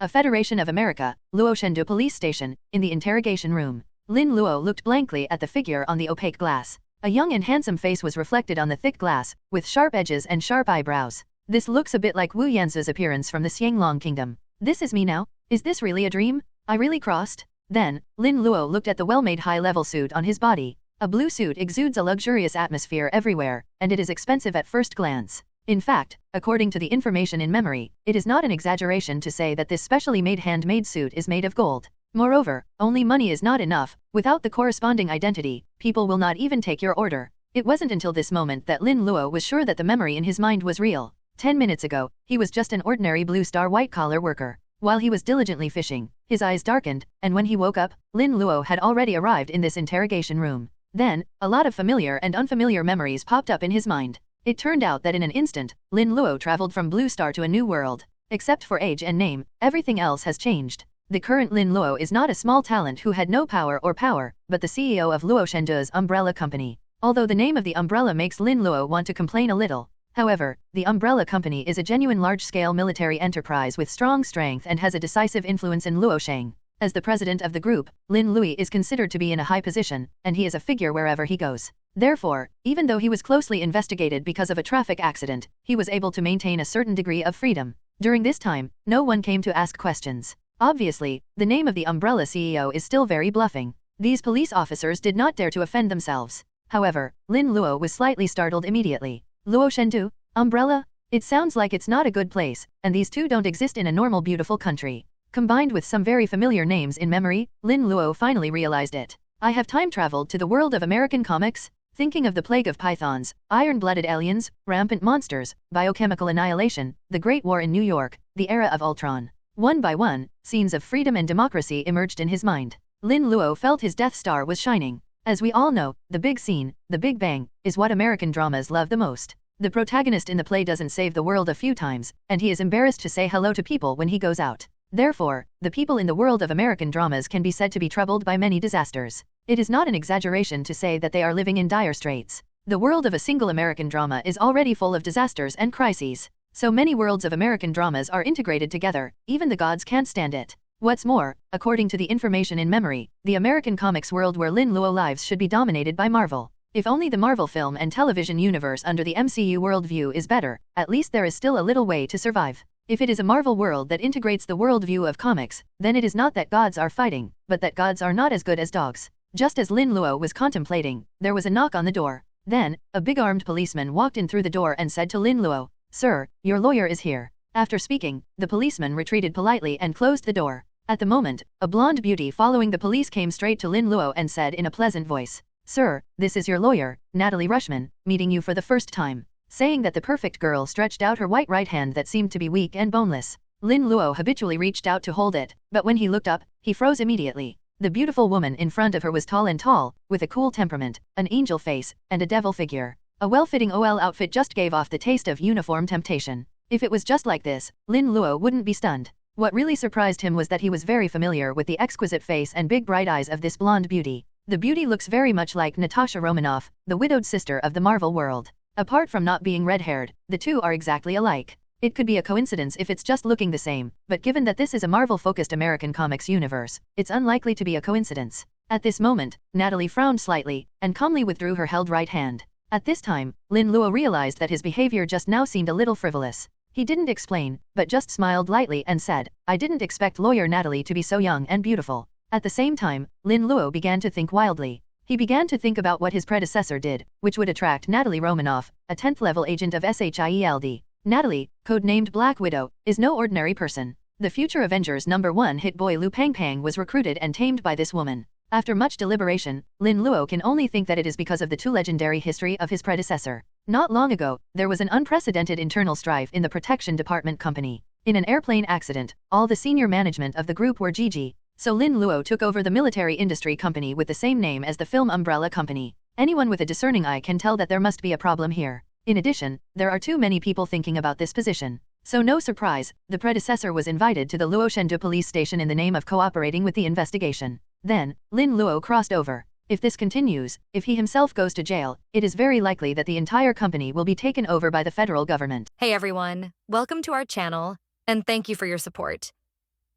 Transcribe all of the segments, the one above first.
a Federation of America, Luo Shendu police station, in the interrogation room. Lin Luo looked blankly at the figure on the opaque glass. A young and handsome face was reflected on the thick glass, with sharp edges and sharp eyebrows. This looks a bit like Wu Yanzi's appearance from the Xianglong kingdom. This is me now? Is this really a dream? I really crossed? Then, Lin Luo looked at the well-made high-level suit on his body. A blue suit exudes a luxurious atmosphere everywhere, and it is expensive at first glance. In fact, according to the information in memory, it is not an exaggeration to say that this specially made handmade suit is made of gold. Moreover, only money is not enough. Without the corresponding identity, people will not even take your order. It wasn't until this moment that Lin Luo was sure that the memory in his mind was real. 10 minutes ago, he was just an ordinary blue star white-collar worker. While he was diligently fishing, his eyes darkened, and when he woke up, Lin Luo had already arrived in this interrogation room. Then, a lot of familiar and unfamiliar memories popped up in his mind. It turned out that in an instant, Lin Luo traveled from Blue Star to a new world. Except for age and name, everything else has changed. The current Lin Luo is not a small talent who had no power, but the CEO of Luo Shendu's umbrella company. Although the name of the umbrella makes Lin Luo want to complain a little. However, the umbrella company is a genuine large-scale military enterprise with strong strength and has a decisive influence in Luosheng. As the president of the group, Lin Luo is considered to be in a high position, and he is a figure wherever he goes. Therefore, even though he was closely investigated because of a traffic accident, he was able to maintain a certain degree of freedom. During this time, no one came to ask questions. Obviously, the name of the umbrella CEO is still very bluffing. These police officers did not dare to offend themselves. However, Lin Luo was slightly startled immediately. Luo Shendu? Umbrella? It sounds like it's not a good place, and these two don't exist in a normal beautiful country. Combined with some very familiar names in memory, Lin Luo finally realized it. I have time-traveled to the world of American comics, thinking of the plague of pythons, iron-blooded aliens, rampant monsters, biochemical annihilation, the Great War in New York, the era of Ultron. One by one, scenes of freedom and democracy emerged in his mind. Lin Luo felt his Death Star was shining. As we all know, the big scene, the Big Bang, is what American dramas love the most. The protagonist in the play doesn't save the world a few times, and he is embarrassed to say hello to people when he goes out. Therefore, the people in the world of American dramas can be said to be troubled by many disasters. It is not an exaggeration to say that they are living in dire straits. The world of a single American drama is already full of disasters and crises. So many worlds of American dramas are integrated together, even the gods can't stand it. What's more, according to the information in memory, the American comics world where Lin Luo lives should be dominated by Marvel. If only the Marvel film and television universe under the MCU worldview is better, at least there is still a little way to survive. If it is a Marvel world that integrates the worldview of comics, then it is not that gods are fighting, but that gods are not as good as dogs. Just as Lin Luo was contemplating, there was a knock on the door. Then, a big armed policeman walked in through the door and said to Lin Luo, "Sir, your lawyer is here." After speaking, the policeman retreated politely and closed the door. At the moment, a blonde beauty following the police came straight to Lin Luo and said in a pleasant voice, "Sir, this is your lawyer, Natalie Rushman, meeting you for the first time." Saying that, the perfect girl stretched out her white right hand that seemed to be weak and boneless. Lin Luo habitually reached out to hold it, but when he looked up, he froze immediately. The beautiful woman in front of her was tall, with a cool temperament, an angel face, and a devil figure. A well-fitting OL outfit just gave off the taste of uniform temptation. If it was just like this, Lin Luo wouldn't be stunned. What really surprised him was that he was very familiar with the exquisite face and big bright eyes of this blonde beauty. The beauty looks very much like Natasha Romanoff, the widowed sister of the Marvel world. Apart from not being red-haired, the two are exactly alike. It could be a coincidence if it's just looking the same, but given that this is a Marvel-focused American comics universe, it's unlikely to be a coincidence. At this moment, Natalie frowned slightly, and calmly withdrew her held right hand. At this time, Lin Luo realized that his behavior just now seemed a little frivolous. He didn't explain, but just smiled lightly and said, "I didn't expect lawyer Natalie to be so young and beautiful." At the same time, Lin Luo began to think wildly. He began to think about what his predecessor did, which would attract Natalie Romanoff, a 10th-level agent of SHIELD. Natalie, codenamed Black Widow, is no ordinary person. The future Avengers #1 hit boy Lu Pangpang was recruited and tamed by this woman. After much deliberation, Lin Luo can only think that it is because of the too legendary history of his predecessor. Not long ago, there was an unprecedented internal strife in the Protection Department company. In an airplane accident, all the senior management of the group were GG. So Lin Luo took over the military industry company with the same name as the film umbrella company. Anyone with a discerning eye can tell that there must be a problem here. In addition, there are too many people thinking about this position. So no surprise, the predecessor was invited to the Luo Shendu police station in the name of cooperating with the investigation. Then, Lin Luo crossed over. If this continues, if he himself goes to jail, it is very likely that the entire company will be taken over by the federal government. Hey everyone, welcome to our channel, and thank you for your support.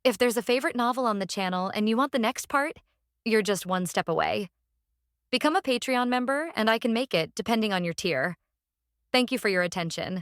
If there's a favorite novel on the channel and you want the next part, you're just one step away. Become a Patreon member and I can make it depending on your tier. Thank you for your attention.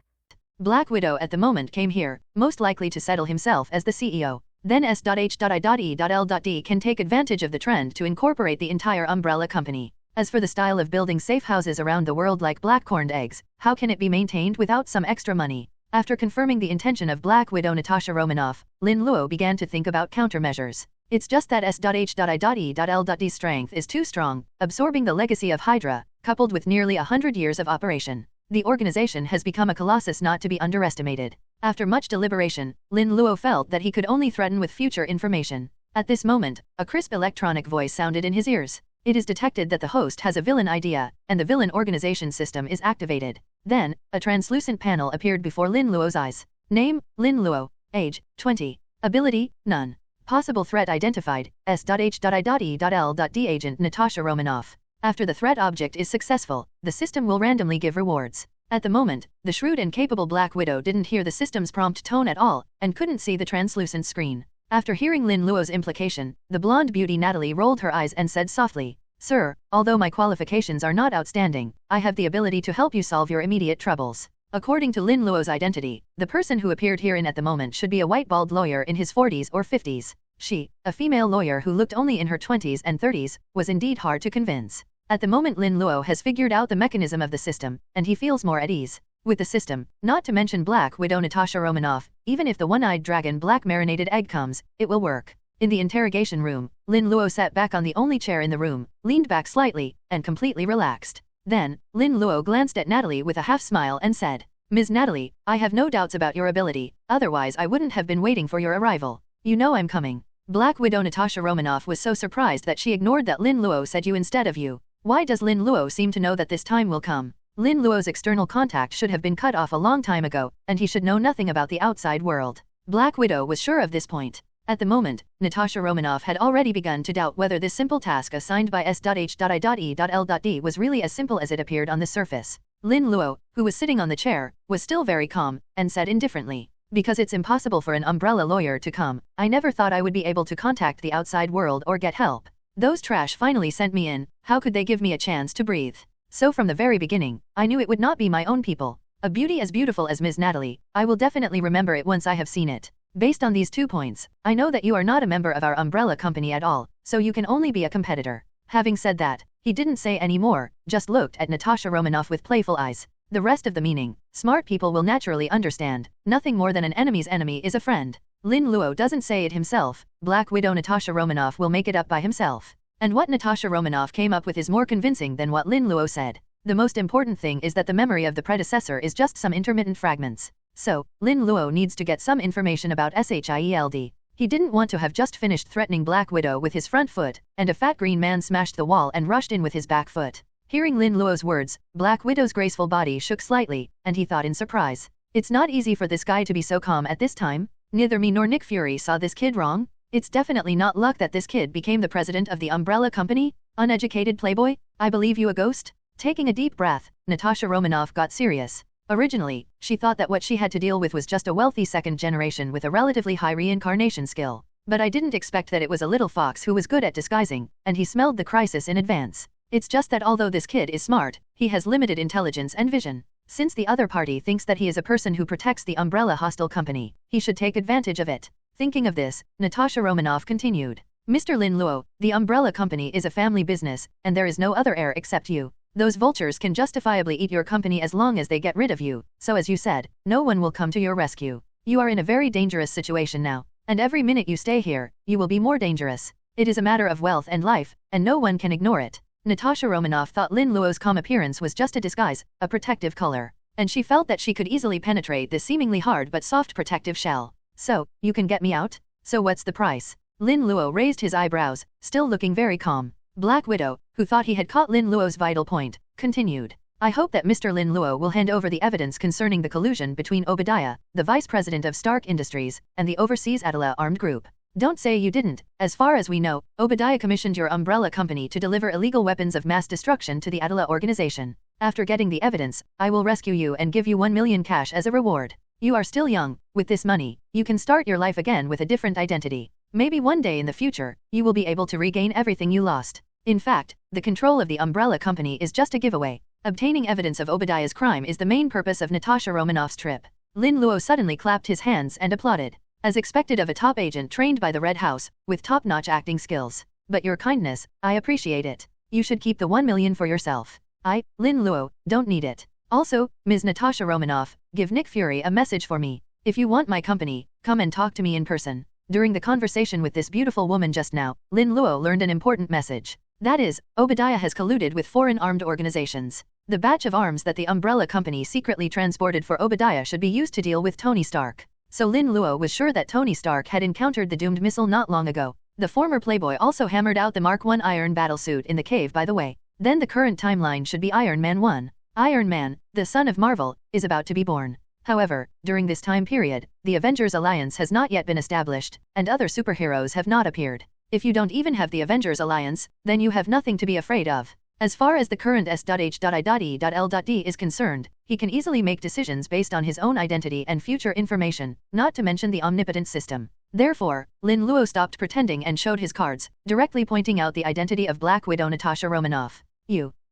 Black Widow at the moment came here, most likely to settle himself as the CEO. Then S.H.I.E.L.D. can take advantage of the trend to incorporate the entire umbrella company. As for the style of building safe houses around the world like black-corned eggs, how can it be maintained without some extra money? After confirming the intention of Black Widow Natasha Romanoff, Lin Luo began to think about countermeasures. It's just that S.H.I.E.L.D.'s strength is too strong, absorbing the legacy of Hydra, coupled with nearly 100 years of operation. The organization has become a colossus not to be underestimated. After much deliberation, Lin Luo felt that he could only threaten with future information. At this moment, a crisp electronic voice sounded in his ears. It is detected that the host has a villain idea, and the villain organization system is activated. Then, a translucent panel appeared before Lin Luo's eyes. Name, Lin Luo. Age, 20. Ability, none. Possible threat identified, S.H.I.E.L.D. Agent Natasha Romanoff. After the threat object is successful, the system will randomly give rewards. At the moment, the shrewd and capable Black Widow didn't hear the system's prompt tone at all, and couldn't see the translucent screen. After hearing Lin Luo's implication, the blonde beauty Natalie rolled her eyes and said softly, "Sir, although my qualifications are not outstanding, I have the ability to help you solve your immediate troubles." According to Lin Luo's identity, the person who appeared herein at the moment should be a white bald lawyer in his 40s or 50s. She, a female lawyer who looked only in her 20s and 30s, was indeed hard to convince. At the moment Lin Luo has figured out the mechanism of the system, and he feels more at ease. With the system, not to mention Black Widow Natasha Romanoff, even if the one-eyed dragon black marinated egg comes, it will work. In the interrogation room, Lin Luo sat back on the only chair in the room, leaned back slightly, and completely relaxed. Then, Lin Luo glanced at Natalie with a half-smile and said, "Ms. Natalie, I have no doubts about your ability, otherwise I wouldn't have been waiting for your arrival. You know I'm coming." Black Widow Natasha Romanoff was so surprised that she ignored that Lin Luo said you instead of you. Why does Lin Luo seem to know that this time will come? Lin Luo's external contact should have been cut off a long time ago, and he should know nothing about the outside world. Black Widow was sure of this point. At the moment, Natasha Romanoff had already begun to doubt whether this simple task assigned by S.H.I.E.L.D. was really as simple as it appeared on the surface. Lin Luo, who was sitting on the chair, was still very calm, and said indifferently, "Because it's impossible for an umbrella lawyer to come, I never thought I would be able to contact the outside world or get help. Those trash finally sent me in, how could they give me a chance to breathe? So from the very beginning, I knew it would not be my own people. A beauty as beautiful as Ms. Natalie, I will definitely remember it once I have seen it. Based on these 2 points, I know that you are not a member of our umbrella company at all, so you can only be a competitor." Having said that, he didn't say any more, just looked at Natasha Romanoff with playful eyes. The rest of the meaning, smart people will naturally understand. Nothing more than an enemy's enemy is a friend. Lin Luo doesn't say it himself, Black Widow Natasha Romanoff will make it up by himself. And what Natasha Romanoff came up with is more convincing than what Lin Luo said. The most important thing is that the memory of the predecessor is just some intermittent fragments. So, Lin Luo needs to get some information about SHIELD. He didn't want to have just finished threatening Black Widow with his front foot, and a fat green man smashed the wall and rushed in with his back foot. Hearing Lin Luo's words, Black Widow's graceful body shook slightly, and he thought in surprise. It's not easy for this guy to be so calm at this time. Neither me nor Nick Fury saw this kid wrong. It's definitely not luck that this kid became the president of the umbrella company. Uneducated playboy, I believe you a ghost? Taking a deep breath, Natasha Romanoff got serious. Originally, she thought that what she had to deal with was just a wealthy second generation with a relatively high reincarnation skill. But I didn't expect that it was a little fox who was good at disguising, and he smelled the crisis in advance. It's just that although this kid is smart, he has limited intelligence and vision. Since the other party thinks that he is a person who protects the umbrella hostile company, he should take advantage of it. Thinking of this, Natasha Romanoff continued. "Mr. Lin Luo, the umbrella company is a family business, and there is no other heir except you. Those vultures can justifiably eat your company as long as they get rid of you, so as you said, no one will come to your rescue. You are in a very dangerous situation now, and every minute you stay here, you will be more dangerous. It is a matter of wealth and life, and no one can ignore it." Natasha Romanoff thought Lin Luo's calm appearance was just a disguise, a protective color, and she felt that she could easily penetrate this seemingly hard but soft protective shell. "So, you can get me out? So what's the price?" Lin Luo raised his eyebrows, still looking very calm. Black Widow, who thought he had caught Lin Luo's vital point, continued. "I hope that Mr. Lin Luo will hand over the evidence concerning the collusion between Obadiah, the vice president of Stark Industries, and the overseas Attila armed group. Don't say you didn't. As far as we know, Obadiah commissioned your umbrella company to deliver illegal weapons of mass destruction to the Attila organization. After getting the evidence, I will rescue you and give you 1 million cash as a reward. You are still young. With this money, you can start your life again with a different identity. Maybe one day in the future, you will be able to regain everything you lost. In fact, the control of the umbrella company is just a giveaway. Obtaining evidence of Obadiah's crime is the main purpose of Natasha Romanoff's trip. Lin Luo suddenly clapped his hands and applauded. As expected of a top agent trained by the Red House, with top-notch acting skills. But your kindness, I appreciate it. You should keep the 1 million for yourself. I, Lin Luo, don't need it. Also, Ms. Natasha Romanoff, give Nick Fury a message for me. If you want my company, come and talk to me in person. During the conversation with this beautiful woman just now, Lin Luo learned an important message. That is, Obadiah has colluded with foreign armed organizations. The batch of arms that the umbrella company secretly transported for Obadiah should be used to deal with Tony Stark. So Lin Luo was sure that Tony Stark had encountered the doomed missile not long ago. The former playboy also hammered out the Mark I iron battlesuit in the cave by the way. Then the current timeline should be Iron Man 1. Iron Man, the son of Marvel, is about to be born. However, during this time period, the Avengers Alliance has not yet been established, and other superheroes have not appeared. If you don't even have the Avengers Alliance, then you have nothing to be afraid of. As far as the current S.H.I.E.L.D. is concerned, he can easily make decisions based on his own identity and future information, not to mention the omnipotent system. Therefore, Lin Luo stopped pretending and showed his cards, directly pointing out the identity of Black Widow Natasha Romanoff.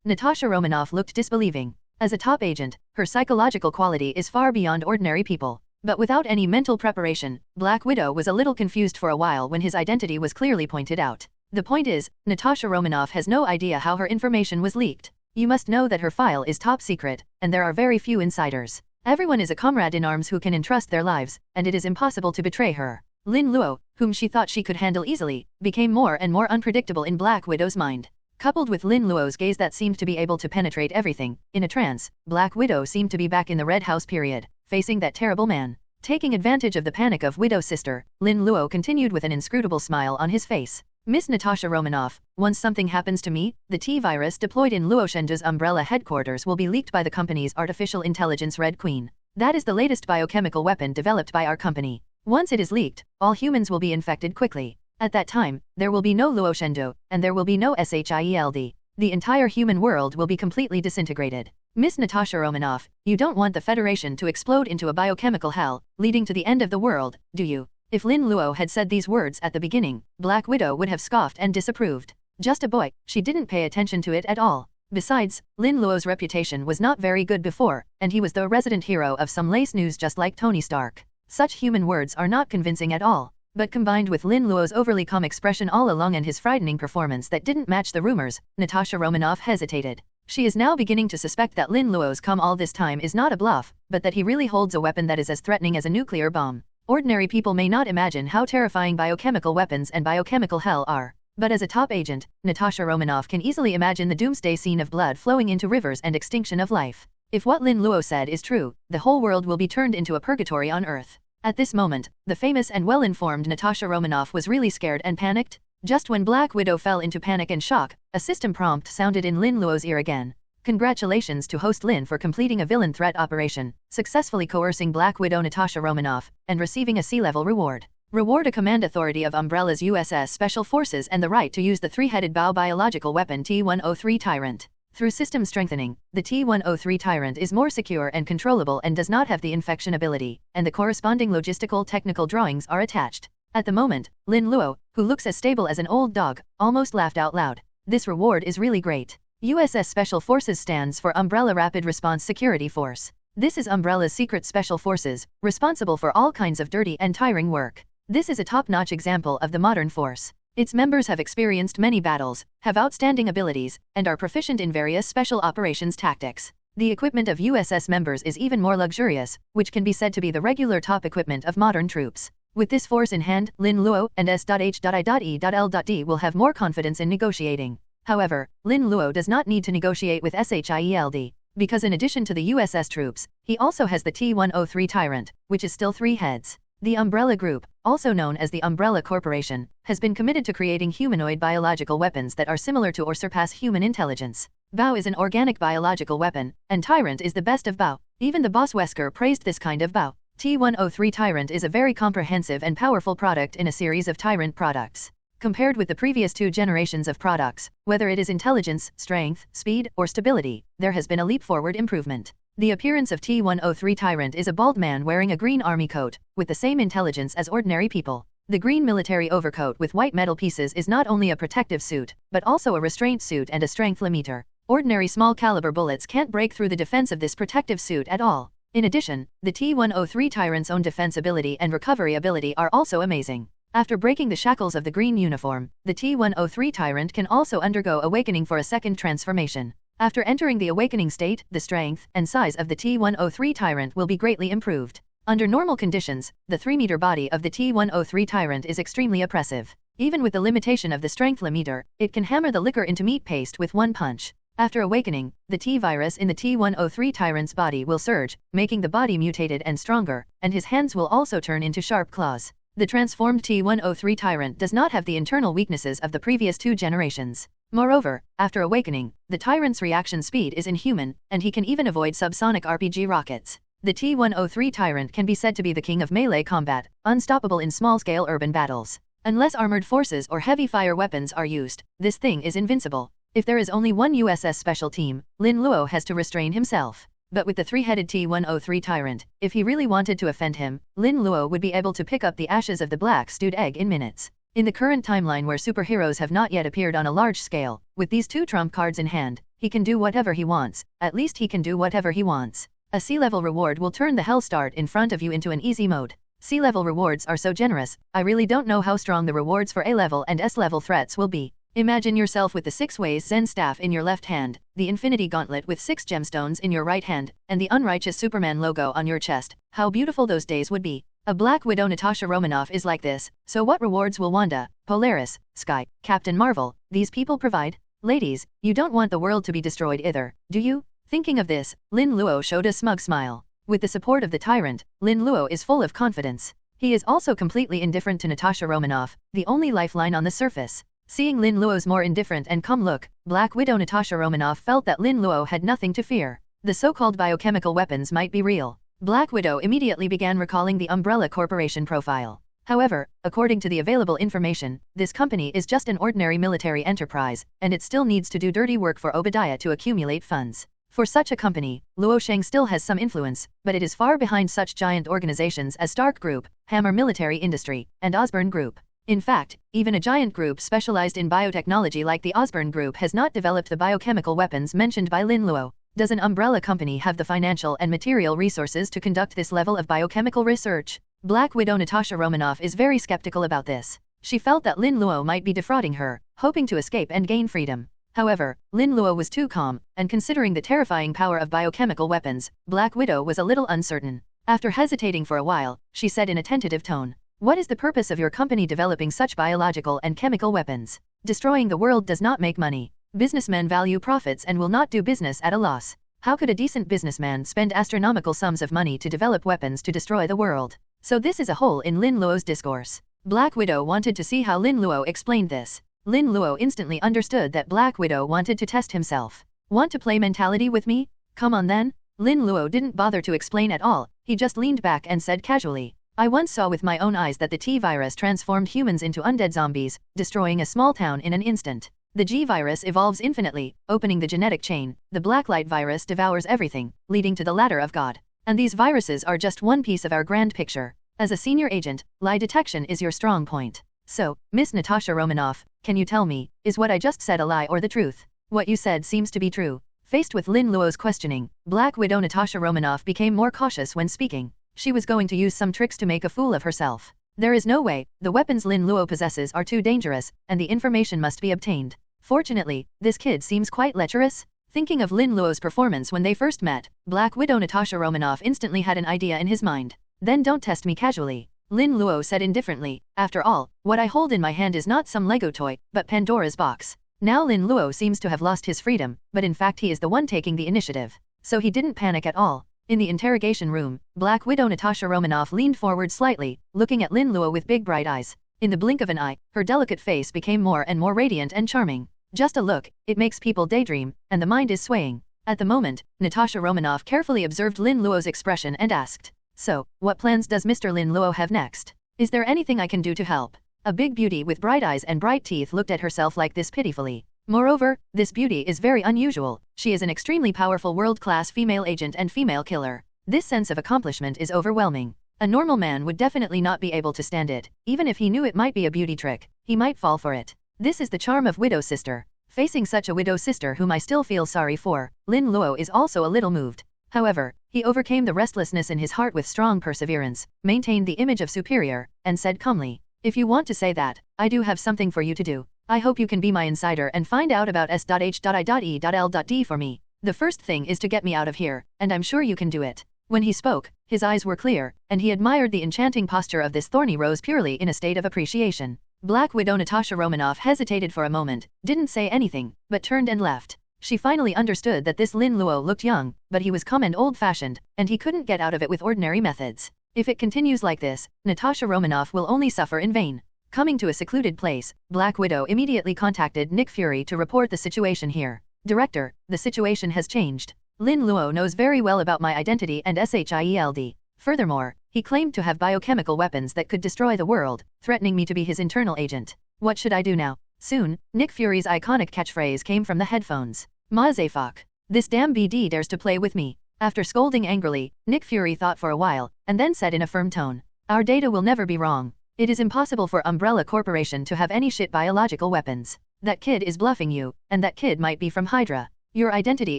Natasha Romanoff looked disbelieving. As a top agent, her psychological quality is far beyond ordinary people. But without any mental preparation, Black Widow was a little confused for a while when his identity was clearly pointed out. The point is, Natasha Romanoff has no idea how her information was leaked. You must know that her file is top secret, and there are very few insiders. Everyone is a comrade in arms who can entrust their lives, and it is impossible to betray her. Lin Luo, whom she thought she could handle easily, became more and more unpredictable in Black Widow's mind. Coupled with Lin Luo's gaze that seemed to be able to penetrate everything, in a trance, Black Widow seemed to be back in the Red House period, facing that terrible man. Taking advantage of the panic of Widow's sister, Lin Luo continued with an inscrutable smile on his face. Miss Natasha Romanoff, once something happens to me, the T-virus deployed in Luo Shenju's umbrella headquarters will be leaked by the company's artificial intelligence Red Queen. That is the latest biochemical weapon developed by our company. Once it is leaked, all humans will be infected quickly. At that time, there will be no Luo Shenju, and there will be no SHIELD. The entire human world will be completely disintegrated. Miss Natasha Romanoff, you don't want the Federation to explode into a biochemical hell, leading to the end of the world, do you? If Lin Luo had said these words at the beginning, Black Widow would have scoffed and disapproved. Just a boy, she didn't pay attention to it at all. Besides, Lin Luo's reputation was not very good before, and he was the resident hero of some lace news just like Tony Stark. Such human words are not convincing at all. But combined with Lin Luo's overly calm expression all along and his frightening performance that didn't match the rumors, Natasha Romanoff hesitated. She is now beginning to suspect that Lin Luo's calm all this time is not a bluff, but that he really holds a weapon that is as threatening as a nuclear bomb. Ordinary people may not imagine how terrifying biochemical weapons and biochemical hell are. But as a top agent, Natasha Romanoff can easily imagine the doomsday scene of blood flowing into rivers and extinction of life. If what Lin Luo said is true, the whole world will be turned into a purgatory on Earth. At this moment, the famous and well-informed Natasha Romanoff was really scared and panicked. Just when Black Widow fell into panic and shock, a system prompt sounded in Lin Luo's ear again. Congratulations to host Lin for completing a villain threat operation, successfully coercing Black Widow Natasha Romanoff, and receiving a C-level reward. Reward a command authority of Umbrella's USS Special Forces and the right to use the three-headed bow biological weapon T-103 Tyrant. Through system strengthening, the T-103 Tyrant is more secure and controllable and does not have the infection ability, and the corresponding logistical technical drawings are attached. At the moment, Lin Luo, who looks as stable as an old dog, almost laughed out loud. This reward is really great. USS Special Forces stands for Umbrella Rapid Response Security Force. This is Umbrella's secret special forces, responsible for all kinds of dirty and tiring work. This is a top-notch example of the modern force. Its members have experienced many battles, have outstanding abilities, and are proficient in various special operations tactics. The equipment of USS members is even more luxurious, which can be said to be the regular top equipment of modern troops. With this force in hand, Lin Luo and S.H.I.E.L.D. will have more confidence in negotiating. However, Lin Luo does not need to negotiate with SHIELD, because in addition to the USS troops, he also has the T-103 Tyrant, which is still 3 heads. The Umbrella Group, also known as the Umbrella Corporation, has been committed to creating humanoid biological weapons that are similar to or surpass human intelligence. Bao is an organic biological weapon, and Tyrant is the best of Bao. Even the boss Wesker praised this kind of Bao. T-103 Tyrant is a very comprehensive and powerful product in a series of Tyrant products. Compared with the previous 2 generations of products, whether it is intelligence, strength, speed, or stability, there has been a leap-forward improvement. The appearance of T-103 Tyrant is a bald man wearing a green army coat, with the same intelligence as ordinary people. The green military overcoat with white metal pieces is not only a protective suit, but also a restraint suit and a strength limiter. Ordinary small caliber bullets can't break through the defense of this protective suit at all. In addition, the T-103 Tyrant's own defense ability and recovery ability are also amazing. After breaking the shackles of the green uniform, the T-103 Tyrant can also undergo awakening for a second transformation. After entering the awakening state, the strength and size of the T-103 Tyrant will be greatly improved. Under normal conditions, the 3-meter body of the T-103 Tyrant is extremely oppressive. Even with the limitation of the strength limiter, it can hammer the liquor into meat paste with one punch. After awakening, the T-virus in the T-103 Tyrant's body will surge, making the body mutated and stronger, and his hands will also turn into sharp claws. The transformed T-103 Tyrant does not have the internal weaknesses of the previous 2 generations. Moreover, after awakening, the Tyrant's reaction speed is inhuman, and he can even avoid subsonic RPG rockets. The T-103 Tyrant can be said to be the king of melee combat, unstoppable in small-scale urban battles. Unless armored forces or heavy fire weapons are used, this thing is invincible. If there is only one USS special team, Lin Luo has to restrain himself. But with the 3-headed T-103 Tyrant, if he really wanted to offend him, Lin Luo would be able to pick up the ashes of the black stewed egg in minutes. In the current timeline where superheroes have not yet appeared on a large scale, with these 2 trump cards in hand, he can do whatever he wants. At least he can do whatever he wants. A C-level reward will turn the hell start in front of you into an easy mode. C-level rewards are so generous, I really don't know how strong the rewards for A-level and S-level threats will be. Imagine yourself with the 6 ways Zen staff in your left hand, the Infinity Gauntlet with 6 gemstones in your right hand, and the unrighteous Superman logo on your chest. How beautiful those days would be. A Black Widow Natasha Romanoff is like this, so what rewards will Wanda, Polaris, Sky, Captain Marvel, these people provide? Ladies, you don't want the world to be destroyed either, do you? Thinking of this, Lin Luo showed a smug smile. With the support of the Tyrant, Lin Luo is full of confidence. He is also completely indifferent to Natasha Romanoff, the only lifeline on the surface. Seeing Lin Luo's more indifferent and calm look, Black Widow Natasha Romanoff felt that Lin Luo had nothing to fear. The so-called biochemical weapons might be real. Black Widow immediately began recalling the Umbrella Corporation profile. However, according to the available information, this company is just an ordinary military enterprise, and it still needs to do dirty work for Obadiah to accumulate funds. For such a company, Luo Sheng still has some influence, but it is far behind such giant organizations as Stark Group, Hammer Military Industry, and Osborne Group. In fact, even a giant group specialized in biotechnology like the Osborne Group has not developed the biochemical weapons mentioned by Lin Luo. Does an umbrella company have the financial and material resources to conduct this level of biochemical research? Black Widow Natasha Romanoff is very skeptical about this. She felt that Lin Luo might be defrauding her, hoping to escape and gain freedom. However, Lin Luo was too calm, and considering the terrifying power of biochemical weapons, Black Widow was a little uncertain. After hesitating for a while, she said in a tentative tone, "What is the purpose of your company developing such biological and chemical weapons? Destroying the world does not make money. Businessmen value profits and will not do business at a loss. How could a decent businessman spend astronomical sums of money to develop weapons to destroy the world?" So this is a hole in Lin Luo's discourse. Black Widow wanted to see how Lin Luo explained this. Lin Luo instantly understood that Black Widow wanted to test himself. "Want to play mentality with me? Come on then." Lin Luo didn't bother to explain at all, he just leaned back and said casually, "I once saw with my own eyes that the T-virus transformed humans into undead zombies, destroying a small town in an instant. The G-virus evolves infinitely, opening the genetic chain, the Blacklight virus devours everything, leading to the ladder of God. And these viruses are just one piece of our grand picture. As a senior agent, lie detection is your strong point. So, Miss Natasha Romanoff, can you tell me, is what I just said a lie or the truth? What you said seems to be true." Faced with Lin Luo's questioning, Black Widow Natasha Romanoff became more cautious when speaking. She was going to use some tricks to make a fool of herself. There is no way, the weapons Lin Luo possesses are too dangerous, and the information must be obtained. Fortunately, this kid seems quite lecherous. Thinking of Lin Luo's performance when they first met, Black Widow Natasha Romanoff instantly had an idea in his mind. "Then don't test me casually," Lin Luo said indifferently. "After all, what I hold in my hand is not some Lego toy, but Pandora's box." Now Lin Luo seems to have lost his freedom, but in fact he is the one taking the initiative. So he didn't panic at all. In the interrogation room, Black Widow Natasha Romanoff leaned forward slightly, looking at Lin Luo with big bright eyes. In the blink of an eye, her delicate face became more and more radiant and charming. Just a look, it makes people daydream, and the mind is swaying. At the moment, Natasha Romanoff carefully observed Lin Luo's expression and asked, "So, what plans does Mr. Lin Luo have next? Is there anything I can do to help?" A big beauty with bright eyes and bright teeth looked at herself like this pitifully. Moreover, this beauty is very unusual. She is an extremely powerful world-class female agent and female killer. This sense of accomplishment is overwhelming. A normal man would definitely not be able to stand it. Even if he knew it might be a beauty trick, he might fall for it. This is the charm of widow sister. Facing such a widow sister whom I still feel sorry for, Lin Luo is also a little moved. However, he overcame the restlessness in his heart with strong perseverance, maintained the image of superior, and said calmly, "If you want to say that, I do have something for you to do. I hope you can be my insider and find out about S.H.I.E.L.D. for me. The first thing is to get me out of here, and I'm sure you can do it." When he spoke, his eyes were clear, and he admired the enchanting posture of this thorny rose purely in a state of appreciation. Black Widow Natasha Romanoff hesitated for a moment, didn't say anything, but turned and left. She finally understood that this Lin Luo looked young, but he was calm and old-fashioned, and he couldn't get out of it with ordinary methods. If it continues like this, Natasha Romanoff will only suffer in vain. Coming to a secluded place, Black Widow immediately contacted Nick Fury to report the situation here. "Director, the situation has changed. Lin Luo knows very well about my identity and SHIELD. Furthermore, he claimed to have biochemical weapons that could destroy the world, threatening me to be his internal agent. What should I do now?" Soon, Nick Fury's iconic catchphrase came from the headphones. "Mazafak. This damn BD dares to play with me." After scolding angrily, Nick Fury thought for a while, and then said in a firm tone, "Our data will never be wrong. It is impossible for Umbrella Corporation to have any shit biological weapons. That kid is bluffing you, and that kid might be from Hydra. Your identity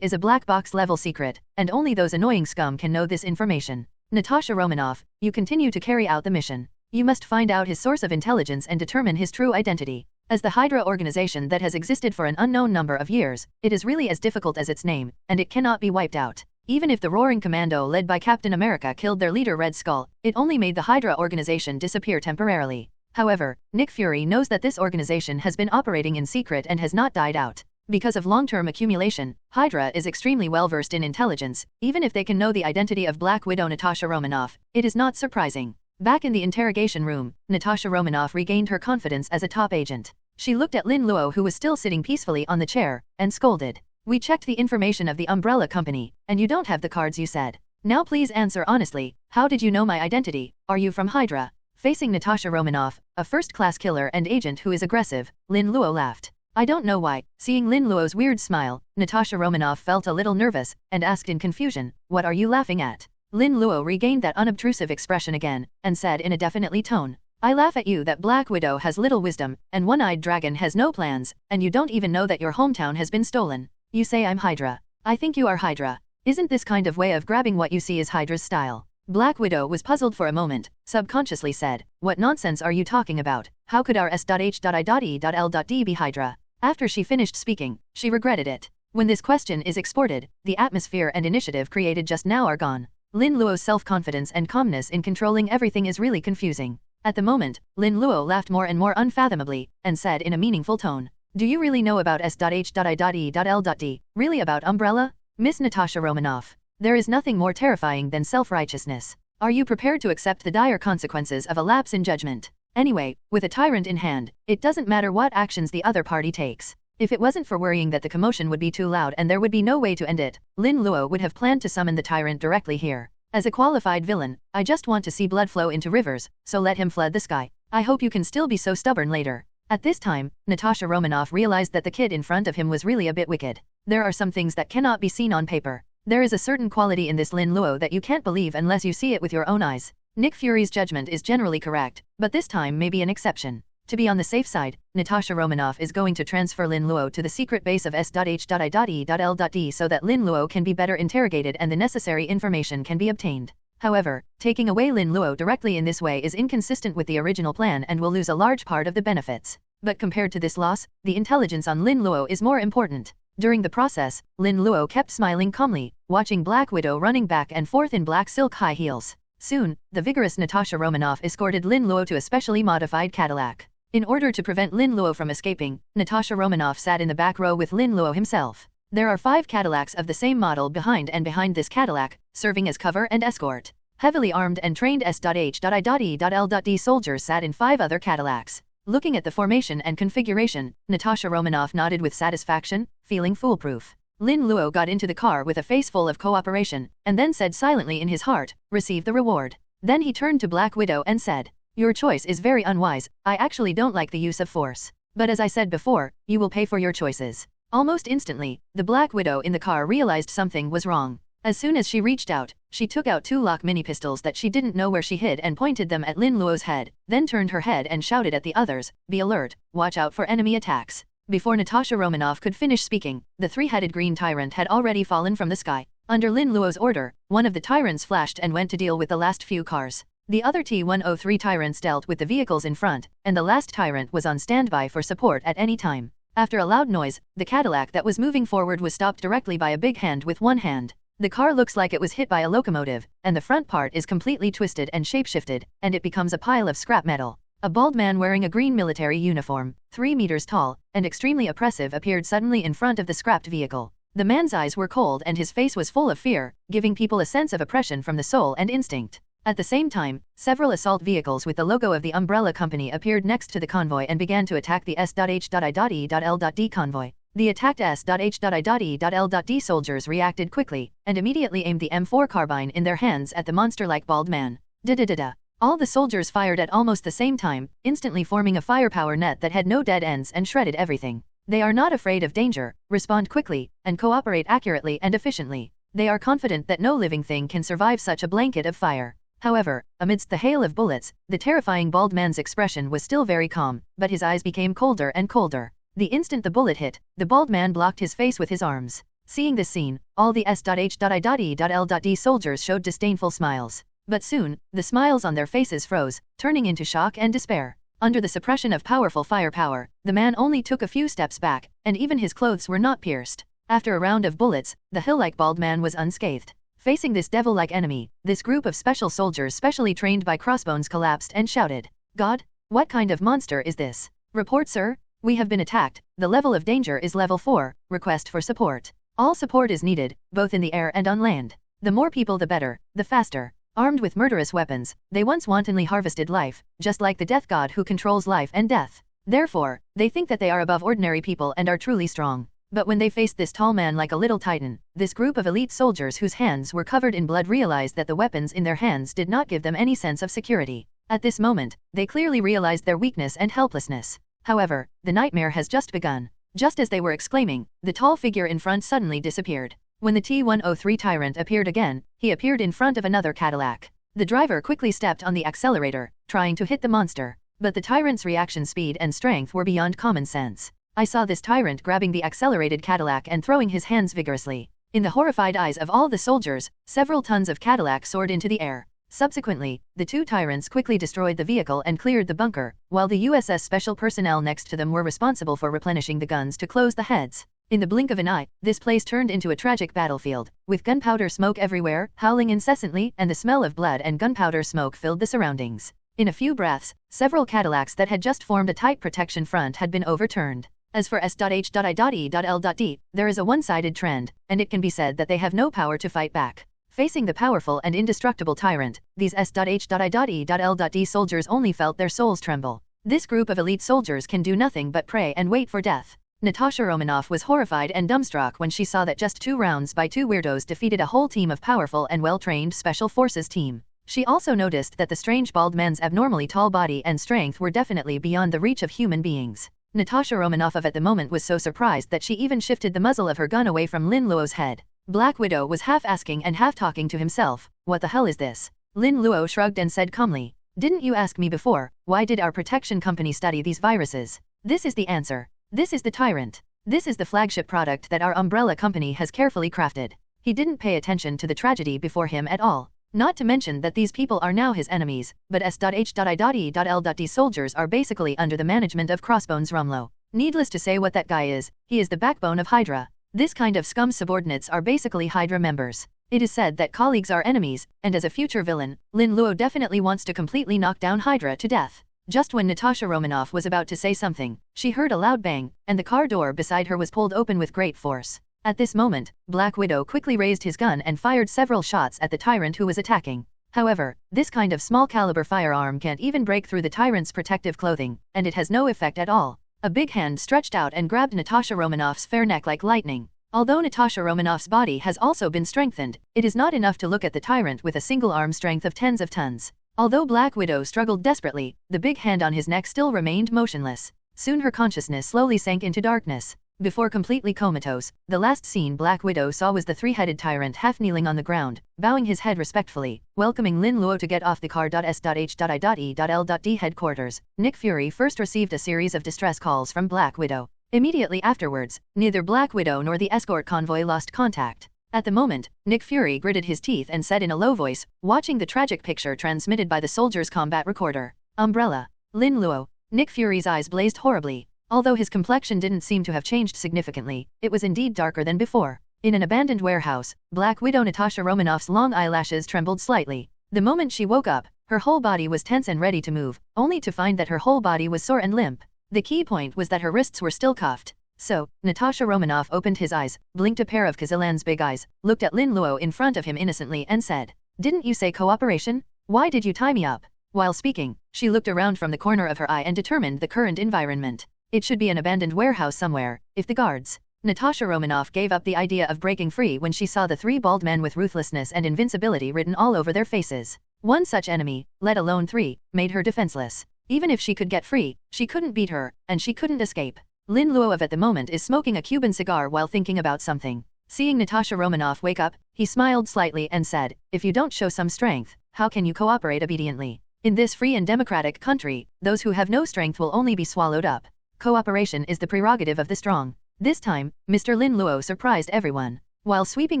is a black box level secret, and only those annoying scum can know this information. Natasha Romanoff, you continue to carry out the mission. You must find out his source of intelligence and determine his true identity. As the Hydra organization that has existed for an unknown number of years, it is really as difficult as its name, and it cannot be wiped out. Even if the Roaring Commando led by Captain America killed their leader Red Skull, it only made the Hydra organization disappear temporarily. However, Nick Fury knows that this organization has been operating in secret and has not died out. Because of long-term accumulation, Hydra is extremely well-versed in intelligence. Even if they can know the identity of Black Widow Natasha Romanoff, it is not surprising. Back in the interrogation room, Natasha Romanoff regained her confidence as a top agent. She looked at Lin Luo, who was still sitting peacefully on the chair, and scolded. "We checked the information of the Umbrella Company, and you don't have the cards you said. Now please answer honestly, how did you know my identity? Are you from Hydra?" Facing Natasha Romanoff, a first-class killer and agent who is aggressive, Lin Luo laughed. I don't know why. Seeing Lin Luo's weird smile, Natasha Romanoff felt a little nervous, and asked in confusion, "What are you laughing at?" Lin Luo regained that unobtrusive expression again, and said in a definitely tone, "I laugh at you that Black Widow has little wisdom, and One-Eyed Dragon has no plans, and you don't even know that your hometown has been stolen. You say I'm Hydra. I think you are Hydra. Isn't this kind of way of grabbing what you see is Hydra's style?" Black Widow was puzzled for a moment, subconsciously said, "What nonsense are you talking about? How could our S.H.I.E.L.D. be Hydra?" After she finished speaking, she regretted it. When this question is exported, the atmosphere and initiative created just now are gone. Lin Luo's self-confidence and calmness in controlling everything is really confusing. At the moment, Lin Luo laughed more and more unfathomably, and said in a meaningful tone, "Do you really know about S.H.I.E.L.D.? Really about Umbrella? Miss Natasha Romanoff? There is nothing more terrifying than self-righteousness. Are you prepared to accept the dire consequences of a lapse in judgment? Anyway, with a tyrant in hand, it doesn't matter what actions the other party takes. If it wasn't for worrying that the commotion would be too loud and there would be no way to end it, Lin Luo would have planned to summon the tyrant directly here. As a qualified villain, I just want to see blood flow into rivers, so let him flood the sky. I hope you can still be so stubborn later." At this time, Natasha Romanoff realized that the kid in front of him was really a bit wicked. There are some things that cannot be seen on paper. There is a certain quality in this Lin Luo that you can't believe unless you see it with your own eyes. Nick Fury's judgment is generally correct, but this time may be an exception. To be on the safe side, Natasha Romanoff is going to transfer Lin Luo to the secret base of S.H.I.E.L.D. so that Lin Luo can be better interrogated and the necessary information can be obtained. However, taking away Lin Luo directly in this way is inconsistent with the original plan and will lose a large part of the benefits. But compared to this loss, the intelligence on Lin Luo is more important. During the process, Lin Luo kept smiling calmly, watching Black Widow running back and forth in black silk high heels. Soon, the vigorous Natasha Romanoff escorted Lin Luo to a specially modified Cadillac. In order to prevent Lin Luo from escaping, Natasha Romanoff sat in the back row with Lin Luo himself. There are 5 Cadillacs of the same model behind this Cadillac, serving as cover and escort. Heavily armed and trained S.H.I.E.L.D. soldiers sat in 5 other Cadillacs. Looking at the formation and configuration, Natasha Romanoff nodded with satisfaction, feeling foolproof. Lin Luo got into the car with a face full of cooperation, and then said silently in his heart, "Receive the reward." Then he turned to Black Widow and said, "Your choice is very unwise. I actually don't like the use of force. But as I said before, you will pay for your choices. Almost instantly, the Black Widow in the car realized something was wrong. As soon as she reached out, she took out 2 lock mini pistols that she didn't know where she hid and pointed them at Lin Luo's head, then turned her head and shouted at the others, "Be alert, watch out for enemy attacks." Before Natasha Romanoff could finish speaking, the 3-headed green tyrant had already fallen from the sky. Under Lin Luo's order, one of the tyrants flashed and went to deal with the last few cars. The other T-103 tyrants dealt with the vehicles in front, and the last tyrant was on standby for support at any time. After a loud noise, the Cadillac that was moving forward was stopped directly by a big hand with one hand. The car looks like it was hit by a locomotive, and the front part is completely twisted and shapeshifted, and it becomes a pile of scrap metal. A bald man wearing a green military uniform, 3 meters tall, and extremely oppressive appeared suddenly in front of the scrapped vehicle. The man's eyes were cold and his face was full of fear, giving people a sense of oppression from the soul and instinct. At the same time, several assault vehicles with the logo of the Umbrella Company appeared next to the convoy and began to attack the S.H.I.L.D convoy. The attacked S.H.I.L.D soldiers reacted quickly, and immediately aimed the M4 carbine in their hands at the monster-like bald man. Da-da-da-da. All the soldiers fired at almost the same time, instantly forming a firepower net that had no dead ends and shredded everything. They are not afraid of danger, respond quickly, and cooperate accurately and efficiently. They are confident that no living thing can survive such a blanket of fire. However, amidst the hail of bullets, the terrifying bald man's expression was still very calm, but his eyes became colder and colder. The instant the bullet hit, the bald man blocked his face with his arms. Seeing this scene, all the S.H.I.L.D soldiers showed disdainful smiles. But soon, the smiles on their faces froze, turning into shock and despair. Under the suppression of powerful firepower, the man only took a few steps back, and even his clothes were not pierced. After a round of bullets, the hill-like bald man was unscathed. Facing this devil-like enemy, this group of special soldiers specially trained by Crossbones collapsed and shouted, "God? What kind of monster is this? Report, sir. We have been attacked. The level of danger is level 4, request for support. All support is needed, both in the air and on land. The more people the better, the faster." Armed with murderous weapons, they once wantonly harvested life, just like the death god who controls life and death. Therefore, they think that they are above ordinary people and are truly strong. But when they faced this tall man like a little titan, this group of elite soldiers whose hands were covered in blood realized that the weapons in their hands did not give them any sense of security. At this moment, they clearly realized their weakness and helplessness. However, the nightmare has just begun. Just as they were exclaiming, the tall figure in front suddenly disappeared. When the T-103 tyrant appeared again, he appeared in front of another Cadillac. The driver quickly stepped on the accelerator, trying to hit the monster. But the tyrant's reaction speed and strength were beyond common sense. I saw this tyrant grabbing the accelerated Cadillac and throwing his hands vigorously. In the horrified eyes of all the soldiers, several tons of Cadillac soared into the air. Subsequently, the 2 tyrants quickly destroyed the vehicle and cleared the bunker, while the USS special personnel next to them were responsible for replenishing the guns to close the heads. In the blink of an eye, this place turned into a tragic battlefield, with gunpowder smoke everywhere, howling incessantly, and the smell of blood and gunpowder smoke filled the surroundings. In a few breaths, several Cadillacs that had just formed a tight protection front had been overturned. As for S.H.I.L.D, there is a one-sided trend, and it can be said that they have no power to fight back. Facing the powerful and indestructible tyrant, these S.H.I.L.D soldiers only felt their souls tremble. This group of elite soldiers can do nothing but pray and wait for death. Natasha Romanoff was horrified and dumbstruck when she saw that just 2 rounds by 2 weirdos defeated a whole team of powerful and well-trained special forces team. She also noticed that the strange bald man's abnormally tall body and strength were definitely beyond the reach of human beings. Natasha Romanoff at the moment was so surprised that she even shifted the muzzle of her gun away from Lin Luo's head. Black Widow was half asking and half talking to himself, "What the hell is this?" Lin Luo shrugged and said calmly, "Didn't you ask me before, why did our protection company study these viruses? This is the answer. This is the tyrant. This is the flagship product that our Umbrella Company has carefully crafted." He didn't pay attention to the tragedy before him at all. Not to mention that these people are now his enemies, but S.H.I.L.D soldiers are basically under the management of Crossbones Romlo. Needless to say what that guy is, he is the backbone of Hydra. This kind of scum subordinates are basically Hydra members. It is said that colleagues are enemies, and as a future villain, Lin Luo definitely wants to completely knock down Hydra to death. Just when Natasha Romanoff was about to say something, she heard a loud bang, and the car door beside her was pulled open with great force. At this moment, Black Widow quickly raised his gun and fired several shots at the tyrant who was attacking. However, this kind of small-caliber firearm can't even break through the tyrant's protective clothing, and it has no effect at all. A big hand stretched out and grabbed Natasha Romanoff's fair neck like lightning. Although Natasha Romanoff's body has also been strengthened, it is not enough to look at the tyrant with a single arm strength of tens of tons. Although Black Widow struggled desperately, the big hand on his neck still remained motionless. Soon her consciousness slowly sank into darkness. Before completely comatose, the last scene Black Widow saw was the three-headed tyrant half-kneeling on the ground, bowing his head respectfully, welcoming Lin Luo to get off the car. S.H.I.E.L.D. headquarters. Nick Fury first received a series of distress calls from Black Widow. Immediately afterwards, neither Black Widow nor the escort convoy lost contact. At the moment, Nick Fury gritted his teeth and said in a low voice, watching the tragic picture transmitted by the soldier's combat recorder, "Umbrella. Lin Luo." Nick Fury's eyes blazed horribly. Although his complexion didn't seem to have changed significantly, it was indeed darker than before. In an abandoned warehouse, Black Widow Natasha Romanoff's long eyelashes trembled slightly. The moment she woke up, her whole body was tense and ready to move, only to find that her whole body was sore and limp. The key point was that her wrists were still cuffed. So, Natasha Romanoff opened his eyes, blinked a pair of Kazalan's big eyes, looked at Lin Luo in front of him innocently and said, "Didn't you say cooperation? Why did you tie me up?" While speaking, she looked around from the corner of her eye and determined the current environment. It should be an abandoned warehouse somewhere, if the guards. Natasha Romanoff gave up the idea of breaking free when she saw the three bald men with ruthlessness and invincibility written all over their faces. One such enemy, let alone three, made her defenseless. Even if she could get free, she couldn't beat her, and she couldn't escape. Lin Luo at the moment is smoking a Cuban cigar while thinking about something. Seeing Natasha Romanoff wake up, he smiled slightly and said, "If you don't show some strength, how can you cooperate obediently? In this free and democratic country, those who have no strength will only be swallowed up. Cooperation is the prerogative of the strong." This time, Mr. Lin Luo surprised everyone. While sweeping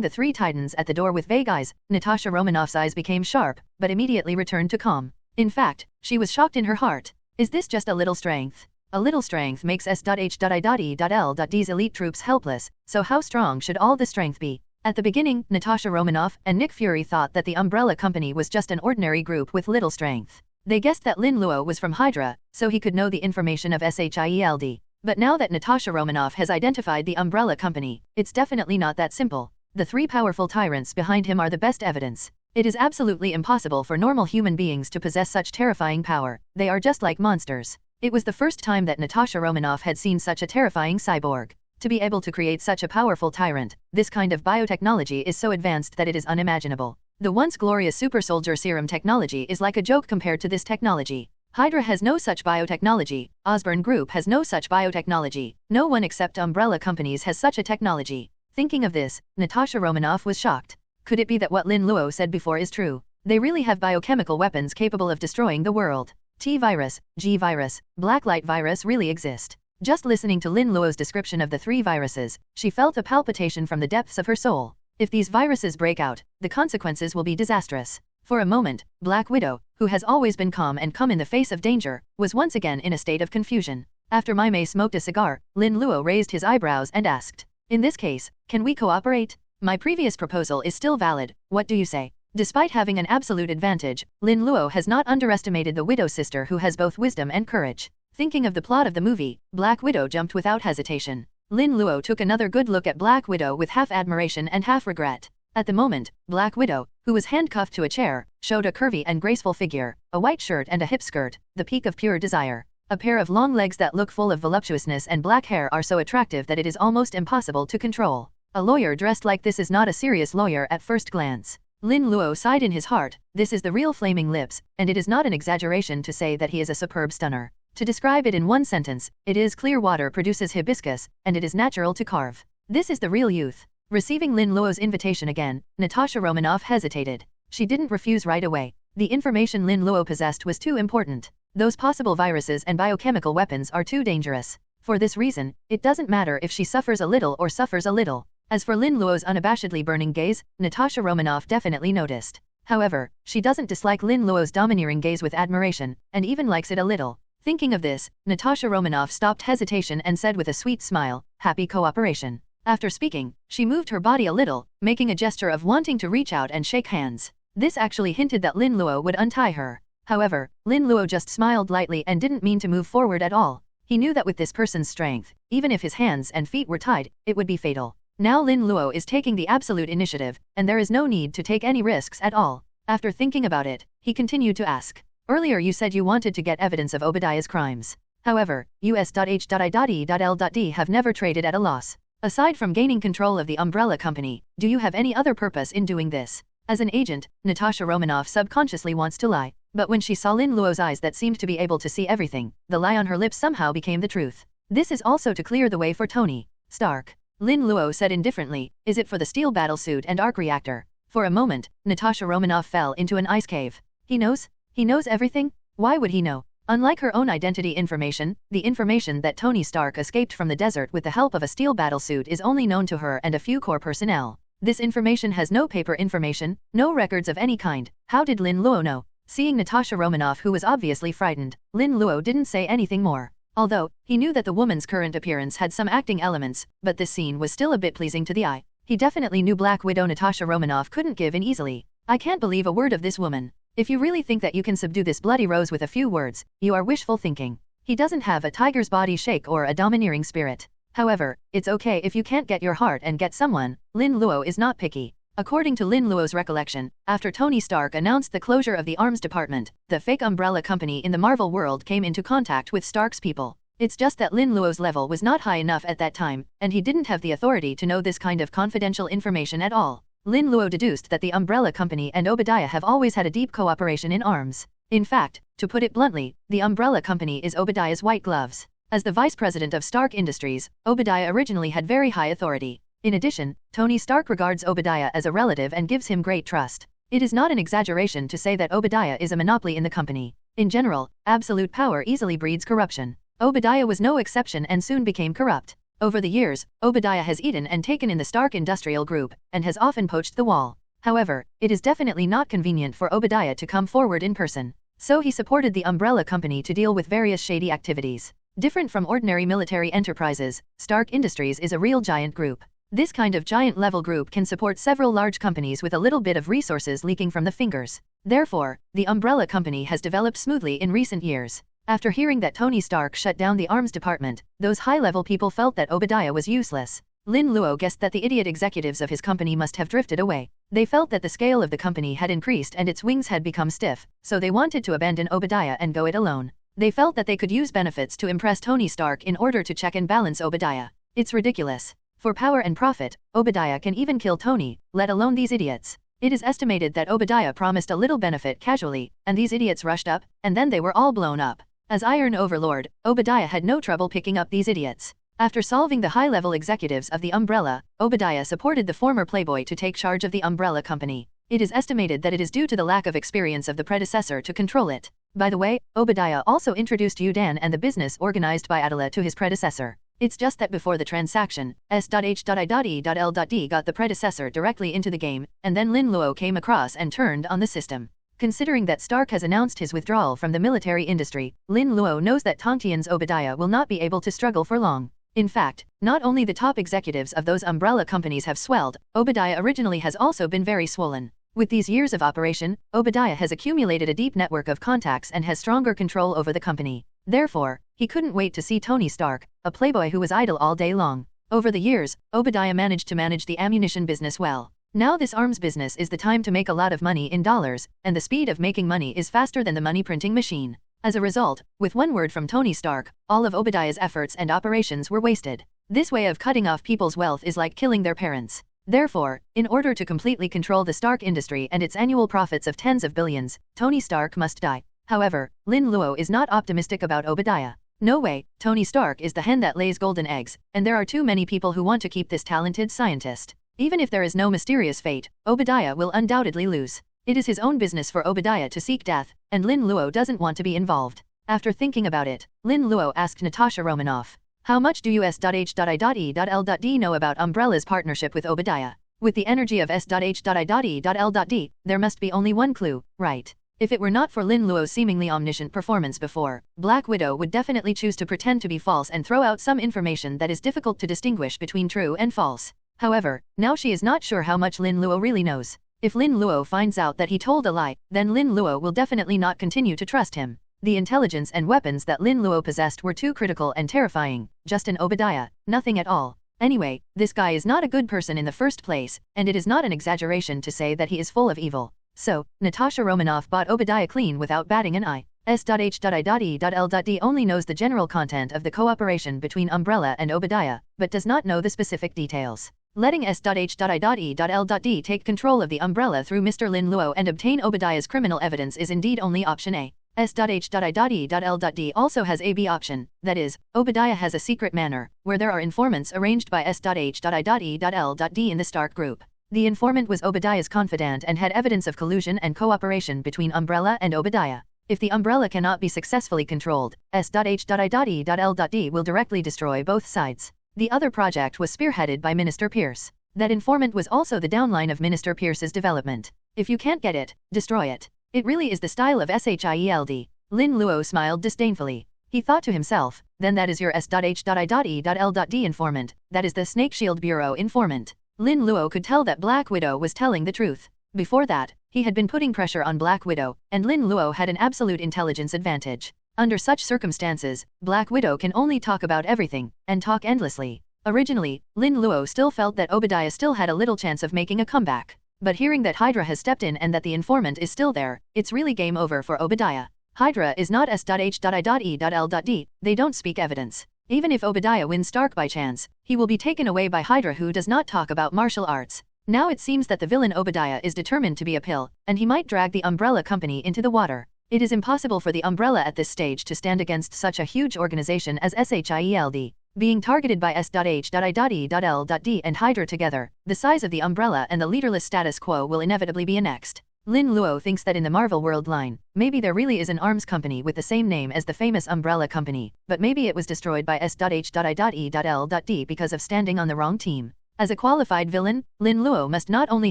the three titans at the door with vague eyes, Natasha Romanoff's eyes became sharp, but immediately returned to calm. In fact, she was shocked in her heart. Is this just a little strength? A little strength makes S.H.I.E.L.D's elite troops helpless, so how strong should all the strength be? At the beginning, Natasha Romanoff and Nick Fury thought that the Umbrella Company was just an ordinary group with little strength. They guessed that Lin Luo was from Hydra, so he could know the information of SHIELD. But now that Natasha Romanoff has identified the Umbrella Company, it's definitely not that simple. The three powerful tyrants behind him are the best evidence. It is absolutely impossible for normal human beings to possess such terrifying power. They are just like monsters. It was the first time that Natasha Romanoff had seen such a terrifying cyborg. To be able to create such a powerful tyrant, this kind of biotechnology is so advanced that it is unimaginable. The once glorious super soldier serum technology is like a joke compared to this technology. Hydra has no such biotechnology, Osborn Group has no such biotechnology, no one except Umbrella Companies has such a technology. Thinking of this, Natasha Romanoff was shocked. Could it be that what Lin Luo said before is true? They really have biochemical weapons capable of destroying the world. T-virus, G-virus, blacklight virus really exist. Just listening to Lin Luo's description of the three viruses, she felt a palpitation from the depths of her soul. If these viruses break out, the consequences will be disastrous. For a moment, Black Widow, who has always been calm and calm in the face of danger, was once again in a state of confusion. After Mai smoked a cigar, Lin Luo raised his eyebrows and asked, "In this case, can we cooperate? My previous proposal is still valid, what do you say?" Despite having an absolute advantage, Lin Luo has not underestimated the Widow sister who has both wisdom and courage. Thinking of the plot of the movie, Black Widow jumped without hesitation. Lin Luo took another good look at Black Widow with half admiration and half regret. At the moment, Black Widow, who was handcuffed to a chair, showed a curvy and graceful figure, a white shirt and a hip skirt, the peak of pure desire. A pair of long legs that look full of voluptuousness and black hair are so attractive that it is almost impossible to control. A lawyer dressed like this is not a serious lawyer at first glance. Lin Luo sighed in his heart, this is the real flaming lips, and it is not an exaggeration to say that he is a superb stunner. To describe it in one sentence, it is clear water produces hibiscus, and it is natural to carve. This is the real youth. Receiving Lin Luo's invitation again, Natasha Romanoff hesitated. She didn't refuse right away. The information Lin Luo possessed was too important. Those possible viruses and biochemical weapons are too dangerous. For this reason, it doesn't matter if she suffers a little or suffers a little. As for Lin Luo's unabashedly burning gaze, Natasha Romanoff definitely noticed. However, she doesn't dislike Lin Luo's domineering gaze with admiration, and even likes it a little. Thinking of this, Natasha Romanoff stopped hesitation and said with a sweet smile, "Happy cooperation." After speaking, she moved her body a little, making a gesture of wanting to reach out and shake hands. This actually hinted that Lin Luo would untie her. However, Lin Luo just smiled lightly and didn't mean to move forward at all. He knew that with this person's strength, even if his hands and feet were tied, it would be fatal. Now Lin Luo is taking the absolute initiative, and there is no need to take any risks at all. After thinking about it, he continued to ask, "Earlier you said you wanted to get evidence of Obadiah's crimes. However, US.H.I.E.L.D. have never traded at a loss. Aside from gaining control of the Umbrella Company, do you have any other purpose in doing this?" As an agent, Natasha Romanoff subconsciously wants to lie. But when she saw Lin Luo's eyes that seemed to be able to see everything, the lie on her lips somehow became the truth. This is also to clear the way for Tony Stark. Lin Luo said indifferently, is it for the steel battlesuit and arc reactor? For a moment, Natasha Romanoff fell into an ice cave. He knows? He knows everything? Why would he know? Unlike her own identity information, the information that Tony Stark escaped from the desert with the help of a steel battlesuit is only known to her and a few core personnel. This information has no paper information, no records of any kind. How did Lin Luo know? Seeing Natasha Romanoff, who was obviously frightened, Lin Luo didn't say anything more. Although, he knew that the woman's current appearance had some acting elements, but this scene was still a bit pleasing to the eye. He definitely knew Black Widow Natasha Romanoff couldn't give in easily. I can't believe a word of this woman. If you really think that you can subdue this bloody rose with a few words, you are wishful thinking. He doesn't have a tiger's body shake or a domineering spirit. However, it's okay if you can't get your heart and get someone. Lin Luo is not picky. According to Lin Luo's recollection, after Tony Stark announced the closure of the arms department, the fake umbrella company in the Marvel world came into contact with Stark's people. It's just that Lin Luo's level was not high enough at that time, and he didn't have the authority to know this kind of confidential information at all. Lin Luo deduced that the umbrella company and Obadiah have always had a deep cooperation in arms. In fact, to put it bluntly, the umbrella company is Obadiah's white gloves. As the vice president of Stark Industries, Obadiah originally had very high authority. In addition, Tony Stark regards Obadiah as a relative and gives him great trust. It is not an exaggeration to say that Obadiah is a monopoly in the company. In general, absolute power easily breeds corruption. Obadiah was no exception and soon became corrupt. Over the years, Obadiah has eaten and taken in the Stark Industrial Group, and has often poached the wall. However, it is definitely not convenient for Obadiah to come forward in person. So he supported the umbrella company to deal with various shady activities. Different from ordinary military enterprises, Stark Industries is a real giant group. This kind of giant-level group can support several large companies with a little bit of resources leaking from the fingers. Therefore, the umbrella company has developed smoothly in recent years. After hearing that Tony Stark shut down the arms department, those high-level people felt that Obadiah was useless. Lin Luo guessed that the idiot executives of his company must have drifted away. They felt that the scale of the company had increased and its wings had become stiff, so they wanted to abandon Obadiah and go it alone. They felt that they could use benefits to impress Tony Stark in order to check and balance Obadiah. It's ridiculous. For power and profit, Obadiah can even kill Tony, let alone these idiots. It is estimated that Obadiah promised a little benefit casually, and these idiots rushed up, and then they were all blown up. As Iron Overlord, Obadiah had no trouble picking up these idiots. After solving the high-level executives of the Umbrella, Obadiah supported the former playboy to take charge of the Umbrella company. It is estimated that it is due to the lack of experience of the predecessor to control it. By the way, Obadiah also introduced Yu Dan and the business organized by Adela to his predecessor. It's just that before the transaction, S.H.I.E.L.D. got the predecessor directly into the game, and then Lin Luo came across and turned on the system. Considering that Stark has announced his withdrawal from the military industry, Lin Luo knows that Tongtian's Obadiah will not be able to struggle for long. In fact, not only the top executives of those umbrella companies have swelled, Obadiah originally has also been very swollen. With these years of operation, Obadiah has accumulated a deep network of contacts and has stronger control over the company. Therefore, he couldn't wait to see Tony Stark, a playboy who was idle all day long. Over the years, Obadiah managed to manage the ammunition business well. Now this arms business is the time to make a lot of money in dollars, and the speed of making money is faster than the money printing machine. As a result, with one word from Tony Stark, all of Obadiah's efforts and operations were wasted. This way of cutting off people's wealth is like killing their parents. Therefore, in order to completely control the Stark industry and its annual profits of tens of billions, Tony Stark must die. However, Lin Luo is not optimistic about Obadiah. No way, Tony Stark is the hen that lays golden eggs, and there are too many people who want to keep this talented scientist. Even if there is no mysterious fate, Obadiah will undoubtedly lose. It is his own business for Obadiah to seek death, and Lin Luo doesn't want to be involved. After thinking about it, Lin Luo asked Natasha Romanoff, "How much do U.S.H.I.E.L.D. know about Umbrella's partnership with Obadiah? With the energy of S.H.I.E.L.D., there must be only one clue, right?" If it were not for Lin Luo's seemingly omniscient performance before, Black Widow would definitely choose to pretend to be false and throw out some information that is difficult to distinguish between true and false. However, now she is not sure how much Lin Luo really knows. If Lin Luo finds out that he told a lie, then Lin Luo will definitely not continue to trust him. The intelligence and weapons that Lin Luo possessed were too critical and terrifying, just an Obadiah, nothing at all. Anyway, this guy is not a good person in the first place, and it is not an exaggeration to say that he is full of evil. So, Natasha Romanoff bought Obadiah clean without batting an eye. S.H.I.E.L.D. only knows the general content of the cooperation between Umbrella and Obadiah, but does not know the specific details. letting S.H.I.E.L.D take control of the umbrella through Mr. Lin Luo and obtain Obadiah's criminal evidence is indeed only option A. S.H.I.E.L.D also has a B option, that is, Obadiah has a secret manor, where there are informants arranged by S.H.I.E.L.D in the Stark group. The informant was Obadiah's confidant and had evidence of collusion and cooperation between Umbrella and Obadiah. If the umbrella cannot be successfully controlled, S.H.I.E.L.D will directly destroy both sides. The other project was spearheaded by Minister Pierce. That informant was also the downline of Minister Pierce's development. If you can't get it, destroy it. It really is the style of SHIELD. Lin Luo smiled disdainfully. He thought to himself, then that is your S.H.I.E.L.D informant, that is the Snake Shield Bureau informant. Lin Luo could tell that Black Widow was telling the truth. Before that, he had been putting pressure on Black Widow, and Lin Luo had an absolute intelligence advantage. Under such circumstances, Black Widow can only talk about everything, and talk endlessly. Originally, Lin Luo still felt that Obadiah still had a little chance of making a comeback. But hearing that Hydra has stepped in and that the informant is still there, it's really game over for Obadiah. Hydra is not S.H.I.E.L.D, they don't speak evidence. Even if Obadiah wins Stark by chance, he will be taken away by Hydra, who does not talk about martial arts. Now it seems that the villain Obadiah is determined to be a pill, and he might drag the Umbrella Company into the water. It is impossible for the Umbrella at this stage to stand against such a huge organization as SHIELD. Being targeted by S.H.I.E.L.D and Hydra together, the size of the Umbrella and the leaderless status quo will inevitably be annexed. Lin Luo thinks that in the Marvel World line, maybe there really is an arms company with the same name as the famous Umbrella Company, but maybe it was destroyed by S.H.I.E.L.D because of standing on the wrong team. As a qualified villain, Lin Luo must not only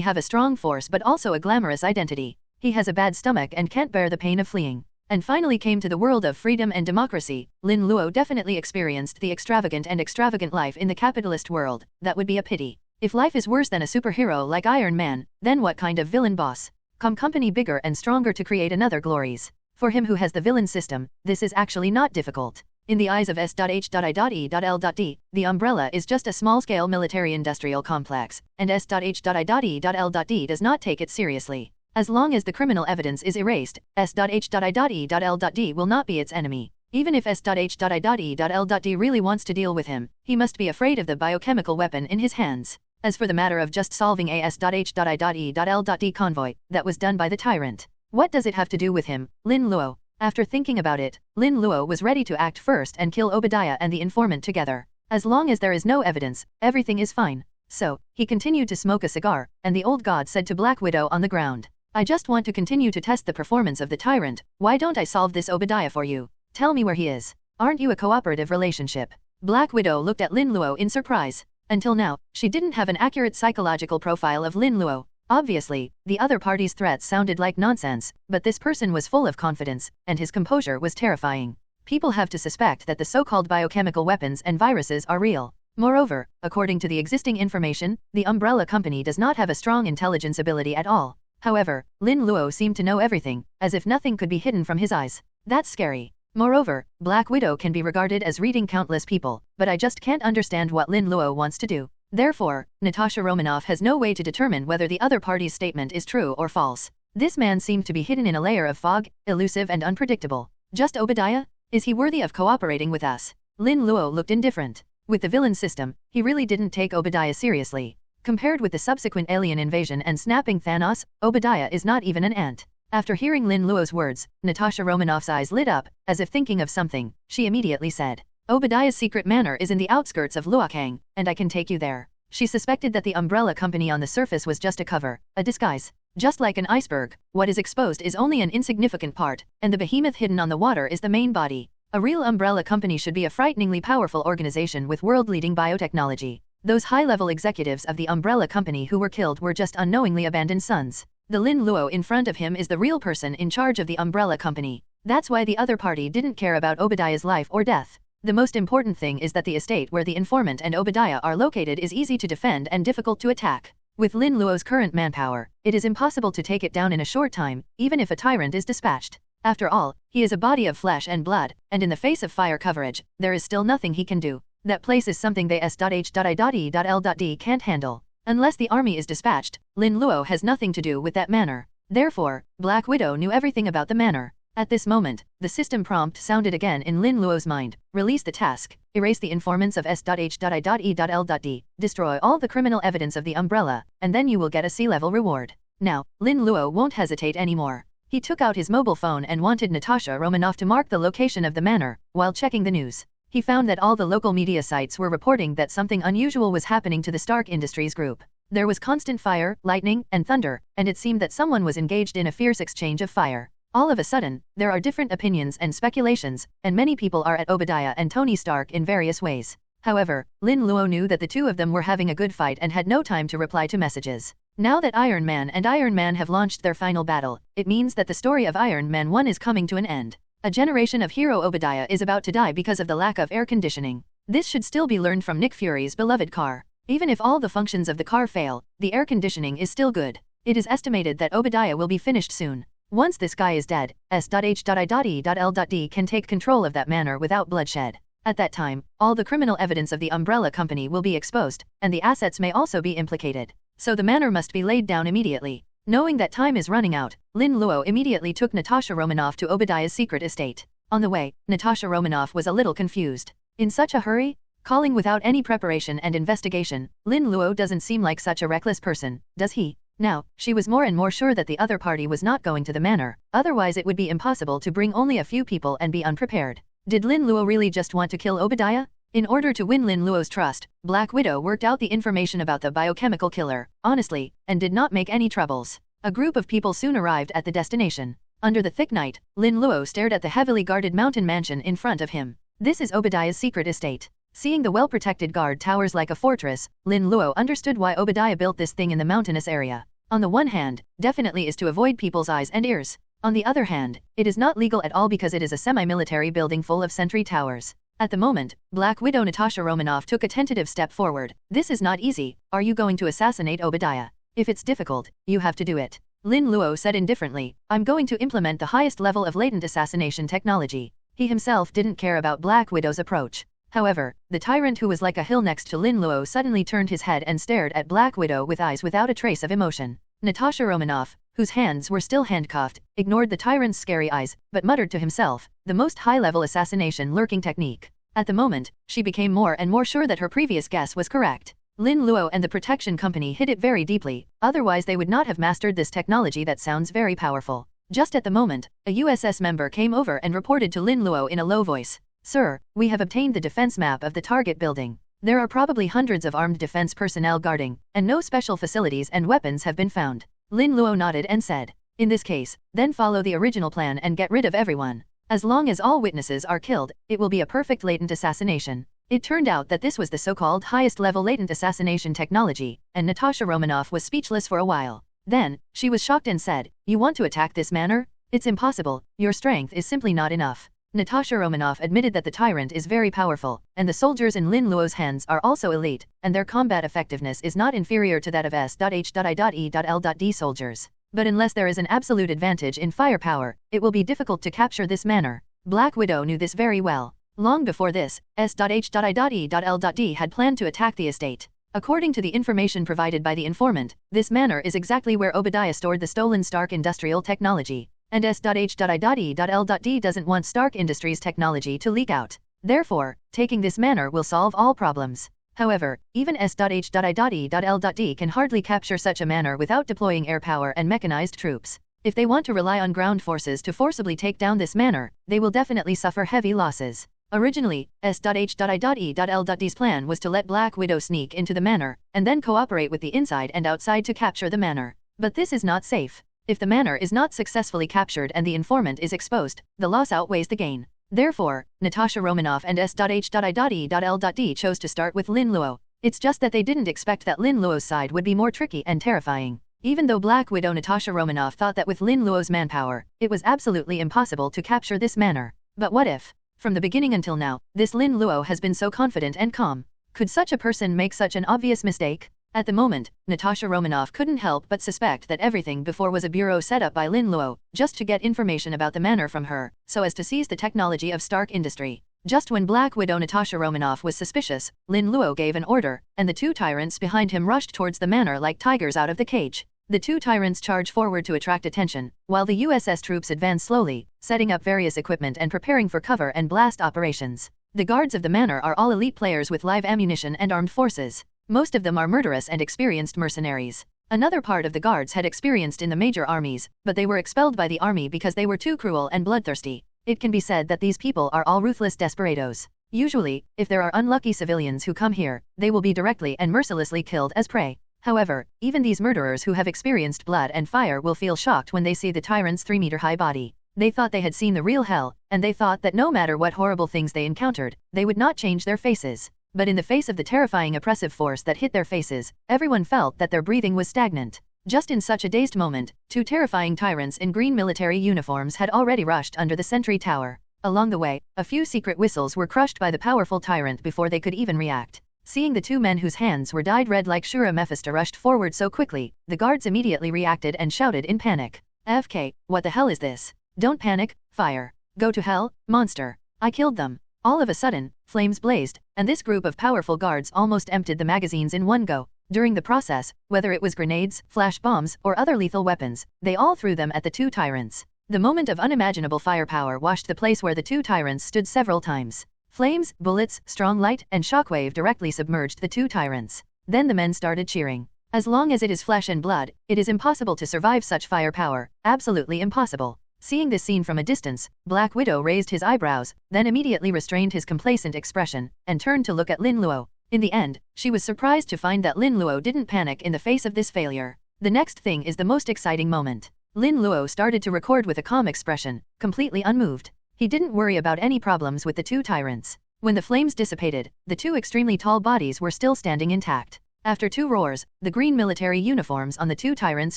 have a strong force but also a glamorous identity. He has a bad stomach and can't bear the pain of fleeing. And finally came to the world of freedom and democracy. Lin Luo definitely experienced the extravagant life in the capitalist world. That would be a pity. If life is worse than a superhero like Iron Man, then what kind of villain boss? Company bigger and stronger to create another glories. For him who has the villain system, this is actually not difficult. In the eyes of S.H.I.E.L.D, the Umbrella is just a small-scale military-industrial complex, and S.H.I.E.L.D does not take it seriously. As long as the criminal evidence is erased, S.H.I.E.L.D will not be its enemy. Even if S.H.I.E.L.D really wants to deal with him, he must be afraid of the biochemical weapon in his hands. As for the matter of just solving a S.H.I.E.L.D convoy, that was done by the tyrant. What does it have to do with him, Lin Luo? After thinking about it, Lin Luo was ready to act first and kill Obadiah and the informant together. As long as there is no evidence, everything is fine. So, he continued to smoke a cigar, and the old god said to Black Widow on the ground, I just want to continue to test the performance of the tyrant. Why don't I solve this Obadiah for you? Tell me where he is. Aren't you a cooperative relationship? Black Widow looked at Lin Luo in surprise. Until now, she didn't have an accurate psychological profile of Lin Luo. Obviously, the other party's threats sounded like nonsense, but this person was full of confidence, and his composure was terrifying. People have to suspect that the so-called biochemical weapons and viruses are real. Moreover, according to the existing information, the Umbrella Company does not have a strong intelligence ability at all. However, Lin Luo seemed to know everything, as if nothing could be hidden from his eyes. That's scary. Moreover, Black Widow can be regarded as reading countless people, but I just can't understand what Lin Luo wants to do. Therefore, Natasha Romanoff has no way to determine whether the other party's statement is true or false. This man seemed to be hidden in a layer of fog, elusive and unpredictable. Just Obadiah? Is he worthy of cooperating with us? Lin Luo looked indifferent. With the villain system, he really didn't take Obadiah seriously. Compared with the subsequent alien invasion and snapping Thanos, Obadiah is not even an ant. After hearing Lin Luo's words, Natasha Romanoff's eyes lit up, as if thinking of something. She immediately said, Obadiah's secret manor is in the outskirts of Luokang, and I can take you there. She suspected that the Umbrella Company on the surface was just a cover, a disguise. Just like an iceberg, what is exposed is only an insignificant part, and the behemoth hidden on the water is the main body. A real Umbrella Company should be a frighteningly powerful organization with world-leading biotechnology. Those high-level executives of the Umbrella Company who were killed were just unknowingly abandoned sons. The Lin Luo in front of him is the real person in charge of the Umbrella Company. That's why the other party didn't care about Obadiah's life or death. The most important thing is that the estate where the informant and Obadiah are located is easy to defend and difficult to attack. With Lin Luo's current manpower, it is impossible to take it down in a short time, even if a tyrant is dispatched. After all, he is a body of flesh and blood, and in the face of fire coverage, there is still nothing he can do. That place is something they S.H.I.E.L.D can't handle. Unless the army is dispatched, Lin Luo has nothing to do with that manor. Therefore, Black Widow knew everything about the manor. At this moment, the system prompt sounded again in Lin Luo's mind. Release the task. Erase the informants of S.H.I.E.L.D. Destroy all the criminal evidence of the umbrella, and then you will get a C-level reward. Now, Lin Luo won't hesitate anymore. He took out his mobile phone and wanted Natasha Romanoff to mark the location of the manor. While checking the news, he found that all the local media sites were reporting that something unusual was happening to the Stark Industries group. There was constant fire, lightning, and thunder, and it seemed that someone was engaged in a fierce exchange of fire. All of a sudden, there are different opinions and speculations, and many people are at Obadiah and Tony Stark in various ways. However, Lin Luo knew that the two of them were having a good fight and had no time to reply to messages. Now that Iron Man and Iron Man have launched their final battle, it means that the story of Iron Man 1 is coming to an end. A generation of hero Obadiah is about to die because of the lack of air conditioning. This should still be learned from Nick Fury's beloved car. Even if all the functions of the car fail, the air conditioning is still good. It is estimated that Obadiah will be finished soon. Once this guy is dead, S.H.I.E.L.D. can take control of that manor without bloodshed. At that time, all the criminal evidence of the Umbrella Company will be exposed, and the assets may also be implicated. So the manor must be laid down immediately. Knowing that time is running out, Lin Luo immediately took Natasha Romanoff to Obadiah's secret estate. On the way, Natasha Romanoff was a little confused. In such a hurry? Calling without any preparation and investigation, Lin Luo doesn't seem like such a reckless person, does he? Now, she was more and more sure that the other party was not going to the manor, otherwise it would be impossible to bring only a few people and be unprepared. Did Lin Luo really just want to kill Obadiah? In order to win Lin Luo's trust, Black Widow worked out the information about the biochemical killer, honestly, and did not make any troubles. A group of people soon arrived at the destination. Under the thick night, Lin Luo stared at the heavily guarded mountain mansion in front of him. This is Obadiah's secret estate. Seeing the well-protected guard towers like a fortress, Lin Luo understood why Obadiah built this thing in the mountainous area. On the one hand, definitely is to avoid people's eyes and ears. On the other hand, it is not legal at all because it is a semi-military building full of sentry towers. At the moment, Black Widow Natasha Romanoff took a tentative step forward. This is not easy. Are you going to assassinate Obadiah? If it's difficult, you have to do it. Lin Luo said indifferently, I'm going to implement the highest level of latent assassination technology. He himself didn't care about Black Widow's approach. However, the tyrant who was like a hill next to Lin Luo suddenly turned his head and stared at Black Widow with eyes without a trace of emotion. Natasha Romanoff, whose hands were still handcuffed, ignored the tyrant's scary eyes, but muttered to himself, the most high-level assassination lurking technique. At the moment, she became more and more sure that her previous guess was correct. Lin Luo and the protection company hid it very deeply, otherwise they would not have mastered this technology that sounds very powerful. Just at the moment, a USS member came over and reported to Lin Luo in a low voice. Sir, we have obtained the defense map of the target building. There are probably hundreds of armed defense personnel guarding, and no special facilities and weapons have been found. Lin Luo nodded and said, in this case, then follow the original plan and get rid of everyone. As long as all witnesses are killed, it will be a perfect latent assassination. It turned out that this was the so-called highest-level latent assassination technology, and Natasha Romanoff was speechless for a while. Then, she was shocked and said, you want to attack this manor? It's impossible, your strength is simply not enough. Natasha Romanoff admitted that the tyrant is very powerful, and the soldiers in Lin Luo's hands are also elite, and their combat effectiveness is not inferior to that of S.H.I.E.L.D. soldiers. But unless there is an absolute advantage in firepower, it will be difficult to capture this manor. Black Widow knew this very well. Long before this, S.H.I.E.L.D. had planned to attack the estate. According to the information provided by the informant, this manor is exactly where Obadiah stored the stolen Stark industrial technology. And S.H.I.E.L.D. doesn't want Stark Industries technology to leak out. Therefore, taking this manor will solve all problems. However, even S.H.I.E.L.D. can hardly capture such a manor without deploying air power and mechanized troops. If they want to rely on ground forces to forcibly take down this manor, they will definitely suffer heavy losses. Originally, S.H.I.E.L.D.'s plan was to let Black Widow sneak into the manor, and then cooperate with the inside and outside to capture the manor. But this is not safe. If the manor is not successfully captured and the informant is exposed, the loss outweighs the gain. Therefore, Natasha Romanoff and S.H.I.E.L.D. chose to start with Lin Luo. It's just that they didn't expect that Lin Luo's side would be more tricky and terrifying. Even though Black Widow Natasha Romanoff thought that with Lin Luo's manpower, it was absolutely impossible to capture this manor. But what if? From the beginning until now, this Lin Luo has been so confident and calm. Could such a person make such an obvious mistake? At the moment, Natasha Romanoff couldn't help but suspect that everything before was a bureau set up by Lin Luo, just to get information about the manor from her, so as to seize the technology of Stark Industry. Just when Black Widow Natasha Romanoff was suspicious, Lin Luo gave an order, and the two tyrants behind him rushed towards the manor like tigers out of the cage. The two tyrants charge forward to attract attention, while the USS troops advance slowly, setting up various equipment and preparing for cover and blast operations. The guards of the manor are all elite players with live ammunition and armed forces. Most of them are murderous and experienced mercenaries. Another part of the guards had experienced in the major armies, but they were expelled by the army because they were too cruel and bloodthirsty. It can be said that these people are all ruthless desperados. Usually, if there are unlucky civilians who come here, they will be directly and mercilessly killed as prey. However, even these murderers who have experienced blood and fire will feel shocked when they see the tyrant's 3-meter-high body. They thought they had seen the real hell, and they thought that no matter what horrible things they encountered, they would not change their faces. But in the face of the terrifying oppressive force that hit their faces, everyone felt that their breathing was stagnant. Just in such a dazed moment, two terrifying tyrants in green military uniforms had already rushed under the sentry tower. Along the way, a few secret whistles were crushed by the powerful tyrant before they could even react. Seeing the two men whose hands were dyed red like Shura Mephisto rushed forward so quickly, the guards immediately reacted and shouted in panic. "FK, what the hell is this? Don't panic, fire. Go to hell, monster. I killed them." All of a sudden, flames blazed, and this group of powerful guards almost emptied the magazines in one go. During the process, whether it was grenades, flash bombs, or other lethal weapons, they all threw them at the two tyrants. The moment of unimaginable firepower washed the place where the two tyrants stood several times. Flames, bullets, strong light, and shockwave directly submerged the two tyrants. Then the men started cheering. As long as it is flesh and blood, it is impossible to survive such firepower, absolutely impossible. Seeing this scene from a distance, Black Widow raised his eyebrows, then immediately restrained his complacent expression, and turned to look at Lin Luo. In the end, she was surprised to find that Lin Luo didn't panic in the face of this failure. The next thing is the most exciting moment. Lin Luo started to record with a calm expression, completely unmoved. He didn't worry about any problems with the two tyrants. When the flames dissipated, the two extremely tall bodies were still standing intact. After two roars, the green military uniforms on the two tyrants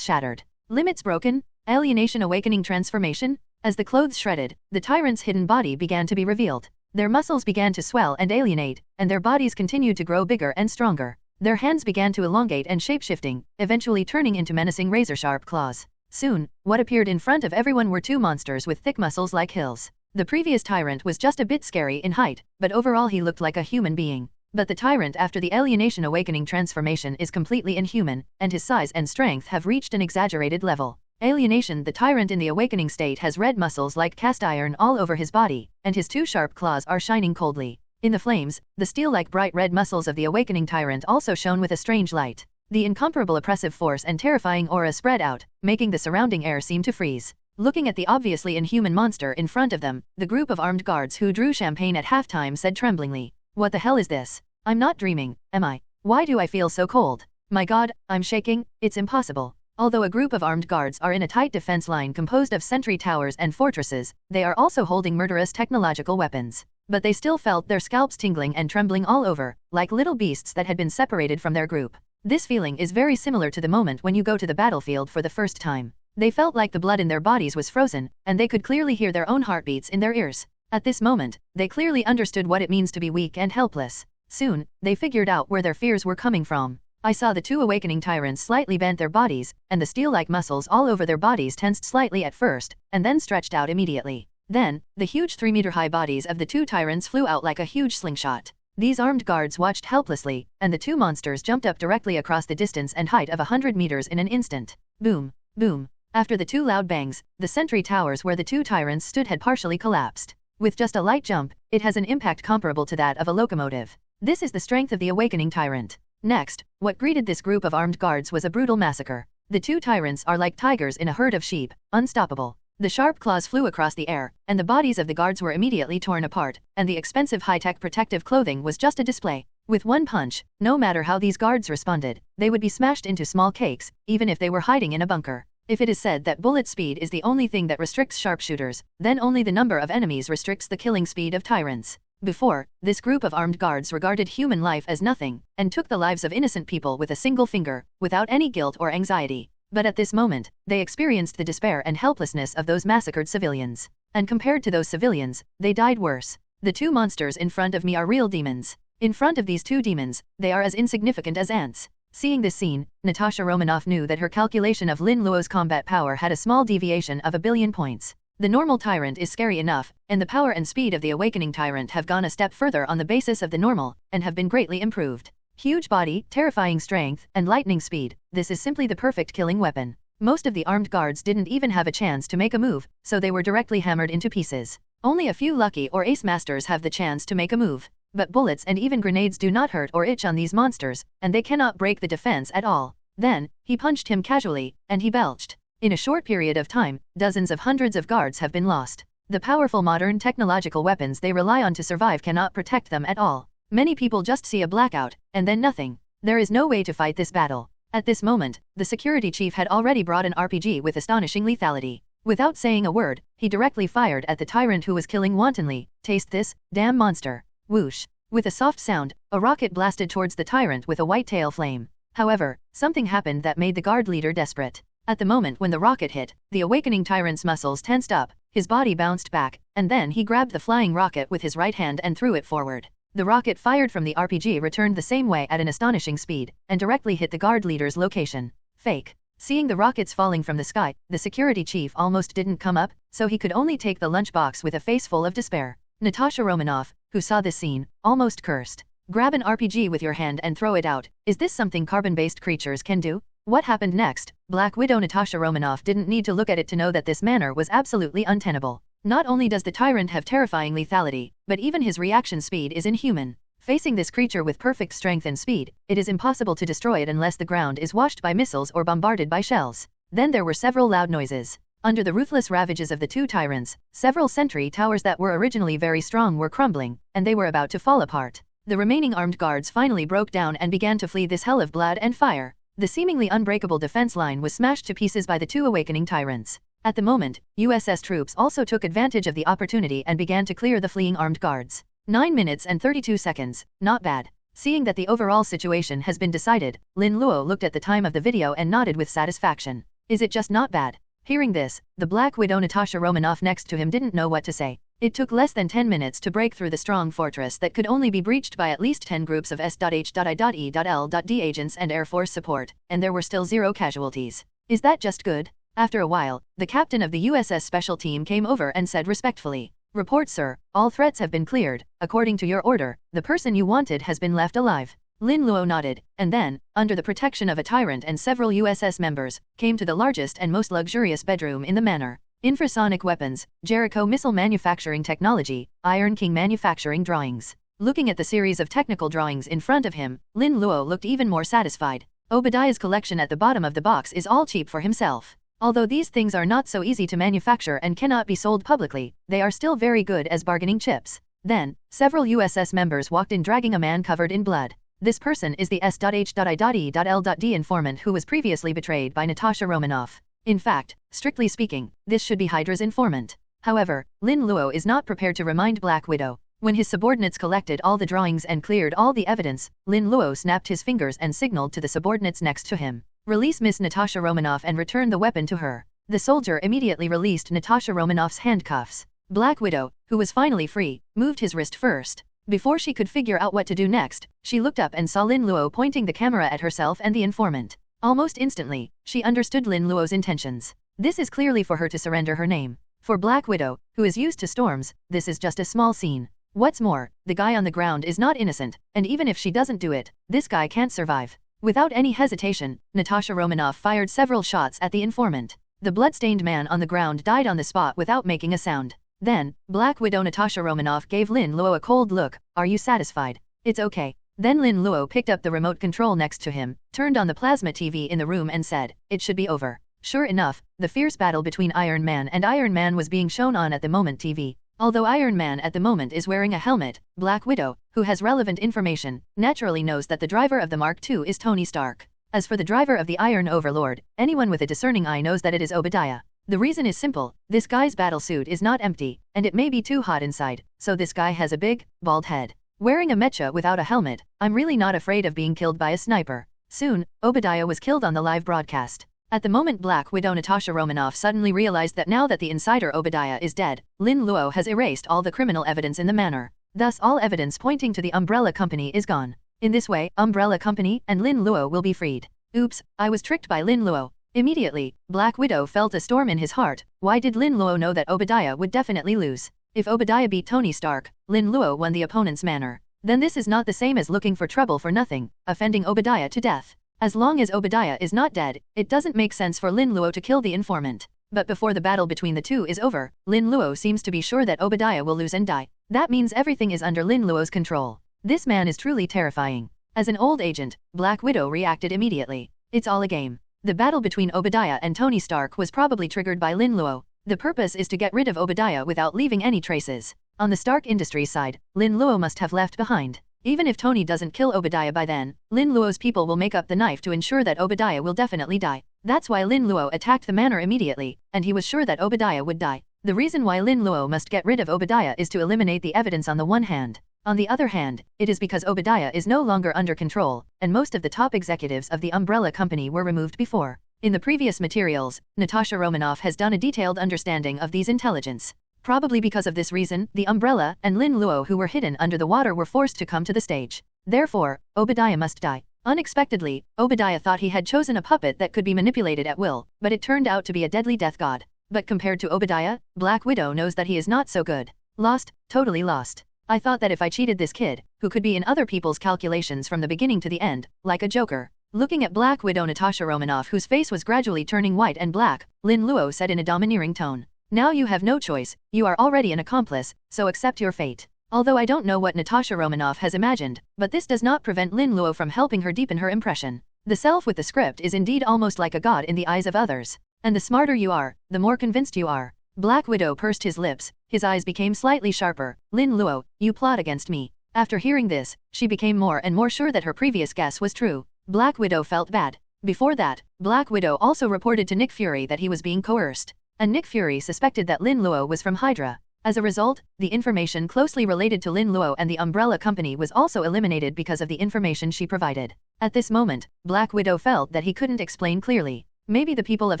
shattered. Limits broken? Alienation awakening transformation? As the clothes shredded, the tyrant's hidden body began to be revealed. Their muscles began to swell and alienate, and their bodies continued to grow bigger and stronger. Their hands began to elongate and shape-shifting, eventually turning into menacing razor-sharp claws. Soon, what appeared in front of everyone were two monsters with thick muscles like hills. The previous tyrant was just a bit scary in height, but overall he looked like a human being. But the tyrant after the alienation awakening transformation is completely inhuman, and his size and strength have reached an exaggerated level. Alienation: the tyrant in the awakening state has red muscles like cast iron all over his body, and his two sharp claws are shining coldly. In the flames, the steel-like bright red muscles of the awakening tyrant also shone with a strange light. The incomparable oppressive force and terrifying aura spread out, making the surrounding air seem to freeze. Looking at the obviously inhuman monster in front of them, the group of armed guards who drew champagne at halftime said tremblingly, "What the hell is this? I'm not dreaming, am I? Why do I feel so cold? My god, I'm shaking, it's impossible." Although a group of armed guards are in a tight defense line composed of sentry towers and fortresses, they are also holding murderous technological weapons. But they still felt their scalps tingling and trembling all over, like little beasts that had been separated from their group. This feeling is very similar to the moment when you go to the battlefield for the first time. They felt like the blood in their bodies was frozen, and they could clearly hear their own heartbeats in their ears. At this moment, they clearly understood what it means to be weak and helpless. Soon, they figured out where their fears were coming from. I saw the two awakening tyrants slightly bent their bodies, and the steel-like muscles all over their bodies tensed slightly at first, and then stretched out immediately. Then, the huge 3-meter-high bodies of the two tyrants flew out like a huge slingshot. These armed guards watched helplessly, and the two monsters jumped up directly across the distance and height of 100 meters in an instant. Boom, boom. After the two loud bangs, the sentry towers where the two tyrants stood had partially collapsed. With just a light jump, it has an impact comparable to that of a locomotive. This is the strength of the awakening tyrant. Next, what greeted this group of armed guards was a brutal massacre. The two tyrants are like tigers in a herd of sheep, unstoppable. The sharp claws flew across the air, and the bodies of the guards were immediately torn apart, and the expensive high-tech protective clothing was just a display. With one punch, no matter how these guards responded, they would be smashed into small cakes, even if they were hiding in a bunker. If it is said that bullet speed is the only thing that restricts sharpshooters, then only the number of enemies restricts the killing speed of tyrants. Before, this group of armed guards regarded human life as nothing, and took the lives of innocent people with a single finger, without any guilt or anxiety. But at this moment, they experienced the despair and helplessness of those massacred civilians. And compared to those civilians, they died worse. The two monsters in front of me are real demons. In front of these two demons, they are as insignificant as ants. Seeing this scene, Natasha Romanoff knew that her calculation of Lin Luo's combat power had a small deviation of 1 billion points. The normal tyrant is scary enough, and the power and speed of the awakening tyrant have gone a step further on the basis of the normal, and have been greatly improved. Huge body, terrifying strength, and lightning speed, this is simply the perfect killing weapon. Most of the armed guards didn't even have a chance to make a move, so they were directly hammered into pieces. Only a few lucky or ace masters have the chance to make a move. But bullets and even grenades do not hurt or itch on these monsters, and they cannot break the defense at all. Then, he punched him casually, and he belched. In a short period of time, dozens of hundreds of guards have been lost. The powerful modern technological weapons they rely on to survive cannot protect them at all. Many people just see a blackout, and then nothing. There is no way to fight this battle. At this moment, the security chief had already brought an RPG with astonishing lethality. Without saying a word, he directly fired at the tyrant who was killing wantonly. Taste this, damn monster. Whoosh. With a soft sound, a rocket blasted towards the tyrant with a white tail flame. However, something happened that made the guard leader desperate. At the moment when the rocket hit, the awakening tyrant's muscles tensed up, his body bounced back, and then he grabbed the flying rocket with his right hand and threw it forward. The rocket fired from the RPG returned the same way at an astonishing speed, and directly hit the guard leader's location. Fake. Seeing the rockets falling from the sky, the security chief almost didn't come up, so he could only take the lunchbox with a face full of despair. Natasha Romanoff, who saw this scene, almost cursed. Grab an RPG with your hand and throw it out. Is this something carbon-based creatures can do? What happened next? Black Widow Natasha Romanoff didn't need to look at it to know that this manner was absolutely untenable. Not only does the tyrant have terrifying lethality, but even his reaction speed is inhuman. Facing this creature with perfect strength and speed, it is impossible to destroy it unless the ground is washed by missiles or bombarded by shells. Then there were several loud noises. Under the ruthless ravages of the two tyrants, several sentry towers that were originally very strong were crumbling, and they were about to fall apart. The remaining armed guards finally broke down and began to flee this hell of blood and fire. The seemingly unbreakable defense line was smashed to pieces by the two awakening tyrants. At the moment, USS troops also took advantage of the opportunity and began to clear the fleeing armed guards. 9 minutes and 32 seconds, not bad. Seeing that the overall situation has been decided, Lin Luo looked at the time of the video and nodded with satisfaction. Is it just not bad? Hearing this, the Black Widow Natasha Romanoff next to him didn't know what to say. It took less than 10 minutes to break through the strong fortress that could only be breached by at least 10 groups of S.H.I.E.L.D agents and Air Force support, and there were still 0 casualties. Is that just good? After a while, the captain of the USS Special Team came over and said respectfully, "Report, sir, all threats have been cleared. According to your order, the person you wanted has been left alive." Lin Luo nodded, and then, under the protection of a tyrant and several USS members, came to the largest and most luxurious bedroom in the manor. Infrasonic weapons, Jericho missile manufacturing technology, Iron King manufacturing drawings. Looking at the series of technical drawings in front of him, Lin Luo looked even more satisfied. Obadiah's collection at the bottom of the box is all cheap for himself. Although these things are not so easy to manufacture and cannot be sold publicly, they are still very good as bargaining chips. Then, several USS members walked in dragging a man covered in blood. This person is the S.H.I.E.L.D informant who was previously betrayed by Natasha Romanoff. In fact, strictly speaking, this should be Hydra's informant. However, Lin Luo is not prepared to remind Black Widow. When his subordinates collected all the drawings and cleared all the evidence, Lin Luo snapped his fingers and signaled to the subordinates next to him. "Release Miss Natasha Romanoff and return the weapon to her." The soldier immediately released Natasha Romanoff's handcuffs. Black Widow, who was finally free, moved his wrist first. Before she could figure out what to do next, she looked up and saw Lin Luo pointing the camera at herself and the informant. Almost instantly, she understood Lin Luo's intentions. This is clearly for her to surrender her name. For Black Widow, who is used to storms, this is just a small scene. What's more, the guy on the ground is not innocent, and even if she doesn't do it, this guy can't survive. Without any hesitation, Natasha Romanoff fired several shots at the informant. The blood-stained man on the ground died on the spot without making a sound. Then, Black Widow Natasha Romanoff gave Lin Luo a cold look. "Are you satisfied?" "It's okay." Then Lin Luo picked up the remote control next to him, turned on the plasma TV in the room and said, "It should be over." Sure enough, the fierce battle between Iron Man and Iron Man was being shown on at the moment TV. Although Iron Man at the moment is wearing a helmet, Black Widow, who has relevant information, naturally knows that the driver of the Mark II is Tony Stark. As for the driver of the Iron Overlord, anyone with a discerning eye knows that it is Obadiah. The reason is simple, this guy's battle suit is not empty, and it may be too hot inside, so this guy has a big, bald head. Wearing a mecha without a helmet, I'm really not afraid of being killed by a sniper. Soon, Obadiah was killed on the live broadcast. At the moment Black Widow Natasha Romanoff suddenly realized that now that the insider Obadiah is dead, Lin Luo has erased all the criminal evidence in the manor. Thus all evidence pointing to the Umbrella Company is gone. In this way, Umbrella Company and Lin Luo will be freed. Oops, I was tricked by Lin Luo. Immediately, Black Widow felt a storm in his heart. Why did Lin Luo know that Obadiah would definitely lose? If Obadiah beat Tony Stark, Lin Luo won the opponent's manor. Then this is not the same as looking for trouble for nothing, offending Obadiah to death. As long as Obadiah is not dead, it doesn't make sense for Lin Luo to kill the informant. But before the battle between the two is over, Lin Luo seems to be sure that Obadiah will lose and die. That means everything is under Lin Luo's control. This man is truly terrifying. As an old agent, Black Widow reacted immediately. It's all a game. The battle between Obadiah and Tony Stark was probably triggered by Lin Luo. The purpose is to get rid of Obadiah without leaving any traces. On the Stark Industries side, Lin Luo must have left behind. Even if Tony doesn't kill Obadiah by then, Lin Luo's people will make up the knife to ensure that Obadiah will definitely die. That's why Lin Luo attacked the manor immediately, and he was sure that Obadiah would die. The reason why Lin Luo must get rid of Obadiah is to eliminate the evidence on the one hand. On the other hand, it is because Obadiah is no longer under control, and most of the top executives of the Umbrella Company were removed before. In the previous materials, Natasha Romanoff has done a detailed understanding of these intelligence. Probably because of this reason, the Umbrella and Lin Luo who were hidden under the water were forced to come to the stage. Therefore, Obadiah must die. Unexpectedly, Obadiah thought he had chosen a puppet that could be manipulated at will, but it turned out to be a deadly death god. But compared to Obadiah, Black Widow knows that he is not so good. Lost, totally lost. I thought that if I cheated this kid, who could be in other people's calculations from the beginning to the end, like a joker. Looking at Black Widow Natasha Romanoff, whose face was gradually turning white and black, Lin Luo said in a domineering tone. Now you have no choice, you are already an accomplice, so accept your fate. Although I don't know what Natasha Romanoff has imagined, but this does not prevent Lin Luo from helping her deepen her impression. The self with the script is indeed almost like a god in the eyes of others. And the smarter you are, the more convinced you are. Black Widow pursed his lips, his eyes became slightly sharper. Lin Luo, you plot against me. After hearing this, she became more and more sure that her previous guess was true. Black Widow felt bad. Before that, Black Widow also reported to Nick Fury that he was being coerced. And Nick Fury suspected that Lin Luo was from Hydra. As a result, the information closely related to Lin Luo and the Umbrella Company was also eliminated because of the information she provided. At this moment, Black Widow felt that he couldn't explain clearly. Maybe the people of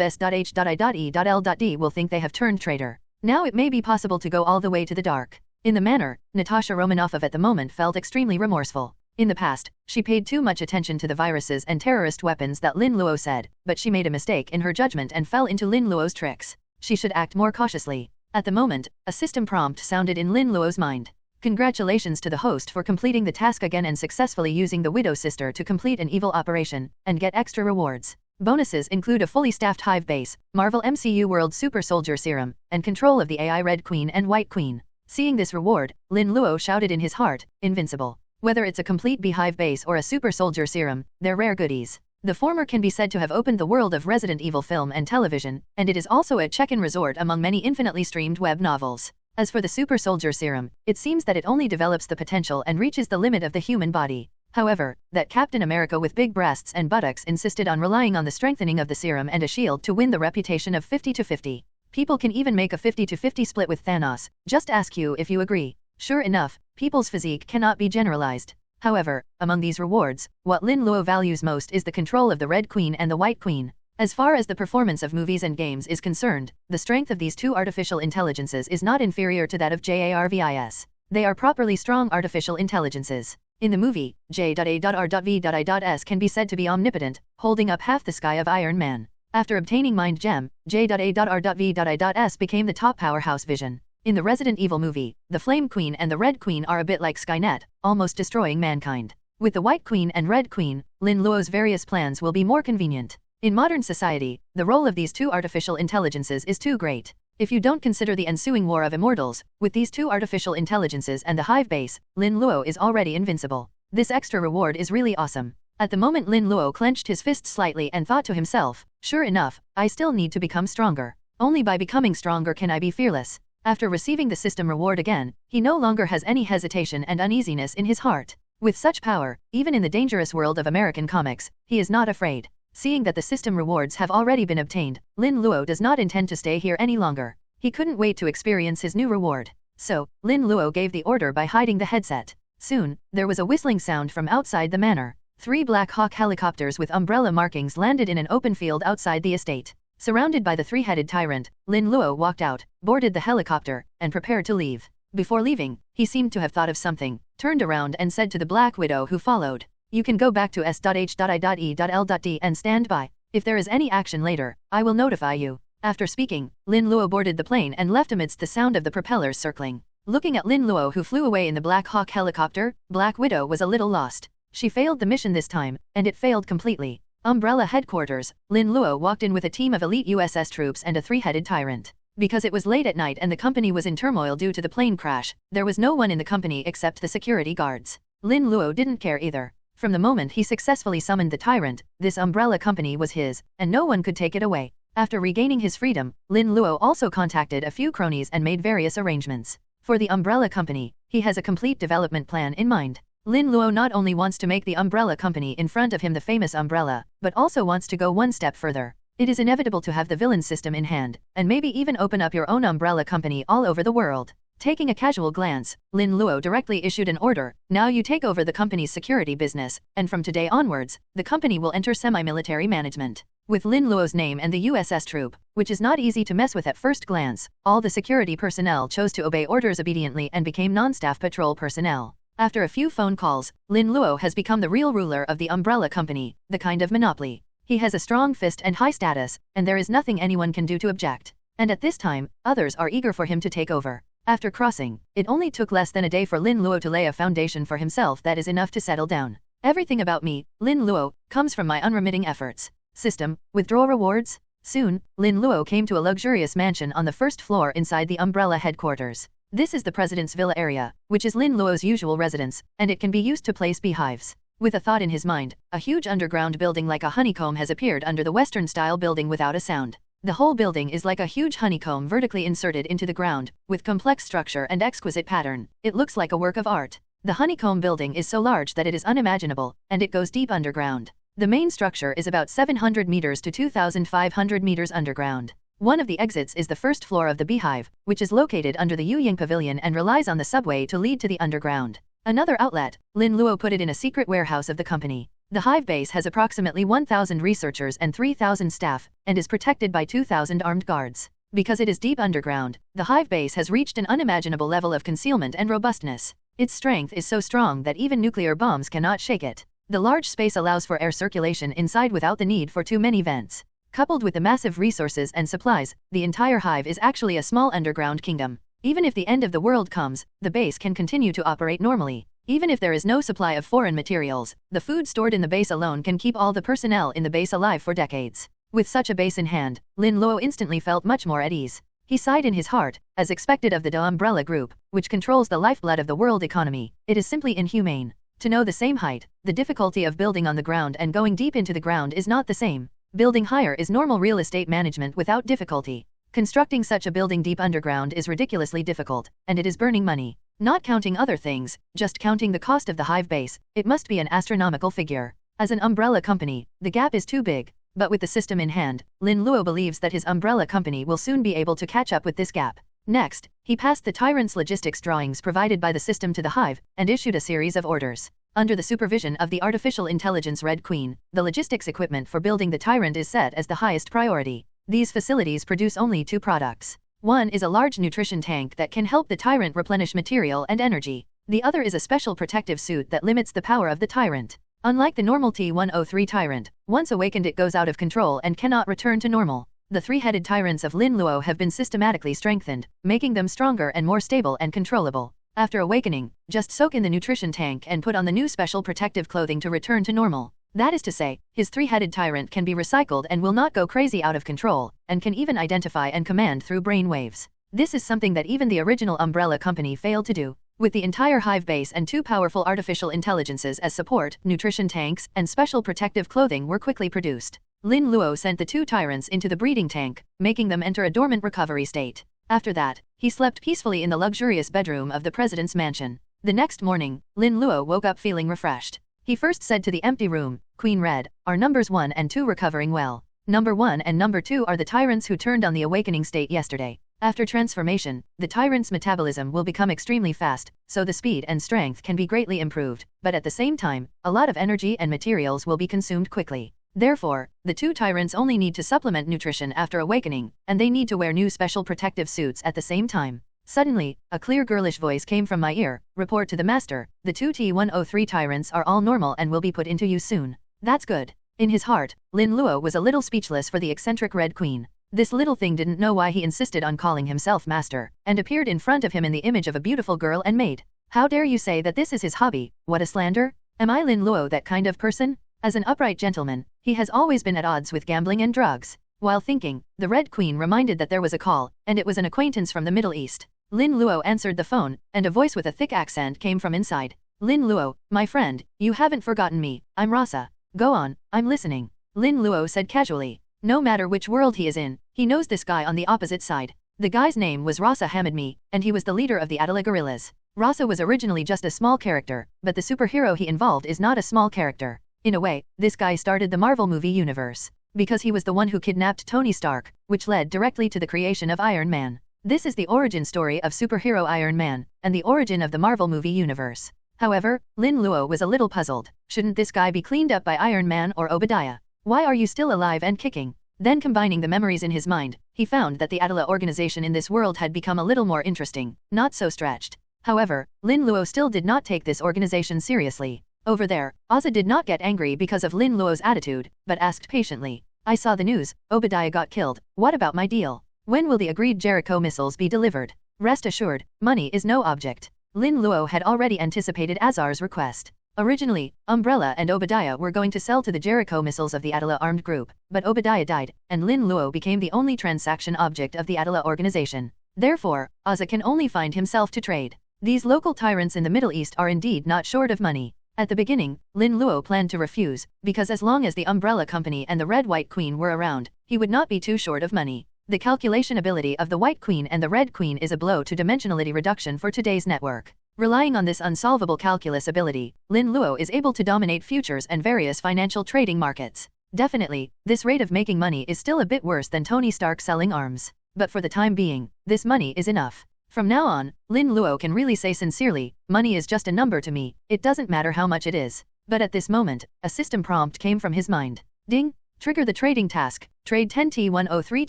S.H.I.E.L.D. will think they have turned traitor. Now it may be possible to go all the way to the dark. In the manner, Natasha Romanoff at the moment felt extremely remorseful. In the past, she paid too much attention to the viruses and terrorist weapons that Lin Luo said, but she made a mistake in her judgment and fell into Lin Luo's tricks. She should act more cautiously. At the moment, a system prompt sounded in Lin Luo's mind. Congratulations to the host for completing the task again and successfully using the Widow Sister to complete an evil operation, and get extra rewards. Bonuses include a fully staffed hive base, Marvel MCU World Super Soldier Serum, and control of the AI Red Queen and White Queen. Seeing this reward, Lin Luo shouted in his heart, invincible. Whether it's a complete beehive base or a super soldier serum, they're rare goodies. The former can be said to have opened the world of Resident Evil film and television, and it is also a check-in resort among many infinitely streamed web novels. As for the super soldier serum, it seems that it only develops the potential and reaches the limit of the human body. However, that Captain America with big breasts and buttocks insisted on relying on the strengthening of the serum and a shield to win the reputation of 50-50. People can even make a 50-50 split with Thanos. Just ask you if you agree. Sure enough, people's physique cannot be generalized. However, among these rewards, what Lin Luo values most is the control of the Red Queen and the White Queen. As far as the performance of movies and games is concerned, the strength of these two artificial intelligences is not inferior to that of JARVIS. They are properly strong artificial intelligences. In the movie, J.A.R.V.I.S can be said to be omnipotent, holding up half the sky of Iron Man. After obtaining Mind Gem, J.A.R.V.I.S became the top powerhouse Vision. In the Resident Evil movie, the Flame Queen and the Red Queen are a bit like Skynet, almost destroying mankind. With the White Queen and Red Queen, Lin Luo's various plans will be more convenient. In modern society, the role of these two artificial intelligences is too great. If you don't consider the ensuing war of immortals, with these two artificial intelligences and the hive base, Lin Luo is already invincible. This extra reward is really awesome. At the moment Lin Luo clenched his fist slightly and thought to himself, sure enough, I still need to become stronger. Only by becoming stronger can I be fearless. After receiving the system reward again, he no longer has any hesitation and uneasiness in his heart. With such power, even in the dangerous world of American comics, he is not afraid. Seeing that the system rewards have already been obtained, Lin Luo does not intend to stay here any longer. He couldn't wait to experience his new reward. So, Lin Luo gave the order by hiding the headset. Soon, there was a whistling sound from outside the manor. 3 Black Hawk helicopters with umbrella markings landed in an open field outside the estate. Surrounded by the 3-headed tyrant, Lin Luo walked out, boarded the helicopter, and prepared to leave. Before leaving, he seemed to have thought of something, turned around and said to the Black Widow who followed, "You can go back to S.H.I.E.L.D. and stand by. If there is any action later, I will notify you." After speaking, Lin Luo boarded the plane and left amidst the sound of the propellers circling. Looking at Lin Luo who flew away in the Black Hawk helicopter, Black Widow was a little lost. She failed the mission this time, and it failed completely. Umbrella headquarters, Lin Luo walked in with a team of elite USS troops and a three-headed tyrant. Because it was late at night and the company was in turmoil due to the plane crash, there was no one in the company except the security guards. Lin Luo didn't care either. From the moment he successfully summoned the tyrant, this umbrella company was his, and no one could take it away. After regaining his freedom, Lin Luo also contacted a few cronies and made various arrangements. For the umbrella company, he has a complete development plan in mind. Lin Luo not only wants to make the umbrella company in front of him the famous umbrella, but also wants to go one step further. It is inevitable to have the villain system in hand, and maybe even open up your own umbrella company all over the world. Taking a casual glance, Lin Luo directly issued an order. Now you take over the company's security business, and from today onwards, the company will enter semi-military management. With Lin Luo's name and the USS troop, which is not easy to mess with at first glance, all the security personnel chose to obey orders obediently and became non-staff patrol personnel. After a few phone calls, Lin Luo has become the real ruler of the umbrella company, the kind of monopoly. He has a strong fist and high status, and there is nothing anyone can do to object. And at this time, others are eager for him to take over. After crossing, it only took less than a day for Lin Luo to lay a foundation for himself that is enough to settle down. Everything about me, Lin Luo, comes from my unremitting efforts. System, withdraw rewards? Soon, Lin Luo came to a luxurious mansion on the first floor inside the umbrella headquarters. This is the president's villa area, which is Lin Luo's usual residence, and it can be used to place beehives. With a thought in his mind, a huge underground building like a honeycomb has appeared under the Western-style building without a sound. The whole building is like a huge honeycomb vertically inserted into the ground, with complex structure and exquisite pattern. It looks like a work of art. The honeycomb building is so large that it is unimaginable, and it goes deep underground. The main structure is about 700 meters to 2,500 meters underground. One of the exits is the first floor of the beehive, which is located under the Yuying Pavilion and relies on the subway to lead to the underground. Another outlet, Lin Luo put it in a secret warehouse of the company. The hive base has approximately 1,000 researchers and 3,000 staff, and is protected by 2,000 armed guards. Because it is deep underground, the hive base has reached an unimaginable level of concealment and robustness. Its strength is so strong that even nuclear bombs cannot shake it. The large space allows for air circulation inside without the need for too many vents. Coupled with the massive resources and supplies, the entire hive is actually a small underground kingdom. Even if the end of the world comes, the base can continue to operate normally. Even if there is no supply of foreign materials, the food stored in the base alone can keep all the personnel in the base alive for decades. With such a base in hand, Lin Luo instantly felt much more at ease. He sighed in his heart, as expected of the De Umbrella Group, which controls the lifeblood of the world economy. It is simply inhumane. To know the same height, the difficulty of building on the ground and going deep into the ground is not the same. Building higher is normal real estate management without difficulty. Constructing such a building deep underground is ridiculously difficult, and it is burning money. Not counting other things, just counting the cost of the hive base, it must be an astronomical figure. As an umbrella company, the gap is too big, but with the system in hand, Lin Luo believes that his umbrella company will soon be able to catch up with this gap. Next, he passed the tyrant's logistics drawings provided by the system to the hive, and issued a series of orders. Under the supervision of the artificial intelligence Red Queen, the logistics equipment for building the tyrant is set as the highest priority. These facilities produce only two products. One is a large nutrition tank that can help the tyrant replenish material and energy. The other is a special protective suit that limits the power of the tyrant. Unlike the normal T-103 tyrant, once awakened it goes out of control and cannot return to normal. The three-headed tyrants of Lin Luo have been systematically strengthened, making them stronger and more stable and controllable. After awakening, just soak in the nutrition tank and put on the new special protective clothing to return to normal. That is to say, his three-headed tyrant can be recycled and will not go crazy out of control, and can even identify and command through brain waves. This is something that even the original Umbrella Company failed to do. With the entire hive base and two powerful artificial intelligences as support, nutrition tanks and special protective clothing were quickly produced. Lin Luo sent the two tyrants into the breeding tank, making them enter a dormant recovery state. After that, he slept peacefully in the luxurious bedroom of the president's mansion. The next morning, Lin Luo woke up feeling refreshed. He first said to the empty room, "Queen Red, are numbers 1 and 2 recovering well? Number 1 and number 2 are the tyrants who turned on the awakening state yesterday. After transformation, the tyrant's metabolism will become extremely fast, so the speed and strength can be greatly improved, but at the same time, a lot of energy and materials will be consumed quickly. Therefore, the two tyrants only need to supplement nutrition after awakening, and they need to wear new special protective suits at the same time." Suddenly, a clear girlish voice came from my ear, "Report to the master, the two T-103 tyrants are all normal and will be put into use soon." That's good. In his heart, Lin Luo was a little speechless for the eccentric Red Queen. This little thing didn't know why he insisted on calling himself master, and appeared in front of him in the image of a beautiful girl and maid. How dare you say that this is his hobby? What a slander! Am I Lin Luo that kind of person? As an upright gentleman, he has always been at odds with gambling and drugs. While thinking, the Red Queen reminded that there was a call, and it was an acquaintance from the Middle East. Lin Luo answered the phone, and a voice with a thick accent came from inside. Lin Luo, my friend, you haven't forgotten me, I'm Rasa. Go on, I'm listening. Lin Luo said casually. No matter which world he is in, he knows this guy on the opposite side. The guy's name was Rasa Hamidmi, and he was the leader of the Attila guerrillas. Rasa was originally just a small character, but the superhero he involved is not a small character. In a way, this guy started the Marvel movie universe, because he was the one who kidnapped Tony Stark, which led directly to the creation of Iron Man. This is the origin story of superhero Iron Man, and the origin of the Marvel movie universe. However, Lin Luo was a little puzzled. Shouldn't this guy be cleaned up by Iron Man or Obadiah? Why are you still alive and kicking? Then combining the memories in his mind, he found that the Attila organization in this world had become a little more interesting, not so stretched. However, Lin Luo still did not take this organization seriously. Over there, Ozza did not get angry because of Lin Luo's attitude, but asked patiently. I saw the news, Obadiah got killed, what about my deal? When will the agreed Jericho missiles be delivered? Rest assured, money is no object. Lin Luo had already anticipated Azar's request. Originally, Umbrella and Obadiah were going to sell to the Jericho missiles of the Attila armed group, but Obadiah died, and Lin Luo became the only transaction object of the Attila organization. Therefore, Ozza can only find himself to trade. These local tyrants in the Middle East are indeed not short of money. At the beginning, Lin Luo planned to refuse, because as long as the Umbrella Company and the Red-White Queen were around, he would not be too short of money. The calculation ability of the White Queen and the Red Queen is a blow to dimensionality reduction for today's network. Relying on this unsolvable calculus ability, Lin Luo is able to dominate futures and various financial trading markets. Definitely, this rate of making money is still a bit worse than Tony Stark selling arms. But for the time being, this money is enough. From now on, Lin Luo can really say sincerely, money is just a number to me, it doesn't matter how much it is. But at this moment, a system prompt came from his mind. Ding! Trigger the trading task, trade 10 T-103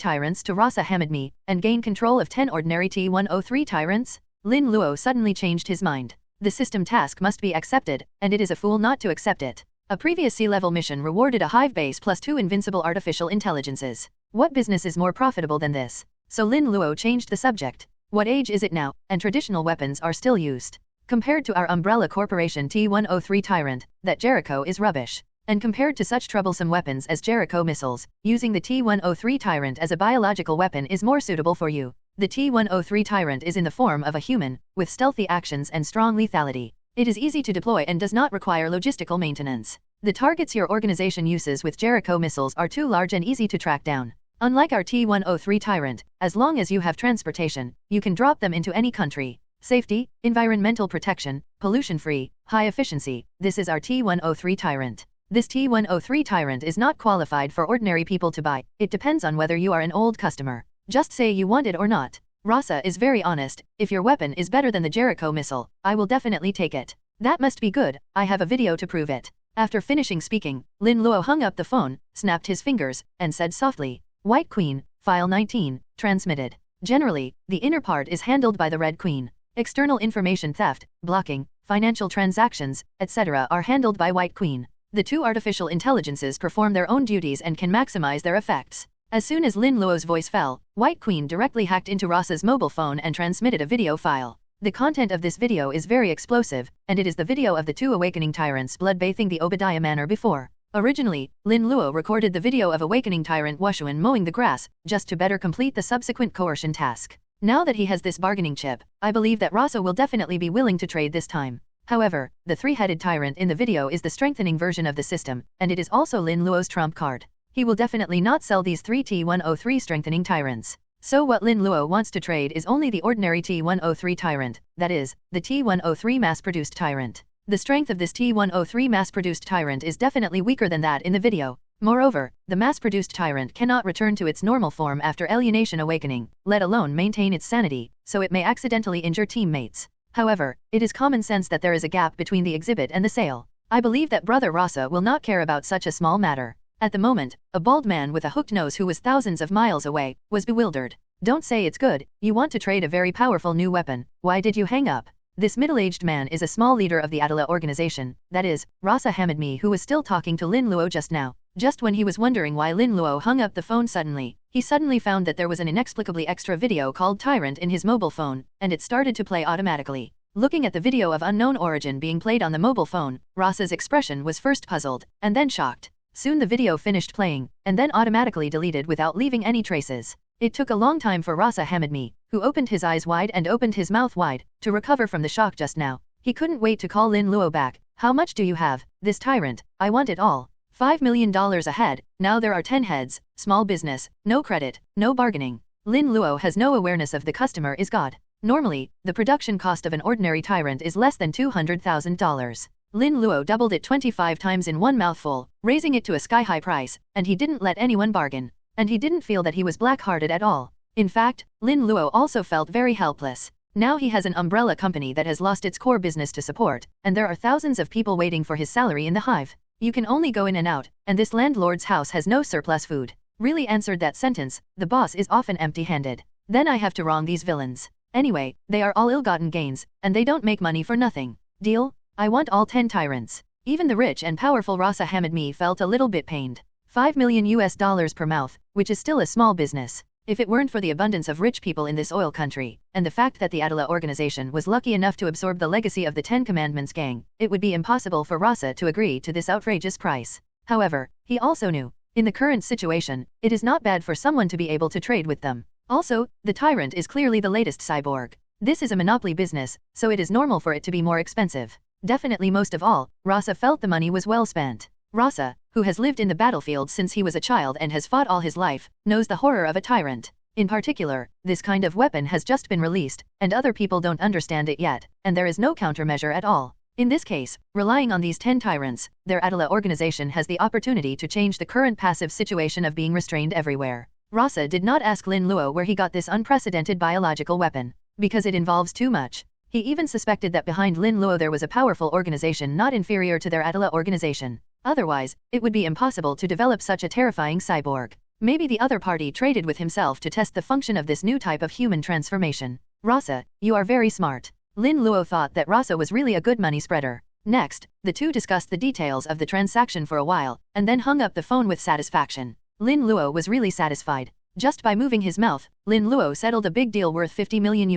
tyrants to Rasa Hamidmi, and gain control of 10 ordinary T-103 tyrants? Lin Luo suddenly changed his mind. The system task must be accepted, and it is a fool not to accept it. A previous sea-level mission rewarded a hive base plus 2 invincible artificial intelligences. What business is more profitable than this? So Lin Luo changed the subject. What age is it now, and traditional weapons are still used? Compared to our Umbrella Corporation T-103 Tyrant, that Jericho is rubbish. And compared to such troublesome weapons as Jericho missiles, using the T-103 Tyrant as a biological weapon is more suitable for you. The T-103 Tyrant is in the form of a human, with stealthy actions and strong lethality. It is easy to deploy and does not require logistical maintenance. The targets your organization uses with Jericho missiles are too large and easy to track down. Unlike our T-103 Tyrant, as long as you have transportation, you can drop them into any country. Safety, environmental protection, pollution-free, high efficiency, this is our T-103 Tyrant. This T-103 Tyrant is not qualified for ordinary people to buy, it depends on whether you are an old customer. Just say you want it or not. Rasa is very honest, if your weapon is better than the Jericho missile, I will definitely take it. That must be good, I have a video to prove it. After finishing speaking, Lin Luo hung up the phone, snapped his fingers, and said softly, White Queen, File 19, transmitted. Generally, the inner part is handled by the Red Queen. External information theft, blocking, financial transactions, etc. are handled by White Queen. The two artificial intelligences perform their own duties and can maximize their effects. As soon as Lin Luo's voice fell, White Queen directly hacked into Rasa's mobile phone and transmitted a video file. The content of this video is very explosive, and it is the video of the two awakening tyrants bloodbathing the Obadiah Manor before. Originally, Lin Luo recorded the video of awakening tyrant Wushuan mowing the grass, just to better complete the subsequent coercion task. Now that he has this bargaining chip, I believe that Rasa will definitely be willing to trade this time. However, the three-headed tyrant in the video is the strengthening version of the system, and it is also Lin Luo's trump card. He will definitely not sell these 3 T-103 strengthening tyrants. So what Lin Luo wants to trade is only the ordinary T-103 tyrant, that is, the T-103 mass-produced tyrant. The strength of this T-103 mass-produced tyrant is definitely weaker than that in the video. Moreover, the mass-produced tyrant cannot return to its normal form after alienation awakening, let alone maintain its sanity, so it may accidentally injure teammates. However, it is common sense that there is a gap between the exhibit and the sale. I believe that Brother Rasa will not care about such a small matter. At the moment, a bald man with a hooked nose who was thousands of miles away, was bewildered. Don't say it's good, you want to trade a very powerful new weapon, why did you hang up? This middle-aged man is a small leader of the Attila organization, that is, Rasa Hamidmi, who was still talking to Lin Luo just now. Just when he was wondering why Lin Luo hung up the phone suddenly, he suddenly found that there was an inexplicably extra video called Tyrant in his mobile phone, and it started to play automatically. Looking at the video of unknown origin being played on the mobile phone, Rasa's expression was first puzzled, and then shocked. Soon the video finished playing, and then automatically deleted without leaving any traces. It took a long time for Rasa Hamidmi, who opened his eyes wide and opened his mouth wide, to recover from the shock just now. He couldn't wait to call Lin Luo back. How much do you have, this tyrant? I want it all. $5 million a head, now there are 10 heads, small business, no credit, no bargaining. Lin Luo has no awareness of the customer is God. Normally, the production cost of an ordinary tyrant is less than $200,000. Lin Luo doubled it 25 times in one mouthful, raising it to a sky-high price, and he didn't let anyone bargain. And he didn't feel that he was black-hearted at all. In fact, Lin Luo also felt very helpless. Now he has an umbrella company that has lost its core business to support, and there are thousands of people waiting for his salary in the hive. You can only go in and out, and this landlord's house has no surplus food. Really answered that sentence, the boss is often empty-handed. Then I have to wrong these villains. Anyway, they are all ill-gotten gains, and they don't make money for nothing. Deal? I want all 10 tyrants. Even the rich and powerful Rasa Hamidmi felt a little bit pained. $5 million per mouth, which is still a small business. If it weren't for the abundance of rich people in this oil country, and the fact that the Adala organization was lucky enough to absorb the legacy of the 10 Commandments gang, it would be impossible for Rasa to agree to this outrageous price. However, he also knew, in the current situation, it is not bad for someone to be able to trade with them. Also, the tyrant is clearly the latest cyborg. This is a monopoly business, so it is normal for it to be more expensive. Definitely most of all, Rasa felt the money was well spent. Rasa, who has lived in the battlefield since he was a child and has fought all his life, knows the horror of a tyrant. In particular, this kind of weapon has just been released, and other people don't understand it yet, and there is no countermeasure at all. In this case, relying on these 10 tyrants, their Adala organization has the opportunity to change the current passive situation of being restrained everywhere. Rasa did not ask Lin Luo where he got this unprecedented biological weapon, because it involves too much. He even suspected that behind Lin Luo there was a powerful organization not inferior to their Adala organization. Otherwise, it would be impossible to develop such a terrifying cyborg. Maybe the other party traded with himself to test the function of this new type of human transformation. Rasa, you are very smart. Lin Luo thought that Rasa was really a good money spreader. Next, the two discussed the details of the transaction for a while, and then hung up the phone with satisfaction. Lin Luo was really satisfied. Just by moving his mouth, Lin Luo settled a big deal worth $50 million.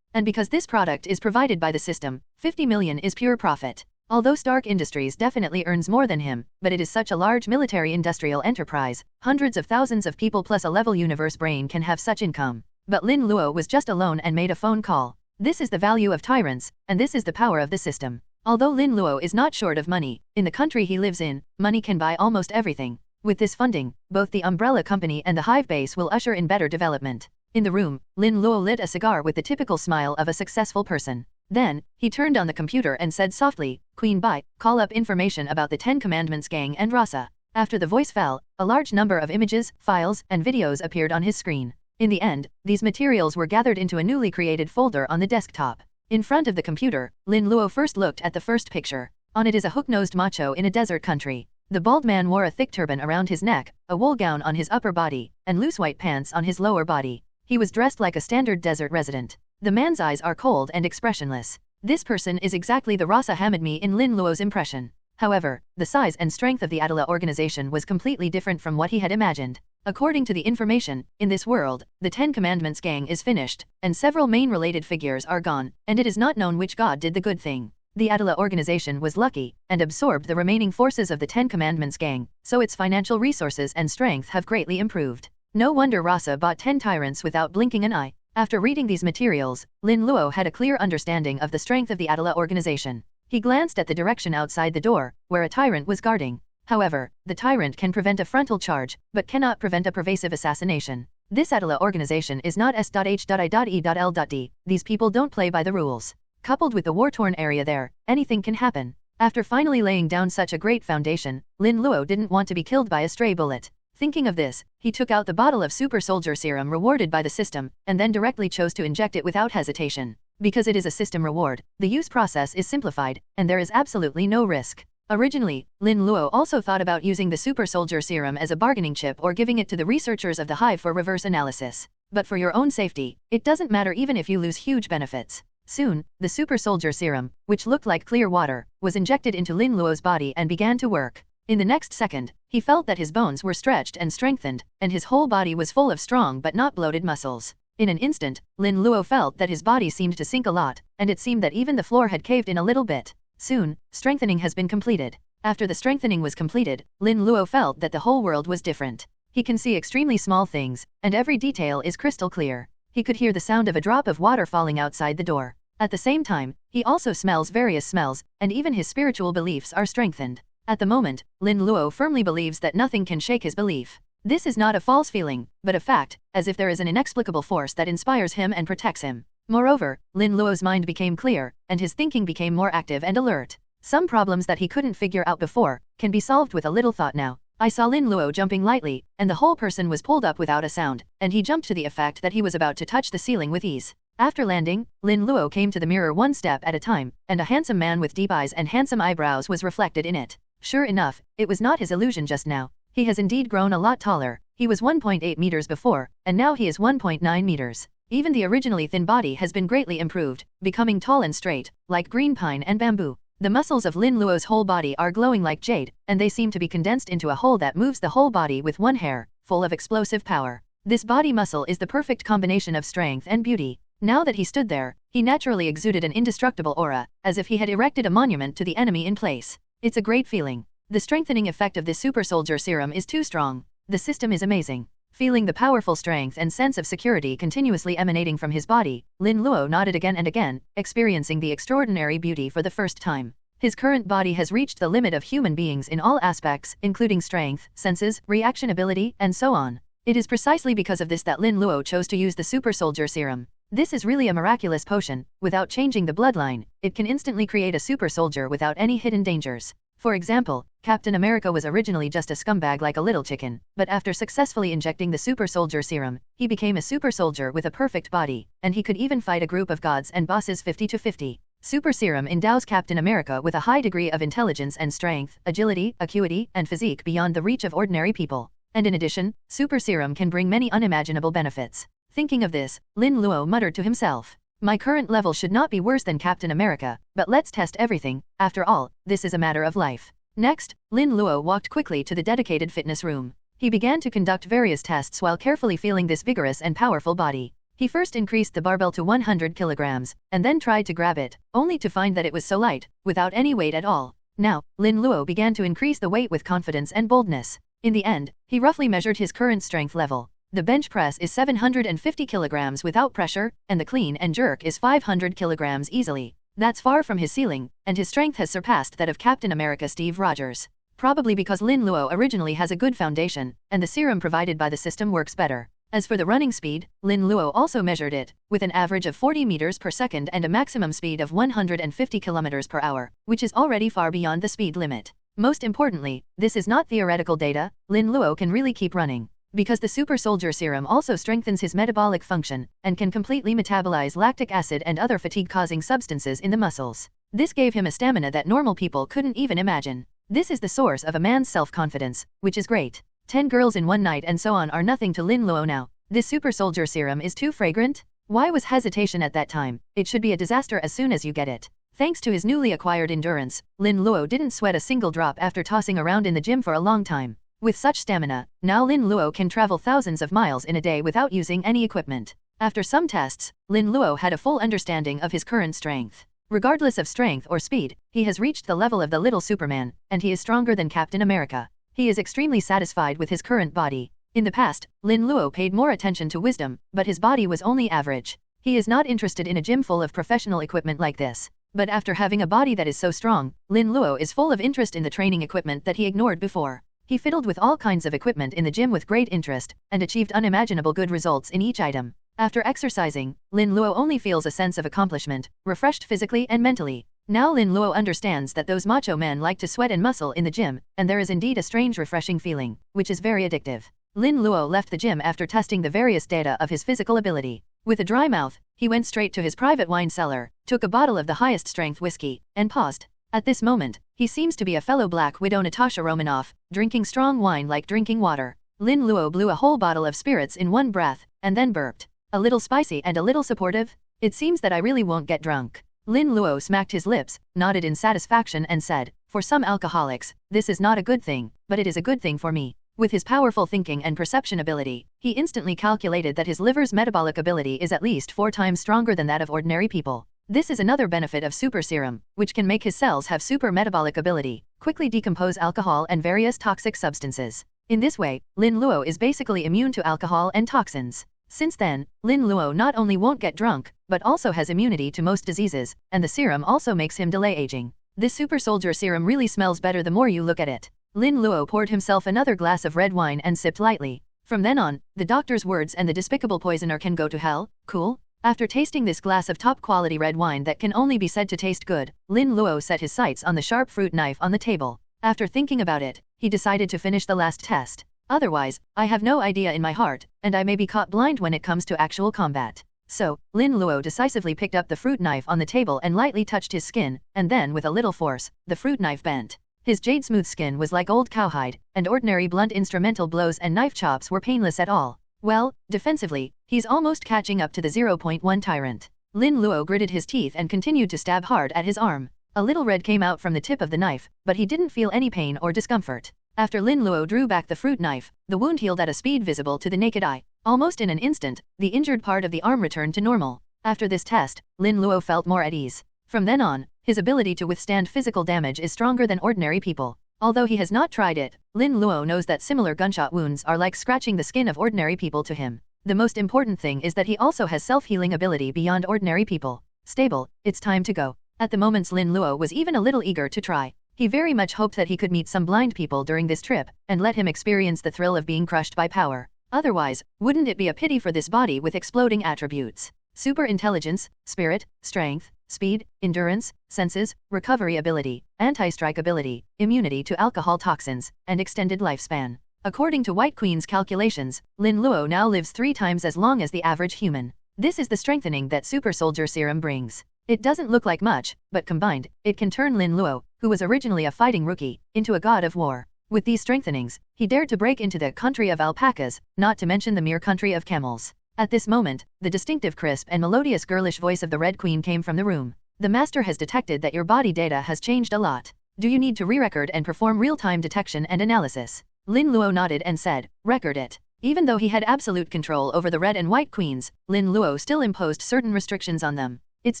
And because this product is provided by the system, $50 million is pure profit. Although Stark Industries definitely earns more than him, but it is such a large military-industrial enterprise, hundreds of thousands of people plus a level universe brain can have such income. But Lin Luo was just alone and made a phone call. This is the value of tyrants, and this is the power of the system. Although Lin Luo is not short of money, in the country he lives in, money can buy almost everything. With this funding, both the umbrella company and the hive base will usher in better development. In the room, Lin Luo lit a cigar with the typical smile of a successful person. Then, he turned on the computer and said softly, Queen Bai, call up information about the 10 Commandments gang and Rasa. After the voice fell, a large number of images, files, and videos appeared on his screen. In the end, these materials were gathered into a newly created folder on the desktop. In front of the computer, Lin Luo first looked at the first picture. On it is a hook-nosed macho in a desert country. The bald man wore a thick turban around his neck, a wool gown on his upper body, and loose white pants on his lower body. He was dressed like a standard desert resident. The man's eyes are cold and expressionless. This person is exactly the Rasa Hamidmi in Lin Luo's impression. However, the size and strength of the Adala organization was completely different from what he had imagined. According to the information, in this world, the 10 Commandments gang is finished, and several main related figures are gone, and it is not known which god did the good thing. The Adala organization was lucky, and absorbed the remaining forces of the 10 Commandments gang, so its financial resources and strength have greatly improved. No wonder Rasa bought 10 tyrants without blinking an eye. After reading these materials, Lin Luo had a clear understanding of the strength of the Adala organization. He glanced at the direction outside the door, where a tyrant was guarding. However, the tyrant can prevent a frontal charge, but cannot prevent a pervasive assassination. This Adala organization is not S.H.I.E.L.D. These people don't play by the rules. Coupled with the war-torn area there, anything can happen. After finally laying down such a great foundation, Lin Luo didn't want to be killed by a stray bullet. Thinking of this, he took out the bottle of super soldier serum rewarded by the system, and then directly chose to inject it without hesitation. Because it is a system reward, the use process is simplified, and there is absolutely no risk. Originally, Lin Luo also thought about using the super soldier serum as a bargaining chip or giving it to the researchers of the hive for reverse analysis. But for your own safety, it doesn't matter even if you lose huge benefits. Soon, the super soldier serum, which looked like clear water, was injected into Lin Luo's body and began to work. In the next second, he felt that his bones were stretched and strengthened, and his whole body was full of strong but not bloated muscles. In an instant, Lin Luo felt that his body seemed to sink a lot, and it seemed that even the floor had caved in a little bit. Soon, strengthening has been completed. After the strengthening was completed, Lin Luo felt that the whole world was different. He can see extremely small things, and every detail is crystal clear. He could hear the sound of a drop of water falling outside the door. At the same time, he also smells various smells, and even his spiritual beliefs are strengthened. At the moment, Lin Luo firmly believes that nothing can shake his belief. This is not a false feeling, but a fact, as if there is an inexplicable force that inspires him and protects him. Moreover, Lin Luo's mind became clear, and his thinking became more active and alert. Some problems that he couldn't figure out before can be solved with a little thought now. I saw Lin Luo jumping lightly, and the whole person was pulled up without a sound, and he jumped to the effect that he was about to touch the ceiling with ease. After landing, Lin Luo came to the mirror one step at a time, and a handsome man with deep eyes and handsome eyebrows was reflected in it. Sure enough, it was not his illusion just now. He has indeed grown a lot taller. He was 1.8 meters before, and now he is 1.9 meters. Even the originally thin body has been greatly improved, becoming tall and straight, like green pine and bamboo. The muscles of Lin Luo's whole body are glowing like jade, and they seem to be condensed into a whole that moves the whole body with one hair, full of explosive power. This body muscle is the perfect combination of strength and beauty. Now that he stood there, he naturally exuded an indestructible aura, as if he had erected a monument to the enemy in place. It's a great feeling. The strengthening effect of this super soldier serum is too strong. The system is amazing. Feeling the powerful strength and sense of security continuously emanating from his body, Lin Luo nodded again and again, experiencing the extraordinary beauty for the first time. His current body has reached the limit of human beings in all aspects, including strength, senses, reaction ability, and so on. It is precisely because of this that Lin Luo chose to use the super soldier serum. This is really a miraculous potion. Without changing the bloodline, it can instantly create a super soldier without any hidden dangers. For example, Captain America was originally just a scumbag like a little chicken, but after successfully injecting the super soldier serum, he became a super soldier with a perfect body, and he could even fight a group of gods and bosses 50-50. Super serum endows Captain America with a high degree of intelligence and strength, agility, acuity, and physique beyond the reach of ordinary people. And in addition, super serum can bring many unimaginable benefits. Thinking of this, Lin Luo muttered to himself, "My current level should not be worse than Captain America, but let's test everything. After all, this is a matter of life." Next, Lin Luo walked quickly to the dedicated fitness room. He began to conduct various tests while carefully feeling this vigorous and powerful body. He first increased the barbell to 100 kilograms, and then tried to grab it, only to find that it was so light, without any weight at all. Now, Lin Luo began to increase the weight with confidence and boldness. In the end, he roughly measured his current strength level. The bench press is 750 kilograms without pressure, and the clean and jerk is 500 kilograms easily. That's far from his ceiling, and his strength has surpassed that of Captain America Steve Rogers. Probably because Lin Luo originally has a good foundation, and the serum provided by the system works better. As for the running speed, Lin Luo also measured it, with an average of 40 meters per second and a maximum speed of 150 kilometers per hour, which is already far beyond the speed limit. Most importantly, this is not theoretical data. Lin Luo can really keep running. Because the super soldier serum also strengthens his metabolic function, and can completely metabolize lactic acid and other fatigue-causing substances in the muscles. This gave him a stamina that normal people couldn't even imagine. This is the source of a man's self-confidence, which is great. 10 girls in one night and so on are nothing to Lin Luo now. This super soldier serum is too fragrant? Why was hesitation at that time? It should be a disaster as soon as you get it. Thanks to his newly acquired endurance, Lin Luo didn't sweat a single drop after tossing around in the gym for a long time. With such stamina, now Lin Luo can travel thousands of miles in a day without using any equipment. After some tests, Lin Luo had a full understanding of his current strength. Regardless of strength or speed, he has reached the level of the little Superman, and he is stronger than Captain America. He is extremely satisfied with his current body. In the past, Lin Luo paid more attention to wisdom, but his body was only average. He is not interested in a gym full of professional equipment like this. But after having a body that is so strong, Lin Luo is full of interest in the training equipment that he ignored before. He fiddled with all kinds of equipment in the gym with great interest, and achieved unimaginable good results in each item. After exercising, Lin Luo only feels a sense of accomplishment, refreshed physically and mentally. Now Lin Luo understands that those macho men like to sweat and muscle in the gym, and there is indeed a strange refreshing feeling, which is very addictive. Lin Luo left the gym after testing the various data of his physical ability. With a dry mouth, he went straight to his private wine cellar, took a bottle of the highest strength whiskey, and paused. At this moment, he seems to be a fellow Black Widow Natasha Romanoff, drinking strong wine like drinking water. Lin Luo blew a whole bottle of spirits in one breath, and then burped. A little spicy and a little supportive? It seems that I really won't get drunk. Lin Luo smacked his lips, nodded in satisfaction and said, "For some alcoholics, this is not a good thing, but it is a good thing for me." With his powerful thinking and perception ability, he instantly calculated that his liver's metabolic ability is at least 4 times stronger than that of ordinary people. This is another benefit of super serum, which can make his cells have super metabolic ability, quickly decompose alcohol and various toxic substances. In this way, Lin Luo is basically immune to alcohol and toxins. Since then, Lin Luo not only won't get drunk, but also has immunity to most diseases, and the serum also makes him delay aging. This super soldier serum really smells better the more you look at it. Lin Luo poured himself another glass of red wine and sipped lightly. From then on, the doctor's words and the despicable poisoner can go to hell, cool? After tasting this glass of top-quality red wine that can only be said to taste good, Lin Luo set his sights on the sharp fruit knife on the table. After thinking about it, he decided to finish the last test. Otherwise, I have no idea in my heart, and I may be caught blind when it comes to actual combat. So, Lin Luo decisively picked up the fruit knife on the table and lightly touched his skin, and then with a little force, the fruit knife bent. His jade-smooth skin was like old cowhide, and ordinary blunt instrumental blows and knife chops were painless at all. Well, defensively, he's almost catching up to the 0.1 tyrant. Lin Luo gritted his teeth and continued to stab hard at his arm. A little red came out from the tip of the knife, but he didn't feel any pain or discomfort. After Lin Luo drew back the fruit knife, the wound healed at a speed visible to the naked eye. Almost in an instant, the injured part of the arm returned to normal. After this test, Lin Luo felt more at ease. From then on, his ability to withstand physical damage is stronger than ordinary people. Although he has not tried it, Lin Luo knows that similar gunshot wounds are like scratching the skin of ordinary people to him. The most important thing is that he also has self-healing ability beyond ordinary people. Stable, it's time to go. At the moment Lin Luo was even a little eager to try. He very much hoped that he could meet some blind people during this trip, and let him experience the thrill of being crushed by power. Otherwise, wouldn't it be a pity for this body with exploding attributes? Super intelligence, spirit, strength, speed, endurance, senses, recovery ability, anti-strike ability, immunity to alcohol toxins, and extended lifespan. According to White Queen's calculations, Lin Luo now lives 3 times as long as the average human. This is the strengthening that Super Soldier Serum brings. It doesn't look like much, but combined, it can turn Lin Luo, who was originally a fighting rookie, into a god of war. With these strengthenings, he dared to break into the country of alpacas, not to mention the mere country of camels. At this moment, the distinctive crisp and melodious girlish voice of the Red Queen came from the room. The master has detected that your body data has changed a lot. Do you need to re-record and perform real-time detection and analysis? Lin Luo nodded and said, record it. Even though he had absolute control over the Red and White Queens, Lin Luo still imposed certain restrictions on them. It's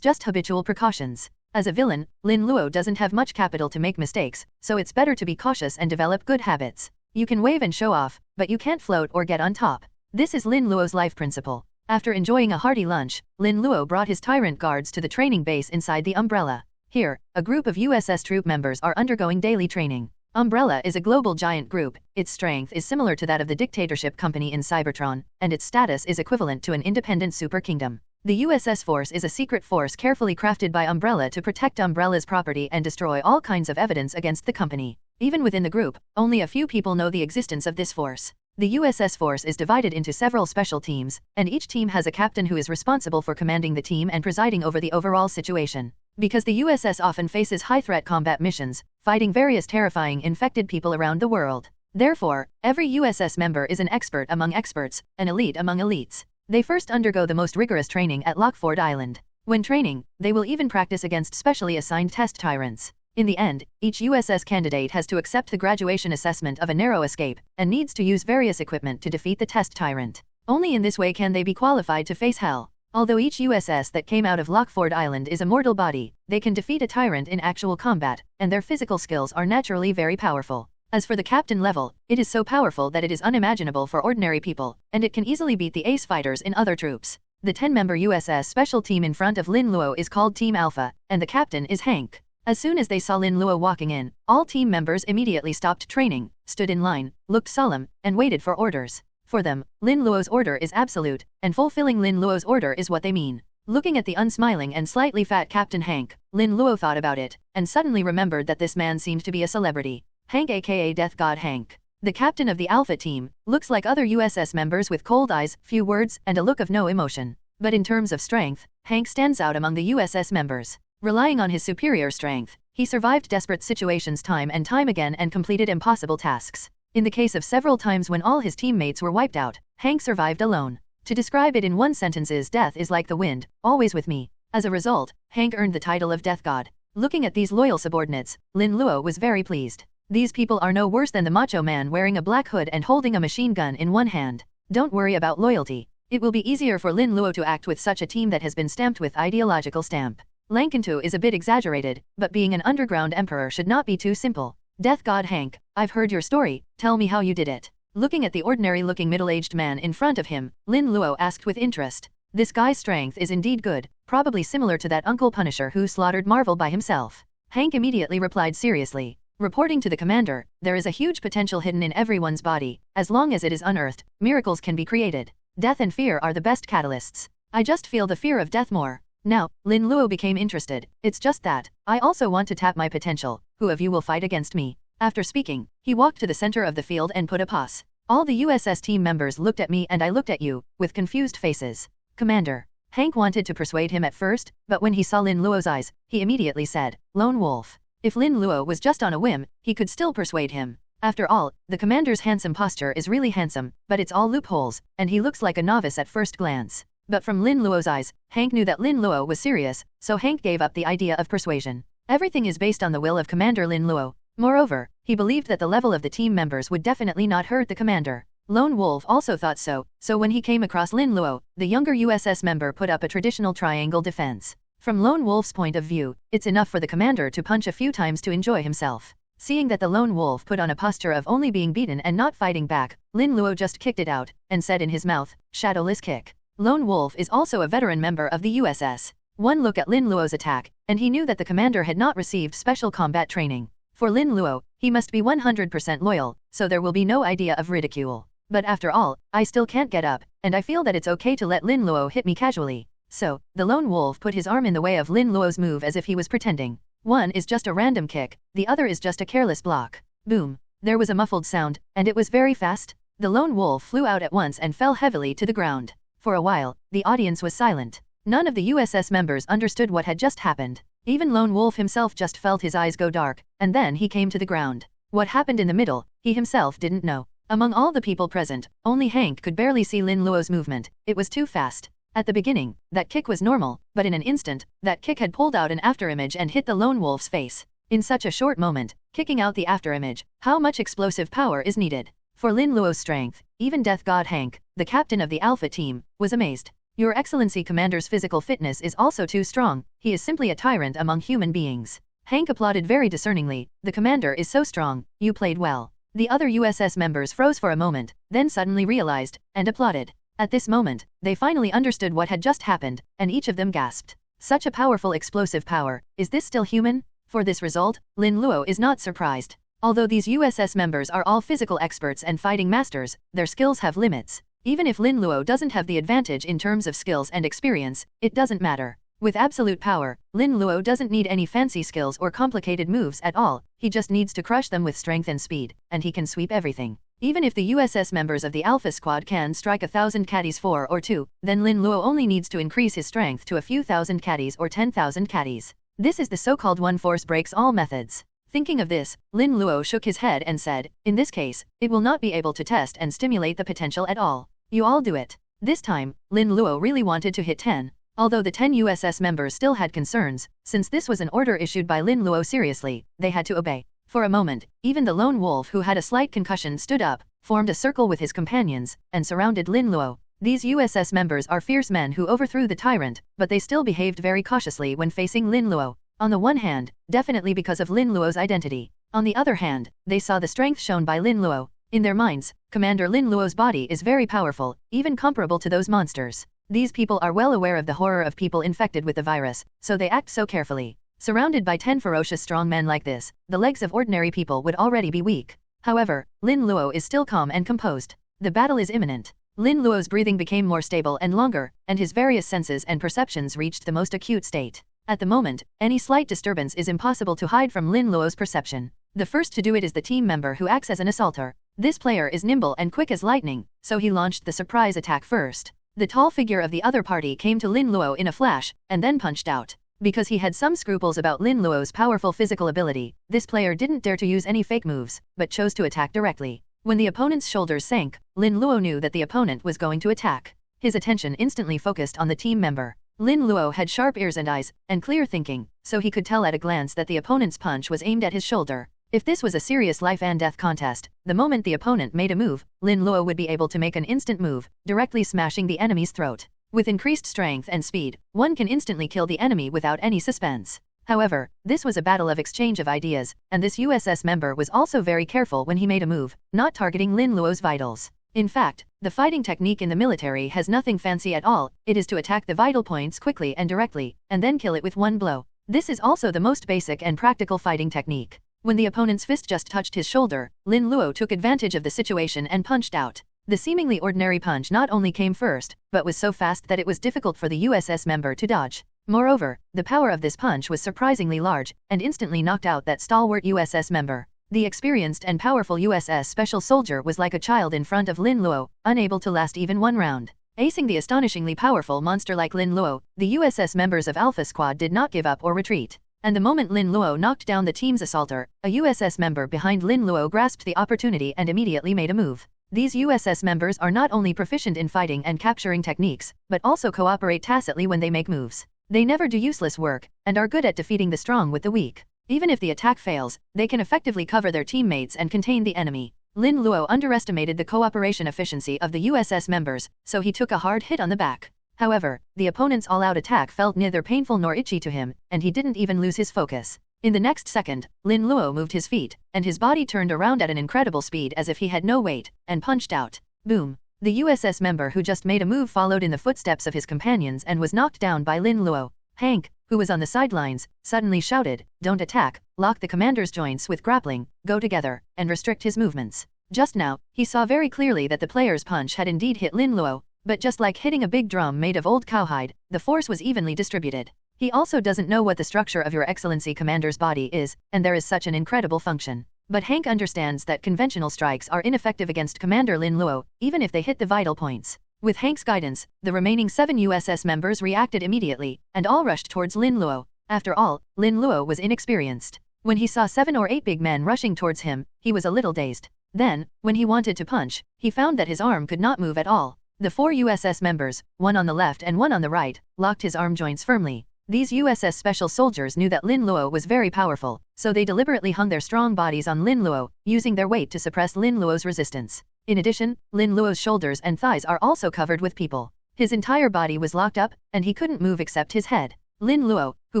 just habitual precautions. As a villain, Lin Luo doesn't have much capital to make mistakes, so it's better to be cautious and develop good habits. You can wave and show off, but you can't float or get on top. This is Lin Luo's life principle. After enjoying a hearty lunch, Lin Luo brought his tyrant guards to the training base inside the Umbrella. Here, a group of USS troop members are undergoing daily training. Umbrella is a global giant group, its strength is similar to that of the dictatorship company in Cybertron, and its status is equivalent to an independent super kingdom. The USS Force is a secret force carefully crafted by Umbrella to protect Umbrella's property and destroy all kinds of evidence against the company. Even within the group, only a few people know the existence of this force. The USS Force is divided into several special teams, and each team has a captain who is responsible for commanding the team and presiding over the overall situation. Because the USS often faces high-threat combat missions, fighting various terrifying infected people around the world. Therefore, every USS member is an expert among experts, an elite among elites. They first undergo the most rigorous training at Lockford Island. When training, they will even practice against specially assigned test tyrants. In the end, each USS candidate has to accept the graduation assessment of a narrow escape, and needs to use various equipment to defeat the test tyrant. Only in this way can they be qualified to face hell. Although each USS that came out of Lockford Island is a mortal body, they can defeat a tyrant in actual combat, and their physical skills are naturally very powerful. As for the captain level, it is so powerful that it is unimaginable for ordinary people, and it can easily beat the ace fighters in other troops. The 10-member USS special team in front of Lin Luo is called Team Alpha, and the captain is Hank. As soon as they saw Lin Luo walking in, all team members immediately stopped training, stood in line, looked solemn, and waited for orders. For them, Lin Luo's order is absolute, and fulfilling Lin Luo's order is what they mean. Looking at the unsmiling and slightly fat Captain Hank, Lin Luo thought about it, and suddenly remembered that this man seemed to be a celebrity. Hank aka Death God Hank. The captain of the Alpha team, looks like other USS members with cold eyes, few words, and a look of no emotion. But in terms of strength, Hank stands out among the USS members. Relying on his superior strength, he survived desperate situations time and time again and completed impossible tasks. In the case of several times when all his teammates were wiped out, Hank survived alone. To describe it in one sentence is death is like the wind, always with me. As a result, Hank earned the title of Death God. Looking at these loyal subordinates, Lin Luo was very pleased. These people are no worse than the macho man wearing a black hood and holding a machine gun in one hand. Don't worry about loyalty. It will be easier for Lin Luo to act with such a team that has been stamped with ideological stamp. Lankintu is a bit exaggerated, but being an underground emperor should not be too simple. Death God Hank, I've heard your story, tell me how you did it. Looking at the ordinary-looking middle-aged man in front of him, Lin Luo asked with interest. This guy's strength is indeed good, probably similar to that Uncle Punisher who slaughtered Marvel by himself. Hank immediately replied seriously. Reporting to the commander, there is a huge potential hidden in everyone's body. As long as it is unearthed, miracles can be created. Death and fear are the best catalysts. I just feel the fear of death more. Now, Lin Luo became interested. It's just that, I also want to tap my potential. Who of you will fight against me? After speaking, he walked to the center of the field and put a pause. All the USS team members looked at me and I looked at you, with confused faces. Commander. Hank wanted to persuade him at first, but when he saw Lin Luo's eyes, he immediately said, Lone Wolf. If Lin Luo was just on a whim, he could still persuade him. After all, the commander's handsome posture is really handsome, but it's all loopholes, and he looks like a novice at first glance. But from Lin Luo's eyes, Hank knew that Lin Luo was serious, so Hank gave up the idea of persuasion. Everything is based on the will of Commander Lin Luo. Moreover, he believed that the level of the team members would definitely not hurt the commander. Lone Wolf also thought so when he came across Lin Luo, the younger USS member put up a traditional triangle defense. From Lone Wolf's point of view, it's enough for the commander to punch a few times to enjoy himself. Seeing that the Lone Wolf put on a posture of only being beaten and not fighting back, Lin Luo just kicked it out, and said in his mouth, Shadowless kick. Lone Wolf is also a veteran member of the USS. One look at Lin Luo's attack, and he knew that the commander had not received special combat training. For Lin Luo, he must be 100% loyal, so there will be no idea of ridicule. But after all, I still can't get up, and I feel that it's okay to let Lin Luo hit me casually. So, the Lone Wolf put his arm in the way of Lin Luo's move as if he was pretending. One is just a random kick, the other is just a careless block. Boom. There was a muffled sound, and it was very fast. The Lone Wolf flew out at once and fell heavily to the ground. For a while, the audience was silent. None of the USS members understood what had just happened. Even Lone Wolf himself just felt his eyes go dark, and then he came to the ground. What happened in the middle, he himself didn't know. Among all the people present, only Hank could barely see Lin Luo's movement. It was too fast. At the beginning, that kick was normal, but in an instant, that kick had pulled out an afterimage and hit the Lone Wolf's face. In such a short moment, kicking out the afterimage, how much explosive power is needed? For Lin Luo's strength, even Death God Hank, the captain of the Alpha team, was amazed. Your Excellency Commander's physical fitness is also too strong, he is simply a tyrant among human beings. Hank applauded very discerningly, the commander is so strong, you played well. The other USS members froze for a moment, then suddenly realized, and applauded. At this moment, they finally understood what had just happened, and each of them gasped. Such a powerful explosive power, is this still human? For this result, Lin Luo is not surprised. Although these USS members are all physical experts and fighting masters, their skills have limits. Even if Lin Luo doesn't have the advantage in terms of skills and experience, it doesn't matter. With absolute power, Lin Luo doesn't need any fancy skills or complicated moves at all, he just needs to crush them with strength and speed, and he can sweep everything. Even if the USS members of the Alpha Squad can strike 1,000 caddies 4 or 2, then Lin Luo only needs to increase his strength to a few thousand caddies or 10,000 caddies. This is the so-called one force breaks all methods. Thinking of this, Lin Luo shook his head and said, in this case, it will not be able to test and stimulate the potential at all. You all do it. This time, Lin Luo really wanted to hit 10. Although the 10 USS members still had concerns, since this was an order issued by Lin Luo seriously, they had to obey. For a moment, even the Lone Wolf who had a slight concussion stood up, formed a circle with his companions, and surrounded Lin Luo. These USS members are fierce men who overthrew the tyrant, but they still behaved very cautiously when facing Lin Luo. On the one hand, definitely because of Lin Luo's identity. On the other hand, they saw the strength shown by Lin Luo. In their minds, Commander Lin Luo's body is very powerful, even comparable to those monsters. These people are well aware of the horror of people infected with the virus, so they act so carefully. Surrounded by 10 ferocious strong men like this, the legs of ordinary people would already be weak. However, Lin Luo is still calm and composed. The battle is imminent. Lin Luo's breathing became more stable and longer, and his various senses and perceptions reached the most acute state. At the moment, any slight disturbance is impossible to hide from Lin Luo's perception. The first to do it is the team member who acts as an assaulter. This player is nimble and quick as lightning, so he launched the surprise attack first. The tall figure of the other party came to Lin Luo in a flash, and then punched out. Because he had some scruples about Lin Luo's powerful physical ability, this player didn't dare to use any fake moves, but chose to attack directly. When the opponent's shoulders sank, Lin Luo knew that the opponent was going to attack. His attention instantly focused on the team member. Lin Luo had sharp ears and eyes, and clear thinking, so he could tell at a glance that the opponent's punch was aimed at his shoulder. If this was a serious life and death contest, the moment the opponent made a move, Lin Luo would be able to make an instant move, directly smashing the enemy's throat. With increased strength and speed, one can instantly kill the enemy without any suspense. However, this was a battle of exchange of ideas, and this USS member was also very careful when he made a move, not targeting Lin Luo's vitals. In fact, the fighting technique in the military has nothing fancy at all, it is to attack the vital points quickly and directly, and then kill it with one blow. This is also the most basic and practical fighting technique. When the opponent's fist just touched his shoulder, Lin Luo took advantage of the situation and punched out. The seemingly ordinary punch not only came first, but was so fast that it was difficult for the USS member to dodge. Moreover, the power of this punch was surprisingly large, and instantly knocked out that stalwart USS member. The experienced and powerful USS special soldier was like a child in front of Lin Luo, unable to last even one round. Acing the astonishingly powerful monster like Lin Luo, the USS members of Alpha Squad did not give up or retreat. And the moment Lin Luo knocked down the team's assaulter, a USS member behind Lin Luo grasped the opportunity and immediately made a move. These USS members are not only proficient in fighting and capturing techniques, but also cooperate tacitly when they make moves. They never do useless work, and are good at defeating the strong with the weak. Even if the attack fails, they can effectively cover their teammates and contain the enemy. Lin Luo underestimated the cooperation efficiency of the USS members, so he took a hard hit on the back. However, the opponent's all-out attack felt neither painful nor itchy to him, and he didn't even lose his focus. In the next second, Lin Luo moved his feet, and his body turned around at an incredible speed as if he had no weight, and punched out. Boom! The USS member who just made a move followed in the footsteps of his companions and was knocked down by Lin Luo. Hank, who was on the sidelines, suddenly shouted, "Don't attack, lock the commander's joints with grappling, go together, and restrict his movements." Just now, he saw very clearly that the player's punch had indeed hit Lin Luo, but just like hitting a big drum made of old cowhide, the force was evenly distributed. He also doesn't know what the structure of Your Excellency Commander's body is, and there is such an incredible function. But Hank understands that conventional strikes are ineffective against Commander Lin Luo, even if they hit the vital points. With Hank's guidance, the remaining 7 USS members reacted immediately, and all rushed towards Lin Luo. After all, Lin Luo was inexperienced. When he saw 7 or 8 big men rushing towards him, he was a little dazed. Then, when he wanted to punch, he found that his arm could not move at all. The 4 USS members, one on the left and one on the right, locked his arm joints firmly. These USS special soldiers knew that Lin Luo was very powerful, so they deliberately hung their strong bodies on Lin Luo, using their weight to suppress Lin Luo's resistance. In addition, Lin Luo's shoulders and thighs are also covered with people. His entire body was locked up, and he couldn't move except his head. Lin Luo, who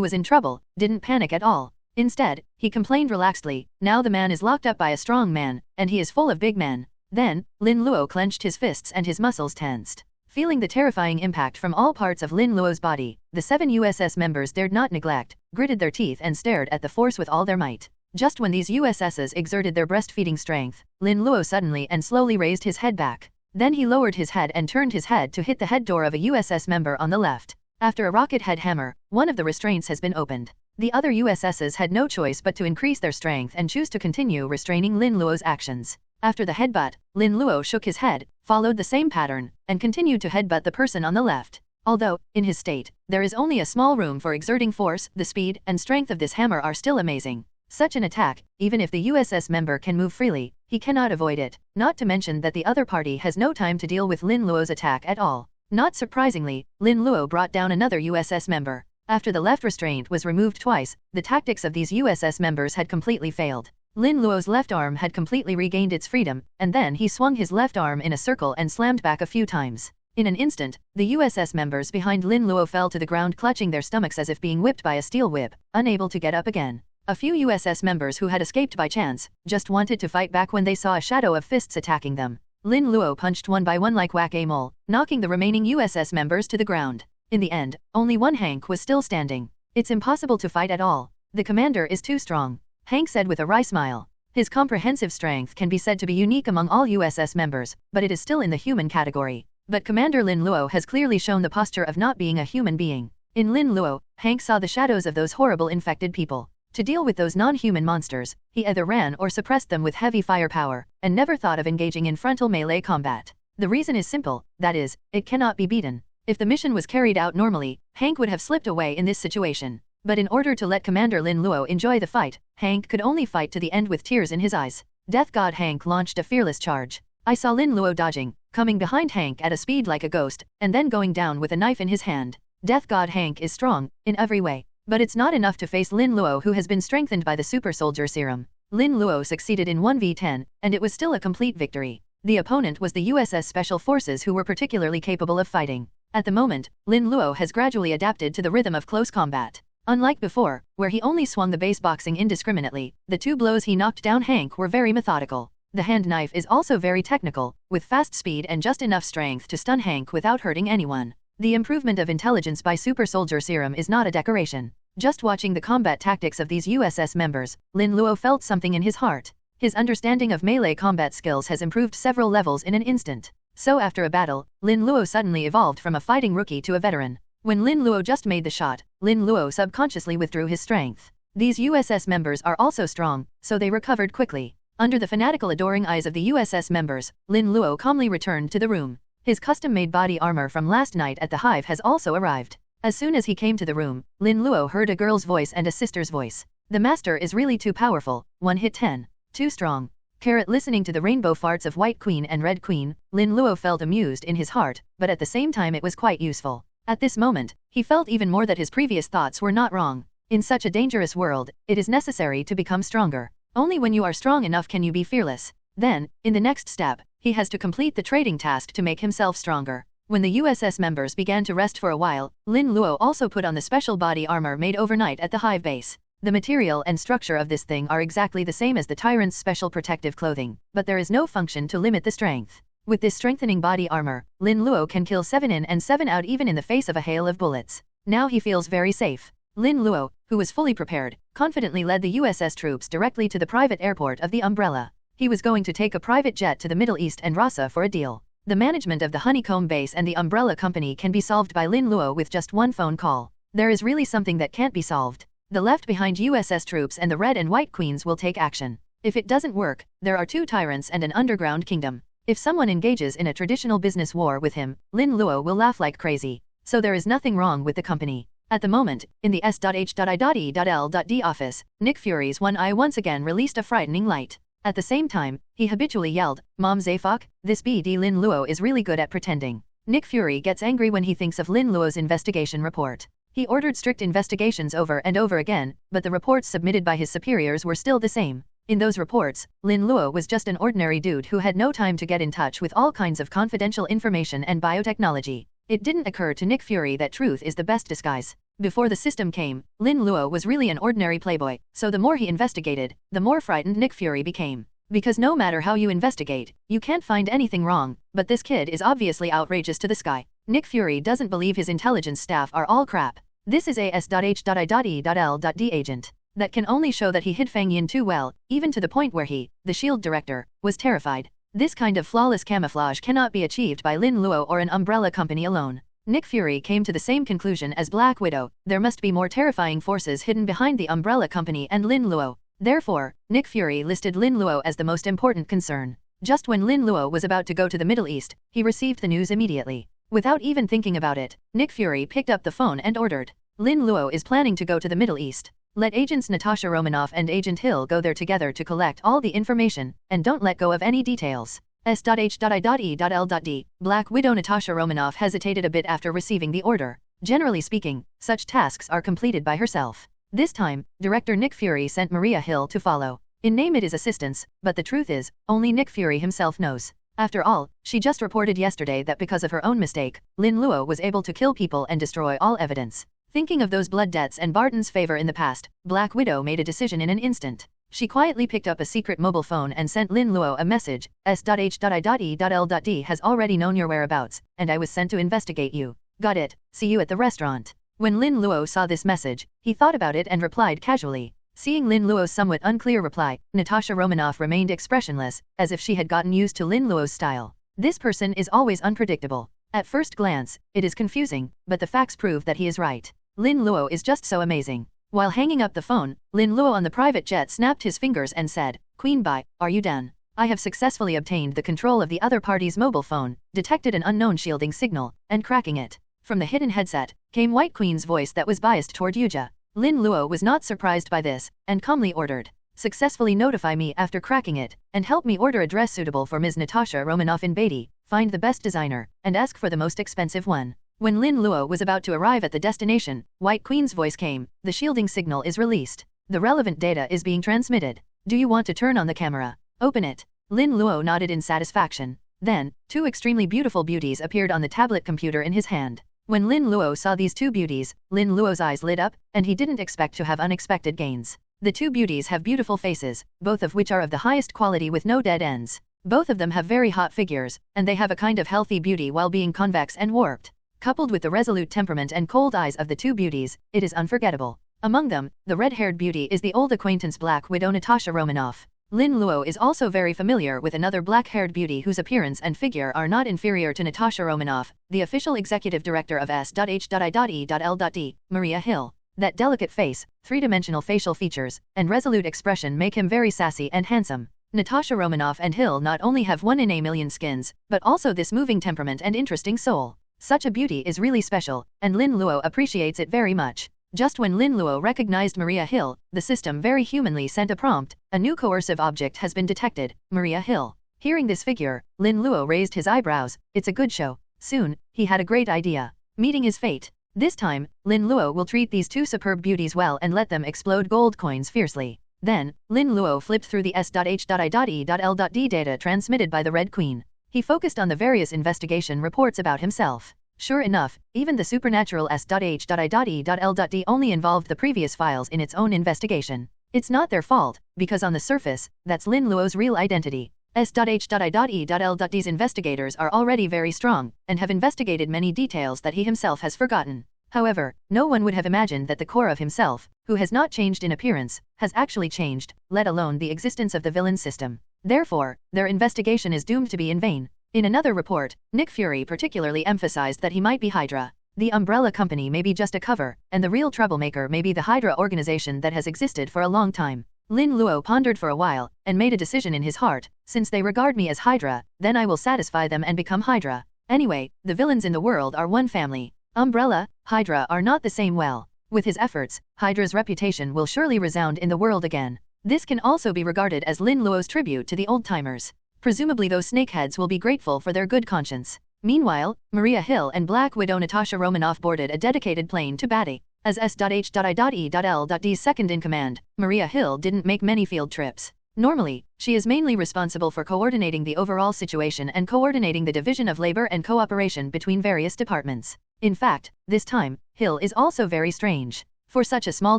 was in trouble, didn't panic at all. Instead, he complained relaxedly, "Now the man is locked up by a strong man, and he is full of big men." Then, Lin Luo clenched his fists and his muscles tensed. Feeling the terrifying impact from all parts of Lin Luo's body, the 7 USS members dared not neglect, gritted their teeth and stared at the force with all their might. Just when these USSs exerted their breastfeeding strength, Lin Luo suddenly and slowly raised his head back. Then he lowered his head and turned his head to hit the head door of a USS member on the left. After a rocket head hammer, one of the restraints has been opened. The other USSs had no choice but to increase their strength and choose to continue restraining Lin Luo's actions. After the headbutt, Lin Luo shook his head, followed the same pattern, and continued to headbutt the person on the left. Although, in his state, there is only a small room for exerting force, the speed and strength of this hammer are still amazing. Such an attack, even if the USS member can move freely, he cannot avoid it, not to mention that the other party has no time to deal with Lin Luo's attack at all. Not surprisingly, Lin Luo brought down another USS member. After the left restraint was removed twice, the tactics of these USS members had completely failed. Lin Luo's left arm had completely regained its freedom, and then he swung his left arm in a circle and slammed back a few times. In an instant, the USS members behind Lin Luo fell to the ground clutching their stomachs as if being whipped by a steel whip, unable to get up again. A few USS members who had escaped by chance, just wanted to fight back when they saw a shadow of fists attacking them. Lin Luo punched one by one like whack-a-mole, knocking the remaining USS members to the ground. In the end, only one Hank was still standing. "It's impossible to fight at all. The commander is too strong," Hank said with a wry smile. His comprehensive strength can be said to be unique among all USS members, but it is still in the human category. But Commander Lin Luo has clearly shown the posture of not being a human being. In Lin Luo, Hank saw the shadows of those horrible infected people. To deal with those non-human monsters, he either ran or suppressed them with heavy firepower, and never thought of engaging in frontal melee combat. The reason is simple, that is, it cannot be beaten. If the mission was carried out normally, Hank would have slipped away in this situation. But in order to let Commander Lin Luo enjoy the fight, Hank could only fight to the end with tears in his eyes. Death God Hank launched a fearless charge. I saw Lin Luo dodging, coming behind Hank at a speed like a ghost, and then going down with a knife in his hand. Death God Hank is strong, in every way. But it's not enough to face Lin Luo, who has been strengthened by the super soldier serum. Lin Luo succeeded in 1v10, and it was still a complete victory. The opponent was the USS Special Forces, who were particularly capable of fighting. At the moment, Lin Luo has gradually adapted to the rhythm of close combat. Unlike before, where he only swung the base boxing indiscriminately, the 2 blows he knocked down Hank were very methodical. The hand knife is also very technical, with fast speed and just enough strength to stun Hank without hurting anyone. The improvement of intelligence by Super Soldier Serum is not a decoration. Just watching the combat tactics of these USS members, Lin Luo felt something in his heart. His understanding of melee combat skills has improved several levels in an instant. So after a battle, Lin Luo suddenly evolved from a fighting rookie to a veteran. When Lin Luo just made the shot, Lin Luo subconsciously withdrew his strength. These USS members are also strong, so they recovered quickly. Under the fanatical adoring eyes of the USS members, Lin Luo calmly returned to the room. His custom-made body armor from last night at the hive has also arrived. As soon as he came to the room, Lin Luo heard a girl's voice and a sister's voice. The master is really too powerful, 1 hit 10. Too strong. Listening to the rainbow farts of White Queen and Red Queen, Lin Luo felt amused in his heart, but at the same time it was quite useful. At this moment, he felt even more that his previous thoughts were not wrong. In such a dangerous world, it is necessary to become stronger. Only when you are strong enough can you be fearless. Then, in the next step, he has to complete the trading task to make himself stronger. When the USS members began to rest for a while, Lin Luo also put on the special body armor made overnight at the hive base. The material and structure of this thing are exactly the same as the tyrant's special protective clothing, but there is no function to limit the strength. With this strengthening body armor, Lin Luo can kill 7 in and 7 out even in the face of a hail of bullets. Now he feels very safe. Lin Luo, who was fully prepared, confidently led the USS troops directly to the private airport of the Umbrella. He was going to take a private jet to the Middle East and Rasa for a deal. The management of the Honeycomb base and the Umbrella Company can be solved by Lin Luo with just one phone call. There is really something that can't be solved. The left-behind USS troops and the Red and White Queens will take action. If it doesn't work, there are 2 tyrants and an underground kingdom. If someone engages in a traditional business war with him, Lin Luo will laugh like crazy. So there is nothing wrong with the company. At the moment, in the S.H.I.E.L.D. office, Nick Fury's one eye once again released a frightening light. At the same time, he habitually yelled, "Mom Zayfuck, this BD Lin Luo is really good at pretending." Nick Fury gets angry when he thinks of Lin Luo's investigation report. He ordered strict investigations over and over again, but the reports submitted by his superiors were still the same. In those reports, Lin Luo was just an ordinary dude who had no time to get in touch with all kinds of confidential information and biotechnology. It didn't occur to Nick Fury that truth is the best disguise. Before the system came, Lin Luo was really an ordinary playboy, so the more he investigated, the more frightened Nick Fury became. Because no matter how you investigate, you can't find anything wrong, but this kid is obviously outrageous to the sky. Nick Fury doesn't believe his intelligence staff are all crap. This is a S.H.I.E.L.D. agent that can only show that he hid Fang Yin too well, even to the point where he, the SHIELD director, was terrified. This kind of flawless camouflage cannot be achieved by Lin Luo or an Umbrella Company alone. Nick Fury came to the same conclusion as Black Widow. There must be more terrifying forces hidden behind the Umbrella Company and Lin Luo. Therefore, Nick Fury listed Lin Luo as the most important concern. Just when Lin Luo was about to go to the Middle East, he received the news immediately. Without even thinking about it, Nick Fury picked up the phone and ordered, "Lin Luo is planning to go to the Middle East. Let agents Natasha Romanoff and Agent Hill go there together to collect all the information, and don't let go of any details." S.H.I.E.L.D. Black Widow Natasha Romanoff hesitated a bit after receiving the order. Generally speaking, such tasks are completed by herself. This time, director Nick Fury sent Maria Hill to follow. In name it is assistance, but the truth is, only Nick Fury himself knows. After all, she just reported yesterday that because of her own mistake, Lin Luo was able to kill people and destroy all evidence. Thinking of those blood debts and Barton's favor in the past, Black Widow made a decision in an instant. She quietly picked up a secret mobile phone and sent Lin Luo a message, S.H.I.E.L.D. has already known your whereabouts, and I was sent to investigate you. Got it, see you at the restaurant. When Lin Luo saw this message, he thought about it and replied casually. Seeing Lin Luo's somewhat unclear reply, Natasha Romanoff remained expressionless, as if she had gotten used to Lin Luo's style. This person is always unpredictable. At first glance, it is confusing, but the facts prove that he is right. Lin Luo is just so amazing. While hanging up the phone, Lin Luo on the private jet snapped his fingers and said, "Queen Bai, are you done? I have successfully obtained the control of the other party's mobile phone, detected an unknown shielding signal, and cracking it." From the hidden headset, came White Queen's voice that was biased toward Yuja. Lin Luo was not surprised by this, and calmly ordered, "Successfully notify me after cracking it, and help me order a dress suitable for Ms. Natasha Romanoff in Beatty, find the best designer, and ask for the most expensive one." When Lin Luo was about to arrive at the destination, White Queen's voice came, "The shielding signal is released. The relevant data is being transmitted. Do you want to turn on the camera? Open it. Lin Luo nodded in satisfaction. Then, two extremely beautiful beauties appeared on the tablet computer in his hand. When Lin Luo saw these two beauties, Lin Luo's eyes lit up, and he didn't expect to have unexpected gains. The two beauties have beautiful faces, both of which are of the highest quality with no dead ends. Both of them have very hot figures, and they have a kind of healthy beauty while being convex and warped. Coupled with the resolute temperament and cold eyes of the two beauties, it is unforgettable. Among them, the red-haired beauty is the old acquaintance Black Widow Natasha Romanoff. Lin Luo is also very familiar with another black-haired beauty whose appearance and figure are not inferior to Natasha Romanoff, the official executive director of S.H.I.E.L.D. Maria Hill. That delicate face, three-dimensional facial features, and resolute expression make him very sassy and handsome. Natasha Romanoff and Hill not only have one in a million skins, but also this moving temperament and interesting soul. Such a beauty is really special, and Lin Luo appreciates it very much. Just when Lin Luo recognized Maria Hill, the system very humanly sent a prompt: a new coercive object has been detected, Maria Hill. Hearing this figure, Lin Luo raised his eyebrows. It's a good show. Soon, he had a great idea. Meeting his fate. This time, Lin Luo will treat these two superb beauties well and let them explode gold coins fiercely. Then, Lin Luo flipped through the S.H.I.E.L.D. data transmitted by the Red Queen. He focused on the various investigation reports about himself. Sure enough, even the supernatural S.H.I.E.L.D. only involved the previous files in its own investigation. It's not their fault, because on the surface, that's Lin Luo's real identity. S.H.I.E.L.D.'s investigators are already very strong, and have investigated many details that he himself has forgotten. However, no one would have imagined that the core of himself, who has not changed in appearance, has actually changed, let alone the existence of the villain system. Therefore, their investigation is doomed to be in vain. In another report, Nick Fury particularly emphasized that he might be Hydra. The Umbrella Company may be just a cover, and the real troublemaker may be the Hydra organization that has existed for a long time. Lin Luo pondered for a while, and made a decision in his heart: since they regard me as Hydra, then I will satisfy them and become Hydra. Anyway, the villains in the world are one family. Umbrella, Hydra are not the same. Well, with his efforts, Hydra's reputation will surely resound in the world again. This can also be regarded as Lin Luo's tribute to the old-timers. Presumably those snakeheads will be grateful for their good conscience. Meanwhile, Maria Hill and Black Widow Natasha Romanoff boarded a dedicated plane to Batty. As S.H.I.E.L.D.'s second-in-command, Maria Hill didn't make many field trips. Normally, she is mainly responsible for coordinating the overall situation and coordinating the division of labor and cooperation between various departments. In fact, this time, Hill is also very strange. For such a small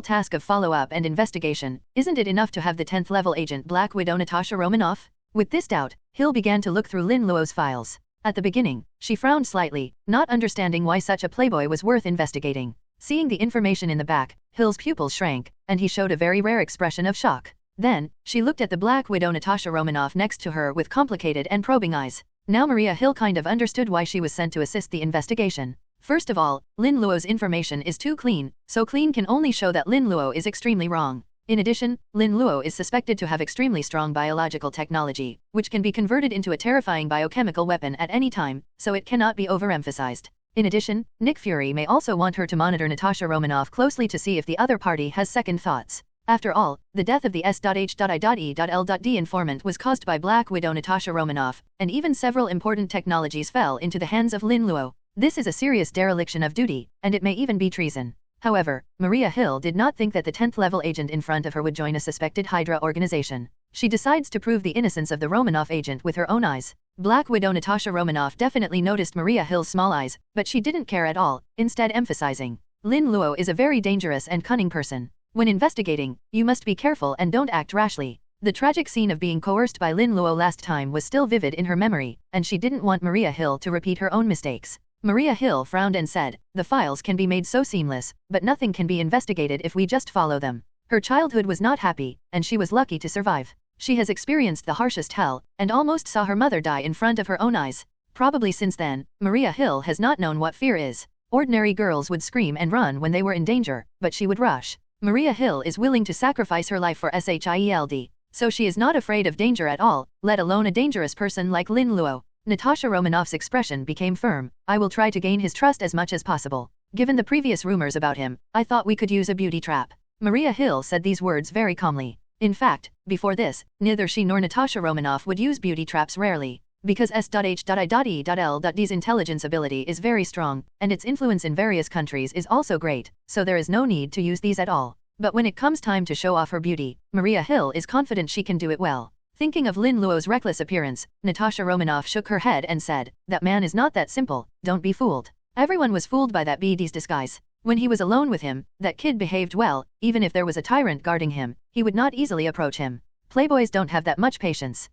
task of follow-up and investigation, isn't it enough to have the 10th level agent Black Widow Natasha Romanoff? With this doubt, Hill began to look through Lin Luo's files. At the beginning, she frowned slightly, not understanding why such a playboy was worth investigating. Seeing the information in the back, Hill's pupils shrank, and he showed a very rare expression of shock. Then, she looked at the Black Widow Natasha Romanoff next to her with complicated and probing eyes. Now Maria Hill kind of understood why she was sent to assist the investigation. First of all, Lin Luo's information is too clean, so clean can only show that Lin Luo is extremely wrong. In addition, Lin Luo is suspected to have extremely strong biological technology, which can be converted into a terrifying biochemical weapon at any time, so it cannot be overemphasized. In addition, Nick Fury may also want her to monitor Natasha Romanoff closely to see if the other party has second thoughts. After all, the death of the S.H.I.E.L.D. informant was caused by Black Widow Natasha Romanoff, and even several important technologies fell into the hands of Lin Luo. This is a serious dereliction of duty, and it may even be treason. However, Maria Hill did not think that the 10th level agent in front of her would join a suspected Hydra organization. She decides to prove the innocence of the Romanoff agent with her own eyes. Black Widow Natasha Romanoff definitely noticed Maria Hill's small eyes, but she didn't care at all, instead emphasizing: Lin Luo is a very dangerous and cunning person. When investigating, you must be careful and don't act rashly. The tragic scene of being coerced by Lin Luo last time was still vivid in her memory, and she didn't want Maria Hill to repeat her own mistakes. Maria Hill frowned and said, the files can be made so seamless, but nothing can be investigated if we just follow them. Her childhood was not happy, and she was lucky to survive. She has experienced the harshest hell, and almost saw her mother die in front of her own eyes. Probably since then, Maria Hill has not known what fear is. Ordinary girls would scream and run when they were in danger, but she would rush. Maria Hill is willing to sacrifice her life for SHIELD. So she is not afraid of danger at all, let alone a dangerous person like Lin Luo. Natasha Romanoff's expression became firm. I will try to gain his trust as much as possible. Given the previous rumors about him, I thought we could use a beauty trap. Maria Hill said these words very calmly. In fact, before this, neither she nor Natasha Romanoff would use beauty traps rarely. Because S.H.I.E.L.D's intelligence ability is very strong, and its influence in various countries is also great, so there is no need to use these at all. But when it comes time to show off her beauty, Maria Hill is confident she can do it well. Thinking of Lin Luo's reckless appearance, Natasha Romanoff shook her head and said, "That man is not that simple, don't be fooled." Everyone was fooled by that BD's disguise. When he was alone with him, that kid behaved well, even if there was a tyrant guarding him, he would not easily approach him. Playboys don't have that much patience.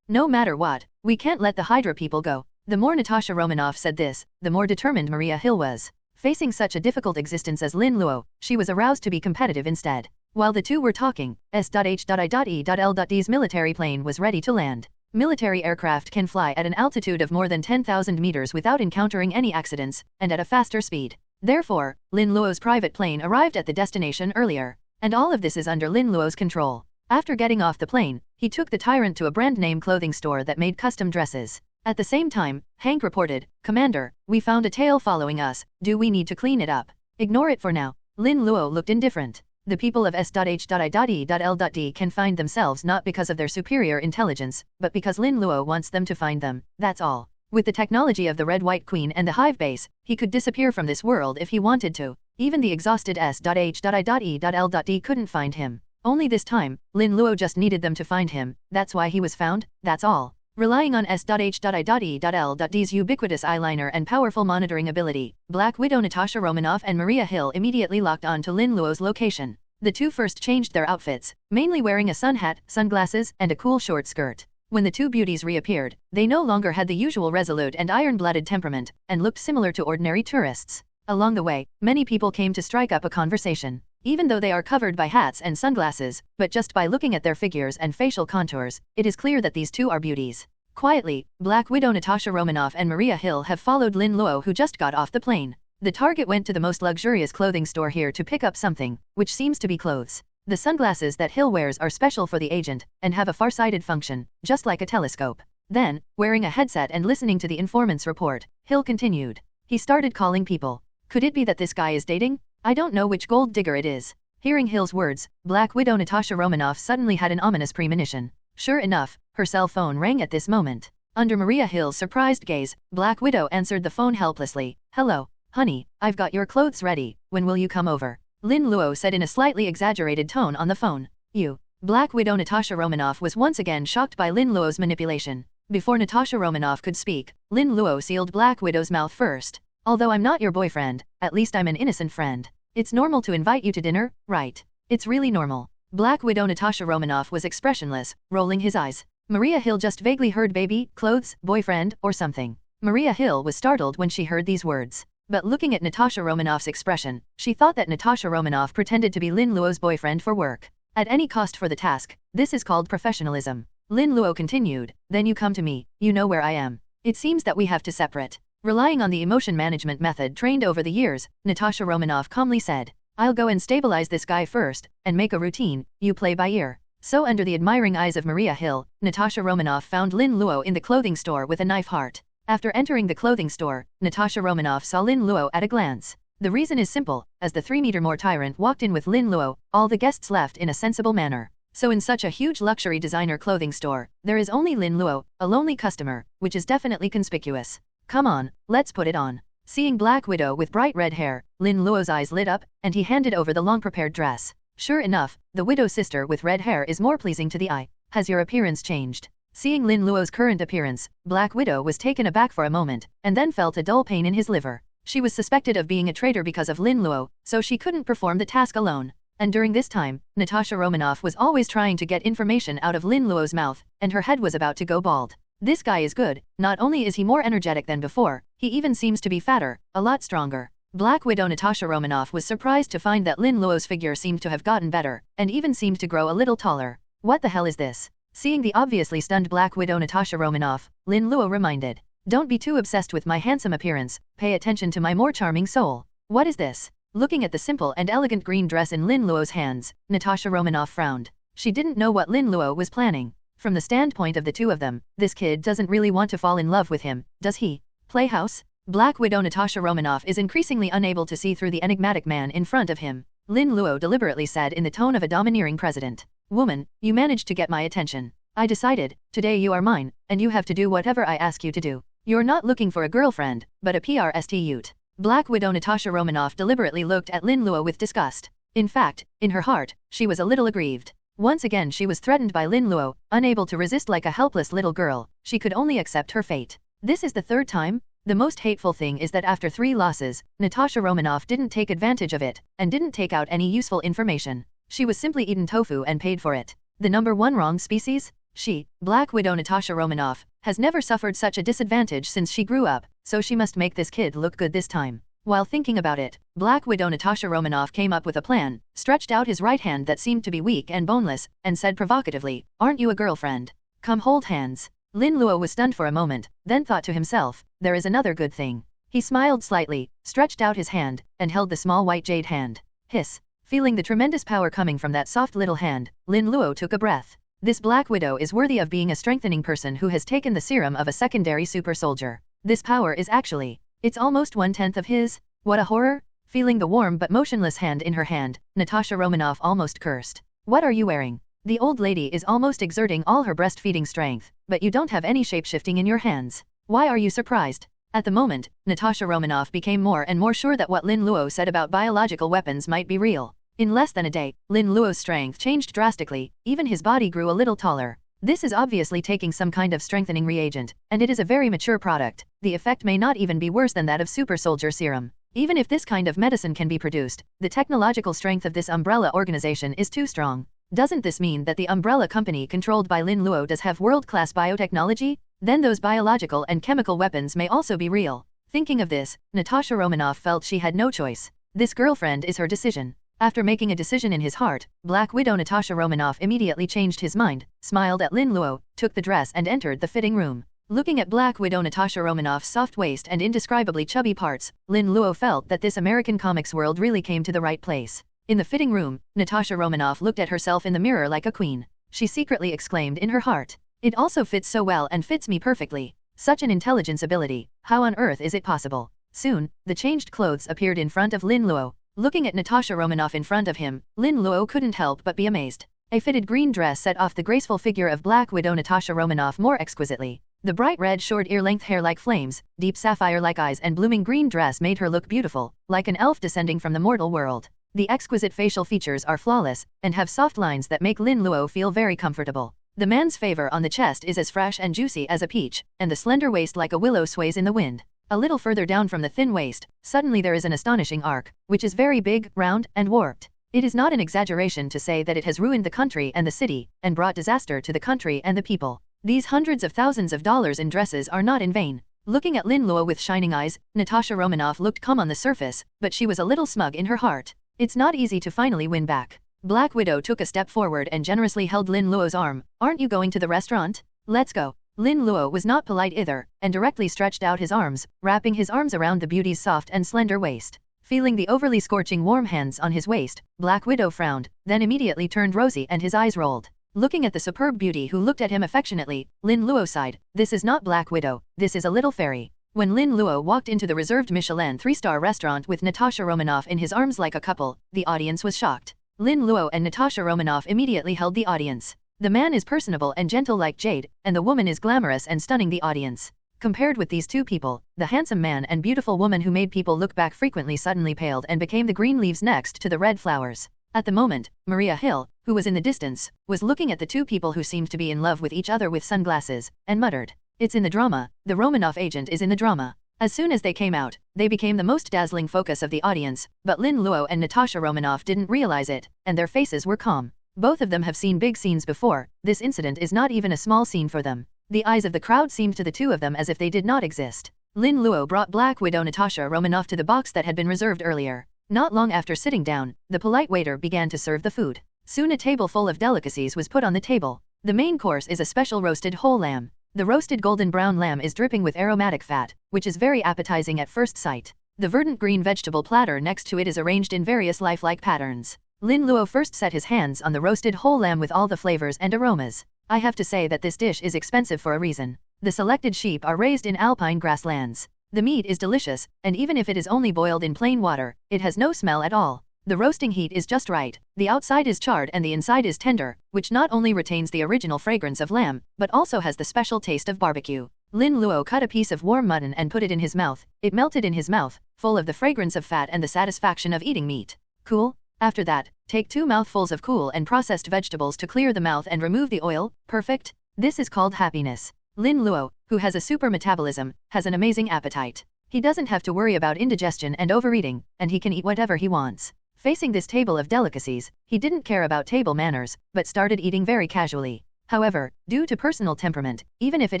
No matter what, we can't let the Hydra people go. The more Natasha Romanoff said this, the more determined Maria Hill was. Facing such a difficult existence as Lin Luo, she was aroused to be competitive instead. While the two were talking, S.H.I.E.L.D's military plane was ready to land. Military aircraft can fly at an altitude of more than 10,000 meters without encountering any accidents, and at a faster speed. Therefore, Lin Luo's private plane arrived at the destination earlier. And all of this is under Lin Luo's control. After getting off the plane, he took the tyrant to a brand-name clothing store that made custom dresses. At the same time, Hank reported, "Commander, we found a tail following us, do we need to clean it up?" "Ignore it for now." Lin Luo looked indifferent. The people of S.H.I.E.L.D can find themselves not because of their superior intelligence, but because Lin Luo wants them to find them, that's all. With the technology of the Red White Queen and the Hive Base, he could disappear from this world if he wanted to. Even the exhausted S.H.I.E.L.D couldn't find him. Only this time, Lin Luo just needed them to find him, that's why he was found, that's all. Relying on S.H.I.E.L.D's ubiquitous eyeliner and powerful monitoring ability, Black Widow Natasha Romanoff and Maria Hill immediately locked on to Lin Luo's location. The two first changed their outfits, mainly wearing a sun hat, sunglasses, and a cool short skirt. When the two beauties reappeared, they no longer had the usual resolute and iron-blooded temperament, and looked similar to ordinary tourists. Along the way, many people came to strike up a conversation. Even though they are covered by hats and sunglasses, but just by looking at their figures and facial contours, it is clear that these two are beauties. Quietly, Black Widow Natasha Romanoff and Maria Hill have followed Lin Luo, who just got off the plane. The target went to the most luxurious clothing store here to pick up something, which seems to be clothes. The sunglasses that Hill wears are special for the agent, and have a far-sighted function, just like a telescope. Then, wearing a headset and listening to the informant's report, Hill continued. He started calling people. Could it be that this guy is dating? I don't know which gold digger it is. Hearing Hill's words, Black Widow Natasha Romanoff suddenly had an ominous premonition. Sure enough, her cell phone rang at this moment. Under Maria Hill's surprised gaze, Black Widow answered the phone helplessly. "Hello, honey, I've got your clothes ready, when will you come over?" Lin Luo said in a slightly exaggerated tone on the phone. "You." Black Widow Natasha Romanoff was once again shocked by Lin Luo's manipulation. Before Natasha Romanoff could speak, Lin Luo sealed Black Widow's mouth first. "Although I'm not your boyfriend, at least I'm an innocent friend. It's normal to invite you to dinner, right?" "It's really normal." Black Widow Natasha Romanoff was expressionless, rolling his eyes. Maria Hill just vaguely heard baby, clothes, boyfriend, or something. Maria Hill was startled when she heard these words. But looking at Natasha Romanoff's expression, she thought that Natasha Romanoff pretended to be Lin Luo's boyfriend for work. At any cost for the task, this is called professionalism. Lin Luo continued, "Then you come to me, you know where I am. It seems that we have to separate." Relying on the emotion management method trained over the years, Natasha Romanoff calmly said, "I'll go and stabilize this guy first, and make a routine, you play by ear." So under the admiring eyes of Maria Hill, Natasha Romanoff found Lin Luo in the clothing store with a knife heart. After entering the clothing store, Natasha Romanoff saw Lin Luo at a glance. The reason is simple, as the 3-meter-more tyrant walked in with Lin Luo, all the guests left in a sensible manner. So in such a huge luxury designer clothing store, there is only Lin Luo, a lonely customer, which is definitely conspicuous. "Come on, let's put it on." Seeing Black Widow with bright red hair, Lin Luo's eyes lit up, and he handed over the long-prepared dress. Sure enough, the widow's sister with red hair is more pleasing to the eye. "Has your appearance changed?" Seeing Lin Luo's current appearance, Black Widow was taken aback for a moment, and then felt a dull pain in his liver. She was suspected of being a traitor because of Lin Luo, so she couldn't perform the task alone. And during this time, Natasha Romanoff was always trying to get information out of Lin Luo's mouth, and her head was about to go bald. This guy is good, not only is he more energetic than before, he even seems to be fatter, a lot stronger. Black Widow Natasha Romanoff was surprised to find that Lin Luo's figure seemed to have gotten better, and even seemed to grow a little taller. What the hell is this? Seeing the obviously stunned Black Widow Natasha Romanoff, Lin Luo reminded, "Don't be too obsessed with my handsome appearance, pay attention to my more charming soul." "What is this?" Looking at the simple and elegant green dress in Lin Luo's hands, Natasha Romanoff frowned. She didn't know what Lin Luo was planning. From the standpoint of the two of them, this kid doesn't really want to fall in love with him, does he? Playhouse? Black Widow Natasha Romanoff is increasingly unable to see through the enigmatic man in front of him. Lin Luo deliberately said in the tone of a domineering president, "Woman, you managed to get my attention. I decided, today you are mine, and you have to do whatever I ask you to do. You're not looking for a girlfriend, but a prostitute." Black Widow Natasha Romanoff deliberately looked at Lin Luo with disgust. In fact, in her heart, she was a little aggrieved. Once again she was threatened by Lin Luo, unable to resist like a helpless little girl, she could only accept her fate. This is the third time? The most hateful thing is that after 3 losses, Natasha Romanoff didn't take advantage of it, and didn't take out any useful information. She was simply eaten tofu and paid for it. The number 1 wrong species? She, Black Widow Natasha Romanoff, has never suffered such a disadvantage since she grew up, so she must make this kid look good this time. While thinking about it, Black Widow Natasha Romanoff came up with a plan, stretched out his right hand that seemed to be weak and boneless, and said provocatively, "Aren't you a girlfriend? Come hold hands." Lin Luo was stunned for a moment, then thought to himself, there is another good thing. He smiled slightly, stretched out his hand, and held the small white jade hand. Hiss. Feeling the tremendous power coming from that soft little hand, Lin Luo took a breath. This Black Widow is worthy of being a strengthening person who has taken the serum of a secondary super soldier. This power is actually... it's almost 1/10 of his? What a horror! Feeling the warm but motionless hand in her hand, Natasha Romanoff almost cursed. What are you wearing? The old lady is almost exerting all her breastfeeding strength, but you don't have any shape-shifting in your hands. Why are you surprised? At the moment, Natasha Romanoff became more and more sure that what Lin Luo said about biological weapons might be real. In less than a day, Lin Luo's strength changed drastically, even his body grew a little taller. This is obviously taking some kind of strengthening reagent, and it is a very mature product. The effect may not even be worse than that of super soldier serum. Even if this kind of medicine can be produced, the technological strength of this umbrella organization is too strong. Doesn't this mean that the umbrella company controlled by Lin Luo does have world-class biotechnology? Then those biological and chemical weapons may also be real. Thinking of this, Natasha Romanoff felt she had no choice. This girlfriend is her decision. After making a decision in his heart, Black Widow Natasha Romanoff immediately changed his mind, smiled at Lin Luo, took the dress and entered the fitting room. Looking at Black Widow Natasha Romanoff's soft waist and indescribably chubby parts, Lin Luo felt that this American comics world really came to the right place. In the fitting room, Natasha Romanoff looked at herself in the mirror like a queen. She secretly exclaimed in her heart, "It also fits so well and fits me perfectly. Such an intelligence ability, how on earth is it possible?" Soon, the changed clothes appeared in front of Lin Luo. Looking at Natasha Romanoff in front of him, Lin Luo couldn't help but be amazed. A fitted green dress set off the graceful figure of Black Widow Natasha Romanoff more exquisitely. The bright red short ear-length hair like flames, deep sapphire-like eyes and blooming green dress made her look beautiful, like an elf descending from the mortal world. The exquisite facial features are flawless, and have soft lines that make Lin Luo feel very comfortable. The man's favor on the chest is as fresh and juicy as a peach, and the slender waist like a willow sways in the wind. A little further down from the thin waist, suddenly there is an astonishing arc, which is very big, round, and warped. It is not an exaggeration to say that it has ruined the country and the city, and brought disaster to the country and the people. These hundreds of thousands of dollars in dresses are not in vain. Looking at Lin Luo with shining eyes, Natasha Romanoff looked calm on the surface, but she was a little smug in her heart. It's not easy to finally win back. Black Widow took a step forward and generously held Lin Luo's arm. "Aren't you going to the restaurant? Let's go." Lin Luo was not polite either, and directly stretched out his arms, wrapping his arms around the beauty's soft and slender waist. Feeling the overly scorching warm hands on his waist, Black Widow frowned, then immediately turned rosy and his eyes rolled. Looking at the superb beauty who looked at him affectionately, Lin Luo sighed, "This is not Black Widow, this is a little fairy." When Lin Luo walked into the reserved Michelin 3-star restaurant with Natasha Romanoff in his arms like a couple, the audience was shocked. Lin Luo and Natasha Romanoff immediately held the audience. The man is personable and gentle like jade, and the woman is glamorous and stunning the audience. Compared with these two people, the handsome man and beautiful woman who made people look back frequently suddenly paled and became the green leaves next to the red flowers. At the moment, Maria Hill, who was in the distance, was looking at the two people who seemed to be in love with each other with sunglasses, and muttered, "It's in the drama, the Romanoff agent is in the drama." As soon as they came out, they became the most dazzling focus of the audience, but Lin Luo and Natasha Romanoff didn't realize it, and their faces were calm. Both of them have seen big scenes before, this incident is not even a small scene for them. The eyes of the crowd seemed to the two of them as if they did not exist. Lin Luo brought Black Widow Natasha Romanoff to the box that had been reserved earlier. Not long after sitting down, the polite waiter began to serve the food. Soon a table full of delicacies was put on the table. The main course is a special roasted whole lamb. The roasted golden brown lamb is dripping with aromatic fat, which is very appetizing at first sight. The verdant green vegetable platter next to it is arranged in various lifelike patterns. Lin Luo first set his hands on the roasted whole lamb with all the flavors and aromas. I have to say that this dish is expensive for a reason. The selected sheep are raised in alpine grasslands. The meat is delicious, and even if it is only boiled in plain water, it has no smell at all. The roasting heat is just right. The outside is charred and the inside is tender, which not only retains the original fragrance of lamb, but also has the special taste of barbecue. Lin Luo cut a piece of warm mutton and put it in his mouth. It melted in his mouth, full of the fragrance of fat and the satisfaction of eating meat. Cool? After that, take 2 mouthfuls of cool and processed vegetables to clear the mouth and remove the oil. Perfect. This is called happiness. Lin Luo, who has a super metabolism, has an amazing appetite. He doesn't have to worry about indigestion and overeating, and he can eat whatever he wants. Facing this table of delicacies, he didn't care about table manners, but started eating very casually. However, due to personal temperament, even if it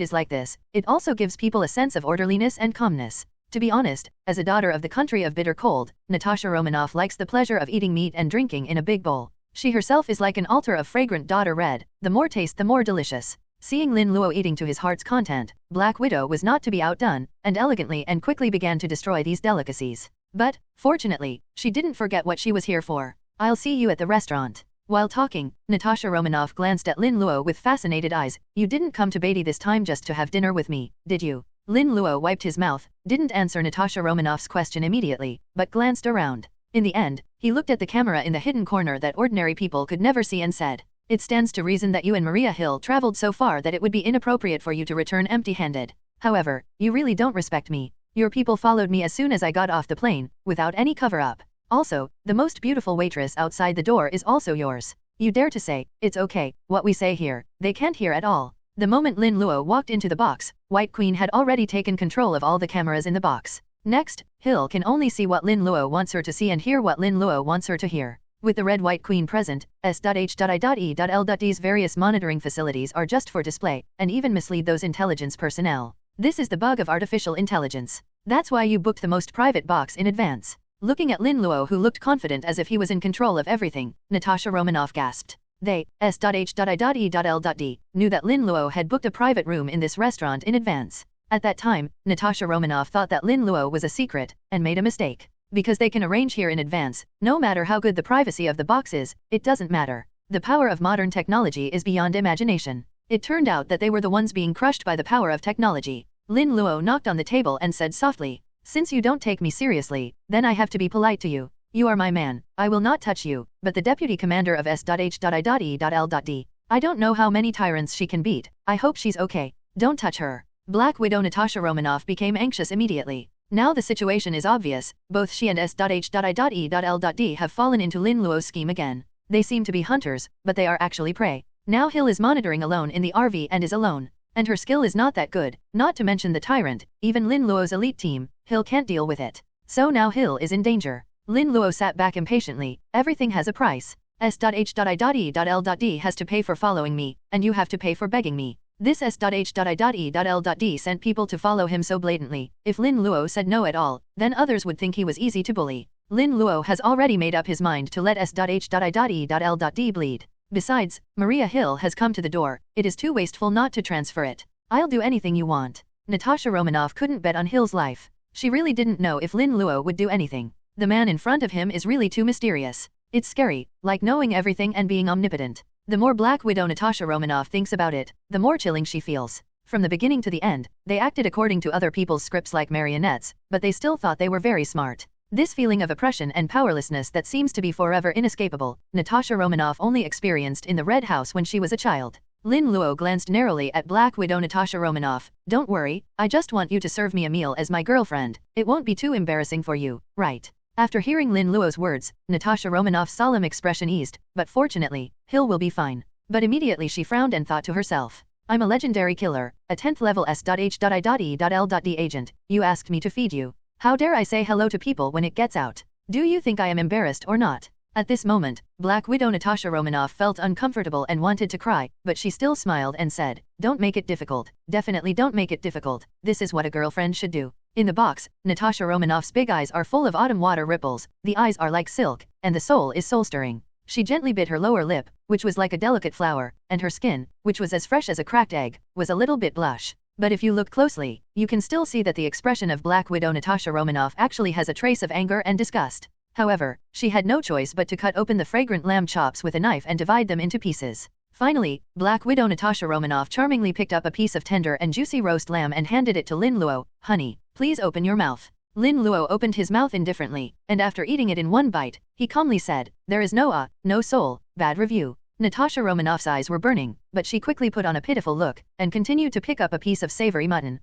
is like this, it also gives people a sense of orderliness and calmness. To be honest, as a daughter of the country of bitter cold, Natasha Romanoff likes the pleasure of eating meat and drinking in a big bowl. She herself is like an altar of fragrant daughter red, the more taste the more delicious. Seeing Lin Luo eating to his heart's content, Black Widow was not to be outdone, and elegantly and quickly began to destroy these delicacies. But, fortunately, she didn't forget what she was here for. I'll see you at the restaurant. While talking, Natasha Romanoff glanced at Lin Luo with fascinated eyes. You didn't come to Beatty this time just to have dinner with me, did you? Lin Luo wiped his mouth, didn't answer Natasha Romanoff's question immediately, but glanced around. In the end, he looked at the camera in the hidden corner that ordinary people could never see and said, "It stands to reason that you and Maria Hill traveled so far that it would be inappropriate for you to return empty-handed. However, you really don't respect me. Your people followed me as soon as I got off the plane, without any cover-up. Also, the most beautiful waitress outside the door is also yours. You dare to say, it's okay, what we say here, they can't hear at all." The moment Lin Luo walked into the box, White Queen had already taken control of all the cameras in the box. Next, Hill can only see what Lin Luo wants her to see and hear what Lin Luo wants her to hear. With the Red White Queen present, S.H.I.E.L.D's various monitoring facilities are just for display, and even mislead those intelligence personnel. This is the bug of artificial intelligence. That's why you booked the most private box in advance. Looking at Lin Luo, who looked confident as if he was in control of everything, Natasha Romanoff gasped. They, S.H.I.E.L.D, knew that Lin Luo had booked a private room in this restaurant in advance. At that time, Natasha Romanoff thought that Lin Luo was a secret, and made a mistake. Because they can arrange here in advance, no matter how good the privacy of the box is, it doesn't matter. The power of modern technology is beyond imagination. It turned out that they were the ones being crushed by the power of technology. Lin Luo knocked on the table and said softly, "Since you don't take me seriously, then I have to be polite to you. You are my man, I will not touch you, but the deputy commander of S.H.I.E.L.D. I don't know how many tyrants she can beat, I hope she's okay. Don't touch her." Black Widow Natasha Romanoff became anxious immediately. Now the situation is obvious, both she and S.H.I.E.L.D have fallen into Lin Luo's scheme again. They seem to be hunters, but they are actually prey. Now Hill is monitoring alone in the RV and is alone. And her skill is not that good, not to mention the tyrant, even Lin Luo's elite team, Hill can't deal with it. So now Hill is in danger. Lin Luo sat back impatiently, everything has a price. S.H.I.E.L.D has to pay for following me, and you have to pay for begging me. This S.H.I.E.L.D sent people to follow him so blatantly. If Lin Luo said no at all, then others would think he was easy to bully. Lin Luo has already made up his mind to let S.H.I.E.L.D bleed. Besides, Maria Hill has come to the door, it is too wasteful not to transfer it. I'll do anything you want. Natasha Romanoff couldn't bet on Hill's life. She really didn't know if Lin Luo would do anything. The man in front of him is really too mysterious. It's scary, like knowing everything and being omnipotent. The more Black Widow Natasha Romanoff thinks about it, the more chilling she feels. From the beginning to the end, they acted according to other people's scripts like marionettes, but they still thought they were very smart. This feeling of oppression and powerlessness that seems to be forever inescapable, Natasha Romanoff only experienced in the Red House when she was a child. Lin Luo glanced narrowly at Black Widow Natasha Romanoff. "Don't worry, I just want you to serve me a meal as my girlfriend. It won't be too embarrassing for you, right?" After hearing Lin Luo's words, Natasha Romanoff's solemn expression eased, but fortunately, Hill will be fine. But immediately she frowned and thought to herself, "I'm a legendary killer, a 10th level S.H.I.E.L.D agent, you asked me to feed you. How dare I say hello to people when it gets out? Do you think I am embarrassed or not?" At this moment, Black Widow Natasha Romanoff felt uncomfortable and wanted to cry, but she still smiled and said, "Don't make it difficult, definitely don't make it difficult, this is what a girlfriend should do." In the box, Natasha Romanoff's big eyes are full of autumn water ripples, the eyes are like silk, and the soul is soul-stirring. She gently bit her lower lip, which was like a delicate flower, and her skin, which was as fresh as a cracked egg, was a little bit blush. But if you look closely, you can still see that the expression of Black Widow Natasha Romanoff actually has a trace of anger and disgust. However, she had no choice but to cut open the fragrant lamb chops with a knife and divide them into pieces. Finally, Black Widow Natasha Romanoff charmingly picked up a piece of tender and juicy roast lamb and handed it to Lin Luo. "Honey, please open your mouth." Lin Luo opened his mouth indifferently, and after eating it in one bite, he calmly said, "There is no soul, bad review." Natasha Romanoff's eyes were burning, but she quickly put on a pitiful look, and continued to pick up a piece of savory mutton.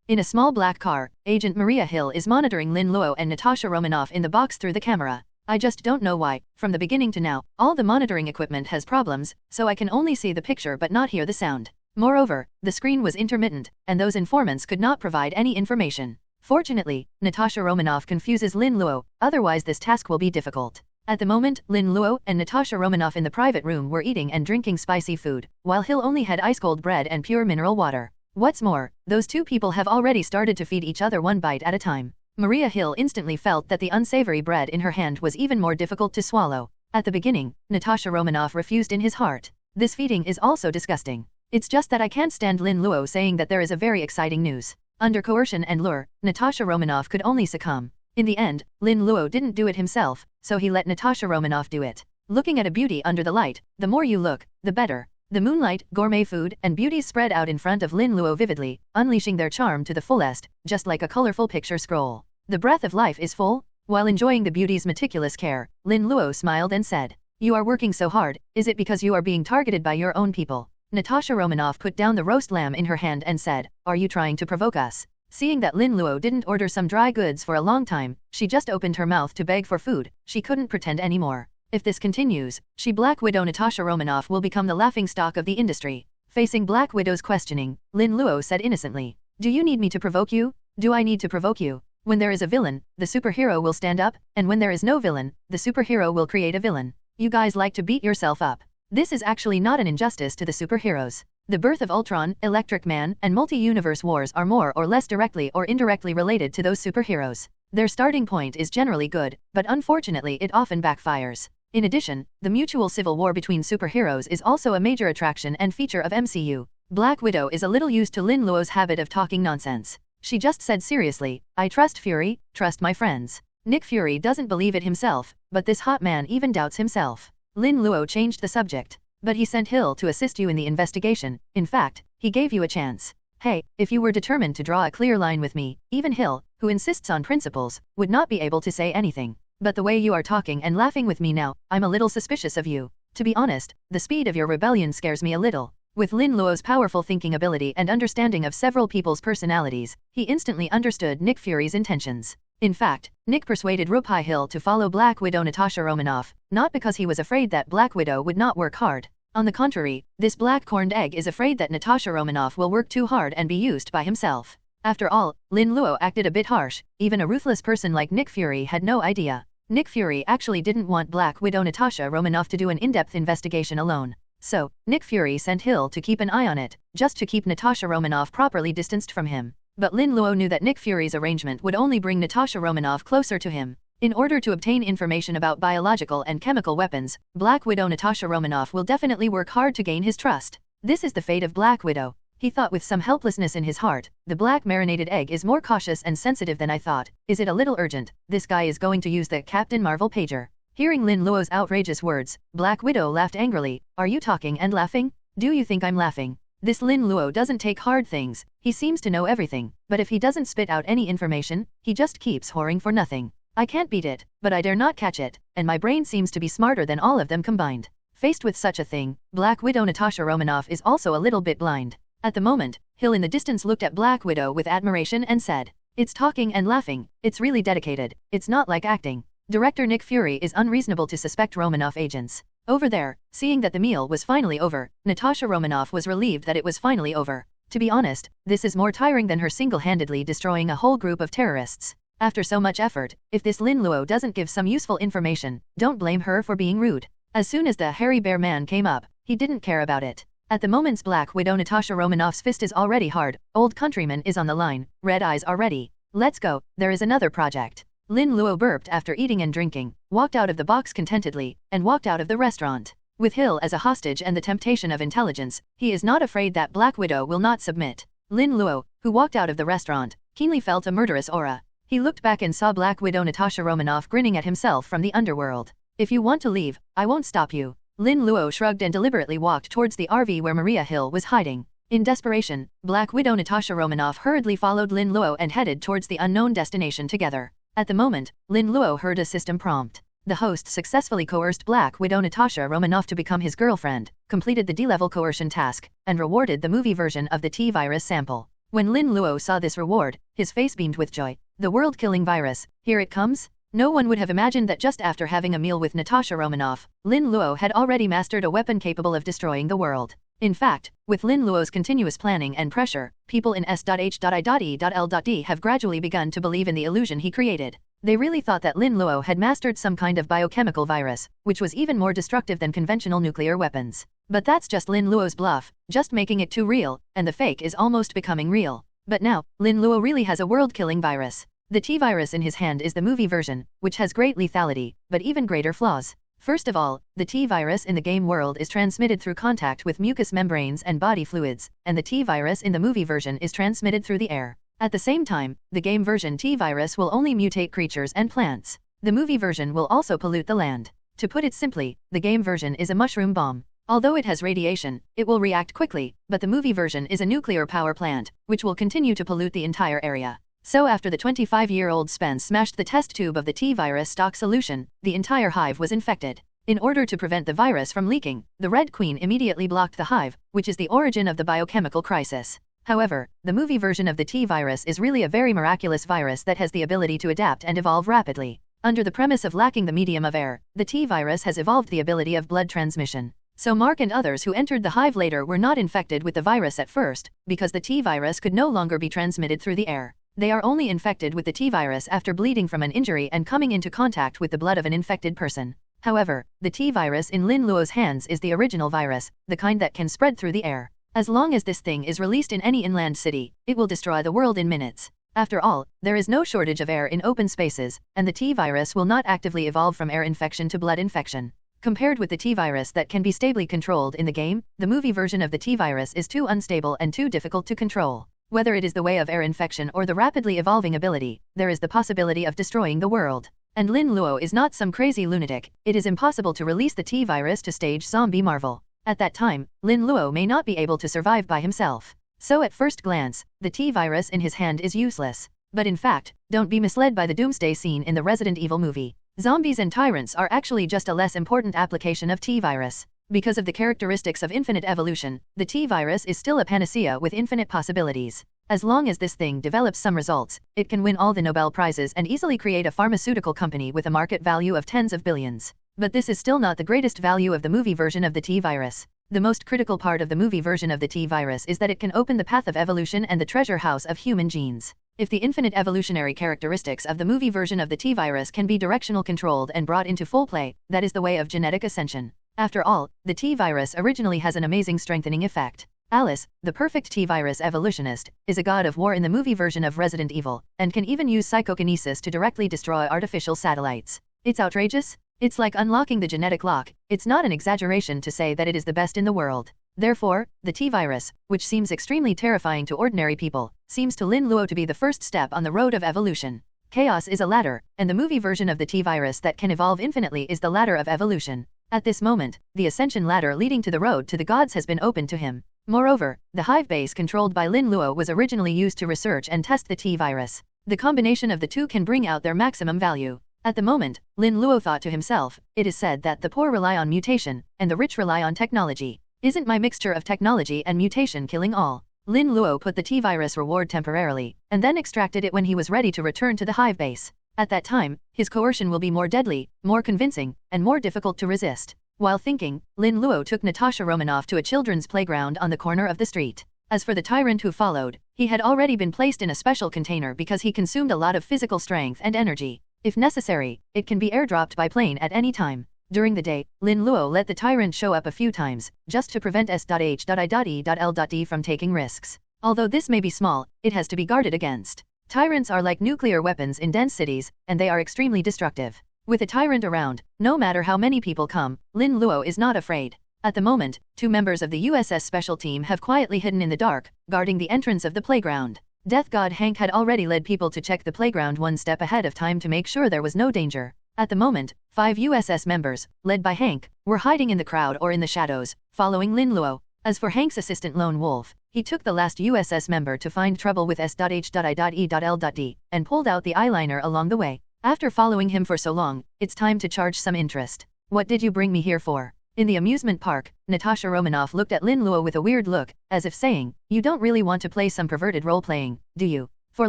In a small black car, Agent Maria Hill is monitoring Lin Luo and Natasha Romanoff in the box through the camera. I just don't know why, from the beginning to now, all the monitoring equipment has problems, so I can only see the picture but not hear the sound. Moreover, the screen was intermittent, and those informants could not provide any information. Fortunately, Natasha Romanoff confuses Lin Luo, otherwise this task will be difficult. At the moment, Lin Luo and Natasha Romanoff in the private room were eating and drinking spicy food, while Hill only had ice-cold bread and pure mineral water. What's more, those two people have already started to feed each other one bite at a time. Maria Hill instantly felt that the unsavory bread in her hand was even more difficult to swallow. At the beginning, Natasha Romanoff refused in his heart. This feeding is also disgusting. It's just that I can't stand Lin Luo saying that there is a very exciting news. Under coercion and lure, Natasha Romanoff could only succumb. In the end, Lin Luo didn't do it himself, so he let Natasha Romanoff do it. Looking at a beauty under the light, the more you look, the better. The moonlight, gourmet food, and beauties spread out in front of Lin Luo vividly, unleashing their charm to the fullest, just like a colorful picture scroll. The breath of life is full. While enjoying the beauty's meticulous care, Lin Luo smiled and said, "You are working so hard, is it because you are being targeted by your own people?" Natasha Romanoff put down the roast lamb in her hand and said, "Are you trying to provoke us?" Seeing that Lin Luo didn't order some dry goods for a long time, she just opened her mouth to beg for food. She couldn't pretend anymore. If this continues, Black Widow Natasha Romanoff will become the laughingstock of the industry. Facing Black Widow's questioning, Lin Luo said innocently, "Do you need me to provoke you? Do I need to provoke you? When there is a villain, the superhero will stand up, and when there is no villain, the superhero will create a villain. You guys like to beat yourself up. This is actually not an injustice to the superheroes. The birth of Ultron, Electric Man, and multi-universe wars are more or less directly or indirectly related to those superheroes. Their starting point is generally good, but unfortunately it often backfires. In addition, the mutual civil war between superheroes is also a major attraction and feature of MCU. Black Widow is a little used to Lin Luo's habit of talking nonsense. She just said seriously, "I trust Fury, trust my friends." Nick Fury doesn't believe it himself, but this hot man even doubts himself. Lin Luo changed the subject. "But he sent Hill to assist you in the investigation. In fact, he gave you a chance. Hey, if you were determined to draw a clear line with me, even Hill, who insists on principles, would not be able to say anything. But the way you are talking and laughing with me now, I'm a little suspicious of you. To be honest, the speed of your rebellion scares me a little." With Lin Luo's powerful thinking ability and understanding of several people's personalities, he instantly understood Nick Fury's intentions. In fact, Nick persuaded Rupai Hill to follow Black Widow Natasha Romanoff, not because he was afraid that Black Widow would not work hard. On the contrary, this black-corned egg is afraid that Natasha Romanoff will work too hard and be used by himself. After all, Lin Luo acted a bit harsh. Even a ruthless person like Nick Fury had no idea. Nick Fury actually didn't want Black Widow Natasha Romanoff to do an in-depth investigation alone. So, Nick Fury sent Hill to keep an eye on it, just to keep Natasha Romanoff properly distanced from him. But Lin Luo knew that Nick Fury's arrangement would only bring Natasha Romanoff closer to him. In order to obtain information about biological and chemical weapons, Black Widow Natasha Romanoff will definitely work hard to gain his trust. This is the fate of Black Widow. He thought with some helplessness in his heart, the black marinated egg is more cautious and sensitive than I thought. Is it a little urgent? This guy is going to use the Captain Marvel pager. Hearing Lin Luo's outrageous words, Black Widow laughed angrily. "Are you talking and laughing? Do you think I'm laughing? This Lin Luo doesn't take hard things. He seems to know everything, but if he doesn't spit out any information, he just keeps whoring for nothing. I can't beat it, but I dare not catch it, and my brain seems to be smarter than all of them combined." Faced with such a thing, Black Widow Natasha Romanoff is also a little bit blind. At the moment, Hill in the distance looked at Black Widow with admiration and said, "It's talking and laughing, it's really dedicated, it's not like acting." Director Nick Fury is unreasonable to suspect Romanoff agents. Over there, seeing that the meal was finally over, Natasha Romanoff was relieved that it was finally over. To be honest, this is more tiring than her single-handedly destroying a whole group of terrorists. After so much effort, if this Lin Luo doesn't give some useful information, don't blame her for being rude. As soon as the hairy bear man came up, he didn't care about it. At the moment's Black Widow Natasha Romanoff's fist is already hard, old countryman is on the line, red eyes are ready. Let's go, there is another project. Lin Luo burped after eating and drinking, walked out of the box contentedly, and walked out of the restaurant. With Hill as a hostage and the temptation of intelligence, he is not afraid that Black Widow will not submit. Lin Luo, who walked out of the restaurant, keenly felt a murderous aura. He looked back and saw Black Widow Natasha Romanoff grinning at himself from the underworld. "If you want to leave, I won't stop you." Lin Luo shrugged and deliberately walked towards the RV where Maria Hill was hiding. In desperation, Black Widow Natasha Romanoff hurriedly followed Lin Luo and headed towards the unknown destination together. At the moment, Lin Luo heard a system prompt. The host successfully coerced Black Widow Natasha Romanoff to become his girlfriend, completed the D-level coercion task, and rewarded the movie version of the T-virus sample. When Lin Luo saw this reward, his face beamed with joy. The world-killing virus, here it comes? No one would have imagined that just after having a meal with Natasha Romanoff, Lin Luo had already mastered a weapon capable of destroying the world. In fact, with Lin Luo's continuous planning and pressure, people in S.H.I.E.L.D. have gradually begun to believe in the illusion he created. They really thought that Lin Luo had mastered some kind of biochemical virus, which was even more destructive than conventional nuclear weapons. But that's just Lin Luo's bluff, just making it too real, and the fake is almost becoming real. But now, Lin Luo really has a world-killing virus. The T-virus in his hand is the movie version, which has great lethality, but even greater flaws. First of all, the T-virus in the game world is transmitted through contact with mucous membranes and body fluids, and the T-virus in the movie version is transmitted through the air. At the same time, the game version T-virus will only mutate creatures and plants. The movie version will also pollute the land. To put it simply, the game version is a mushroom bomb. Although it has radiation, it will react quickly, but the movie version is a nuclear power plant, which will continue to pollute the entire area. So after the 25-year-old Spence smashed the test tube of the T-virus stock solution, the entire hive was infected. In order to prevent the virus from leaking, the Red Queen immediately blocked the hive, which is the origin of the biochemical crisis. However, the movie version of the T-virus is really a very miraculous virus that has the ability to adapt and evolve rapidly. Under the premise of lacking the medium of air, the T-virus has evolved the ability of blood transmission. So Mark and others who entered the hive later were not infected with the virus at first, because the T-virus could no longer be transmitted through the air. They are only infected with the T-virus after bleeding from an injury and coming into contact with the blood of an infected person. However, the T-virus in Lin Luo's hands is the original virus, the kind that can spread through the air. As long as this thing is released in any inland city, it will destroy the world in minutes. After all, there is no shortage of air in open spaces, and the T-virus will not actively evolve from air infection to blood infection. Compared with the T-virus that can be stably controlled in the game, the movie version of the T-virus is too unstable and too difficult to control. Whether it is the way of air infection or the rapidly evolving ability, there is the possibility of destroying the world. And Lin Luo is not some crazy lunatic. It is impossible to release the T-virus to stage zombie Marvel. At that time, Lin Luo may not be able to survive by himself. So at first glance, the T-virus in his hand is useless. But in fact, don't be misled by the doomsday scene in the Resident Evil movie. Zombies and tyrants are actually just a less important application of T-virus. Because of the characteristics of infinite evolution, the T-virus is still a panacea with infinite possibilities. As long as this thing develops some results, it can win all the Nobel Prizes and easily create a pharmaceutical company with a market value of tens of billions. But this is still not the greatest value of the movie version of the T-virus. The most critical part of the movie version of the T-virus is that it can open the path of evolution and the treasure house of human genes. If the infinite evolutionary characteristics of the movie version of the T-virus can be directional controlled and brought into full play, that is the way of genetic ascension. After all, the T-virus originally has an amazing strengthening effect. Alice, the perfect T-virus evolutionist, is a god of war in the movie version of Resident Evil, and can even use psychokinesis to directly destroy artificial satellites. It's outrageous? It's like unlocking the genetic lock. It's not an exaggeration to say that it is the best in the world. Therefore, the T-virus, which seems extremely terrifying to ordinary people, seems to Lin Luo to be the first step on the road of evolution. Chaos is a ladder, and the movie version of the T-virus that can evolve infinitely is the ladder of evolution. At this moment, the ascension ladder leading to the road to the gods has been opened to him. Moreover, the hive base controlled by Lin Luo was originally used to research and test the T-virus. The combination of the two can bring out their maximum value. At the moment, Lin Luo thought to himself, it is said that the poor rely on mutation, and the rich rely on technology. Isn't my mixture of technology and mutation killing all? Lin Luo put the T-virus reward temporarily, and then extracted it when he was ready to return to the hive base. At that time, his coercion will be more deadly, more convincing, and more difficult to resist. While thinking, Lin Luo took Natasha Romanoff to a children's playground on the corner of the street. As for the tyrant who followed, he had already been placed in a special container because he consumed a lot of physical strength and energy. If necessary, it can be airdropped by plane at any time. During the day, Lin Luo let the tyrant show up a few times, just to prevent S.H.I.E.L.D. from taking risks. Although this may be small, it has to be guarded against. Tyrants are like nuclear weapons in dense cities, and they are extremely destructive. With a tyrant around, no matter how many people come, Lin Luo is not afraid. At the moment, 2 members of the USS Special Team have quietly hidden in the dark, guarding the entrance of the playground. Death God Hank had already led people to check the playground one step ahead of time to make sure there was no danger. At the moment, 5 USS members, led by Hank, were hiding in the crowd or in the shadows, following Lin Luo. As for Hank's assistant Lone Wolf, he took the last USS member to find trouble with S.H.I.E.L.D. and pulled out the eyeliner along the way. After following him for so long, it's time to charge some interest. What did you bring me here for? In the amusement park, Natasha Romanoff looked at Lin Luo with a weird look, as if saying, you don't really want to play some perverted role-playing, do you? For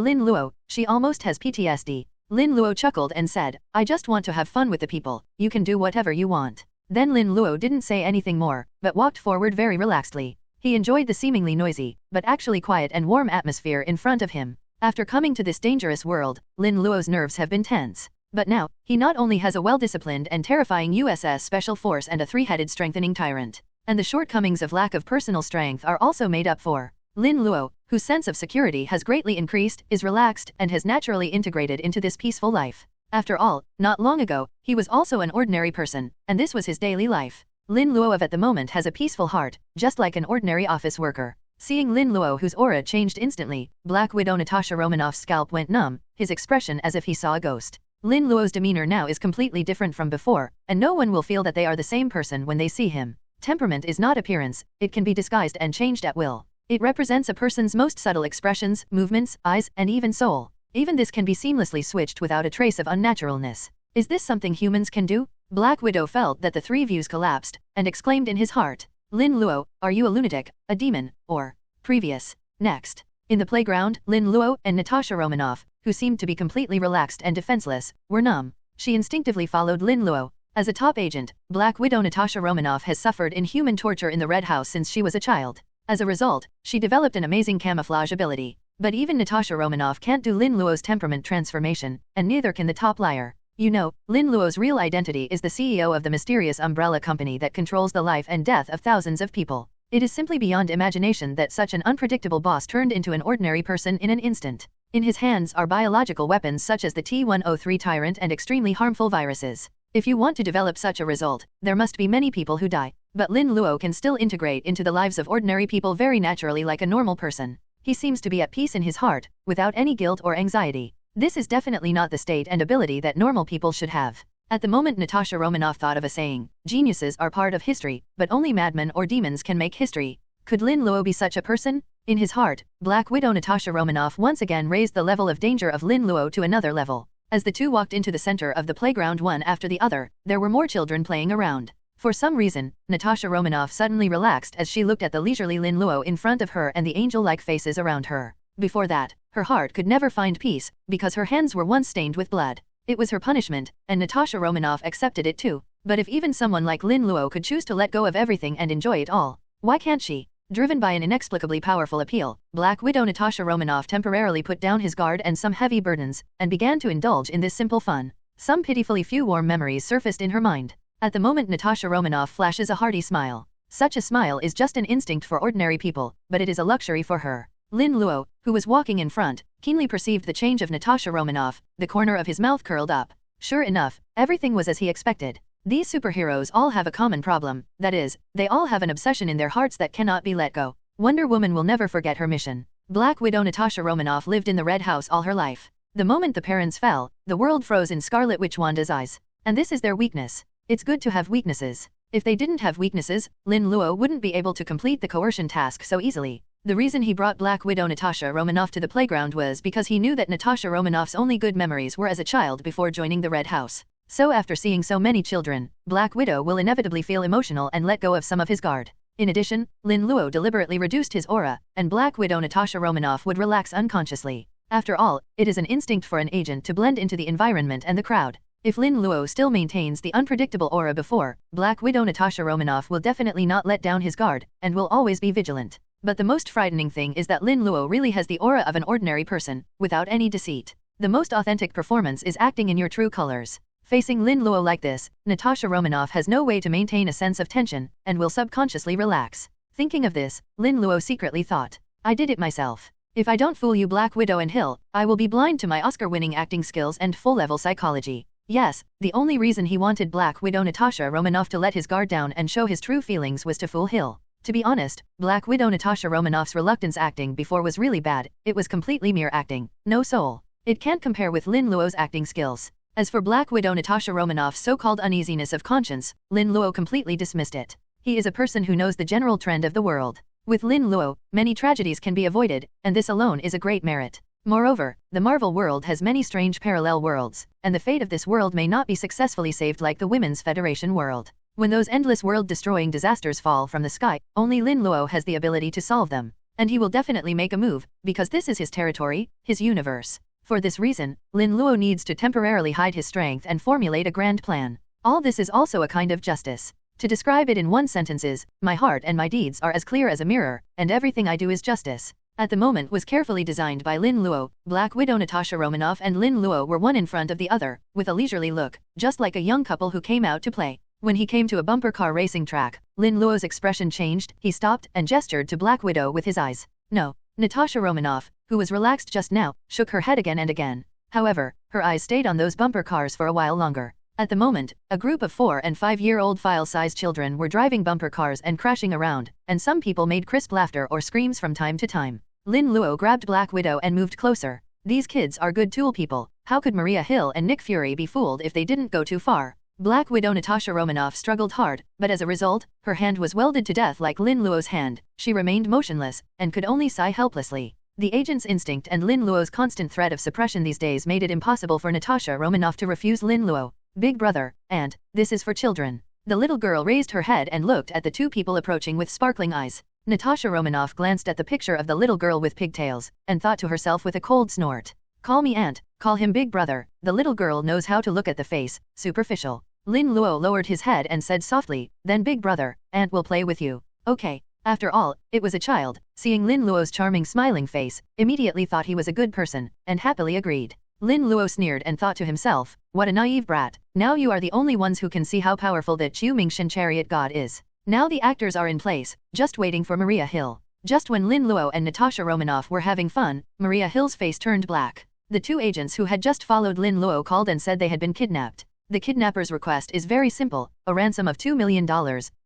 Lin Luo, she almost has PTSD. Lin Luo chuckled and said, I just want to have fun with the people, you can do whatever you want. Then Lin Luo didn't say anything more, but walked forward very relaxedly. He enjoyed the seemingly noisy, but actually quiet and warm atmosphere in front of him. After coming to this dangerous world, Lin Luo's nerves have been tense. But now, he not only has a well-disciplined and terrifying USS Special Force and a three-headed strengthening tyrant, and the shortcomings of lack of personal strength are also made up for. Lin Luo, whose sense of security has greatly increased, is relaxed and has naturally integrated into this peaceful life. After all, not long ago, he was also an ordinary person, and this was his daily life. Lin Luo at the moment has a peaceful heart, just like an ordinary office worker. Seeing Lin Luo, whose aura changed instantly, Black Widow Natasha Romanoff's scalp went numb, his expression as if he saw a ghost. Lin Luo's demeanor now is completely different from before, and no one will feel that they are the same person when they see him. Temperament is not appearance, it can be disguised and changed at will. It represents a person's most subtle expressions, movements, eyes, and even soul. Even this can be seamlessly switched without a trace of unnaturalness. Is this something humans can do? Black Widow felt that the three views collapsed, and exclaimed in his heart, Lin Luo, are you a lunatic, a demon, or previous? Next. In the playground, Lin Luo and Natasha Romanoff, who seemed to be completely relaxed and defenseless, were numb. She instinctively followed Lin Luo. As a top agent, Black Widow Natasha Romanoff has suffered inhuman torture in the Red House since she was a child. As a result, she developed an amazing camouflage ability. But even Natasha Romanoff can't do Lin Luo's temperament transformation, and neither can the top liar. You know, Lin Luo's real identity is the CEO of the mysterious umbrella company that controls the life and death of thousands of people. It is simply beyond imagination that such an unpredictable boss turned into an ordinary person in an instant. In his hands are biological weapons such as the T-103 tyrant and extremely harmful viruses. If you want to develop such a result, there must be many people who die. But Lin Luo can still integrate into the lives of ordinary people very naturally like a normal person. He seems to be at peace in his heart, without any guilt or anxiety. This is definitely not the state and ability that normal people should have. At the moment Natasha Romanoff thought of a saying, geniuses are part of history, but only madmen or demons can make history. Could Lin Luo be such a person? In his heart, Black Widow Natasha Romanoff once again raised the level of danger of Lin Luo to another level. As the two walked into the center of the playground one after the other, there were more children playing around. For some reason, Natasha Romanoff suddenly relaxed as she looked at the leisurely Lin Luo in front of her and the angel-like faces around her. Before that, her heart could never find peace, because her hands were once stained with blood. It was her punishment, and Natasha Romanoff accepted it too. But if even someone like Lin Luo could choose to let go of everything and enjoy it all, why can't she? Driven by an inexplicably powerful appeal, Black Widow Natasha Romanoff temporarily put down his guard and some heavy burdens, and began to indulge in this simple fun. Some pitifully few warm memories surfaced in her mind. At the moment Natasha Romanoff flashes a hearty smile. Such a smile is just an instinct for ordinary people, but it is a luxury for her. Lin Luo, who was walking in front, keenly perceived the change of Natasha Romanoff, the corner of his mouth curled up. Sure enough, everything was as he expected. These superheroes all have a common problem, that is, they all have an obsession in their hearts that cannot be let go. Wonder Woman will never forget her mission. Black Widow Natasha Romanoff lived in the Red House all her life. The moment the parents fell, the world froze in Scarlet Witch Wanda's eyes. And this is their weakness. It's good to have weaknesses. If they didn't have weaknesses, Lin Luo wouldn't be able to complete the coercion task so easily. The reason he brought Black Widow Natasha Romanoff to the playground was because he knew that Natasha Romanoff's only good memories were as a child before joining the Red House. So after seeing so many children, Black Widow will inevitably feel emotional and let go of some of his guard. In addition, Lin Luo deliberately reduced his aura, and Black Widow Natasha Romanoff would relax unconsciously. After all, it is an instinct for an agent to blend into the environment and the crowd. If Lin Luo still maintains the unpredictable aura before, Black Widow Natasha Romanoff will definitely not let down his guard, and will always be vigilant. But the most frightening thing is that Lin Luo really has the aura of an ordinary person, without any deceit. The most authentic performance is acting in your true colors. Facing Lin Luo like this, Natasha Romanoff has no way to maintain a sense of tension, and will subconsciously relax. Thinking of this, Lin Luo secretly thought, I did it myself. If I don't fool you Black Widow and Hill, I will be blind to my Oscar-winning acting skills and full-level psychology. Yes, the only reason he wanted Black Widow Natasha Romanoff to let his guard down and show his true feelings was to fool Hill. To be honest, Black Widow Natasha Romanoff's reluctance acting before was really bad, it was completely mere acting, no soul. It can't compare with Lin Luo's acting skills. As for Black Widow Natasha Romanoff's so-called uneasiness of conscience, Lin Luo completely dismissed it. He is a person who knows the general trend of the world. With Lin Luo, many tragedies can be avoided, and this alone is a great merit. Moreover, the Marvel world has many strange parallel worlds, and the fate of this world may not be successfully saved like the Women's Federation world. When those endless world-destroying disasters fall from the sky, only Lin Luo has the ability to solve them. And he will definitely make a move, because this is his territory, his universe. For this reason, Lin Luo needs to temporarily hide his strength and formulate a grand plan. All this is also a kind of justice. To describe it in one sentence is, my heart and my deeds are as clear as a mirror, and everything I do is justice. At the moment was carefully designed by Lin Luo. Black Widow Natasha Romanoff and Lin Luo were one in front of the other, with a leisurely look, just like a young couple who came out to play. When he came to a bumper car racing track, Lin Luo's expression changed, he stopped and gestured to Black Widow with his eyes. No. Natasha Romanoff, who was relaxed just now, shook her head again and again. However, her eyes stayed on those bumper cars for a while longer. At the moment, a group of 4- and 5-year-old file-sized children were driving bumper cars and crashing around, and some people made crisp laughter or screams from time to time. Lin Luo grabbed Black Widow and moved closer. These kids are good tool people. How could Maria Hill and Nick Fury be fooled if they didn't go too far? Black Widow Natasha Romanoff struggled hard, but as a result, her hand was welded to death like Lin Luo's hand. She remained motionless, and could only sigh helplessly. The agent's instinct and Lin Luo's constant threat of suppression these days made it impossible for Natasha Romanoff to refuse Lin Luo. Big brother, and, this is for children. The little girl raised her head and looked at the two people approaching with sparkling eyes. Natasha Romanoff glanced at the picture of the little girl with pigtails, and thought to herself with a cold snort. Call me aunt, call him big brother, the little girl knows how to look at the face, superficial. Lin Luo lowered his head and said softly, then big brother, aunt will play with you. Okay. After all, it was a child. Seeing Lin Luo's charming smiling face, immediately thought he was a good person, and happily agreed. Lin Luo sneered and thought to himself, what a naive brat, now you are the only ones who can see how powerful that Chu Mingshan chariot god is. Now the actors are in place, just waiting for Maria Hill. Just when Lin Luo and Natasha Romanoff were having fun, Maria Hill's face turned black. The two agents who had just followed Lin Luo called and said they had been kidnapped. The kidnapper's request is very simple, a ransom of $2 million,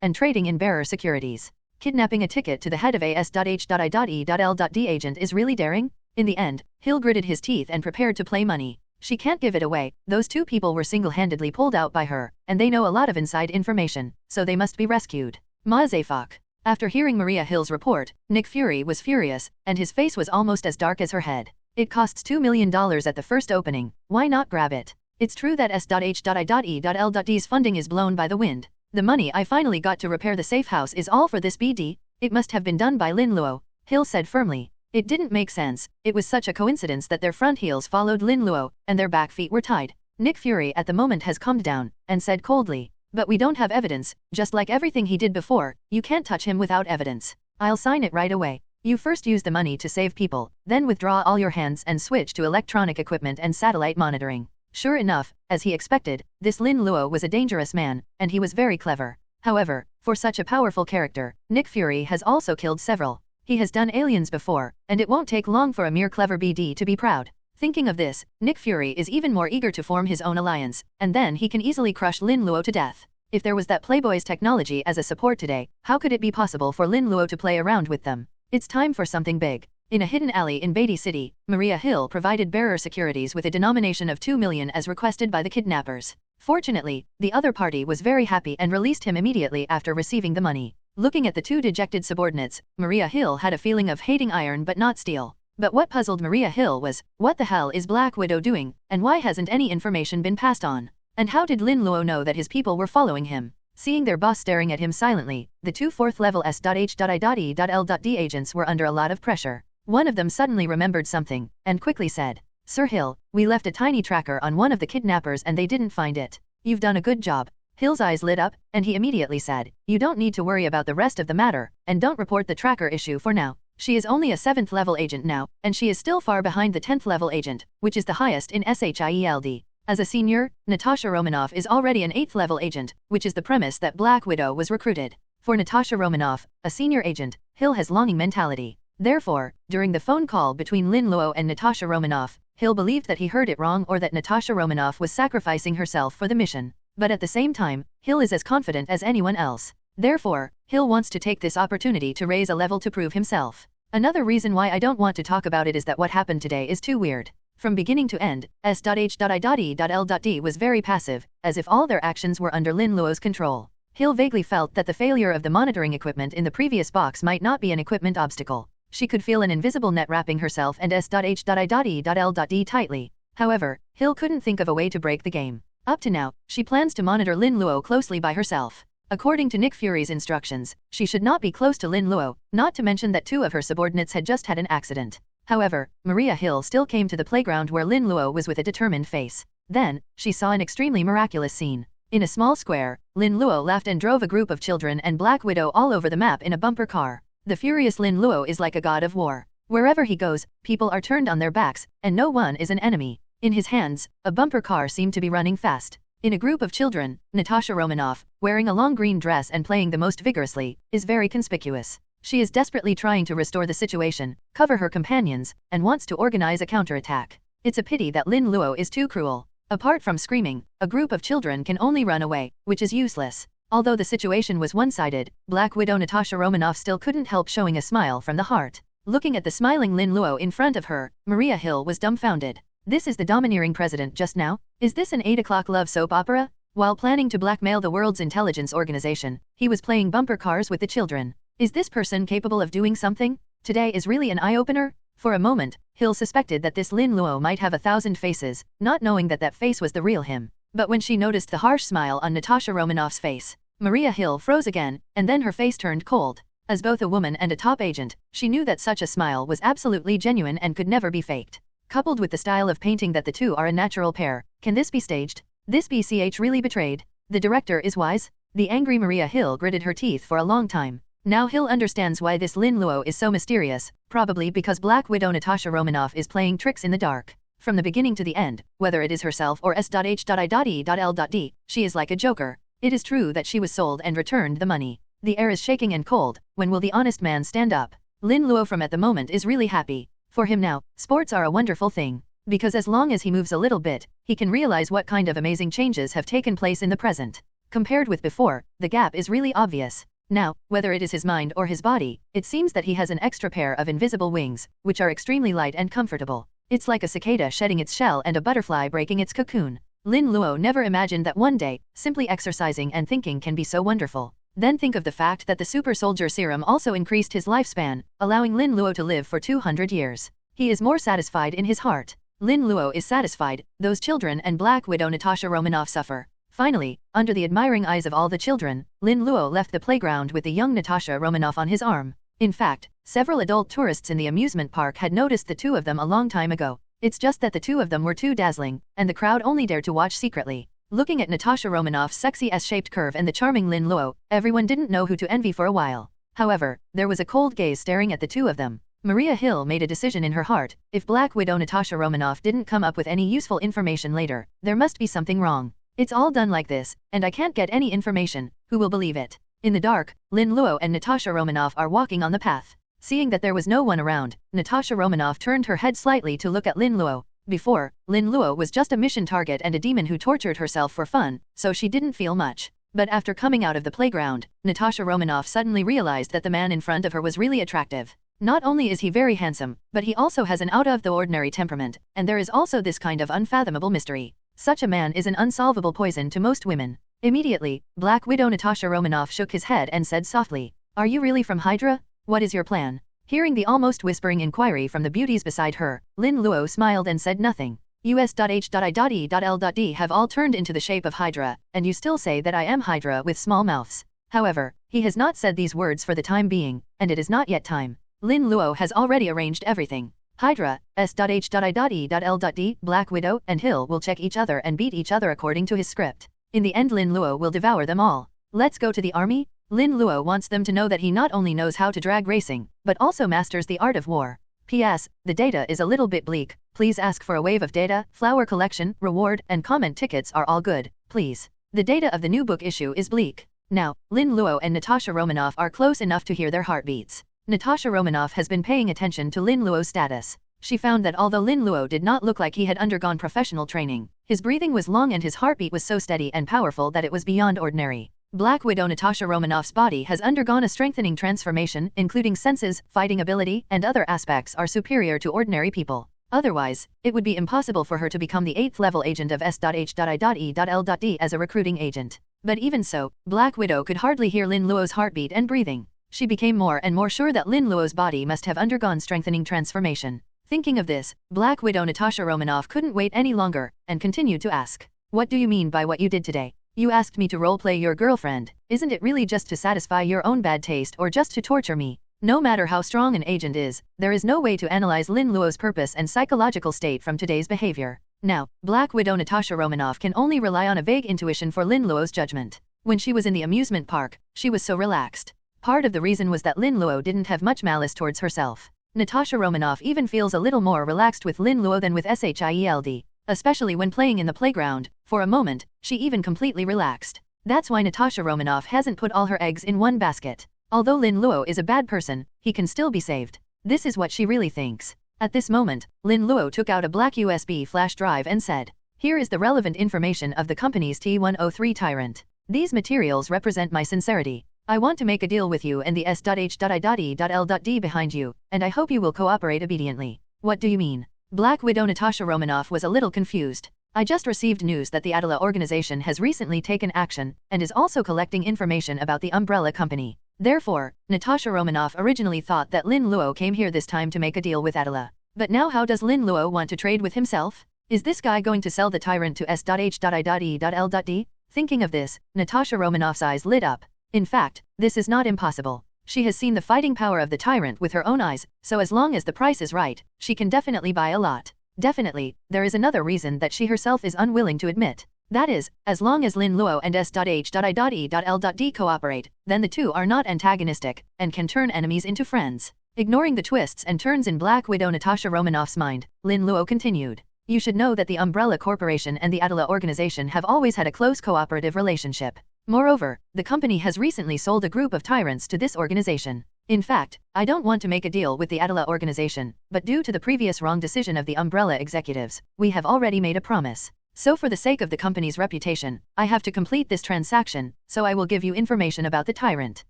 and trading in bearer securities. Kidnapping a ticket to the head of AS.H.I.E.L.D agent is really daring? In the end, Hill gritted his teeth and prepared to play money. She can't give it away, those two people were single-handedly pulled out by her, and they know a lot of inside information, so they must be rescued. Mazafak. After hearing Maria Hill's report, Nick Fury was furious, and his face was almost as dark as her head. It costs $2 million at the first opening, why not grab it? It's true that S.H.I.E.L.D's funding is blown by the wind. The money I finally got to repair the safe house is all for this BD. It must have been done by Lin Luo, Hill said firmly. It didn't make sense, it was such a coincidence that their front heels followed Lin Luo, and their back feet were tied. Nick Fury at the moment has calmed down, and said coldly, but we don't have evidence, just like everything he did before, you can't touch him without evidence. I'll sign it right away. You first use the money to save people, then withdraw all your hands and switch to electronic equipment and satellite monitoring. Sure enough, as he expected, this Lin Luo was a dangerous man, and he was very clever. However, for such a powerful character, Nick Fury has also killed several. He has done aliens before, and it won't take long for a mere clever BD to be proud. Thinking of this, Nick Fury is even more eager to form his own alliance, and then he can easily crush Lin Luo to death. If there was that Playboy's technology as a support today, how could it be possible for Lin Luo to play around with them? It's time for something big. In a hidden alley in Beatty City, Maria Hill provided bearer securities with a denomination of $2 million as requested by the kidnappers. Fortunately, the other party was very happy and released him immediately after receiving the money. Looking at the two dejected subordinates, Maria Hill had a feeling of hating iron but not steel. But what puzzled Maria Hill was, what the hell is Black Widow doing, and why hasn't any information been passed on? And how did Lin Luo know that his people were following him? Seeing their boss staring at him silently, the two 4th-level S.H.I.E.L.D agents were under a lot of pressure. One of them suddenly remembered something, and quickly said, Sir Hill, we left a tiny tracker on one of the kidnappers and they didn't find it. You've done a good job. Hill's eyes lit up, and he immediately said, you don't need to worry about the rest of the matter, and don't report the tracker issue for now. She is only a 7th-level agent now, and she is still far behind the 10th-level agent, which is the highest in SHIELD. As a senior, Natasha Romanoff is already an 8th-level agent, which is the premise that Black Widow was recruited. For Natasha Romanoff, a senior agent, Hill has longing mentality. Therefore, during the phone call between Lin Luo and Natasha Romanoff, Hill believed that he heard it wrong or that Natasha Romanoff was sacrificing herself for the mission. But at the same time, Hill is as confident as anyone else. Therefore, Hill wants to take this opportunity to raise a level to prove himself. Another reason why I don't want to talk about it is that what happened today is too weird. From beginning to end, S.H.I.E.L.D was very passive, as if all their actions were under Lin Luo's control. Hill vaguely felt that the failure of the monitoring equipment in the previous box might not be an equipment obstacle. She could feel an invisible net wrapping herself and S.H.I.E.L.D tightly. However, Hill couldn't think of a way to break the game. Up to now, she plans to monitor Lin Luo closely by herself. According to Nick Fury's instructions, she should not be close to Lin Luo, not to mention that two of her subordinates had just had an accident. However, Maria Hill still came to the playground where Lin Luo was with a determined face. Then, she saw an extremely miraculous scene. In a small square, Lin Luo laughed and drove a group of children and Black Widow all over the map in a bumper car. The furious Lin Luo is like a god of war. Wherever he goes, people are turned on their backs, and no one is an enemy. In his hands, a bumper car seemed to be running fast. In a group of children, Natasha Romanoff, wearing a long green dress and playing the most vigorously, is very conspicuous. She is desperately trying to restore the situation, cover her companions, and wants to organize a counterattack. It's a pity that Lin Luo is too cruel. Apart from screaming, a group of children can only run away, which is useless. Although the situation was one-sided, Black Widow Natasha Romanoff still couldn't help showing a smile from the heart. Looking at the smiling Lin Luo in front of her, Maria Hill was dumbfounded. This is the domineering president just now? Is this an 8 o'clock love soap opera? While planning to blackmail the world's intelligence organization, he was playing bumper cars with the children. Is this person capable of doing something? Today is really an eye-opener? For a moment, Hill suspected that this Lin Luo might have 1,000 faces, not knowing that that face was the real him. But when she noticed the harsh smile on Natasha Romanoff's face, Maria Hill froze again, and then her face turned cold. As both a woman and a top agent, she knew that such a smile was absolutely genuine and could never be faked. Coupled with the style of painting that the two are a natural pair, can this be staged? This BCH really betrayed? The director is wise? The angry Maria Hill gritted her teeth for a long time. Now Hill understands why this Lin Luo is so mysterious, probably because Black Widow Natasha Romanoff is playing tricks in the dark. From the beginning to the end, whether it is herself or S.H.I.E.L.D., she is like a joker. It is true that she was sold and returned the money. The air is shaking and cold. When will the honest man stand up? Lin Luo from at the moment is really happy. For him now, sports are a wonderful thing. Because as long as he moves a little bit, he can realize what kind of amazing changes have taken place in the present. Compared with before, the gap is really obvious. Now, whether it is his mind or his body, it seems that he has an extra pair of invisible wings, which are extremely light and comfortable. It's like a cicada shedding its shell and a butterfly breaking its cocoon. Lin Luo never imagined that one day, simply exercising and thinking can be so wonderful. Then think of the fact that the super soldier serum also increased his lifespan, allowing Lin Luo to live for 200 years. He is more satisfied in his heart. Lin Luo is satisfied, those children and Black Widow Natasha Romanoff suffer. Finally, under the admiring eyes of all the children, Lin Luo left the playground with the young Natasha Romanoff on his arm. In fact, several adult tourists in the amusement park had noticed the two of them a long time ago. It's just that the two of them were too dazzling, and the crowd only dared to watch secretly. Looking at Natasha Romanoff's sexy S-shaped curve and the charming Lin Luo, everyone didn't know who to envy for a while. However, there was a cold gaze staring at the two of them. Maria Hill made a decision in her heart. If Black Widow Natasha Romanoff didn't come up with any useful information later, there must be something wrong. It's all done like this, and I can't get any information. Who will believe it? In the dark, Lin Luo and Natasha Romanoff are walking on the path. Seeing that there was no one around, Natasha Romanoff turned her head slightly to look at Lin Luo. Before, Lin Luo was just a mission target and a demon who tortured herself for fun, so she didn't feel much. But after coming out of the playground, Natasha Romanoff suddenly realized that the man in front of her was really attractive. Not only is he very handsome, but he also has an out-of-the-ordinary temperament, and there is also this kind of unfathomable mystery. Such a man is an unsolvable poison to most women. Immediately, Black Widow Natasha Romanoff shook his head and said softly, "Are you really from Hydra? What is your plan?" Hearing the almost whispering inquiry from the beauties beside her, Lin Luo smiled and said nothing. US.H.I.E.L.D. have all turned into the shape of Hydra, and you still say that I am Hydra with small mouths. However, he has not said these words for the time being, and it is not yet time. Lin Luo has already arranged everything. Hydra, S.H.I.E.L.D., Black Widow, and Hill will check each other and beat each other according to his script. In the end Lin Luo will devour them all. Let's go to the army? Lin Luo wants them to know that he not only knows how to drag racing, but also masters the art of war. P.S. The data is a little bit bleak. Please ask for a wave of data, flower collection, reward, and comment tickets are all good, please. The data of the new book issue is bleak. Now, Lin Luo and Natasha Romanoff are close enough to hear their heartbeats. Natasha Romanoff has been paying attention to Lin Luo's status. She found that although Lin Luo did not look like he had undergone professional training, his breathing was long and his heartbeat was so steady and powerful that it was beyond ordinary. Black Widow Natasha Romanoff's body has undergone a strengthening transformation, including senses, fighting ability, and other aspects are superior to ordinary people. Otherwise, it would be impossible for her to become the 8th level agent of S.H.I.E.L.D. as a recruiting agent. But even so, Black Widow could hardly hear Lin Luo's heartbeat and breathing. She became more and more sure that Lin Luo's body must have undergone strengthening transformation. Thinking of this, Black Widow Natasha Romanoff couldn't wait any longer, and continued to ask, "What do you mean by what you did today? You asked me to roleplay your girlfriend. Isn't it really just to satisfy your own bad taste or just to torture me?" No matter how strong an agent is, there is no way to analyze Lin Luo's purpose and psychological state from today's behavior. Now, Black Widow Natasha Romanoff can only rely on a vague intuition for Lin Luo's judgment. When she was in the amusement park, she was so relaxed. Part of the reason was that Lin Luo didn't have much malice towards herself. Natasha Romanoff even feels a little more relaxed with Lin Luo than with Shield, especially when playing in the playground. For a moment, she even completely relaxed. That's why Natasha Romanoff hasn't put all her eggs in one basket. Although Lin Luo is a bad person, he can still be saved. This is what she really thinks. At this moment, Lin Luo took out a black USB flash drive and said, "Here is the relevant information of the company's T103 Tyrant. These materials represent my sincerity. I want to make a deal with you and the S.H.I.E.L.D behind you, and I hope you will cooperate obediently." What do you mean? Black Widow Natasha Romanoff was a little confused. I just received news that the Adela organization has recently taken action and is also collecting information about the umbrella company. Therefore, Natasha Romanoff originally thought that Lin Luo came here this time to make a deal with Adela. But now how does Lin Luo want to trade with himself? Is this guy going to sell the tyrant to S.H.I.E.L.D? Thinking of this, Natasha Romanoff's eyes lit up. In fact, this is not impossible. She has seen the fighting power of the tyrant with her own eyes, so as long as the price is right, she can definitely buy a lot. Definitely, there is another reason that she herself is unwilling to admit. That is, as long as Lin Luo and S.H.I.E.L.D cooperate, then the two are not antagonistic, and can turn enemies into friends. Ignoring the twists and turns in Black Widow Natasha Romanoff's mind, Lin Luo continued. You should know that the Umbrella Corporation and the Adela organization have always had a close cooperative relationship. Moreover, the company has recently sold a group of tyrants to this organization. In fact, I don't want to make a deal with the Adela organization, but due to the previous wrong decision of the Umbrella executives, we have already made a promise. So for the sake of the company's reputation, I have to complete this transaction, so I will give you information about the tyrant.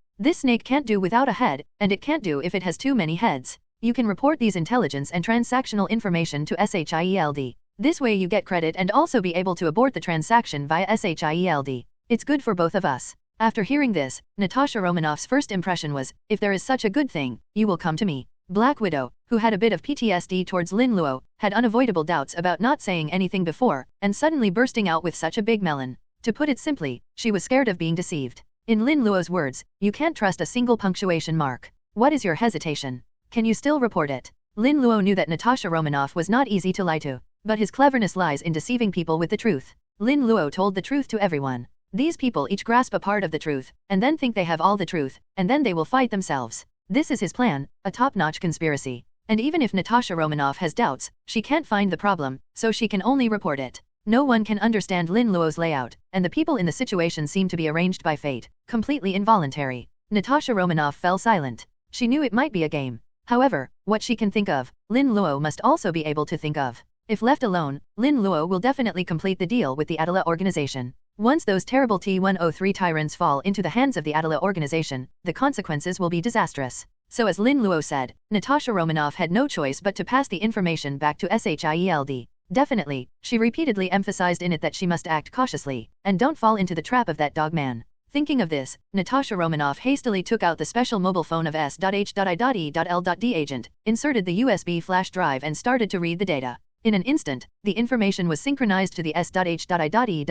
This snake can't do without a head, and it can't do if it has too many heads. You can report these intelligence and transactional information to SHIELD. This way you get credit and also be able to abort the transaction via SHIELD. It's good for both of us. After hearing this, Natasha Romanoff's first impression was, if there is such a good thing, you will come to me. Black Widow, who had a bit of PTSD towards Lin Luo, had unavoidable doubts about not saying anything before, and suddenly bursting out with such a big melon. To put it simply, she was scared of being deceived. In Lin Luo's words, you can't trust a single punctuation mark. What is your hesitation? Can you still report it? Lin Luo knew that Natasha Romanoff was not easy to lie to, but his cleverness lies in deceiving people with the truth. Lin Luo told the truth to everyone. These people each grasp a part of the truth, and then think they have all the truth, and then they will fight themselves. This is his plan, a top-notch conspiracy. And even if Natasha Romanoff has doubts, she can't find the problem, so she can only report it. No one can understand Lin Luo's layout, and the people in the situation seem to be arranged by fate, completely involuntary. Natasha Romanoff fell silent. She knew it might be a game. However, what she can think of, Lin Luo must also be able to think of. If left alone, Lin Luo will definitely complete the deal with the Adela organization. Once those terrible T103 tyrants fall into the hands of the Adela organization, the consequences will be disastrous. So as Lin Luo said, Natasha Romanoff had no choice but to pass the information back to SHIELD. Definitely, she repeatedly emphasized in it that she must act cautiously, and don't fall into the trap of that dog man. Thinking of this, Natasha Romanoff hastily took out the special mobile phone of S.H.I.E.L.D agent, inserted the USB flash drive and started to read the data. In an instant, the information was synchronized to the S.H.I.E.L.D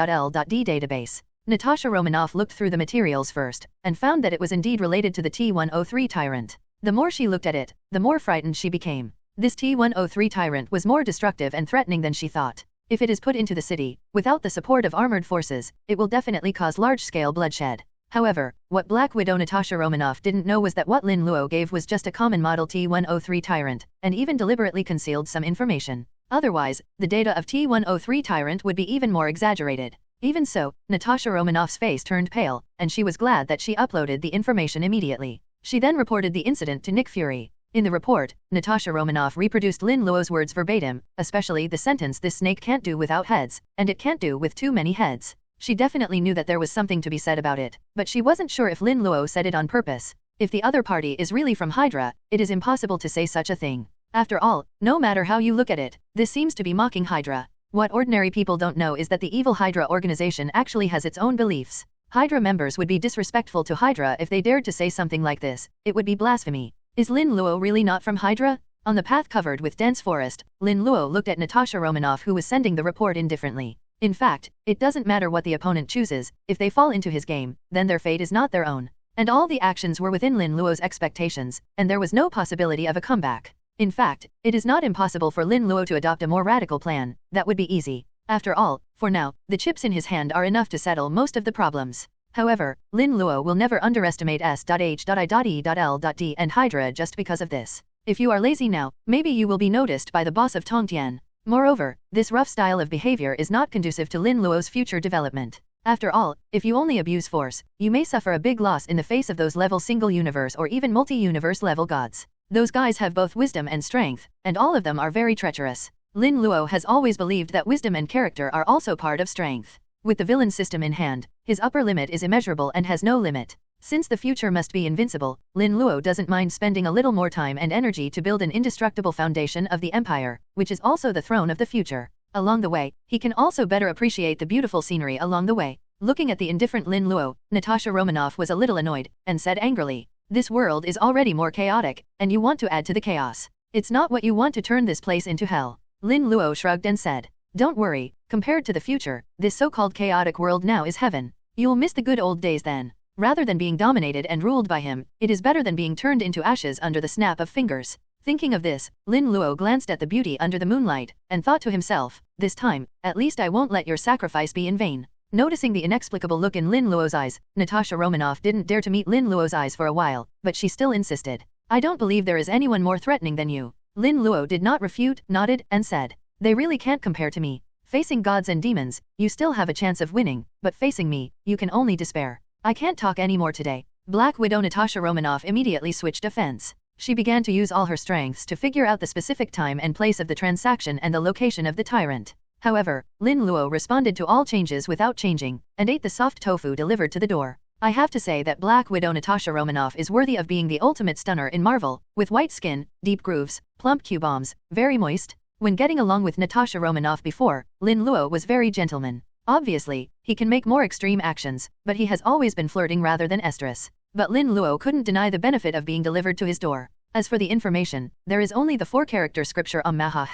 database. Natasha Romanoff looked through the materials first, and found that it was indeed related to the T103 tyrant. The more she looked at it, the more frightened she became. This T103 tyrant was more destructive and threatening than she thought. If it is put into the city, without the support of armored forces, it will definitely cause large-scale bloodshed. However, what Black Widow Natasha Romanoff didn't know was that what Lin Luo gave was just a common model T103 tyrant, and even deliberately concealed some information. Otherwise, the data of T103 tyrant would be even more exaggerated. Even so, Natasha Romanoff's face turned pale, and she was glad that she uploaded the information immediately. She then reported the incident to Nick Fury. In the report, Natasha Romanoff reproduced Lin Luo's words verbatim, especially the sentence "this snake can't do without heads, and it can't do with too many heads." She definitely knew that there was something to be said about it, but she wasn't sure if Lin Luo said it on purpose. If the other party is really from Hydra, it is impossible to say such a thing. After all, no matter how you look at it, this seems to be mocking Hydra. What ordinary people don't know is that the evil Hydra organization actually has its own beliefs. Hydra members would be disrespectful to Hydra if they dared to say something like this. It would be blasphemy. Is Lin Luo really not from Hydra? On the path covered with dense forest, Lin Luo looked at Natasha Romanoff, who was sending the report indifferently. In fact, it doesn't matter what the opponent chooses, if they fall into his game, then their fate is not their own. And all the actions were within Lin Luo's expectations, and there was no possibility of a comeback. In fact, it is not impossible for Lin Luo to adopt a more radical plan. That would be easy. After all, for now, the chips in his hand are enough to settle most of the problems. However, Lin Luo will never underestimate S.H.I.E.L.D. and Hydra just because of this. If you are lazy now, maybe you will be noticed by the boss of Tongtian. Moreover, this rough style of behavior is not conducive to Lin Luo's future development. After all, if you only abuse force, you may suffer a big loss in the face of those level single universe or even multi-universe level gods. Those guys have both wisdom and strength, and all of them are very treacherous. Lin Luo has always believed that wisdom and character are also part of strength. With the villain system in hand, his upper limit is immeasurable and has no limit. Since the future must be invincible, Lin Luo doesn't mind spending a little more time and energy to build an indestructible foundation of the empire, which is also the throne of the future. Along the way, he can also better appreciate the beautiful scenery along the way. Looking at the indifferent Lin Luo, Natasha Romanoff was a little annoyed, and said angrily, "This world is already more chaotic, and you want to add to the chaos. It's not what you want to turn this place into hell." Lin Luo shrugged and said, "Don't worry, compared to the future, this so-called chaotic world now is heaven. You'll miss the good old days then. Rather than being dominated and ruled by him, it is better than being turned into ashes under the snap of fingers." Thinking of this, Lin Luo glanced at the beauty under the moonlight, and thought to himself, "This time, at least I won't let your sacrifice be in vain." Noticing the inexplicable look in Lin Luo's eyes, Natasha Romanoff didn't dare to meet Lin Luo's eyes for a while, but she still insisted. "I don't believe there is anyone more threatening than you." Lin Luo did not refute, nodded, and said, "They really can't compare to me. Facing gods and demons, you still have a chance of winning, but facing me, you can only despair. I can't talk anymore today." Black Widow Natasha Romanoff immediately switched offense. She began to use all her strengths to figure out the specific time and place of the transaction and the location of the tyrant. However, Lin Luo responded to all changes without changing, and ate the soft tofu delivered to the door. I have to say that Black Widow Natasha Romanoff is worthy of being the ultimate stunner in Marvel, with white skin, deep grooves, plump Q-bombs, very moist. When getting along with Natasha Romanoff before, Lin Luo was very gentleman. Obviously, he can make more extreme actions, but he has always been flirting rather than estrous. But Lin Luo couldn't deny the benefit of being delivered to his door. As for the information, there is only the 4-character scripture Maha.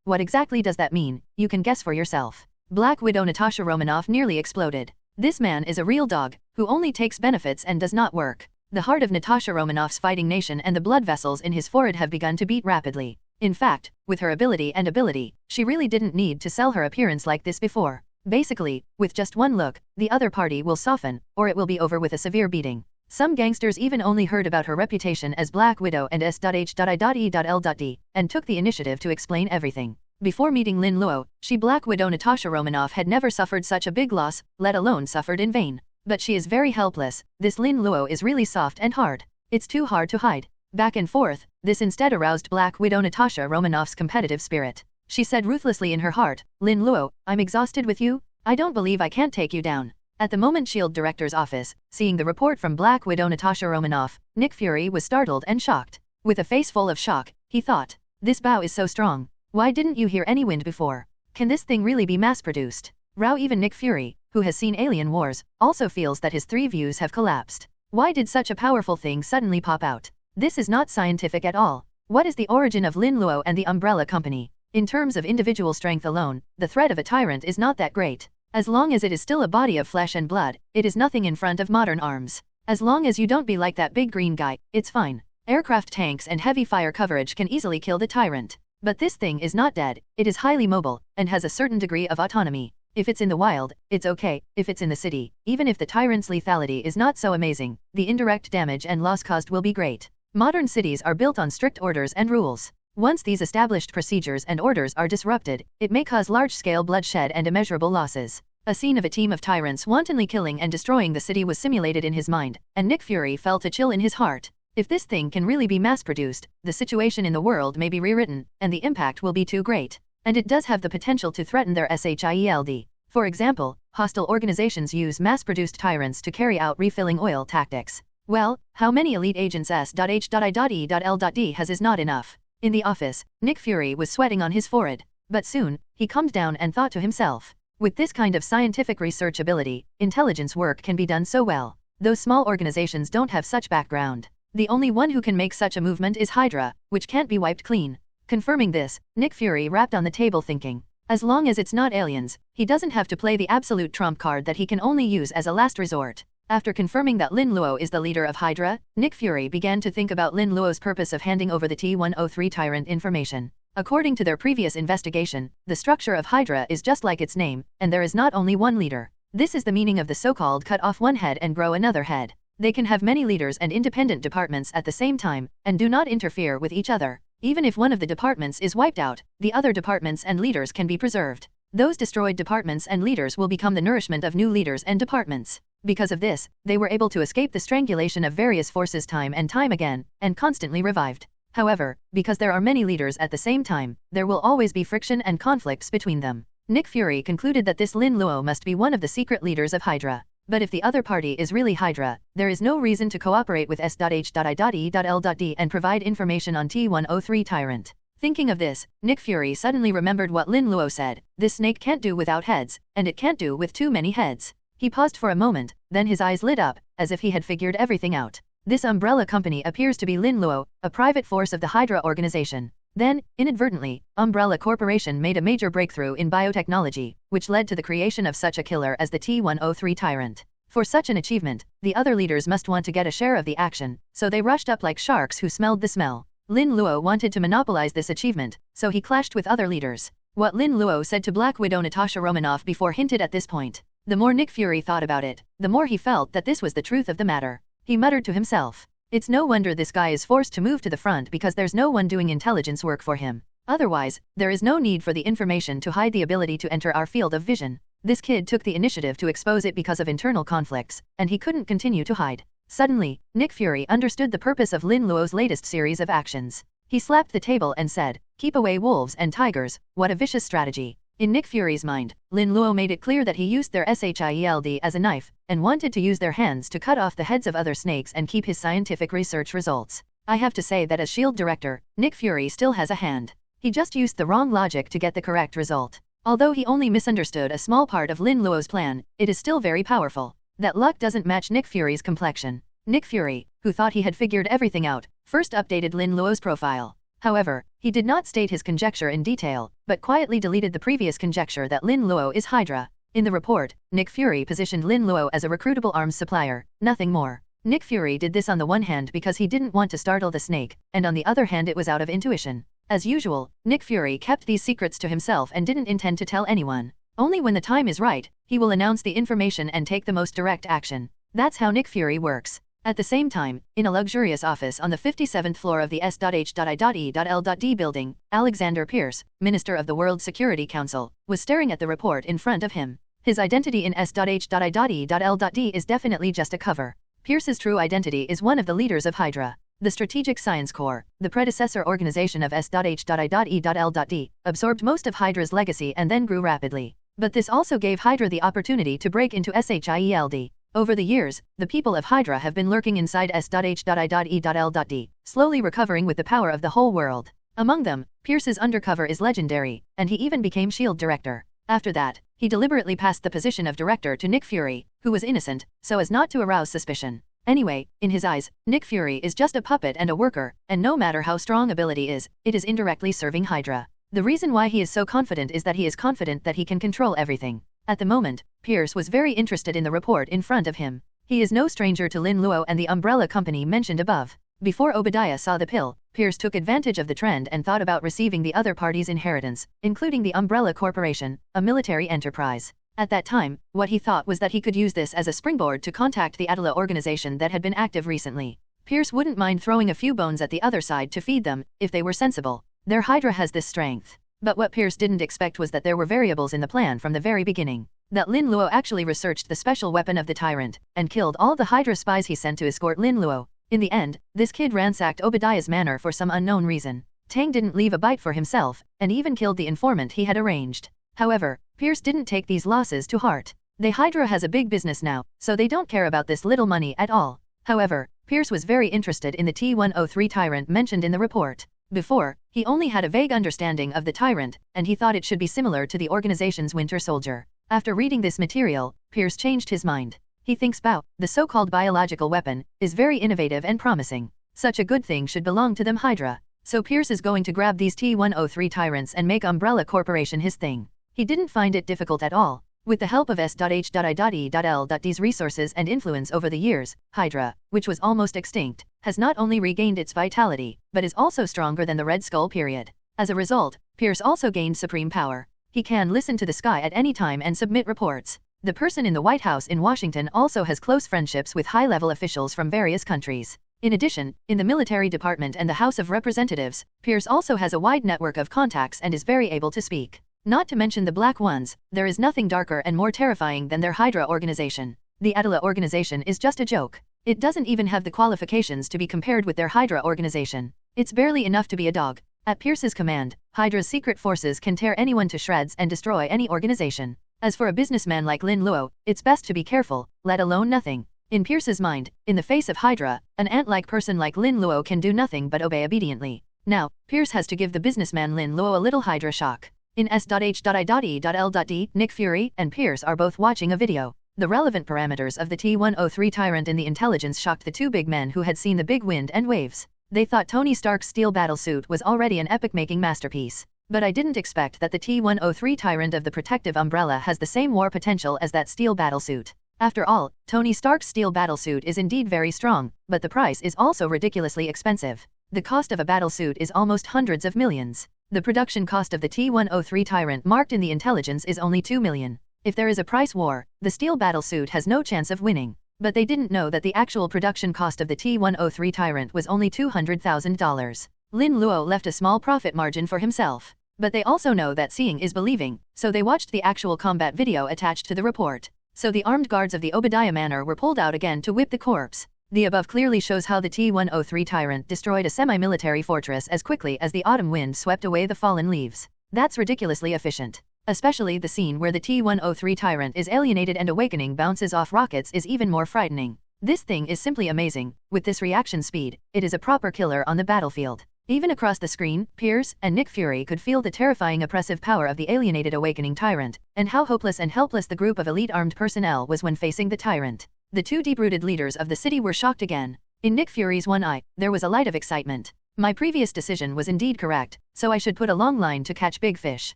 What exactly does that mean? You can guess for yourself. Black Widow Natasha Romanoff nearly exploded. This man is a real dog, who only takes benefits and does not work. The heart of Natasha Romanoff's fighting nation and the blood vessels in his forehead have begun to beat rapidly. In fact, with her ability, she really didn't need to sell her appearance like this before. Basically, with just one look, the other party will soften, or it will be over with a severe beating. Some gangsters even only heard about her reputation as Black Widow and S.H.I.E.L.D. and took the initiative to explain everything. Before meeting Lin Luo, Black Widow Natasha Romanoff had never suffered such a big loss, let alone suffered in vain. But she is very helpless. This Lin Luo is really soft and hard. It's too hard to hide. Back and forth, this instead aroused Black Widow Natasha Romanoff's competitive spirit. She said ruthlessly in her heart, "Lin Luo, I'm exhausted with you. I don't believe I can't take you down." At the moment SHIELD Director's office, seeing the report from Black Widow Natasha Romanoff, Nick Fury was startled and shocked. With a face full of shock, he thought, "This bow is so strong. Why didn't you hear any wind before? Can this thing really be mass-produced?" Even Nick Fury, who has seen Alien Wars, also feels that his 3 views have collapsed. Why did such a powerful thing suddenly pop out? This is not scientific at all. What is the origin of Lin Luo and the Umbrella Company? In terms of individual strength alone, the threat of a tyrant is not that great. As long as it is still a body of flesh and blood, it is nothing in front of modern arms. As long as you don't be like that big green guy, it's fine. Aircraft tanks and heavy fire coverage can easily kill the tyrant. But this thing is not dead, it is highly mobile, and has a certain degree of autonomy. If it's in the wild, it's okay. If it's in the city, even if the tyrant's lethality is not so amazing, the indirect damage and loss caused will be great. Modern cities are built on strict orders and rules. Once these established procedures and orders are disrupted, it may cause large-scale bloodshed and immeasurable losses. A scene of a team of tyrants wantonly killing and destroying the city was simulated in his mind, and Nick Fury felt a chill in his heart. If this thing can really be mass-produced, the situation in the world may be rewritten, and the impact will be too great. And it does have the potential to threaten their SHIELD. For example, hostile organizations use mass-produced tyrants to carry out refilling oil tactics. Well, how many elite agents S.H.I.E.L.D. has is not enough. In the office, Nick Fury was sweating on his forehead. But soon, he calmed down and thought to himself. With this kind of scientific research ability, intelligence work can be done so well. Those small organizations don't have such background. The only one who can make such a movement is Hydra, which can't be wiped clean. Confirming this, Nick Fury rapped on the table thinking, as long as it's not aliens, he doesn't have to play the absolute trump card that he can only use as a last resort. After confirming that Lin Luo is the leader of Hydra, Nick Fury began to think about Lin Luo's purpose of handing over the T-103 Tyrant information. According to their previous investigation, the structure of Hydra is just like its name, and there is not only one leader. This is the meaning of the so-called cut off one head and grow another head. They can have many leaders and independent departments at the same time, and do not interfere with each other. Even if one of the departments is wiped out, the other departments and leaders can be preserved. Those destroyed departments and leaders will become the nourishment of new leaders and departments. Because of this, they were able to escape the strangulation of various forces time and time again, and constantly revived. However, because there are many leaders at the same time, there will always be friction and conflicts between them. Nick Fury concluded that this Lin Luo must be one of the secret leaders of Hydra. But if the other party is really Hydra, there is no reason to cooperate with S.H.I.E.L.D. and provide information on T-103 Tyrant. Thinking of this, Nick Fury suddenly remembered what Lin Luo said, this snake can't do without heads, and it can't do with too many heads. He paused for a moment, then his eyes lit up, as if he had figured everything out. This umbrella company appears to be Lin Luo, a private force of the Hydra organization. Then, inadvertently, Umbrella Corporation made a major breakthrough in biotechnology, which led to the creation of such a killer as the T-103 Tyrant. For such an achievement, the other leaders must want to get a share of the action, so they rushed up like sharks who smelled the smell. Lin Luo wanted to monopolize this achievement, so he clashed with other leaders. What Lin Luo said to Black Widow Natasha Romanoff before hinted at this point. The more Nick Fury thought about it, the more he felt that this was the truth of the matter. He muttered to himself, it's no wonder this guy is forced to move to the front because there's no one doing intelligence work for him. Otherwise, there is no need for the information to hide the ability to enter our field of vision. This kid took the initiative to expose it because of internal conflicts, and he couldn't continue to hide. Suddenly, Nick Fury understood the purpose of Lin Luo's latest series of actions. He slapped the table and said, keep away wolves and tigers, what a vicious strategy. In Nick Fury's mind, Lin Luo made it clear that he used their SHIELD as a knife, and wanted to use their hands to cut off the heads of other snakes and keep his scientific research results. I have to say that as S.H.I.E.L.D. director, Nick Fury still has a hand. He just used the wrong logic to get the correct result. Although he only misunderstood a small part of Lin Luo's plan, it is still very powerful. That luck doesn't match Nick Fury's complexion. Nick Fury, who thought he had figured everything out, first updated Lin Luo's profile. However, he did not state his conjecture in detail, but quietly deleted the previous conjecture that Lin Luo is Hydra. In the report, Nick Fury positioned Lin Luo as a recruitable arms supplier, nothing more. Nick Fury did this on the one hand because he didn't want to startle the snake, and on the other hand it was out of intuition. As usual, Nick Fury kept these secrets to himself and didn't intend to tell anyone. Only when the time is right, he will announce the information and take the most direct action. That's how Nick Fury works. At the same time, in a luxurious office on the 57th floor of the S.H.I.E.L.D. building, Alexander Pierce, Minister of the World Security Council, was staring at the report in front of him. His identity in S.H.I.E.L.D. is definitely just a cover. Pierce's true identity is one of the leaders of Hydra. The Strategic Science Corps, the predecessor organization of S.H.I.E.L.D., absorbed most of Hydra's legacy and then grew rapidly. But this also gave Hydra the opportunity to break into S.H.I.E.L.D. Over the years, the people of Hydra have been lurking inside S.H.I.E.L.D., slowly recovering with the power of the whole world. Among them, Pierce's undercover is legendary, and he even became S.H.I.E.L.D. director. After that, he deliberately passed the position of director to Nick Fury, who was innocent, so as not to arouse suspicion. Anyway, in his eyes, Nick Fury is just a puppet and a worker, and no matter how strong ability is, it is indirectly serving Hydra. The reason why he is so confident is that he is confident that he can control everything. At the moment, Pierce was very interested in the report in front of him. He is no stranger to Lin Luo and the umbrella company mentioned above. Before Obadiah saw the pill, Pierce took advantage of the trend and thought about receiving the other party's inheritance, including the Umbrella Corporation, a military enterprise. At that time, what he thought was that he could use this as a springboard to contact the Atala organization that had been active recently. Pierce wouldn't mind throwing a few bones at the other side to feed them, if they were sensible. Their Hydra has this strength. But what Pierce didn't expect was that there were variables in the plan from the very beginning. That Lin Luo actually researched the special weapon of the Tyrant, and killed all the Hydra spies he sent to escort Lin Luo. In the end, this kid ransacked Obadiah's manor for some unknown reason. Tang didn't leave a bite for himself, and even killed the informant he had arranged. However, Pierce didn't take these losses to heart. The Hydra has a big business now, so they don't care about this little money at all. However, Pierce was very interested in the T-103 Tyrant mentioned in the report. Before, he only had a vague understanding of the Tyrant, and he thought it should be similar to the organization's Winter Soldier. After reading this material, Pierce changed his mind. He thinks BAO, the so-called biological weapon, is very innovative and promising. Such a good thing should belong to them Hydra. So Pierce is going to grab these T-103 tyrants and make Umbrella Corporation his thing. He didn't find it difficult at all. With the help of S.H.I.E.L.'s resources and influence over the years, Hydra, which was almost extinct, has not only regained its vitality, but is also stronger than the Red Skull period. As a result, Pierce also gained supreme power. He can listen to the sky at any time and submit reports. The person in the White House in Washington also has close friendships with high-level officials from various countries. In addition, in the military department and the House of Representatives, Pierce also has a wide network of contacts and is very able to speak. Not to mention the Black Ones, there is nothing darker and more terrifying than their Hydra organization. The Adela organization is just a joke. It doesn't even have the qualifications to be compared with their Hydra organization. It's barely enough to be a dog. At Pierce's command, Hydra's secret forces can tear anyone to shreds and destroy any organization. As for a businessman like Lin Luo, it's best to be careful, let alone nothing. In Pierce's mind, in the face of Hydra, an ant-like person like Lin Luo can do nothing but obey obediently. Now, Pierce has to give the businessman Lin Luo a little Hydra shock. In S.H.I.E.L.D, Nick Fury and Pierce are both watching a video. The relevant parameters of the T-103 tyrant in the intelligence shocked the two big men who had seen the big wind and waves. They thought Tony Stark's steel battlesuit was already an epic-making masterpiece. But I didn't expect that the T-103 tyrant of the protective umbrella has the same war potential as that steel battlesuit. After all, Tony Stark's steel battlesuit is indeed very strong, but the price is also ridiculously expensive. The cost of a battlesuit is almost hundreds of millions. The production cost of the T-103 tyrant marked in the intelligence is only 2 million. If there is a price war, the steel battlesuit has no chance of winning. But they didn't know that the actual production cost of the T-103 tyrant was only $200,000. Lin Luo left a small profit margin for himself. But they also know that seeing is believing, so they watched the actual combat video attached to the report. So the armed guards of the Obadiah Manor were pulled out again to whip the corpse. The above clearly shows how the T-103 tyrant destroyed a semi-military fortress as quickly as the autumn wind swept away the fallen leaves. That's ridiculously efficient. Especially the scene where the T-103 tyrant is alienated and awakening bounces off rockets is even more frightening. This thing is simply amazing. With this reaction speed, it is a proper killer on the battlefield. Even across the screen, Pierce and Nick Fury could feel the terrifying oppressive power of the alienated awakening tyrant, and how hopeless and helpless the group of elite armed personnel was when facing the tyrant. The two deep-rooted leaders of the city were shocked again. In Nick Fury's one eye, there was a light of excitement. My previous decision was indeed correct, so I should put a long line to catch big fish.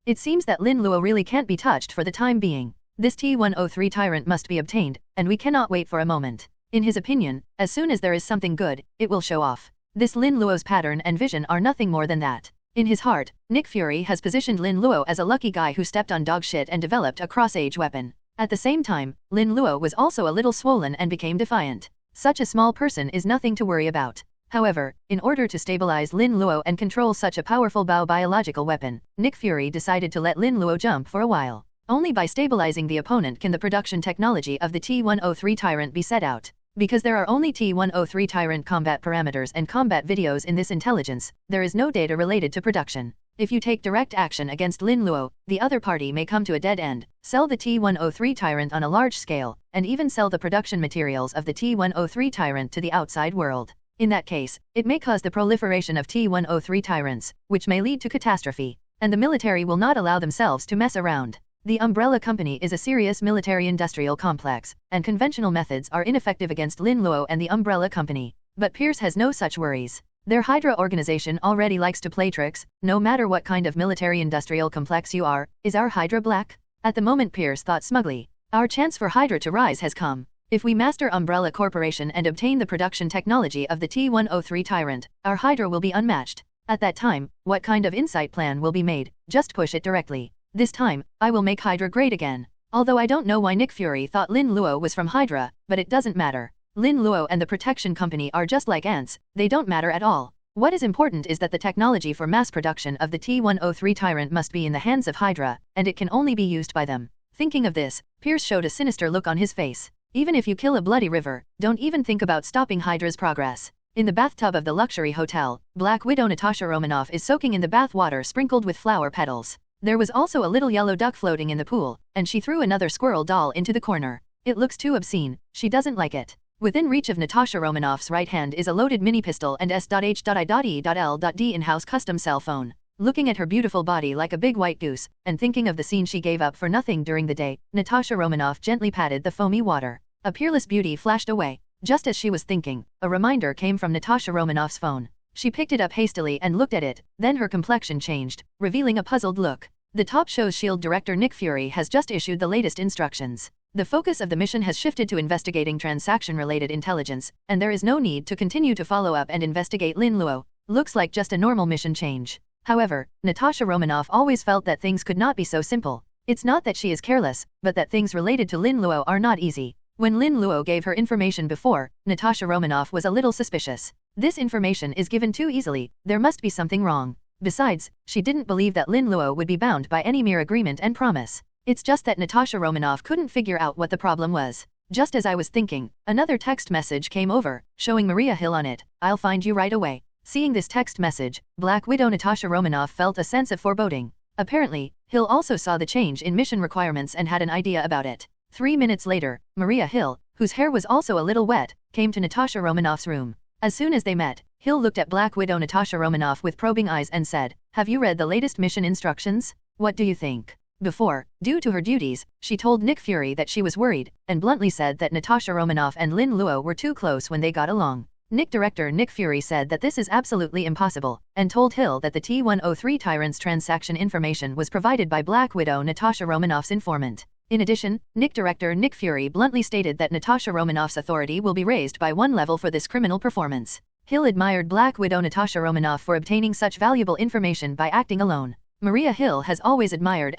It seems that Lin Luo really can't be touched for the time being. This T-103 tyrant must be obtained, and we cannot wait for a moment. In his opinion, as soon as there is something good, it will show off. This Lin Luo's pattern and vision are nothing more than that. In his heart, Nick Fury has positioned Lin Luo as a lucky guy who stepped on dog shit and developed a cross-age weapon. At the same time, Lin Luo was also a little swollen and became defiant. Such a small person is nothing to worry about. However, in order to stabilize Lin Luo and control such a powerful biological weapon, Nick Fury decided to let Lin Luo jump for a while. Only by stabilizing the opponent can the production technology of the T-103 tyrant be set out. Because there are only T-103 tyrant combat parameters and combat videos in this intelligence, there is no data related to production. If you take direct action against Lin Luo, the other party may come to a dead end, sell the T-103 tyrant on a large scale, and even sell the production materials of the T-103 tyrant to the outside world. In that case, it may cause the proliferation of T-103 tyrants, which may lead to catastrophe. And the military will not allow themselves to mess around. The Umbrella Company is a serious military-industrial complex, and conventional methods are ineffective against Lin Luo and the Umbrella Company. But Pierce has no such worries. Their Hydra organization already likes to play tricks. No matter what kind of military-industrial complex you are, is our Hydra black? At the moment Pierce thought smugly. Our chance for Hydra to rise has come. If we master Umbrella Corporation and obtain the production technology of the T-103 tyrant, our Hydra will be unmatched. At that time, what kind of insight plan will be made? Just push it directly. This time, I will make Hydra great again. Although I don't know why Nick Fury thought Lin Luo was from Hydra, but it doesn't matter. Lin Luo and the Protection Company are just like ants, they don't matter at all. What is important is that the technology for mass production of the T-103 tyrant must be in the hands of Hydra, and it can only be used by them. Thinking of this, Pierce showed a sinister look on his face. Even if you kill a bloody river, don't even think about stopping Hydra's progress. In the bathtub of the luxury hotel, Black Widow Natasha Romanoff is soaking in the bath water sprinkled with flower petals. There was also a little yellow duck floating in the pool, and she threw another squirrel doll into the corner. It looks too obscene, she doesn't like it. Within reach of Natasha Romanoff's right hand is a loaded mini pistol and S.H.I.E.L.D in-house custom cell phone. Looking at her beautiful body like a big white goose, and thinking of the scene she gave up for nothing during the day, Natasha Romanoff gently patted the foamy water. A peerless beauty flashed away. Just as she was thinking, a reminder came from Natasha Romanoff's phone. She picked it up hastily and looked at it, then her complexion changed, revealing a puzzled look. The top show's S.H.I.E.L.D. director Nick Fury has just issued the latest instructions. The focus of the mission has shifted to investigating transaction-related intelligence, and there is no need to continue to follow up and investigate Lin Luo. Looks like just a normal mission change. However, Natasha Romanoff always felt that things could not be so simple. It's not that she is careless, but that things related to Lin Luo are not easy. When Lin Luo gave her information before, Natasha Romanoff was a little suspicious. This information is given too easily, there must be something wrong. Besides, she didn't believe that Lin Luo would be bound by any mere agreement and promise. It's just that Natasha Romanoff couldn't figure out what the problem was. Just as I was thinking, another text message came over, showing Maria Hill on it. I'll find you right away. Seeing this text message, Black Widow Natasha Romanoff felt a sense of foreboding. Apparently, Hill also saw the change in mission requirements and had an idea about it. 3 minutes later, Maria Hill, whose hair was also a little wet, came to Natasha Romanoff's room. As soon as they met, Hill looked at Black Widow Natasha Romanoff with probing eyes and said, "Have you read the latest mission instructions? What do you think?" Before, due to her duties, she told Nick Fury that she was worried, and bluntly said that Natasha Romanoff and Lin Luo were too close when they got along. Director Nick Fury said that this is absolutely impossible, and told Hill that the T-103 Tyrant's transaction information was provided by Black Widow Natasha Romanoff's informant. In addition, Director Nick Fury bluntly stated that Natasha Romanoff's authority will be raised by 1 level for this criminal performance. Hill admired Black Widow Natasha Romanoff for obtaining such valuable information by acting alone. Maria Hill has always admired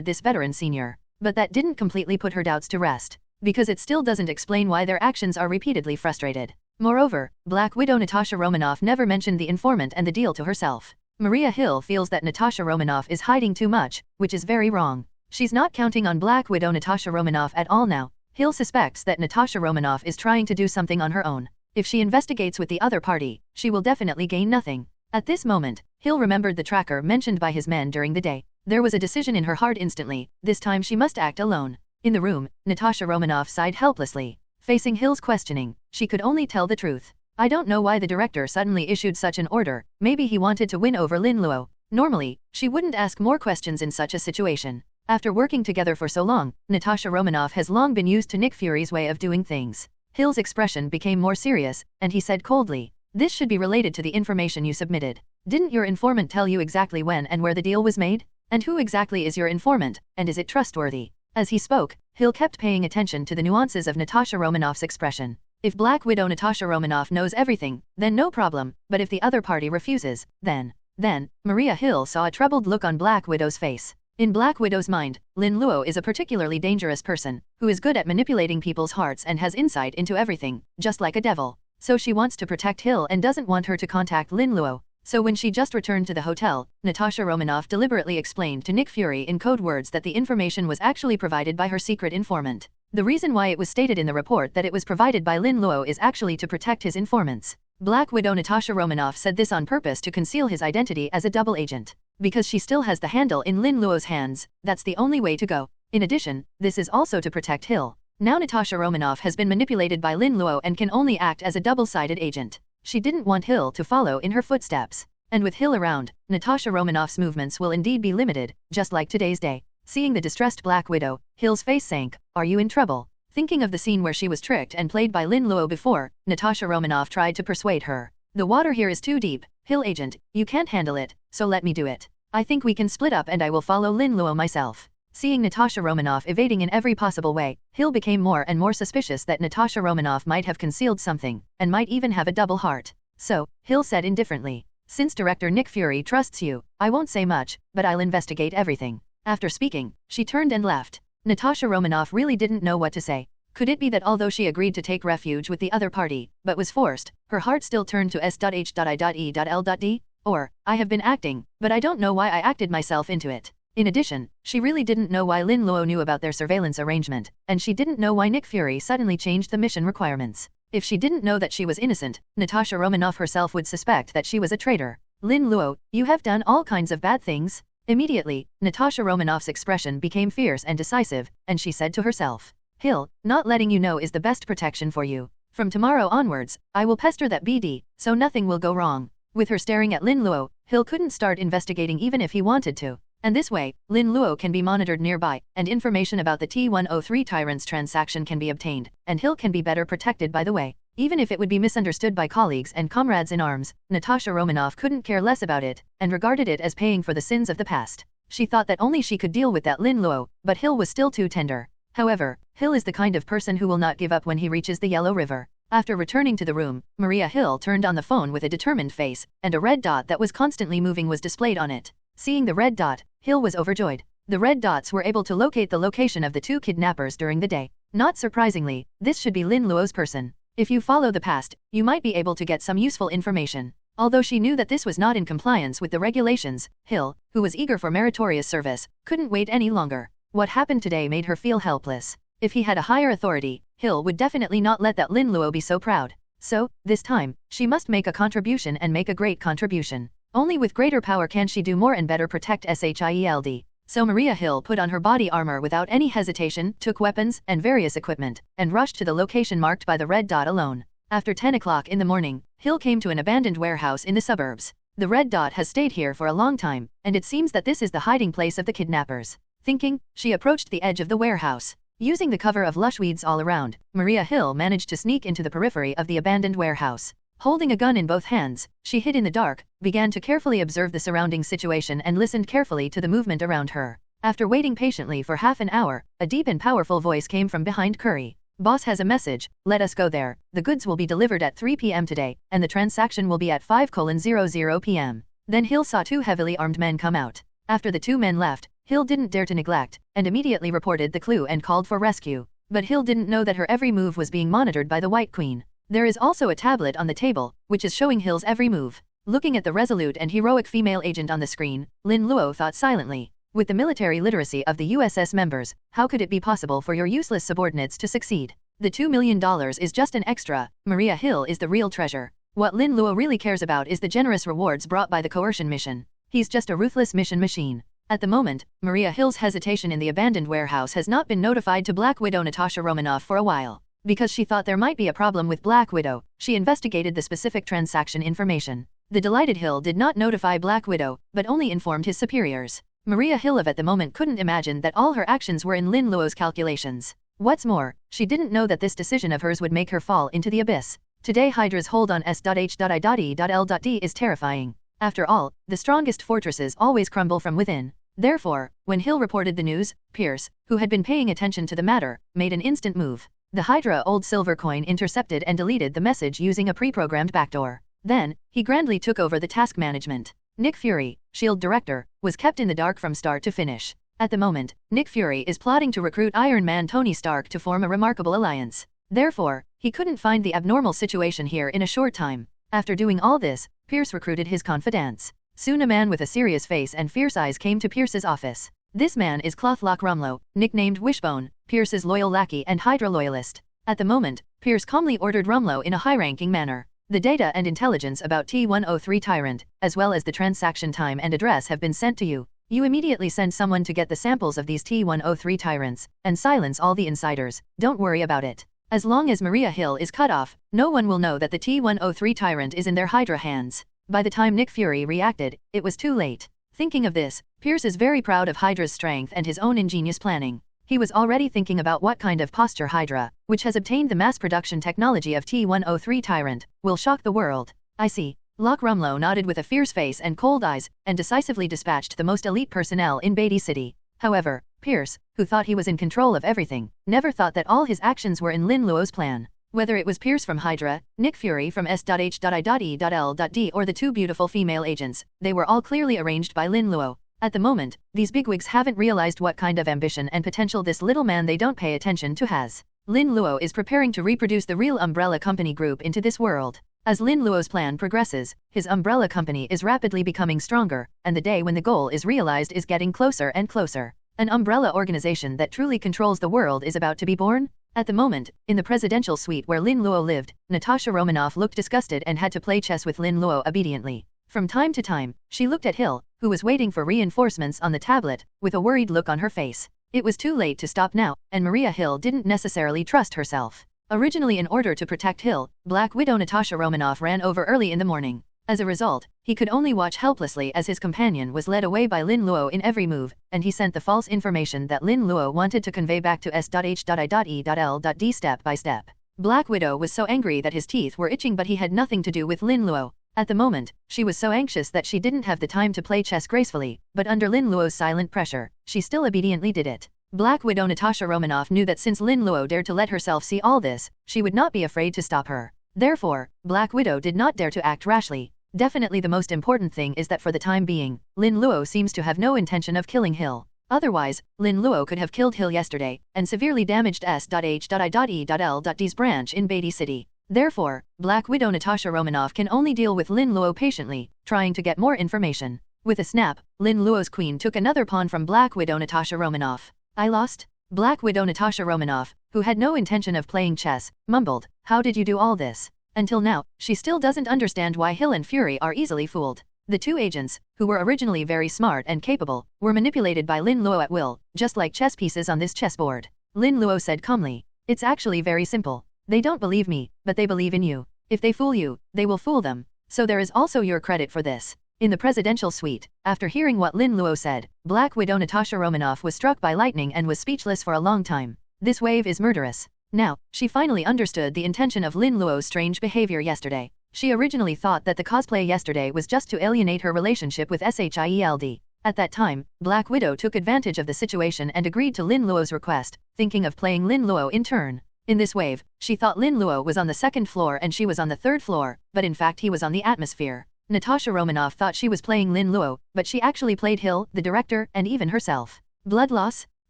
this veteran senior. But that didn't completely put her doubts to rest, because it still doesn't explain why their actions are repeatedly frustrated. Moreover, Black Widow Natasha Romanoff never mentioned the informant and the deal to herself. Maria Hill feels that Natasha Romanoff is hiding too much, which is very wrong. She's not counting on Black Widow Natasha Romanoff at all now. Hill suspects that Natasha Romanoff is trying to do something on her own. If she investigates with the other party, she will definitely gain nothing. At this moment, Hill remembered the tracker mentioned by his men during the day. There was a decision in her heart instantly, this time she must act alone. In the room, Natasha Romanoff sighed helplessly. Facing Hill's questioning, she could only tell the truth. I don't know why the director suddenly issued such an order, maybe he wanted to win over Lin Luo. Normally, she wouldn't ask more questions in such a situation. After working together for so long, Natasha Romanoff has long been used to Nick Fury's way of doing things. Hill's expression became more serious, and he said coldly, "This should be related to the information you submitted. Didn't your informant tell you exactly when and where the deal was made? And who exactly is your informant, and is it trustworthy?" As he spoke, Hill kept paying attention to the nuances of Natasha Romanoff's expression. If Black Widow Natasha Romanoff knows everything, then no problem, but if the other party refuses, then, Maria Hill saw a troubled look on Black Widow's face. In Black Widow's mind, Lin Luo is a particularly dangerous person, who is good at manipulating people's hearts and has insight into everything, just like a devil. So she wants to protect Hill and doesn't want her to contact Lin Luo. So when she just returned to the hotel, Natasha Romanoff deliberately explained to Nick Fury in code words that the information was actually provided by her secret informant. The reason why it was stated in the report that it was provided by Lin Luo is actually to protect his informants. Black Widow Natasha Romanoff said this on purpose to conceal his identity as a double agent. Because she still has the handle in Lin Luo's hands, that's the only way to go. In addition, this is also to protect Hill. Now Natasha Romanoff has been manipulated by Lin Luo and can only act as a double-sided agent. She didn't want Hill to follow in her footsteps. And with Hill around, Natasha Romanoff's movements will indeed be limited, just like today's day. Seeing the distressed Black Widow, Hill's face sank. "Are you in trouble?" Thinking of the scene where she was tricked and played by Lin Luo before, Natasha Romanoff tried to persuade her. "The water here is too deep, Hill agent, you can't handle it, so let me do it. I think we can split up and I will follow Lin Luo myself." Seeing Natasha Romanoff evading in every possible way, Hill became more and more suspicious that Natasha Romanoff might have concealed something, and might even have a double heart. So, Hill said indifferently, "Since Director Nick Fury trusts you, I won't say much, but I'll investigate everything." After speaking, she turned and left. Natasha Romanoff really didn't know what to say. Could it be that although she agreed to take refuge with the other party, but was forced, her heart still turned to S.H.I.E.L.D? Or, "I have been acting, but I don't know why I acted myself into it." In addition, she really didn't know why Lin Luo knew about their surveillance arrangement, and she didn't know why Nick Fury suddenly changed the mission requirements. If she didn't know that she was innocent, Natasha Romanoff herself would suspect that she was a traitor. "Lin Luo, you have done all kinds of bad things." Immediately, Natasha Romanoff's expression became fierce and decisive, and she said to herself, "Hill, not letting you know is the best protection for you. From tomorrow onwards, I will pester that BD, so nothing will go wrong." With her staring at Lin Luo, Hill couldn't start investigating even if he wanted to. And this way, Lin Luo can be monitored nearby, and information about the T-103 Tyrant's transaction can be obtained, and Hill can be better protected by the way. Even if it would be misunderstood by colleagues and comrades in arms, Natasha Romanoff couldn't care less about it, and regarded it as paying for the sins of the past. She thought that only she could deal with that Lin Luo, but Hill was still too tender. However, Hill is the kind of person who will not give up when he reaches the Yellow River. After returning to the room, Maria Hill turned on the phone with a determined face, and a red dot that was constantly moving was displayed on it. Seeing the red dot, Hill was overjoyed. The red dots were able to locate the location of the two kidnappers during the day. Not surprisingly, this should be Lin Luo's person. If you follow the past, you might be able to get some useful information. Although she knew that this was not in compliance with the regulations, Hill, who was eager for meritorious service, couldn't wait any longer. What happened today made her feel helpless. If he had a higher authority, Hill would definitely not let that Lin Luo be so proud. So, this time, she must make a contribution and make a great contribution. Only with greater power can she do more and better protect SHIELD. So Maria Hill put on her body armor without any hesitation, took weapons and various equipment, and rushed to the location marked by the red dot alone. After 10 o'clock in the morning, Hill came to an abandoned warehouse in the suburbs. The red dot has stayed here for a long time, and it seems that this is the hiding place of the kidnappers. Thinking, she approached the edge of the warehouse. Using the cover of lush weeds all around, Maria Hill managed to sneak into the periphery of the abandoned warehouse. Holding a gun in both hands, she hid in the dark, began to carefully observe the surrounding situation and listened carefully to the movement around her. After waiting patiently for half an hour, a deep and powerful voice came from behind Curry. Boss has a message, let us go there. The goods will be delivered at 3 p.m. today, and the transaction will be at 5:00 p.m. Then Hill saw two heavily armed men come out. After the two men left, Hill didn't dare to neglect, and immediately reported the clue and called for rescue. But Hill didn't know that her every move was being monitored by the White Queen. There is also a tablet on the table, which is showing Hill's every move. Looking at the resolute and heroic female agent on the screen, Lin Luo thought silently. With the military literacy of the USS members, how could it be possible for your useless subordinates to succeed? The $2 million is just an extra. Maria Hill is the real treasure. What Lin Luo really cares about is the generous rewards brought by the coercion mission. He's just a ruthless mission machine. At the moment, Maria Hill's hesitation in the abandoned warehouse has not been notified to Black Widow Natasha Romanoff for a while. Because she thought there might be a problem with Black Widow, she investigated the specific transaction information. The delighted Hill did not notify Black Widow, but only informed his superiors. Maria Hill at the moment couldn't imagine that all her actions were in Lin Luo's calculations. What's more, she didn't know that this decision of hers would make her fall into the abyss. Today Hydra's hold on S.H.I.E.L.D. is terrifying. After all, the strongest fortresses always crumble from within. Therefore, when Hill reported the news, Pierce, who had been paying attention to the matter, made an instant move. The Hydra old silver coin intercepted and deleted the message using a pre-programmed backdoor. Then, he grandly took over the task management. Nick Fury, S.H.I.E.L.D. director, was kept in the dark from start to finish. At the moment, Nick Fury is plotting to recruit Iron Man Tony Stark to form a remarkable alliance. Therefore, he couldn't find the abnormal situation here in a short time. After doing all this, Pierce recruited his confidants. Soon a man with a serious face and fierce eyes came to Pierce's office. This man is Clothlock Rumlow, nicknamed Wishbone, Pierce's loyal lackey and Hydra loyalist. At the moment, Pierce calmly ordered Rumlow in a high-ranking manner. The data and intelligence about T-103 Tyrant, as well as the transaction time and address have been sent to you. You immediately send someone to get the samples of these T-103 Tyrants, and silence all the insiders. Don't worry about it. As long as Maria Hill is cut off, no one will know that the T-103 Tyrant is in their Hydra hands. By the time Nick Fury reacted, it was too late. Thinking of this, Pierce is very proud of Hydra's strength and his own ingenious planning. He was already thinking about what kind of posture Hydra, which has obtained the mass production technology of T-103 Tyrant, will shock the world. I see. Lock Rumlow nodded with a fierce face and cold eyes, and decisively dispatched the most elite personnel in Beatty City. However, Pierce, who thought he was in control of everything, never thought that all his actions were in Lin Luo's plan. Whether it was Pierce from Hydra, Nick Fury from S.H.I.E.L.D. or the two beautiful female agents, they were all clearly arranged by Lin Luo. At the moment, these bigwigs haven't realized what kind of ambition and potential this little man they don't pay attention to has. Lin Luo is preparing to reproduce the real Umbrella Company group into this world. As Lin Luo's plan progresses, his Umbrella Company is rapidly becoming stronger, and the day when the goal is realized is getting closer and closer. An umbrella organization that truly controls the world is about to be born. At the moment, in the presidential suite where Lin Luo lived, Natasha Romanoff looked disgusted and had to play chess with Lin Luo obediently. From time to time, she looked at Hill, who was waiting for reinforcements on the tablet, with a worried look on her face. It was too late to stop now, and Maria Hill didn't necessarily trust herself. Originally in order to protect Hill, Black Widow Natasha Romanoff ran over early in the morning. As a result, he could only watch helplessly as his companion was led away by Lin Luo in every move, and he sent the false information that Lin Luo wanted to convey back to S.H.I.E.L.D. step by step. Black Widow was so angry that his teeth were itching, but he had nothing to do with Lin Luo. At the moment, she was so anxious that she didn't have the time to play chess gracefully, but under Lin Luo's silent pressure, she still obediently did it. Black Widow Natasha Romanoff knew that since Lin Luo dared to let herself see all this, she would not be afraid to stop her. Therefore, Black Widow did not dare to act rashly. Definitely the most important thing is that for the time being, Lin Luo seems to have no intention of killing Hill. Otherwise, Lin Luo could have killed Hill yesterday, and severely damaged S.H.I.E.L.D's branch in Beatty City. Therefore, Black Widow Natasha Romanoff can only deal with Lin Luo patiently, trying to get more information. With a snap, Lin Luo's queen took another pawn from Black Widow Natasha Romanoff. I lost? Black Widow Natasha Romanoff, who had no intention of playing chess, mumbled, how did you do all this? Until now, she still doesn't understand why Hill and Fury are easily fooled. The two agents, who were originally very smart and capable, were manipulated by Lin Luo at will, just like chess pieces on this chessboard. Lin Luo said calmly, it's actually very simple. They don't believe me, but they believe in you. If they fool you, they will fool them. So there is also your credit for this. In the presidential suite, after hearing what Lin Luo said, Black Widow Natasha Romanoff was struck by lightning and was speechless for a long time. This wave is murderous. Now, she finally understood the intention of Lin Luo's strange behavior yesterday. She originally thought that the cosplay yesterday was just to alienate her relationship with SHIELD. At that time, Black Widow took advantage of the situation and agreed to Lin Luo's request, thinking of playing Lin Luo in turn. In this wave, she thought Lin Luo was on the second floor and she was on the third floor, but in fact he was on the atmosphere. Natasha Romanoff thought she was playing Lin Luo, but she actually played Hill, the director, and even herself. Blood loss?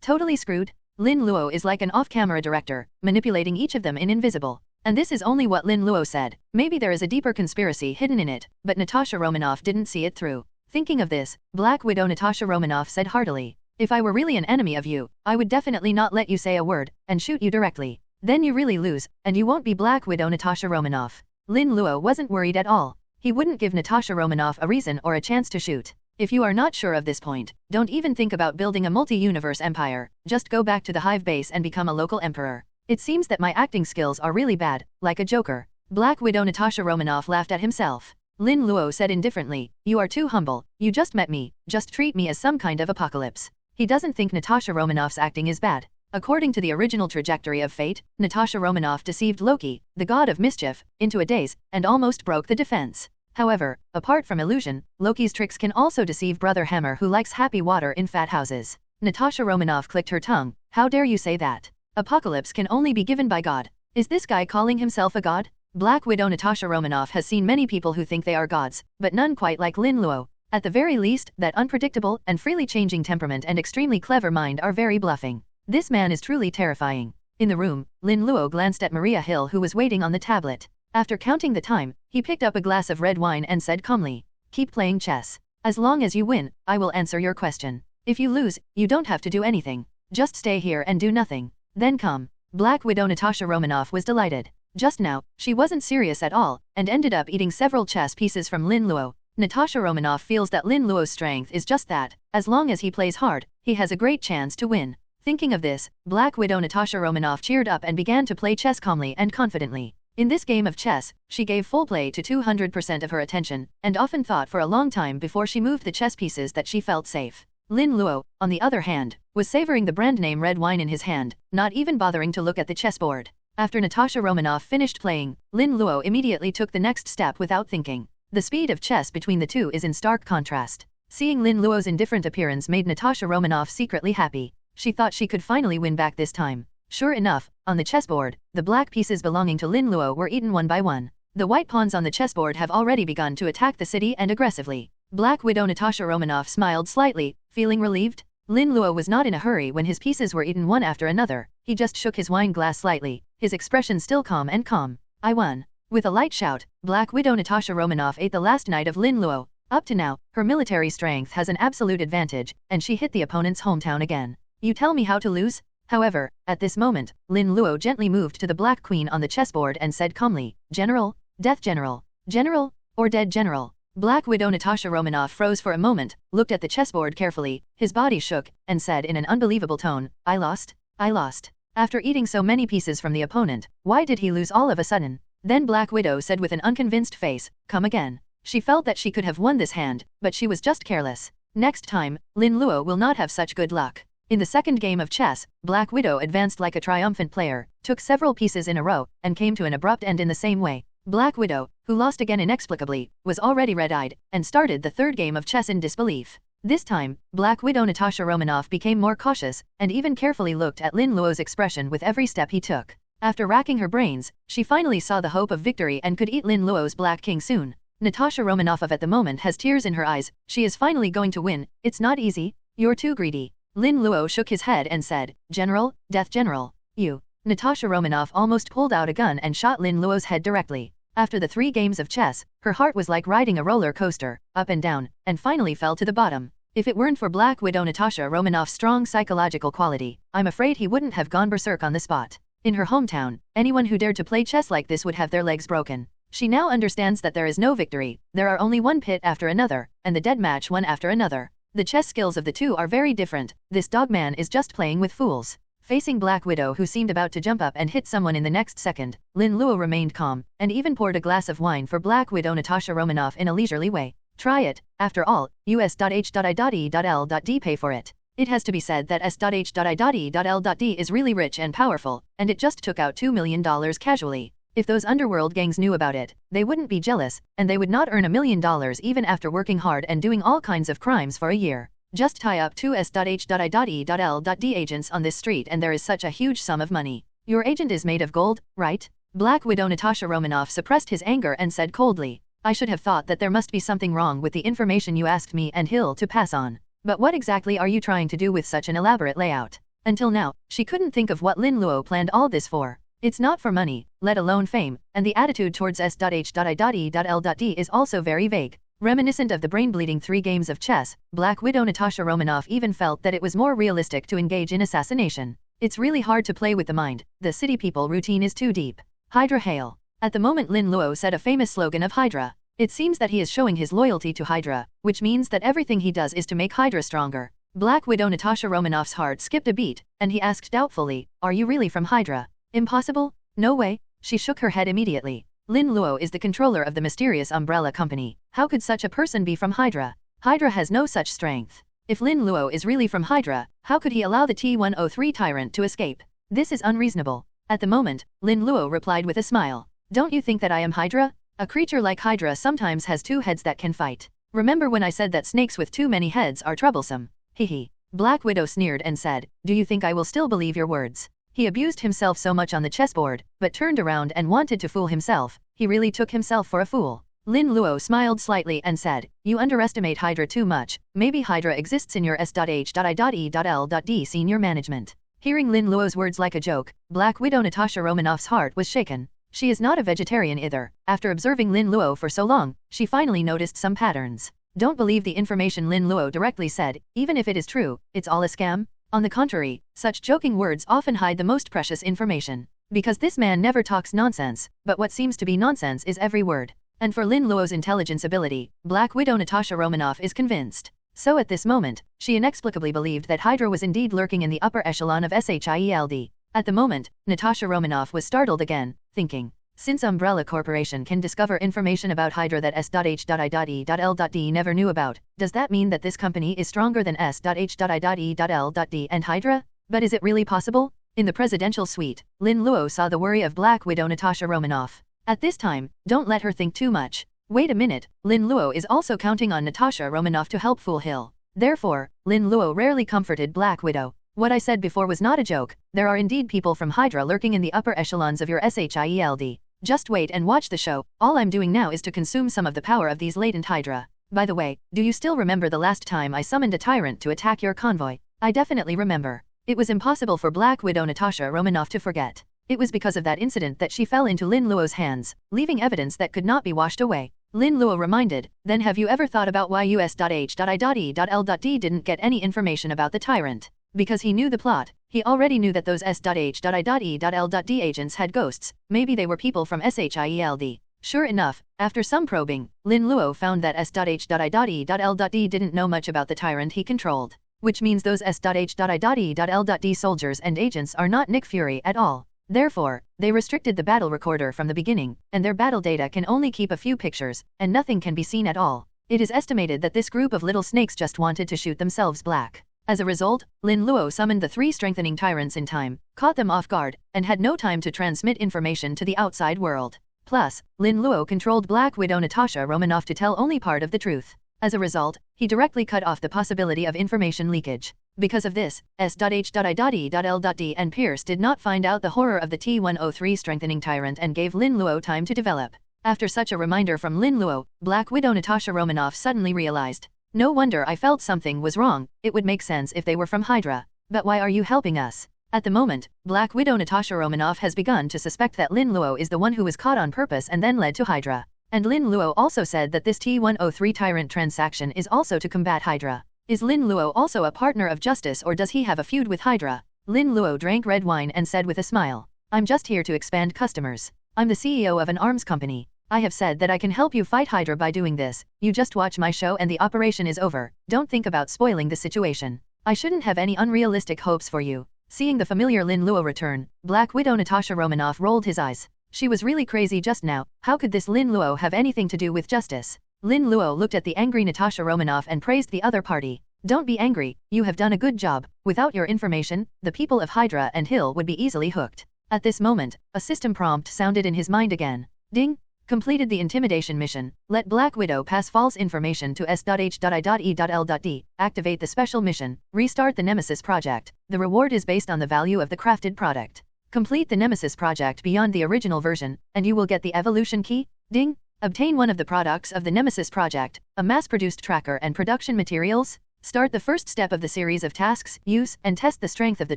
Totally screwed. Lin Luo is like an off-camera director, manipulating each of them in invisible. And this is only what Lin Luo said. Maybe there is a deeper conspiracy hidden in it, but Natasha Romanoff didn't see it through. Thinking of this, Black Widow Natasha Romanoff said heartily, if I were really an enemy of you, I would definitely not let you say a word, and shoot you directly. Then you really lose, and you won't be Black Widow Natasha Romanoff. Lin Luo wasn't worried at all. He wouldn't give Natasha Romanoff a reason or a chance to shoot. If you are not sure of this point, don't even think about building a multi-universe empire, just go back to the hive base and become a local emperor. It seems that my acting skills are really bad, like a joker. Black Widow Natasha Romanoff laughed at himself. Lin Luo said indifferently, you are too humble, you just met me, just treat me as some kind of apocalypse. He doesn't think Natasha Romanoff's acting is bad. According to the original trajectory of fate, Natasha Romanoff deceived Loki, the god of mischief, into a daze, and almost broke the defense. However, apart from illusion, Loki's tricks can also deceive Brother Hammer, who likes happy water in fat houses. Natasha Romanoff clicked her tongue. How dare you say that? Apocalypse can only be given by God. Is this guy calling himself a god? Black Widow Natasha Romanoff has seen many people who think they are gods, but none quite like Lin Luo. At the very least, that unpredictable and freely changing temperament and extremely clever mind are very bluffing. This man is truly terrifying. In the room, Lin Luo glanced at Maria Hill, who was waiting on the tablet. After counting the time, he picked up a glass of red wine and said calmly, keep playing chess. As long as you win, I will answer your question. If you lose, you don't have to do anything. Just stay here and do nothing. Then come. Black Widow Natasha Romanoff was delighted. Just now, she wasn't serious at all, and ended up eating several chess pieces from Lin Luo. Natasha Romanoff feels that Lin Luo's strength is just that. As long as he plays hard, he has a great chance to win. Thinking of this, Black Widow Natasha Romanoff cheered up and began to play chess calmly and confidently. In this game of chess, she gave full play to 200% of her attention, and often thought for a long time before she moved the chess pieces that she felt safe. Lin Luo, on the other hand, was savoring the brand name red wine in his hand, not even bothering to look at the chessboard. After Natasha Romanoff finished playing, Lin Luo immediately took the next step without thinking. The speed of chess between the two is in stark contrast. Seeing Lin Luo's indifferent appearance made Natasha Romanoff secretly happy. She thought she could finally win back this time. Sure enough, on the chessboard, the black pieces belonging to Lin Luo were eaten one by one. The white pawns on the chessboard have already begun to attack the city and aggressively. Black Widow Natasha Romanoff smiled slightly, feeling relieved. Lin Luo was not in a hurry when his pieces were eaten one after another. He just shook his wine glass slightly, his expression still calm and calm. I won. With a light shout, Black Widow Natasha Romanoff ate the last knight of Lin Luo. Up to now, her military strength has an absolute advantage, and she hit the opponent's hometown again. You tell me how to lose? However, at this moment, Lin Luo gently moved to the Black Queen on the chessboard and said calmly, General, Death General, General, or Dead General. Black Widow Natasha Romanoff froze for a moment, looked at the chessboard carefully, his body shook, and said in an unbelievable tone, I lost? I lost. After eating so many pieces from the opponent, why did he lose all of a sudden? Then Black Widow said with an unconvinced face, come again. She felt that she could have won this hand, but she was just careless. Next time, Lin Luo will not have such good luck. In the second game of chess, Black Widow advanced like a triumphant player, took several pieces in a row, and came to an abrupt end in the same way. Black Widow, who lost again inexplicably, was already red-eyed, and started the third game of chess in disbelief. This time, Black Widow Natasha Romanoff became more cautious, and even carefully looked at Lin Luo's expression with every step he took. After racking her brains, she finally saw the hope of victory and could eat Lin Luo's Black King soon. Natasha Romanoff at the moment has tears in her eyes. She is finally going to win. It's not easy. You're too greedy. Lin Luo shook his head and said, General, Death General. You. Natasha Romanoff almost pulled out a gun and shot Lin Luo's head directly. After the 3 games of chess, her heart was like riding a roller coaster, up and down, and finally fell to the bottom. If it weren't for Black Widow Natasha Romanoff's strong psychological quality, I'm afraid he wouldn't have gone berserk on the spot. In her hometown, anyone who dared to play chess like this would have their legs broken. She now understands that there is no victory, there are only one pit after another, and the dead match one after another. The chess skills of the two are very different. This dogman is just playing with fools. Facing Black Widow, who seemed about to jump up and hit someone in the next second, Lin Luo remained calm, and even poured a glass of wine for Black Widow Natasha Romanoff in a leisurely way. Try it. After all, us.h.i.l.d pay for it. It has to be said that s.h.i.l.d is really rich and powerful, and it just took out $2 million casually. If those underworld gangs knew about it, they wouldn't be jealous, and they would not earn $1 million even after working hard and doing all kinds of crimes for a year. Just tie up 2 s.h.i.l.d agents on this street and there is such a huge sum of money. Your agent is made of gold, right? Black Widow Natasha Romanoff suppressed his anger and said coldly, I should have thought that there must be something wrong with the information you asked me and Hill to pass on. But what exactly are you trying to do with such an elaborate layout? Until now, she couldn't think of what Lin Luo planned all this for. It's not for money, let alone fame, and the attitude towards s.h.i.l.d is also very vague. Reminiscent of the brain-bleeding 3 games of chess, Black Widow Natasha Romanoff even felt that it was more realistic to engage in assassination. It's really hard to play with the mind, the city people routine is too deep. Hydra hail. At the moment Lin Luo said a famous slogan of Hydra. It seems that he is showing his loyalty to Hydra, which means that everything he does is to make Hydra stronger. Black Widow Natasha Romanoff's heart skipped a beat, and he asked doubtfully, Are you really from Hydra? Impossible? No way. She shook her head immediately. Lin Luo is the controller of the mysterious umbrella company. How could such a person be from Hydra? Hydra has no such strength. If Lin Luo is really from Hydra, how could he allow the T-103 tyrant to escape? This is unreasonable. At the moment, Lin Luo replied with a smile. Don't you think that I am Hydra? A creature like Hydra sometimes has 2 heads that can fight. Remember when I said that snakes with too many heads are troublesome? Hehe. Black Widow sneered and said, Do you think I will still believe your words? He abused himself so much on the chessboard, but turned around and wanted to fool himself. He really took himself for a fool. Lin Luo smiled slightly and said, You underestimate Hydra too much. Maybe Hydra exists in your s.h.i.e.l.d senior management. Hearing Lin Luo's words like a joke, Black Widow Natasha Romanoff's heart was shaken. She is not a vegetarian either. After observing Lin Luo for so long, she finally noticed some patterns. Don't believe the information Lin Luo directly said, even if it is true, it's all a scam. On the contrary, such joking words often hide the most precious information. Because this man never talks nonsense, but what seems to be nonsense is every word. And for Lin Luo's intelligence ability, Black Widow Natasha Romanoff is convinced. So at this moment, she inexplicably believed that Hydra was indeed lurking in the upper echelon of SHIELD. At the moment, Natasha Romanoff was startled again, thinking, since Umbrella Corporation can discover information about Hydra that S.H.I.E.L.D never knew about, does that mean that this company is stronger than S.H.I.E.L.D and Hydra? But is it really possible? In the presidential suite, Lin Luo saw the worry of Black Widow Natasha Romanoff. At this time, don't let her think too much. Wait a minute, Lin Luo is also counting on Natasha Romanoff to help fool Hill. Therefore, Lin Luo rarely comforted Black Widow. What I said before was not a joke, there are indeed people from Hydra lurking in the upper echelons of your SHIELD. Just wait and watch the show. All I'm doing now is to consume some of the power of these latent Hydra. By the way, do you still remember the last time I summoned a tyrant to attack your convoy? I definitely remember. It was impossible for Black Widow Natasha Romanoff to forget. It was because of that incident that she fell into Lin Luo's hands, leaving evidence that could not be washed away. Lin Luo reminded, then have you ever thought about why us.h.i.e.l.d didn't get any information about the tyrant? Because he knew the plot. He already knew that those S.H.I.E.L.D agents had ghosts. Maybe they were people from SHIELD. Sure enough, after some probing, Lin Luo found that S.H.I.E.L.D didn't know much about the tyrant he controlled. Which means those S.H.I.E.L.D soldiers and agents are not Nick Fury at all. Therefore, they restricted the battle recorder from the beginning, and their battle data can only keep a few pictures, and nothing can be seen at all. It is estimated that this group of little snakes just wanted to shoot themselves black. As a result, Lin Luo summoned the 3 strengthening tyrants in time, caught them off guard, and had no time to transmit information to the outside world. Plus, Lin Luo controlled Black Widow Natasha Romanoff to tell only part of the truth. As a result, he directly cut off the possibility of information leakage. Because of this, S.H.I.E.L.D. and Pierce did not find out the horror of the T-103 strengthening tyrant and gave Lin Luo time to develop. After such a reminder from Lin Luo, Black Widow Natasha Romanoff suddenly realized. No wonder I felt something was wrong, it would make sense if they were from Hydra. But why are you helping us? At the moment, Black Widow Natasha Romanoff has begun to suspect that Lin Luo is the one who was caught on purpose and then led to Hydra. And Lin Luo also said that this T-103 tyrant transaction is also to combat Hydra. Is Lin Luo also a partner of justice or does he have a feud with Hydra? Lin Luo drank red wine and said with a smile, I'm just here to expand customers. I'm the CEO of an arms company. I have said that I can help you fight Hydra by doing this. You just watch my show and the operation is over. Don't think about spoiling the situation. I shouldn't have any unrealistic hopes for you. Seeing the familiar Lin Luo return, Black Widow Natasha Romanoff rolled his eyes. She was really crazy just now. How could this Lin Luo have anything to do with justice? Lin Luo looked at the angry Natasha Romanoff and praised the other party. Don't be angry, you have done a good job. Without your information, the people of Hydra and Hill would be easily hooked. At this moment, a system prompt sounded in his mind again. Ding! Completed the intimidation mission. Let Black Widow pass false information to S.H.I.E.L.D. Activate the special mission. Restart the Nemesis project. The reward is based on the value of the crafted product. Complete the Nemesis project beyond the original version, and you will get the evolution key. Ding! Obtain one of the products of the Nemesis project, a mass-produced tracker and production materials. Start the first step of the series of tasks, use and test the strength of the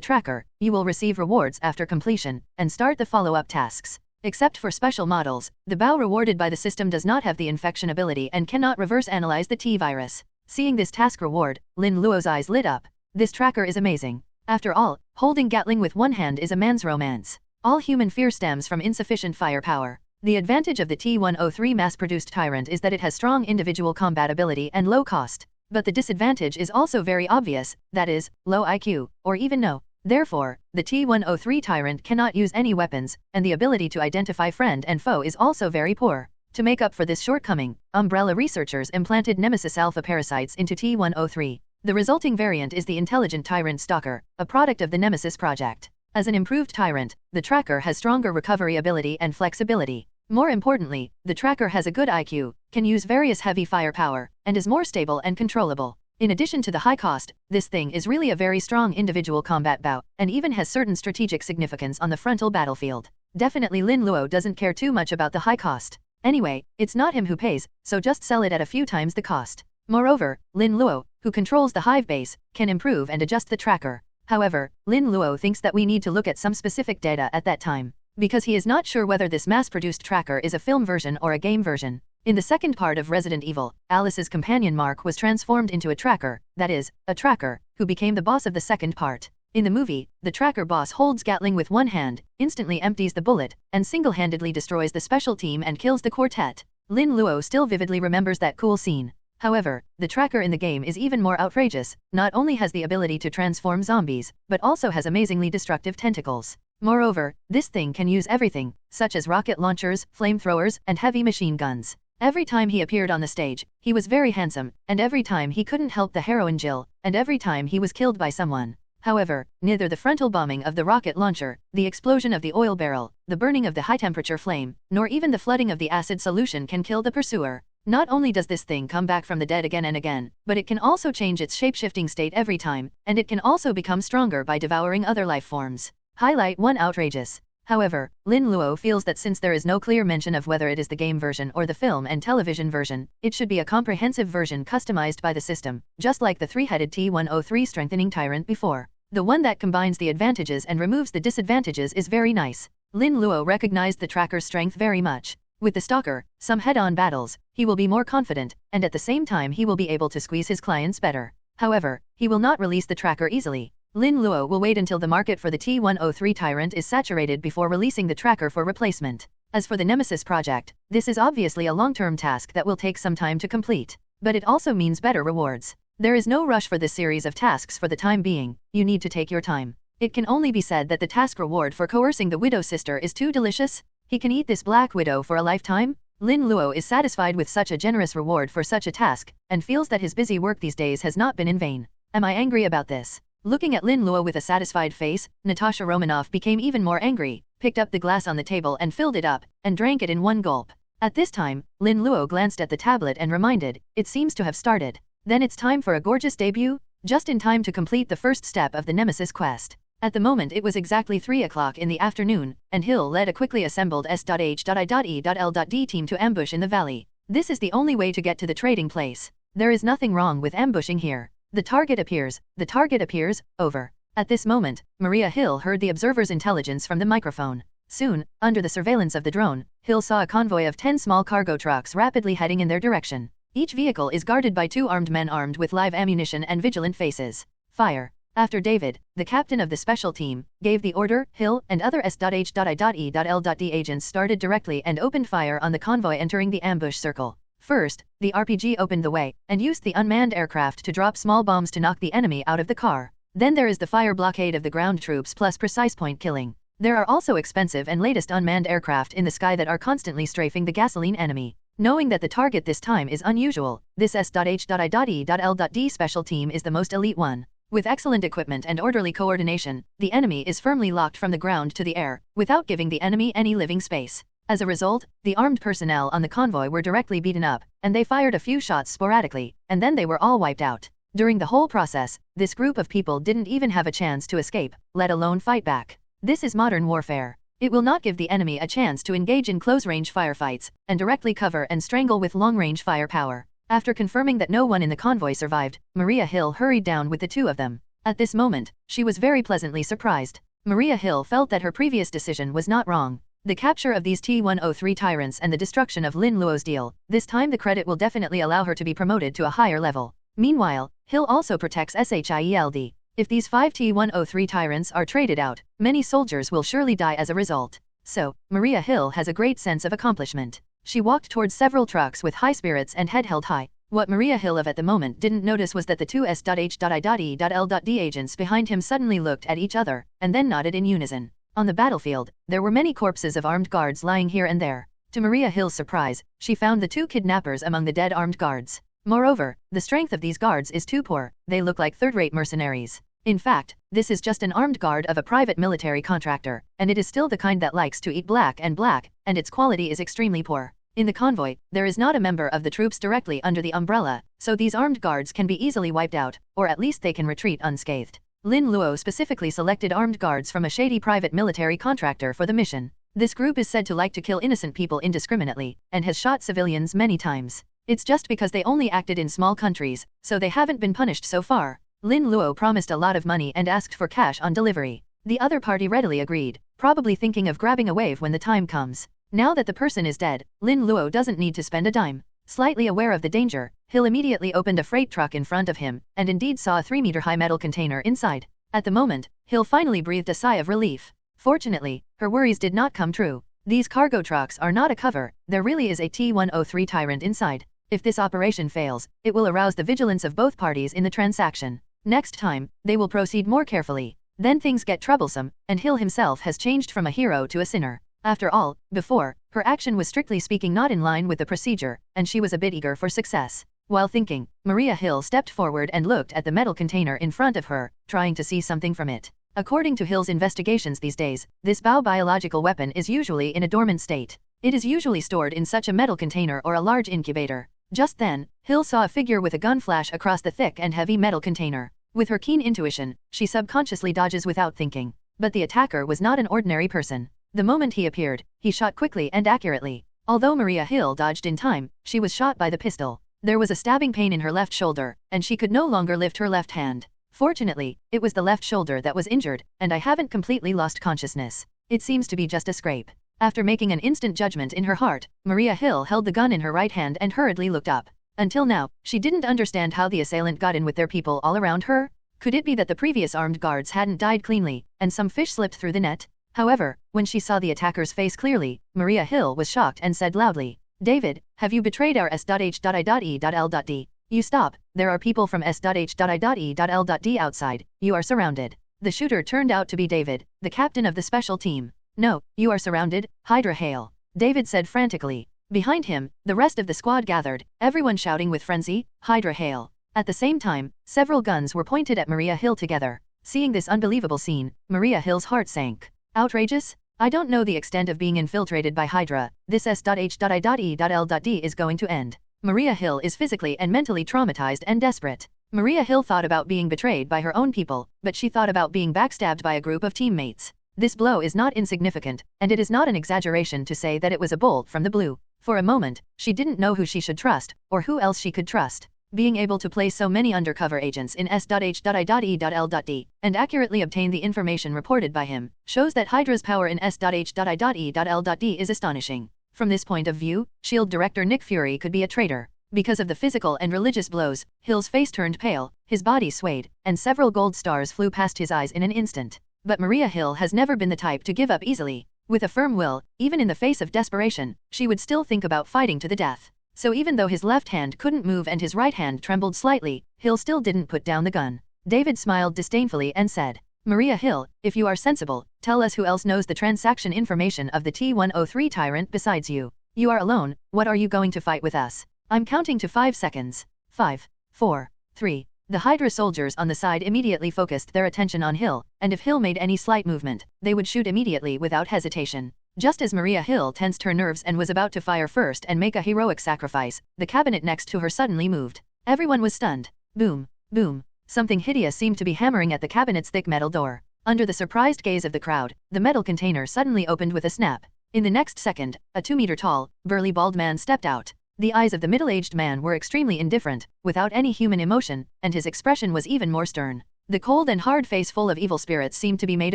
tracker. You will receive rewards after completion, and start the follow-up tasks. Except for special models, the bow rewarded by the system does not have the infection ability and cannot reverse analyze the T-virus. Seeing this task reward, Lin Luo's eyes lit up. This tracker is amazing. After all, holding Gatling with one hand is a man's romance. All human fear stems from insufficient firepower. The advantage of the T-103 mass-produced tyrant is that it has strong individual combat ability and low cost. But the disadvantage is also very obvious, that is, low IQ, or even no. Therefore, the T-103 tyrant cannot use any weapons, and the ability to identify friend and foe is also very poor. To make up for this shortcoming, Umbrella researchers implanted Nemesis alpha parasites into T-103. The resulting variant is the Intelligent Tyrant Stalker, a product of the Nemesis project. As an improved tyrant, the tracker has stronger recovery ability and flexibility. More importantly, the tracker has a good IQ, can use various heavy firepower, and is more stable and controllable. In addition to the high cost, this thing is really a very strong individual combat bow, and even has certain strategic significance on the frontal battlefield. Definitely Lin Luo doesn't care too much about the high cost. Anyway, it's not him who pays, so just sell it at a few times the cost. Moreover, Lin Luo, who controls the hive base, can improve and adjust the tracker. However, Lin Luo thinks that we need to look at some specific data at that time, because he is not sure whether this mass-produced tracker is a film version or a game version. In the second part of Resident Evil, Alice's companion Mark was transformed into a tracker, that is, a tracker, who became the boss of the second part. In the movie, the tracker boss holds Gatling with one hand, instantly empties the bullet, and single-handedly destroys the special team and kills the quartet. Lin Luo still vividly remembers that cool scene. However, the tracker in the game is even more outrageous, not only has the ability to transform zombies, but also has amazingly destructive tentacles. Moreover, this thing can use everything, such as rocket launchers, flamethrowers, and heavy machine guns. Every time he appeared on the stage, he was very handsome, and every time he couldn't help the heroine Jill, and every time he was killed by someone. However, neither the frontal bombing of the rocket launcher, the explosion of the oil barrel, the burning of the high-temperature flame, nor even the flooding of the acid solution can kill the pursuer. Not only does this thing come back from the dead again and again, but it can also change its shape-shifting state every time, and it can also become stronger by devouring other life forms. Highlight 1 outrageous. However, Lin Luo feels that since there is no clear mention of whether it is the game version or the film and television version, it should be a comprehensive version customized by the system, just like the three-headed T-103 strengthening tyrant before. The one that combines the advantages and removes the disadvantages is very nice. Lin Luo recognized the tracker's strength very much. With the stalker, some head-on battles, he will be more confident, and at the same time he will be able to squeeze his clients better. However, he will not release the tracker easily. Lin Luo will wait until the market for the T-103 tyrant is saturated before releasing the tracker for replacement. As for the Nemesis project, this is obviously a long-term task that will take some time to complete. But it also means better rewards. There is no rush for this series of tasks for the time being, you need to take your time. It can only be said that the task reward for coercing the Widow sister is too delicious. He can eat this Black Widow for a lifetime? Lin Luo is satisfied with such a generous reward for such a task, and feels that his busy work these days has not been in vain. Am I angry about this? Looking at Lin Luo with a satisfied face, Natasha Romanoff became even more angry, picked up the glass on the table and filled it up, and drank it in one gulp. At this time, Lin Luo glanced at the tablet and reminded, it seems to have started. Then it's time for a gorgeous debut? Just in time to complete the first step of the Nemesis quest. At the moment it was exactly 3 o'clock in the afternoon, and Hill led a quickly assembled S.H.I.E.L.D team to ambush in the valley. This is the only way to get to the trading place. There is nothing wrong with ambushing here. The target appears, over. At this moment, Maria Hill heard the observer's intelligence from the microphone. Soon, under the surveillance of the drone, Hill saw a convoy of 10 small cargo trucks rapidly heading in their direction. Each vehicle is guarded by 2 armed men armed with live ammunition and vigilant faces. Fire. After David, the captain of the special team, gave the order, Hill and other S.H.I.E.L.D agents started directly and opened fire on the convoy entering the ambush circle. First, the RPG opened the way, and used the unmanned aircraft to drop small bombs to knock the enemy out of the car. Then there is the fire blockade of the ground troops plus precise point killing. There are also expensive and latest unmanned aircraft in the sky that are constantly strafing the gasoline enemy. Knowing that the target this time is unusual, this S.H.I.E.L.D special team is the most elite one. With excellent equipment and orderly coordination, the enemy is firmly locked from the ground to the air, without giving the enemy any living space. As a result, the armed personnel on the convoy were directly beaten up, and they fired a few shots sporadically, and then they were all wiped out. During the whole process, this group of people didn't even have a chance to escape, let alone fight back. This is modern warfare. It will not give the enemy a chance to engage in close-range firefights, and directly cover and strangle with long-range firepower. After confirming that no one in the convoy survived, Maria Hill hurried down with the 2 of them. At this moment, she was very pleasantly surprised. Maria Hill felt that her previous decision was not wrong. The capture of these T-103 tyrants and the destruction of Lin Luo's deal, this time the credit will definitely allow her to be promoted to a higher level. Meanwhile, Hill also protects SHIELD. If these 5 T-103 tyrants are traded out, many soldiers will surely die as a result. So, Maria Hill has a great sense of accomplishment. She walked towards several trucks with high spirits and head held high. What Maria Hill at the moment didn't notice was that the 2 S.H.I.E.L.D agents behind him suddenly looked at each other, and then nodded in unison. On the battlefield, there were many corpses of armed guards lying here and there. To Maria Hill's surprise, she found the 2 kidnappers among the dead armed guards. Moreover, the strength of these guards is too poor, they look like third-rate mercenaries. In fact, this is just an armed guard of a private military contractor, and it is still the kind that likes to eat black, and its quality is extremely poor. In the convoy, there is not a member of the troops directly under the umbrella, so these armed guards can be easily wiped out, or at least they can retreat unscathed. Lin Luo specifically selected armed guards from a shady private military contractor for the mission. This group is said to like to kill innocent people indiscriminately, and has shot civilians many times. It's just because they only acted in small countries, so they haven't been punished so far. Lin Luo promised a lot of money and asked for cash on delivery. The other party readily agreed, probably thinking of grabbing a wave when the time comes. Now that the person is dead, Lin Luo doesn't need to spend a dime. Slightly aware of the danger, Hill immediately opened a freight truck in front of him, and indeed saw a 3-meter-high metal container inside. At the moment, Hill finally breathed a sigh of relief. Fortunately, her worries did not come true. These cargo trucks are not a cover, there really is a T-103 tyrant inside. If this operation fails, it will arouse the vigilance of both parties in the transaction. Next time, they will proceed more carefully. Then things get troublesome, and Hill himself has changed from a hero to a sinner. After all, before, her action was strictly speaking not in line with the procedure, and she was a bit eager for success. While thinking, Maria Hill stepped forward and looked at the metal container in front of her, trying to see something from it. According to Hill's investigations these days, this biological weapon is usually in a dormant state. It is usually stored in such a metal container or a large incubator. Just then, Hill saw a figure with a gun flash across the thick and heavy metal container. With her keen intuition, she subconsciously dodges without thinking. But the attacker was not an ordinary person. The moment he appeared, he shot quickly and accurately. Although Maria Hill dodged in time, she was shot by the pistol. There was a stabbing pain in her left shoulder, and she could no longer lift her left hand. Fortunately, it was the left shoulder that was injured, and I haven't completely lost consciousness. It seems to be just a scrape. After making an instant judgment in her heart, Maria Hill held the gun in her right hand and hurriedly looked up. Until now, she didn't understand how the assailant got in with their people all around her. Could it be that the previous armed guards hadn't died cleanly, and some fish slipped through the net? However, when she saw the attacker's face clearly, Maria Hill was shocked and said loudly, "David, have you betrayed our S.H.I.E.L.D? You stop, there are people from S.H.I.E.L.D outside, you are surrounded." The shooter turned out to be David, the captain of the special team. "No, you are surrounded, Hydra hail," David said frantically. Behind him, the rest of the squad gathered, everyone shouting with frenzy, "Hydra hail." At the same time, several guns were pointed at Maria Hill together. Seeing this unbelievable scene, Maria Hill's heart sank. Outrageous? I don't know the extent of being infiltrated by Hydra. This S.H.I.E.L.D is going to end. Maria Hill is physically and mentally traumatized and desperate. Maria Hill thought about being betrayed by her own people, but she thought about being backstabbed by a group of teammates. This blow is not insignificant, and it is not an exaggeration to say that it was a bolt from the blue. For a moment, she didn't know who she should trust, or who else she could trust. Being able to play so many undercover agents in S.H.I.E.L.D and accurately obtain the information reported by him, shows that Hydra's power in S.H.I.E.L.D is astonishing. From this point of view, S.H.I.E.L.D. director Nick Fury could be a traitor. Because of the physical and religious blows, Hill's face turned pale, his body swayed, and several gold stars flew past his eyes in an instant. But Maria Hill has never been the type to give up easily. With a firm will, even in the face of desperation, she would still think about fighting to the death. So even though his left hand couldn't move and his right hand trembled slightly, Hill still didn't put down the gun. David smiled disdainfully and said, Maria Hill, if you are sensible, tell us who else knows the transaction information of the T-103 tyrant besides you. You are alone, what are you going to fight with us? I'm counting to 5 seconds. 5, 4, 3. The Hydra soldiers on the side immediately focused their attention on Hill, and if Hill made any slight movement, they would shoot immediately without hesitation. Just as Maria Hill tensed her nerves and was about to fire first and make a heroic sacrifice, the cabinet next to her suddenly moved. Everyone was stunned. Boom, boom. Something hideous seemed to be hammering at the cabinet's thick metal door. Under the surprised gaze of the crowd, the metal container suddenly opened with a snap. In the next second, a 2-meter-tall, burly bald man stepped out. The eyes of the middle-aged man were extremely indifferent, without any human emotion, and his expression was even more stern. The cold and hard face full of evil spirits seemed to be made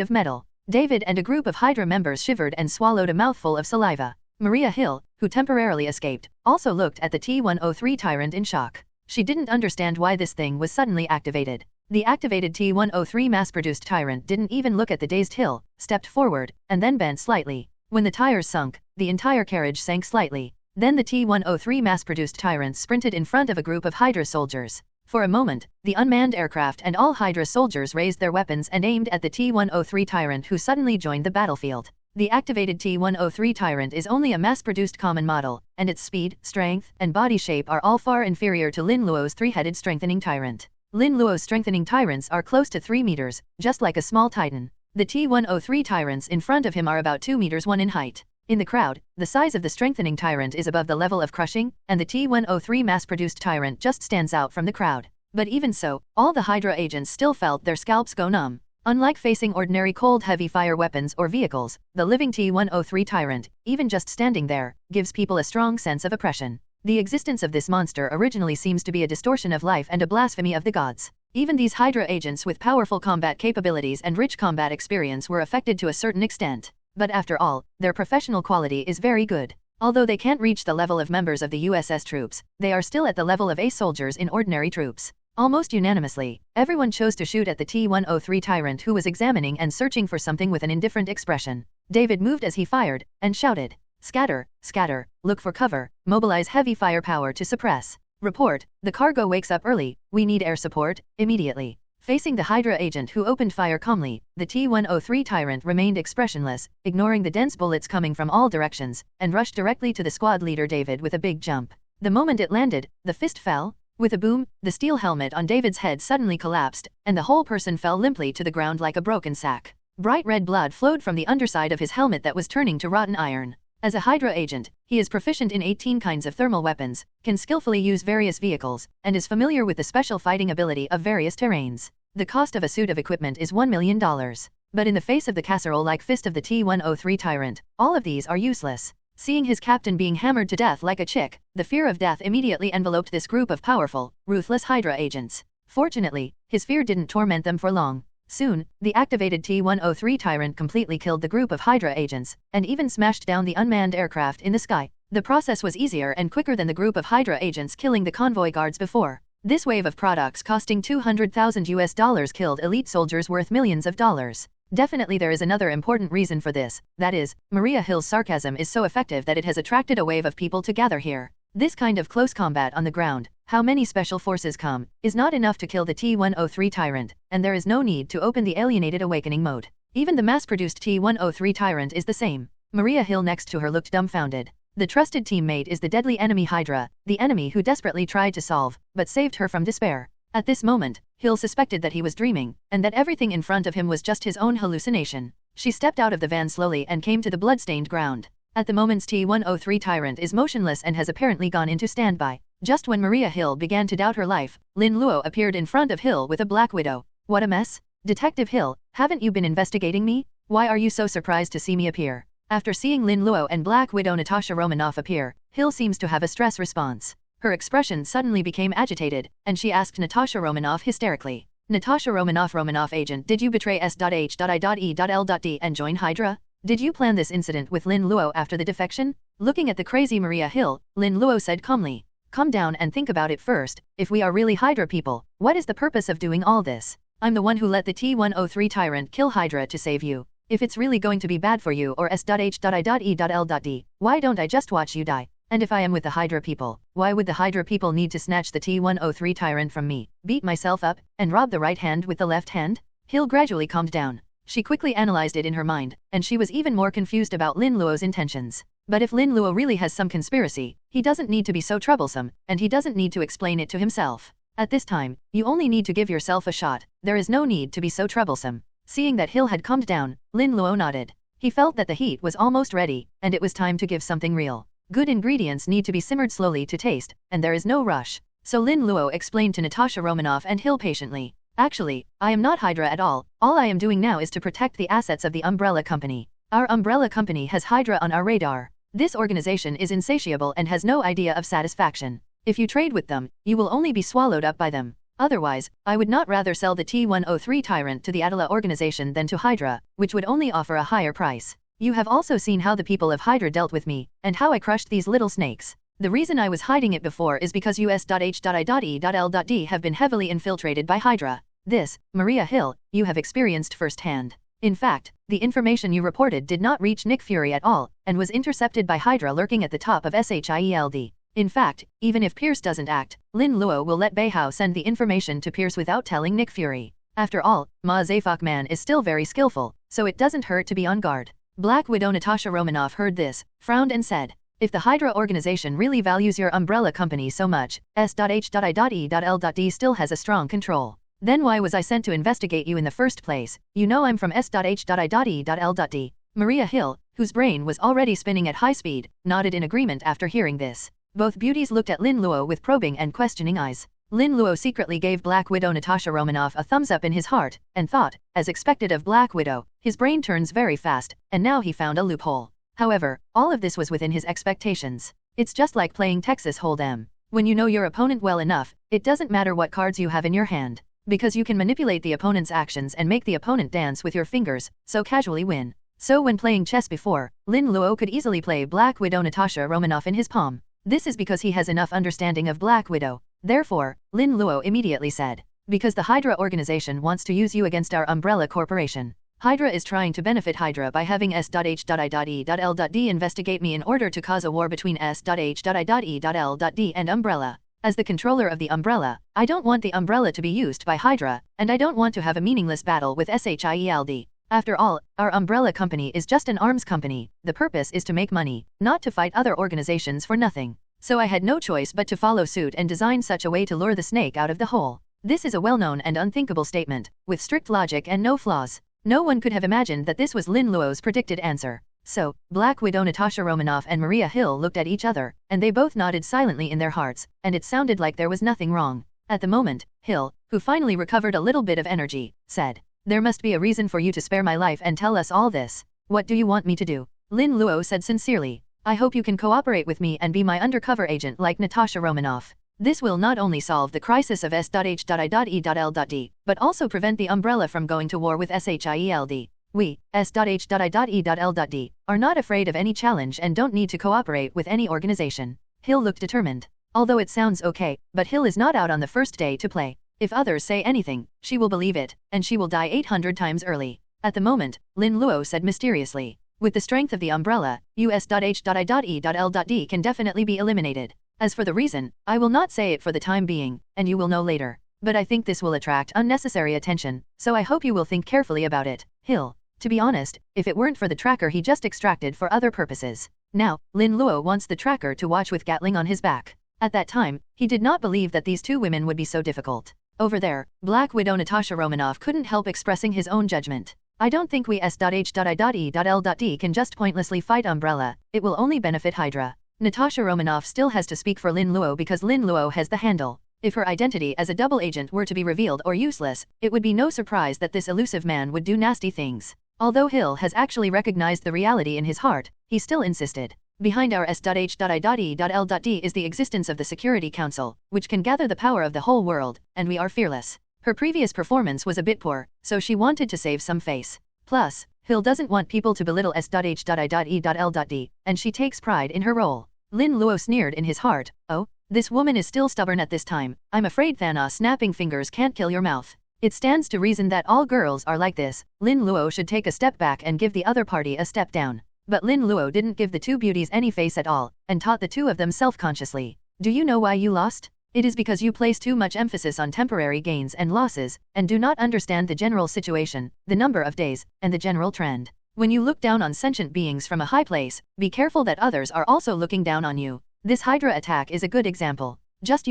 of metal. David and a group of Hydra members shivered and swallowed a mouthful of saliva. Maria Hill, who temporarily escaped, also looked at the T-103 tyrant in shock. She didn't understand why this thing was suddenly activated. The activated T-103 mass-produced tyrant didn't even look at the dazed Hill, stepped forward, and then bent slightly. When the tires sunk, the entire carriage sank slightly. Then the T-103 mass-produced tyrant sprinted in front of a group of Hydra soldiers. For a moment, the unmanned aircraft and all Hydra soldiers raised their weapons and aimed at the T-103 tyrant who suddenly joined the battlefield. The activated T-103 tyrant is only a mass-produced common model, and its speed, strength, and body shape are all far inferior to Lin Luo's 3-headed strengthening tyrant. Lin Luo's strengthening tyrants are close to 3 meters, just like a small titan. The T-103 tyrants in front of him are about 2 meters 1 in height. In the crowd, the size of the strengthening tyrant is above the level of crushing, and the T-103 mass-produced tyrant just stands out from the crowd. But even so, all the Hydra agents still felt their scalps go numb. Unlike facing ordinary cold heavy fire weapons or vehicles, the living T-103 tyrant, even just standing there, gives people a strong sense of oppression. The existence of this monster originally seems to be a distortion of life and a blasphemy of the gods. Even these Hydra agents with powerful combat capabilities and rich combat experience were affected to a certain extent. But after all, their professional quality is very good. Although they can't reach the level of members of the USS troops, they are still at the level of ace soldiers in ordinary troops. Almost unanimously, everyone chose to shoot at the T-103 tyrant who was examining and searching for something with an indifferent expression. David moved as he fired, and shouted, "Scatter, scatter, look for cover, mobilize heavy firepower to suppress. Report, the cargo wakes up early, we need air support, immediately." Facing the Hydra agent who opened fire calmly, the T-103 tyrant remained expressionless, ignoring the dense bullets coming from all directions, and rushed directly to the squad leader David with a big jump. The moment it landed, the fist fell. With a boom, the steel helmet on David's head suddenly collapsed, and the whole person fell limply to the ground like a broken sack. Bright red blood flowed from the underside of his helmet that was turning to rotten iron. As a Hydra agent, he is proficient in 18 kinds of thermal weapons, can skillfully use various vehicles, and is familiar with the special fighting ability of various terrains. The cost of a suit of equipment is $1 million. But in the face of the casserole-like fist of the T-103 tyrant, all of these are useless. Seeing his captain being hammered to death like a chick, the fear of death immediately enveloped this group of powerful, ruthless Hydra agents. Fortunately, his fear didn't torment them for long. Soon, the activated T-103 tyrant completely killed the group of Hydra agents, and even smashed down the unmanned aircraft in the sky. The process was easier and quicker than the group of Hydra agents killing the convoy guards before. This wave of products costing $200,000 killed elite soldiers worth millions of dollars. Definitely there is another important reason for this, that is, Maria Hill's sarcasm is so effective that it has attracted a wave of people to gather here. This kind of close combat on the ground, how many special forces come, is not enough to kill the T-103 tyrant, and there is no need to open the alienated awakening mode. Even the mass-produced T-103 tyrant is the same. Maria Hill next to her looked dumbfounded. The trusted teammate is the deadly enemy Hydra, the enemy who desperately tried to solve, but saved her from despair. At this moment, Hill suspected that he was dreaming, and that everything in front of him was just his own hallucination. She stepped out of the van slowly and came to the blood-stained ground. At the moment's T-103 Tyrant is motionless and has apparently gone into standby. Just when Maria Hill began to doubt her life, Lin Luo appeared in front of Hill with a Black Widow. What a mess! Detective Hill, haven't you been investigating me? Why are you so surprised to see me appear? After seeing Lin Luo and Black Widow Natasha Romanoff appear, Hill seems to have a stress response. Her expression suddenly became agitated, and she asked Natasha Romanoff hysterically. Natasha Romanoff agent, did you betray S.H.I.E.L.D. and join Hydra? Did you plan this incident with Lin Luo after the defection? Looking at the crazy Maria Hill, Lin Luo said calmly. Calm down and think about it first. If we are really Hydra people, what is the purpose of doing all this? I'm the one who let the T-103 Tyrant kill Hydra to save you. If it's really going to be bad for you or S.H.I.E.L.D., why don't I just watch you die? And if I am with the Hydra people, why would the Hydra people need to snatch the T-103 Tyrant from me, beat myself up, and rob the right hand with the left hand? Hill gradually calmed down. She quickly analyzed it in her mind, and she was even more confused about Lin Luo's intentions. But if Lin Luo really has some conspiracy, he doesn't need to be so troublesome, and he doesn't need to explain it to himself. At this time, you only need to give yourself a shot. There is no need to be so troublesome. Seeing that Hill had calmed down, Lin Luo nodded. He felt that the heat was almost ready, and it was time to give something real. Good ingredients need to be simmered slowly to taste, and there is no rush. So Lin Luo explained to Natasha Romanoff and Hill patiently. Actually, I am not Hydra at all. All I am doing now is to protect the assets of the Umbrella Company. Our Umbrella Company has Hydra on our radar. This organization is insatiable and has no idea of satisfaction. If you trade with them, you will only be swallowed up by them. Otherwise, I would not rather sell the T-103 Tyrant to the Adela organization than to Hydra, which would only offer a higher price. You have also seen how the people of Hydra dealt with me, and how I crushed these little snakes. The reason I was hiding it before is because US.H.I.E.L.D. have been heavily infiltrated by Hydra. This, Maria Hill, you have experienced firsthand. In fact, the information you reported did not reach Nick Fury at all, and was intercepted by Hydra lurking at the top of SHIELD. In fact, even if Pierce doesn't act, Lin Luo will let Beihao send the information to Pierce without telling Nick Fury. After all, Ma Zefok Man is still very skillful, so it doesn't hurt to be on guard. Black Widow Natasha Romanoff heard this, frowned and said, if the Hydra organization really values your Umbrella Company so much, S.H.I.E.L.D. still has a strong control. Then why was I sent to investigate you in the first place? You know I'm from S.H.I.E.L.D. Maria Hill, whose brain was already spinning at high speed, nodded in agreement after hearing this. Both beauties looked at Lin Luo with probing and questioning eyes. Lin Luo secretly gave Black Widow Natasha Romanoff a thumbs up in his heart, and thought, as expected of Black Widow, his brain turns very fast, and now he found a loophole. However, all of this was within his expectations. It's just like playing Texas Hold'em. When you know your opponent well enough, it doesn't matter what cards you have in your hand, because you can manipulate the opponent's actions and make the opponent dance with your fingers, so casually win. So when playing chess before, Lin Luo could easily play Black Widow Natasha Romanoff in his palm. This is because he has enough understanding of Black Widow. Therefore, Lin Luo immediately said, because the Hydra organization wants to use you against our Umbrella Corporation. Hydra is trying to benefit Hydra by having S.H.I.E.L.D. investigate me in order to cause a war between S.H.I.E.L.D. and Umbrella. As the controller of the Umbrella, I don't want the Umbrella to be used by Hydra, and I don't want to have a meaningless battle with SHIELD. After all, our Umbrella Company is just an arms company. The purpose is to make money, not to fight other organizations for nothing. So I had no choice but to follow suit and design such a way to lure the snake out of the hole. This is a well-known and unthinkable statement, with strict logic and no flaws. No one could have imagined that this was Lin Luo's predicted answer. So, Black Widow Natasha Romanoff and Maria Hill looked at each other, and they both nodded silently in their hearts, and it sounded like there was nothing wrong. At the moment, Hill, who finally recovered a little bit of energy, said, there must be a reason for you to spare my life and tell us all this. What do you want me to do? Lin Luo said sincerely, I hope you can cooperate with me and be my undercover agent like Natasha Romanoff. This will not only solve the crisis of S.H.I.E.L.D., but also prevent the Umbrella from going to war with SHIELD. We, S.H.I.E.L.D., are not afraid of any challenge and don't need to cooperate with any organization. Hill looked determined. Although it sounds okay, but Hill is not out on the first day to play. If others say anything, she will believe it, and she will die 800 times early. At the moment, Lin Luo said mysteriously, with the strength of the Umbrella, US.H.I.E.L.D. can definitely be eliminated. As for the reason, I will not say it for the time being, and you will know later. But I think this will attract unnecessary attention, so I hope you will think carefully about it. Hill. To be honest, if it weren't for the tracker he just extracted for other purposes, Now, Lin Luo wants the tracker to watch with Gatling on his back. At that time, he did not believe that these two women would be so difficult. Over there, Black Widow Natasha Romanoff couldn't help expressing his own judgment. I don't think we S.H.I.E.L.D. can just pointlessly fight Umbrella, it will only benefit Hydra. Natasha Romanoff still has to speak for Lin Luo because Lin Luo has the handle. If her identity as a double agent were to be revealed or useless, it would be no surprise that this elusive man would do nasty things. Although Hill has actually recognized the reality in his heart, he still insisted. Behind our S.H.I.E.L.D. is the existence of the Security Council, which can gather the power of the whole world, and we are fearless. Her previous performance was a bit poor, so she wanted to save some face. Plus, Hill doesn't want people to belittle S.H.I.E.L.D., and she takes pride in her role. Lin Luo sneered in his heart, oh, this woman is still stubborn at this time, I'm afraid Thanos snapping fingers can't kill your mouth. It stands to reason that all girls are like this. Lin Luo should take a step back and give the other party a step down. But Lin Luo didn't give the two beauties any face at all, and taught the two of them self-consciously. Do you know why you lost? It is because you place too much emphasis on temporary gains and losses, and do not understand the general situation, the number of days, and the general trend. When you look down on sentient beings from a high place, be careful that others are also looking down on you. This Hydra attack is a good example. Just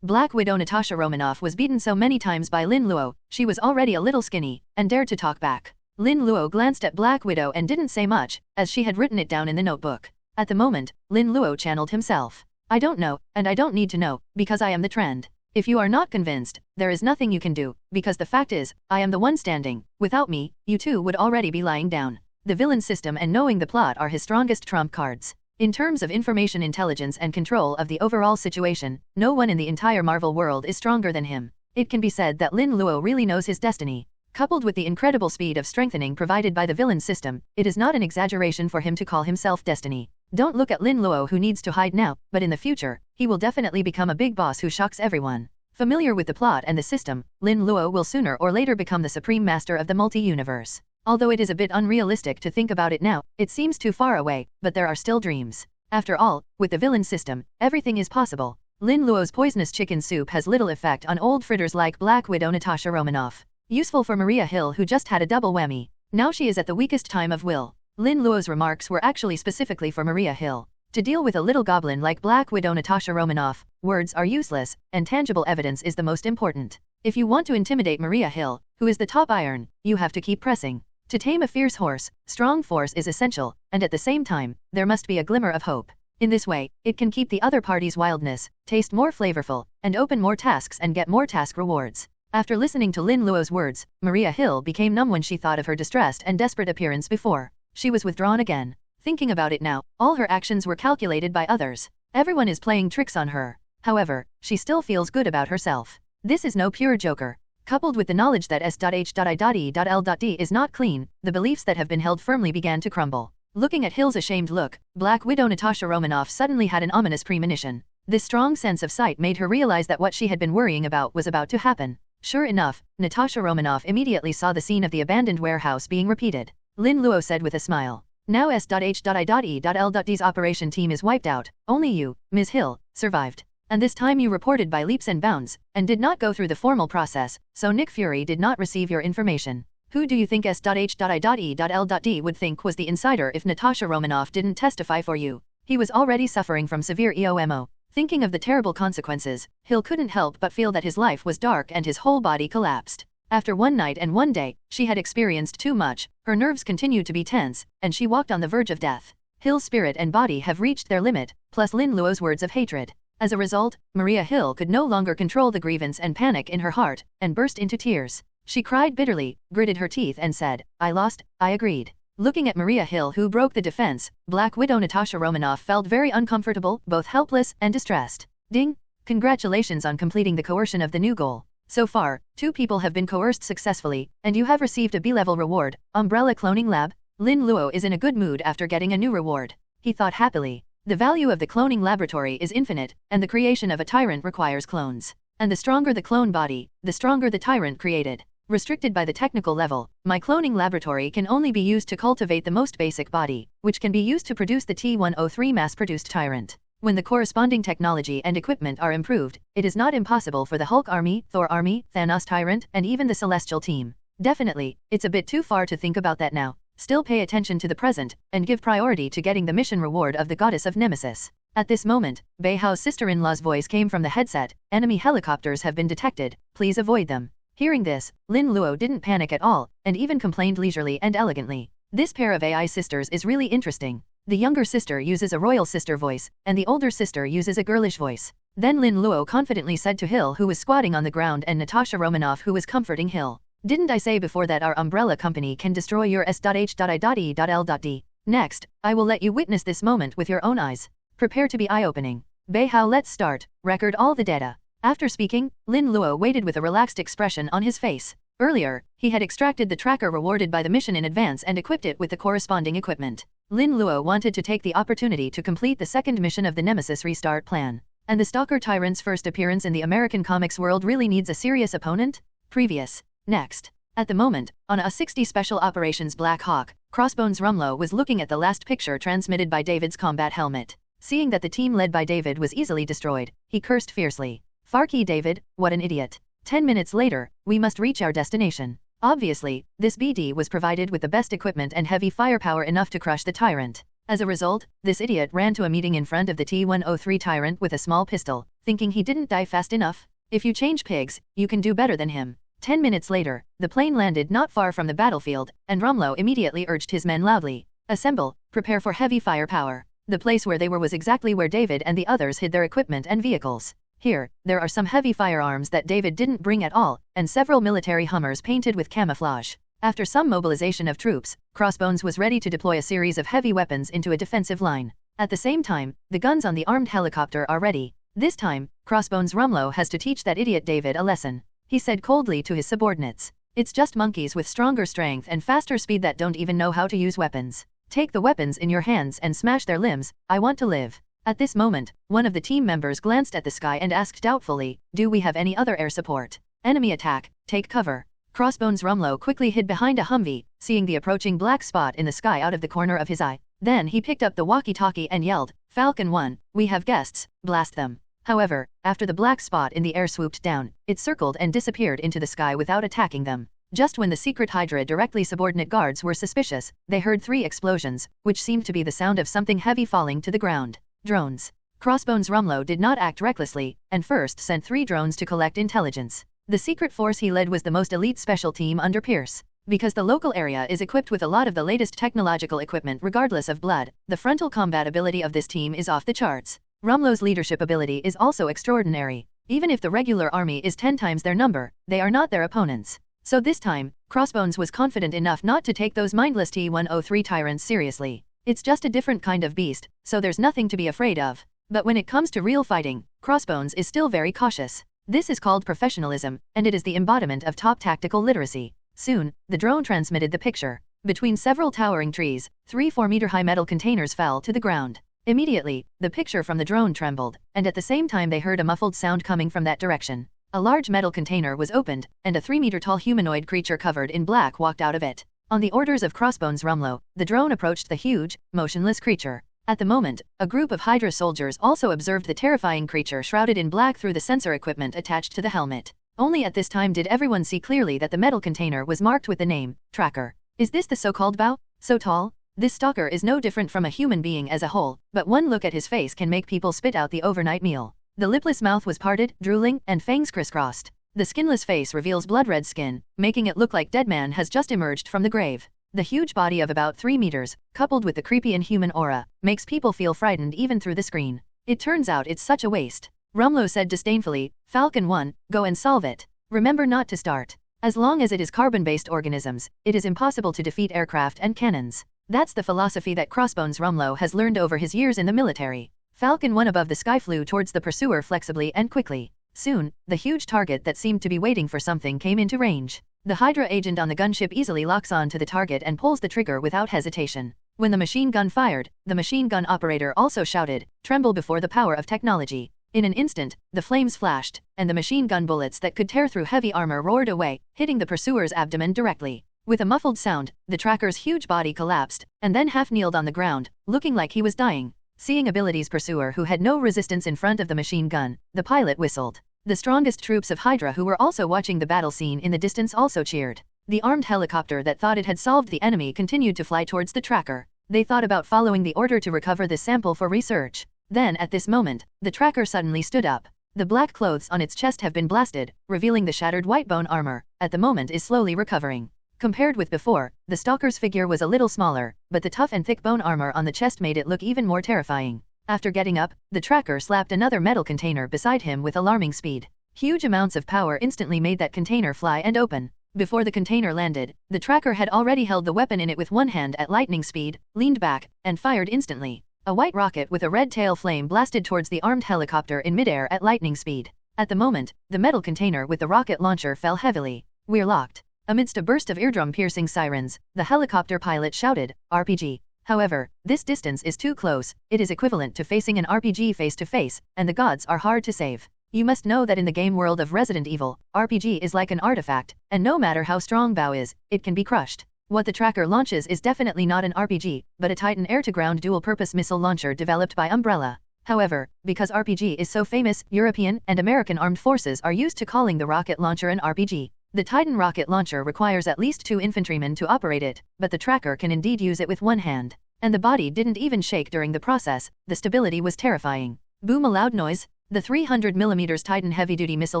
Black Widow Natasha Romanoff was beaten so many times by Lin Luo, she was already a little skinny, and dared to talk back. Lin Luo glanced at Black Widow and didn't say much, as she had written it down in the notebook. At the moment, Lin Luo channeled himself. I don't know, and I don't need to know, because I am the trend. If you are not convinced, there is nothing you can do, because the fact is, I am the one standing. Without me, you two would already be lying down. The villain system and knowing the plot are his strongest trump cards. In terms of information intelligence and control of the overall situation, no one in the entire Marvel world is stronger than him. It can be said that Lin Luo really knows his destiny. Coupled with the incredible speed of strengthening provided by the villain system, it is not an exaggeration for him to call himself Destiny. Don't look at Lin Luo who needs to hide now, but in the future, he will definitely become a big boss who shocks everyone. Familiar with the plot and the system, Lin Luo will sooner or later become the supreme master of the multi-universe. Although it is a bit unrealistic to think about it now, it seems too far away, but there are still dreams. After all, with the villain system, everything is possible. Lin Luo's poisonous chicken soup has little effect on old fritters like Black Widow Natasha Romanoff. Useful for Maria Hill who just had a double whammy. Now she is at the weakest time of will. Lin Luo's remarks were actually specifically for Maria Hill. To deal with a little goblin like Black Widow Natasha Romanoff, words are useless, and tangible evidence is the most important. If you want to intimidate Maria Hill, who is the top iron, you have to keep pressing. To tame a fierce horse, strong force is essential, and at the same time, there must be a glimmer of hope. In this way, it can keep the other party's wildness, taste more flavorful, and open more tasks and get more task rewards. After listening to Lin Luo's words, Maria Hill became numb when she thought of her distressed and desperate appearance before. She was withdrawn again. Thinking about it now, all her actions were calculated by others. Everyone is playing tricks on her. However, she still feels good about herself. This is no pure joker. Coupled with the knowledge that S.H.I.E.L.D. is not clean, the beliefs that have been held firmly began to crumble. Looking at Hill's ashamed look, Black Widow Natasha Romanoff suddenly had an ominous premonition. This strong sense of sight made her realize that what she had been worrying about was about to happen. Sure enough, Natasha Romanoff immediately saw the scene of the abandoned warehouse being repeated. Lin Luo said with a smile. Now S.H.I.E.L.D.'s operation team is wiped out, only you, Ms. Hill, survived. And this time you reported by leaps and bounds, and did not go through the formal process, so Nick Fury did not receive your information. Who do you think S.H.I.E.L.D. would think was the insider if Natasha Romanoff didn't testify for you? He was already suffering from severe EOMO. Thinking of the terrible consequences, Hill couldn't help but feel that his life was dark and his whole body collapsed. After one night and one day, she had experienced too much, her nerves continued to be tense, and she walked on the verge of death. Hill's spirit and body have reached their limit, plus Lin Luo's words of hatred. As a result, Maria Hill could no longer control the grievance and panic in her heart, and burst into tears. She cried bitterly, gritted her teeth and said, I lost, I agreed. Looking at Maria Hill who broke the defense, Black Widow Natasha Romanoff felt very uncomfortable, both helpless and distressed. Ding! Congratulations on completing the coercion of the new goal. So far, 2 people have been coerced successfully, and you have received a B-level reward, Umbrella Cloning Lab. Lin Luo is in a good mood after getting a new reward. He thought happily. The value of the cloning laboratory is infinite, and the creation of a tyrant requires clones. And the stronger the clone body, the stronger the tyrant created. Restricted by the technical level, my cloning laboratory can only be used to cultivate the most basic body, which can be used to produce the T-103 mass-produced tyrant. When the corresponding technology and equipment are improved, it is not impossible for the Hulk army, Thor army, Thanos tyrant, and even the Celestial team. Definitely, it's a bit too far to think about that now. still pay attention to the present, and give priority to getting the mission reward of the goddess of Nemesis. At this moment, Bei Hao's sister-in-law's voice came from the headset, enemy helicopters have been detected, please avoid them. Hearing this, Lin Luo didn't panic at all, and even complained leisurely and elegantly. This pair of AI sisters is really interesting. The younger sister uses a royal sister voice, and the older sister uses a girlish voice. Then Lin Luo confidently said to Hill, who was squatting on the ground, and Natasha Romanoff, who was comforting Hill. Didn't I say before that our umbrella company can destroy your s.h.i.e.l.d? Next, I will let you witness this moment with your own eyes. Prepare to be eye-opening. Bei Hao, let's start. Record all the data. After speaking, Lin Luo waited with a relaxed expression on his face. Earlier, he had extracted the tracker rewarded by the mission in advance and equipped it with the corresponding equipment. Lin Luo wanted to take the opportunity to complete the second mission of the Nemesis restart plan. And the Stalker Tyrant's first appearance in the American comics world really needs a serious opponent? Previous. Next. At the moment, on a 60 Special Operations Black Hawk, Crossbones Rumlow was looking at the last picture transmitted by David's combat helmet. Seeing that the team led by David was easily destroyed, he cursed fiercely. Farkey David, what an idiot. 10 minutes later, we must reach our destination. Obviously, this BD was provided with the best equipment and heavy firepower enough to crush the tyrant. As a result, this idiot ran to a meeting in front of the T-103 tyrant with a small pistol, thinking he didn't die fast enough. If you change pigs, you can do better than him. 10 minutes later, the plane landed not far from the battlefield, and Rumlow immediately urged his men loudly. Assemble, prepare for heavy firepower. The place where they were was exactly where David and the others hid their equipment and vehicles. Here, there are some heavy firearms that David didn't bring at all, and several military Hummers painted with camouflage. After some mobilization of troops, Crossbones was ready to deploy a series of heavy weapons into a defensive line. At the same time, the guns on the armed helicopter are ready. This time, Crossbones Rumlow has to teach that idiot David a lesson. He said coldly to his subordinates. It's just monkeys with stronger strength and faster speed that don't even know how to use weapons. Take the weapons in your hands and smash their limbs, I want to live. At this moment, one of the team members glanced at the sky and asked doubtfully, do we have any other air support? Enemy attack, take cover. Crossbones Rumlow quickly hid behind a Humvee, seeing the approaching black spot in the sky out of the corner of his eye. Then he picked up the walkie-talkie and yelled, Falcon 1, we have guests, blast them. However, after the black spot in the air swooped down, it circled and disappeared into the sky without attacking them. Just when the secret Hydra directly subordinate guards were suspicious, they heard 3 explosions, which seemed to be the sound of something heavy falling to the ground. Drones. Crossbones Rumlow did not act recklessly, and first sent 3 drones to collect intelligence. The secret force he led was the most elite special team under Pierce. Because the local area is equipped with a lot of the latest technological equipment regardless of blood, the frontal combat ability of this team is off the charts. Rumlow's leadership ability is also extraordinary. Even if the regular army is 10 times their number, they are not their opponents. So this time, Crossbones was confident enough not to take those mindless T-103 tyrants seriously. It's just a different kind of beast, so there's nothing to be afraid of. But when it comes to real fighting, Crossbones is still very cautious. This is called professionalism, and it is the embodiment of top tactical literacy. Soon, the drone transmitted the picture. Between several towering trees, 3 4-meter-high metal containers fell to the ground. Immediately, the picture from the drone trembled, and at the same time they heard a muffled sound coming from that direction. A large metal container was opened, and a 3-meter-tall humanoid creature covered in black walked out of it. On the orders of Crossbones Rumlow, the drone approached the huge, motionless creature. At the moment, a group of Hydra soldiers also observed the terrifying creature shrouded in black through the sensor equipment attached to the helmet. Only at this time did everyone see clearly that the metal container was marked with the name, Tracker. Is this the so-called Bao? So tall? This stalker is no different from a human being as a whole, but one look at his face can make people spit out the overnight meal. The lipless mouth was parted, drooling, and fangs crisscrossed. The skinless face reveals blood-red skin, making it look like dead man has just emerged from the grave. The huge body of about 3 meters, coupled with the creepy inhuman aura, makes people feel frightened even through the screen. It turns out it's such a waste. Rumlow said disdainfully, Falcon 1, go and solve it. Remember not to start. As long as it is carbon-based organisms, it is impossible to defeat aircraft and cannons. That's the philosophy that Crossbones Rumlow has learned over his years in the military. Falcon 1 above the sky flew towards the pursuer flexibly and quickly. Soon, the huge target that seemed to be waiting for something came into range. The Hydra agent on the gunship easily locks on to the target and pulls the trigger without hesitation. When the machine gun fired, the machine gun operator also shouted, tremble before the power of technology. In an instant, the flames flashed, and the machine gun bullets that could tear through heavy armor roared away, hitting the pursuer's abdomen directly. With a muffled sound, the tracker's huge body collapsed, and then half-kneeled on the ground, looking like he was dying. Seeing Ability's pursuer who had no resistance in front of the machine gun, the pilot whistled. The strongest troops of Hydra who were also watching the battle scene in the distance also cheered. The armed helicopter that thought it had solved the enemy continued to fly towards the tracker. They thought about following the order to recover this sample for research. Then, at this moment, the tracker suddenly stood up. The black clothes on its chest have been blasted, revealing the shattered white bone armor, at the moment is slowly recovering. Compared with before, the stalker's figure was a little smaller, but the tough and thick bone armor on the chest made it look even more terrifying. After getting up, the tracker slapped another metal container beside him with alarming speed. Huge amounts of power instantly made that container fly and open. Before the container landed, the tracker had already held the weapon in it with one hand at lightning speed, leaned back, and fired instantly. A white rocket with a red tail flame blasted towards the armed helicopter in midair at lightning speed. At the moment, the metal container with the rocket launcher fell heavily. "We're locked." Amidst a burst of eardrum-piercing sirens, the helicopter pilot shouted, "RPG." However, this distance is too close, it is equivalent to facing an RPG face-to-face, and the gods are hard to save. You must know that in the game world of Resident Evil, RPG is like an artifact, and no matter how strong Bao is, it can be crushed. What the tracker launches is definitely not an RPG, but a Titan air-to-ground dual-purpose missile launcher developed by Umbrella. However, because RPG is so famous, European and American armed forces are used to calling the rocket launcher an RPG. The Titan rocket launcher requires at least 2 infantrymen to operate it, but the tracker can indeed use it with one hand. And the body didn't even shake during the process, the stability was terrifying. Boom, a loud noise. The 300mm Titan heavy-duty missile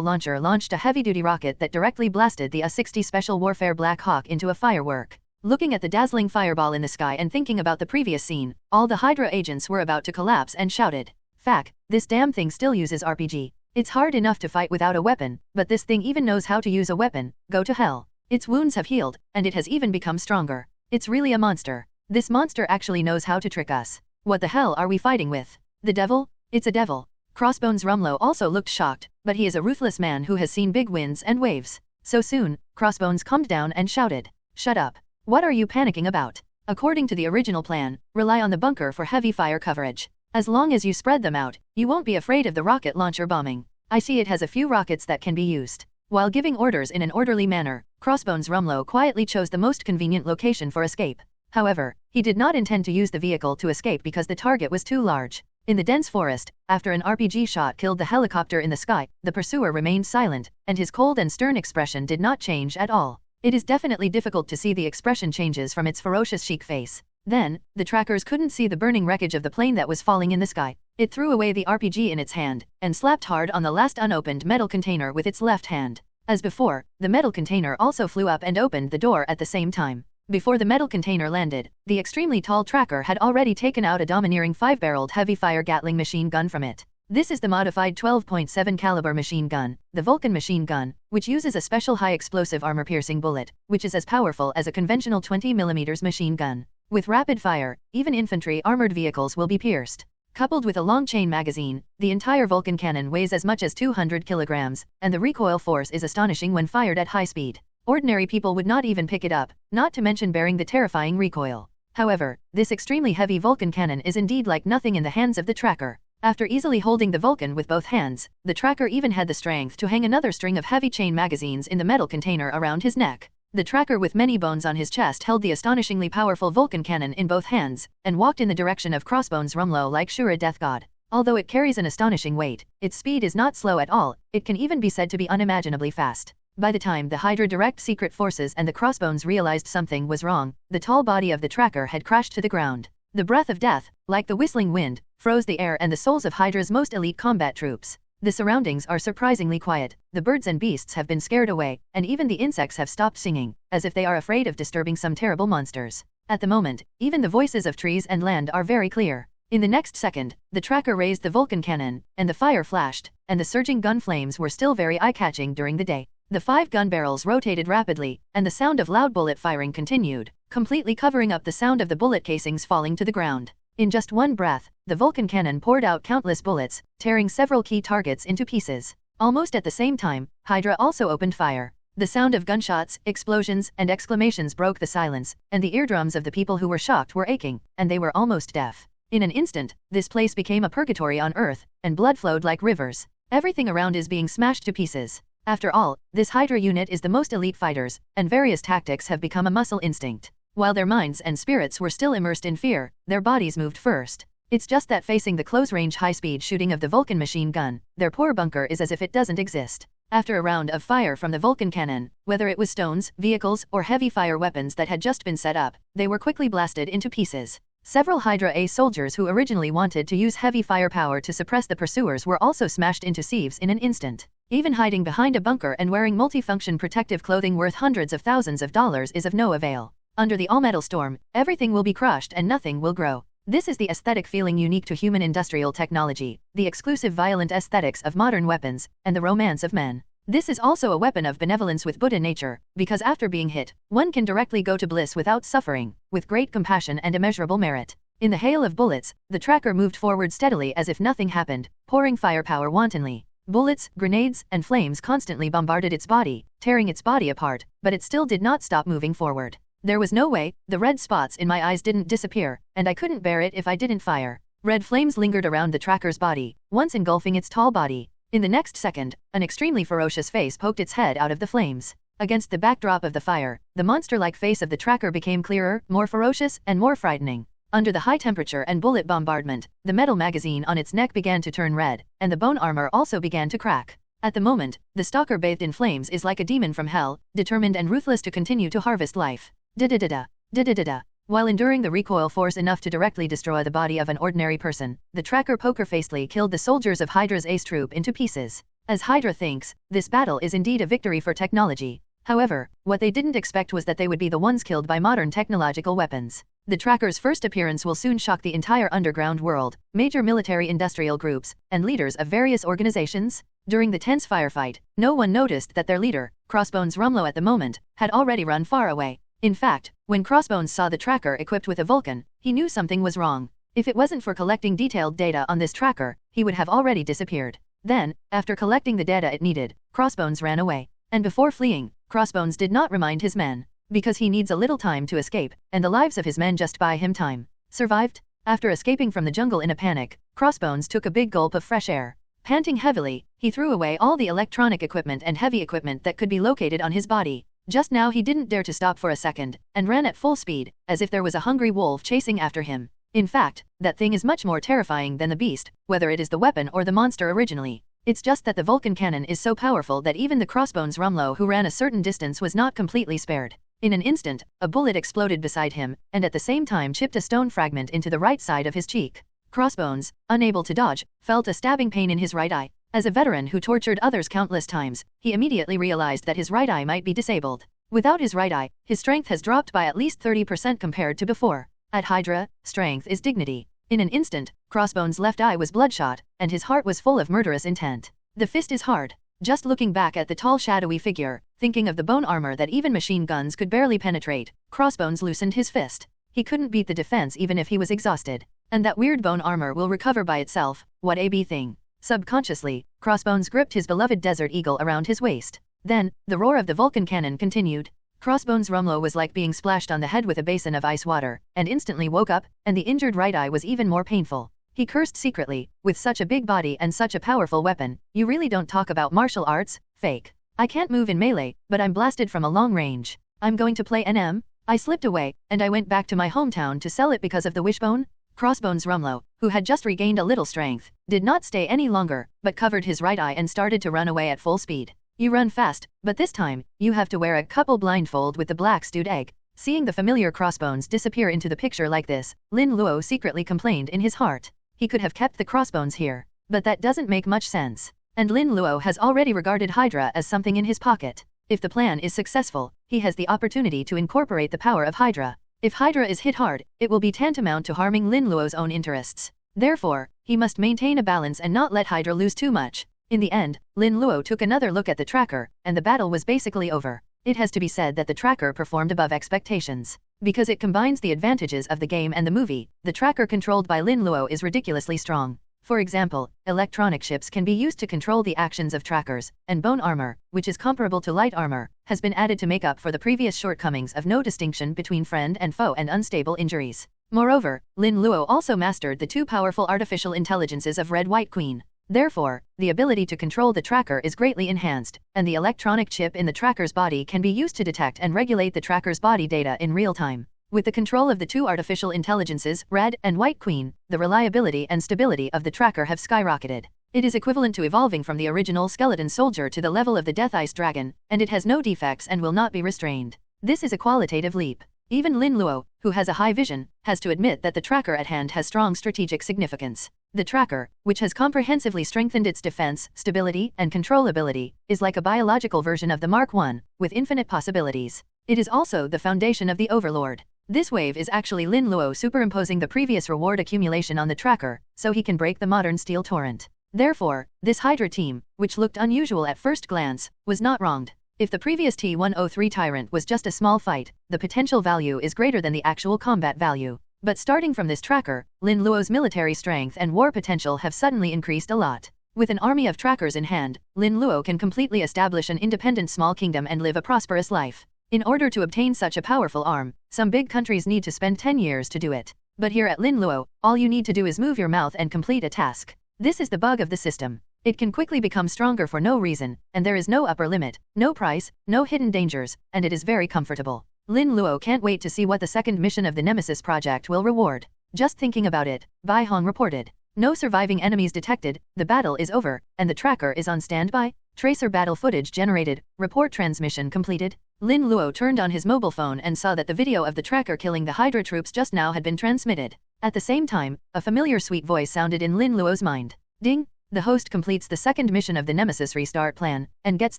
launcher launched a heavy-duty rocket that directly blasted the A-60 Special Warfare Black Hawk into a firework. Looking at the dazzling fireball in the sky and thinking about the previous scene, all the Hydra agents were about to collapse and shouted, "Fuck, this damn thing still uses RPG. It's hard enough to fight without a weapon, but this thing even knows how to use a weapon, go to hell. Its wounds have healed, and it has even become stronger. It's really a monster. This monster actually knows how to trick us. What the hell are we fighting with? The devil? It's a devil." Crossbones Rumlow also looked shocked, but he is a ruthless man who has seen big winds and waves. So soon, Crossbones calmed down and shouted, "Shut up. What are you panicking about? According to the original plan, rely on the bunker for heavy fire coverage. As long as you spread them out, you won't be afraid of the rocket launcher bombing. I see it has a few rockets that can be used." While giving orders in an orderly manner, Crossbones Rumlow quietly chose the most convenient location for escape. However, he did not intend to use the vehicle to escape because the target was too large. In the dense forest, after an RPG shot killed the helicopter in the sky, the pursuer remained silent, and his cold and stern expression did not change at all. It is definitely difficult to see the expression changes from its ferocious chic face. Then, the trackers couldn't see the burning wreckage of the plane that was falling in the sky. It threw away the RPG in its hand, and slapped hard on the last unopened metal container with its left hand. As before, the metal container also flew up and opened the door at the same time. Before the metal container landed, the extremely tall tracker had already taken out a domineering 5-barreled heavy-fire Gatling machine gun from it. This is the modified 12.7 caliber machine gun, the Vulcan machine gun, which uses a special high-explosive armor-piercing bullet, which is as powerful as a conventional 20mm machine gun. With rapid fire, even infantry armored vehicles will be pierced. Coupled with a long-chain magazine, the entire Vulcan cannon weighs as much as 200 kilograms, and the recoil force is astonishing when fired at high speed. Ordinary people would not even pick it up, not to mention bearing the terrifying recoil. However, this extremely heavy Vulcan cannon is indeed like nothing in the hands of the tracker. After easily holding the Vulcan with both hands, the tracker even had the strength to hang another string of heavy chain magazines in the metal container around his neck. The tracker with many bones on his chest held the astonishingly powerful Vulcan cannon in both hands, and walked in the direction of Crossbones Rumlow like Shura Death God. Although it carries an astonishing weight, its speed is not slow at all, it can even be said to be unimaginably fast. By the time the Hydra Direct Secret Forces and the Crossbones realized something was wrong, the tall body of the tracker had crashed to the ground. The breath of death, like the whistling wind, froze the air and the souls of Hydra's most elite combat troops. The surroundings are surprisingly quiet, the birds and beasts have been scared away, and even the insects have stopped singing, as if they are afraid of disturbing some terrible monsters. At the moment, even the voices of trees and land are very clear. In the next second, the tracker raised the Vulcan cannon, and the fire flashed, and the surging gun flames were still very eye-catching during the day. The 5 gun barrels rotated rapidly, and the sound of loud bullet firing continued, completely covering up the sound of the bullet casings falling to the ground. In just one breath, the Vulcan cannon poured out countless bullets, tearing several key targets into pieces. Almost at the same time, Hydra also opened fire. The sound of gunshots, explosions, and exclamations broke the silence, and the eardrums of the people who were shocked were aching, and they were almost deaf. In an instant, this place became a purgatory on Earth, and blood flowed like rivers. Everything around is being smashed to pieces. After all, this Hydra unit is the most elite fighters, and various tactics have become a muscle instinct. While their minds and spirits were still immersed in fear, their bodies moved first. It's just that facing the close-range high-speed shooting of the Vulcan machine gun, their poor bunker is as if it doesn't exist. After a round of fire from the Vulcan cannon, whether it was stones, vehicles, or heavy fire weapons that had just been set up, they were quickly blasted into pieces. Several Hydra A soldiers who originally wanted to use heavy firepower to suppress the pursuers were also smashed into sieves in an instant. Even hiding behind a bunker and wearing multifunction protective clothing worth hundreds of thousands of dollars is of no avail. Under the all-metal storm, everything will be crushed and nothing will grow. This is the aesthetic feeling unique to human industrial technology, the exclusive violent aesthetics of modern weapons, and the romance of men. This is also a weapon of benevolence with Buddha nature, because after being hit, one can directly go to bliss without suffering, with great compassion and immeasurable merit. In the hail of bullets, the tracker moved forward steadily as if nothing happened, pouring firepower wantonly. Bullets, grenades, and flames constantly bombarded its body, tearing its body apart, but it still did not stop moving forward. There was no way, the red spots in my eyes didn't disappear, and I couldn't bear it if I didn't fire. Red flames lingered around the tracker's body, once engulfing its tall body. In the next second, an extremely ferocious face poked its head out of the flames. Against the backdrop of the fire, the monster-like face of the tracker became clearer, more ferocious, and more frightening. Under the high temperature and bullet bombardment, the metal magazine on its neck began to turn red, and the bone armor also began to crack. At the moment, the stalker bathed in flames is like a demon from hell, determined and ruthless to continue to harvest life. Da-da-da-da. While enduring the recoil force enough to directly destroy the body of an ordinary person, the tracker poker-facedly killed the soldiers of Hydra's ace troop into pieces. As Hydra thinks, this battle is indeed a victory for technology. However, what they didn't expect was that they would be the ones killed by modern technological weapons. The tracker's first appearance will soon shock the entire underground world, major military-industrial groups, and leaders of various organizations. During the tense firefight, no one noticed that their leader, Crossbones Rumlow at the moment, had already run far away. In fact, when Crossbones saw the tracker equipped with a Vulcan, he knew something was wrong. If it wasn't for collecting detailed data on this tracker, he would have already disappeared. Then, after collecting the data it needed, Crossbones ran away. And before fleeing, Crossbones did not remind his men. Because he needs a little time to escape, and the lives of his men just buy him time. Survived? After escaping from the jungle in a panic, Crossbones took a big gulp of fresh air. Panting heavily, he threw away all the electronic equipment and heavy equipment that could be located on his body. Just now he didn't dare to stop for a second, and ran at full speed, as if there was a hungry wolf chasing after him. In fact, that thing is much more terrifying than the beast, whether it is the weapon or the monster originally. It's just that the Vulcan cannon is so powerful that even the Crossbones Rumlow who ran a certain distance was not completely spared. In an instant, a bullet exploded beside him, and at the same time chipped a stone fragment into the right side of his cheek. Crossbones, unable to dodge, felt a stabbing pain in his right eye. As a veteran who tortured others countless times, he immediately realized that his right eye might be disabled. Without his right eye, his strength has dropped by at least 30% compared to before. At Hydra, strength is dignity. In an instant, Crossbones' left eye was bloodshot, and his heart was full of murderous intent. The fist is hard. Just looking back at the tall shadowy figure, thinking of the bone armor that even machine guns could barely penetrate, Crossbones loosened his fist. He couldn't beat the defense even if he was exhausted. And that weird bone armor will recover by itself, what a b thing. Subconsciously, Crossbones gripped his beloved Desert Eagle around his waist. Then, the roar of the Vulcan cannon continued. Crossbones Rumlow was like being splashed on the head with a basin of ice water, and instantly woke up, and the injured right eye was even more painful. He cursed secretly, with such a big body and such a powerful weapon, you really don't talk about martial arts, fake. I can't move in melee, but I'm blasted from a long range. I'm going to play NM? I slipped away, and I went back to my hometown to sell it because of the wishbone? Crossbones Rumlow, who had just regained a little strength, did not stay any longer, but covered his right eye and started to run away at full speed. You run fast, but this time, you have to wear a couple blindfold with the black stewed egg. Seeing the familiar Crossbones disappear into the picture like this, Lin Luo secretly complained in his heart. He could have kept the Crossbones here, but that doesn't make much sense. And Lin Luo has already regarded Hydra as something in his pocket. If the plan is successful, he has the opportunity to incorporate the power of Hydra. If Hydra is hit hard, it will be tantamount to harming Lin Luo's own interests. Therefore, he must maintain a balance and not let Hydra lose too much. In the end, Lin Luo took another look at the tracker, and the battle was basically over. It has to be said that the tracker performed above expectations. Because it combines the advantages of the game and the movie, the tracker controlled by Lin Luo is ridiculously strong. For example, electronic chips can be used to control the actions of trackers, and bone armor, which is comparable to light armor, has been added to make up for the previous shortcomings of no distinction between friend and foe and unstable injuries. Moreover, Lin Luo also mastered the two powerful artificial intelligences of Red White Queen. Therefore, the ability to control the tracker is greatly enhanced, and the electronic chip in the tracker's body can be used to detect and regulate the tracker's body data in real time. With the control of the two artificial intelligences, Red and White Queen, the reliability and stability of the tracker have skyrocketed. It is equivalent to evolving from the original skeleton soldier to the level of the Death Ice Dragon, and it has no defects and will not be restrained. This is a qualitative leap. Even Lin Luo, who has a high vision, has to admit that the tracker at hand has strong strategic significance. The tracker, which has comprehensively strengthened its defense, stability, and controllability, is like a biological version of the Mark I, with infinite possibilities. It is also the foundation of the Overlord. This wave is actually Lin Luo superimposing the previous reward accumulation on the tracker, so he can break the modern steel torrent. Therefore, this Hydra team, which looked unusual at first glance, was not wronged. If the previous T-103 Tyrant was just a small fight, the potential value is greater than the actual combat value. But starting from this tracker, Lin Luo's military strength and war potential have suddenly increased a lot. With an army of trackers in hand, Lin Luo can completely establish an independent small kingdom and live a prosperous life. In order to obtain such a powerful arm, some big countries need to spend 10 years to do it. But here at Lin Luo, all you need to do is move your mouth and complete a task. This is the bug of the system. It can quickly become stronger for no reason, and there is no upper limit, no price, no hidden dangers, and it is very comfortable. Lin Luo can't wait to see what the second mission of the Nemesis project will reward. Just thinking about it, Bai Hong reported. No surviving enemies detected, the battle is over, and the tracker is on standby. Tracer battle footage generated, report transmission completed. Lin Luo turned on his mobile phone and saw that the video of the tracker killing the Hydra troops just now had been transmitted. At the same time, a familiar sweet voice sounded in Lin Luo's mind. Ding! The host completes the second mission of the Nemesis Restart Plan, and gets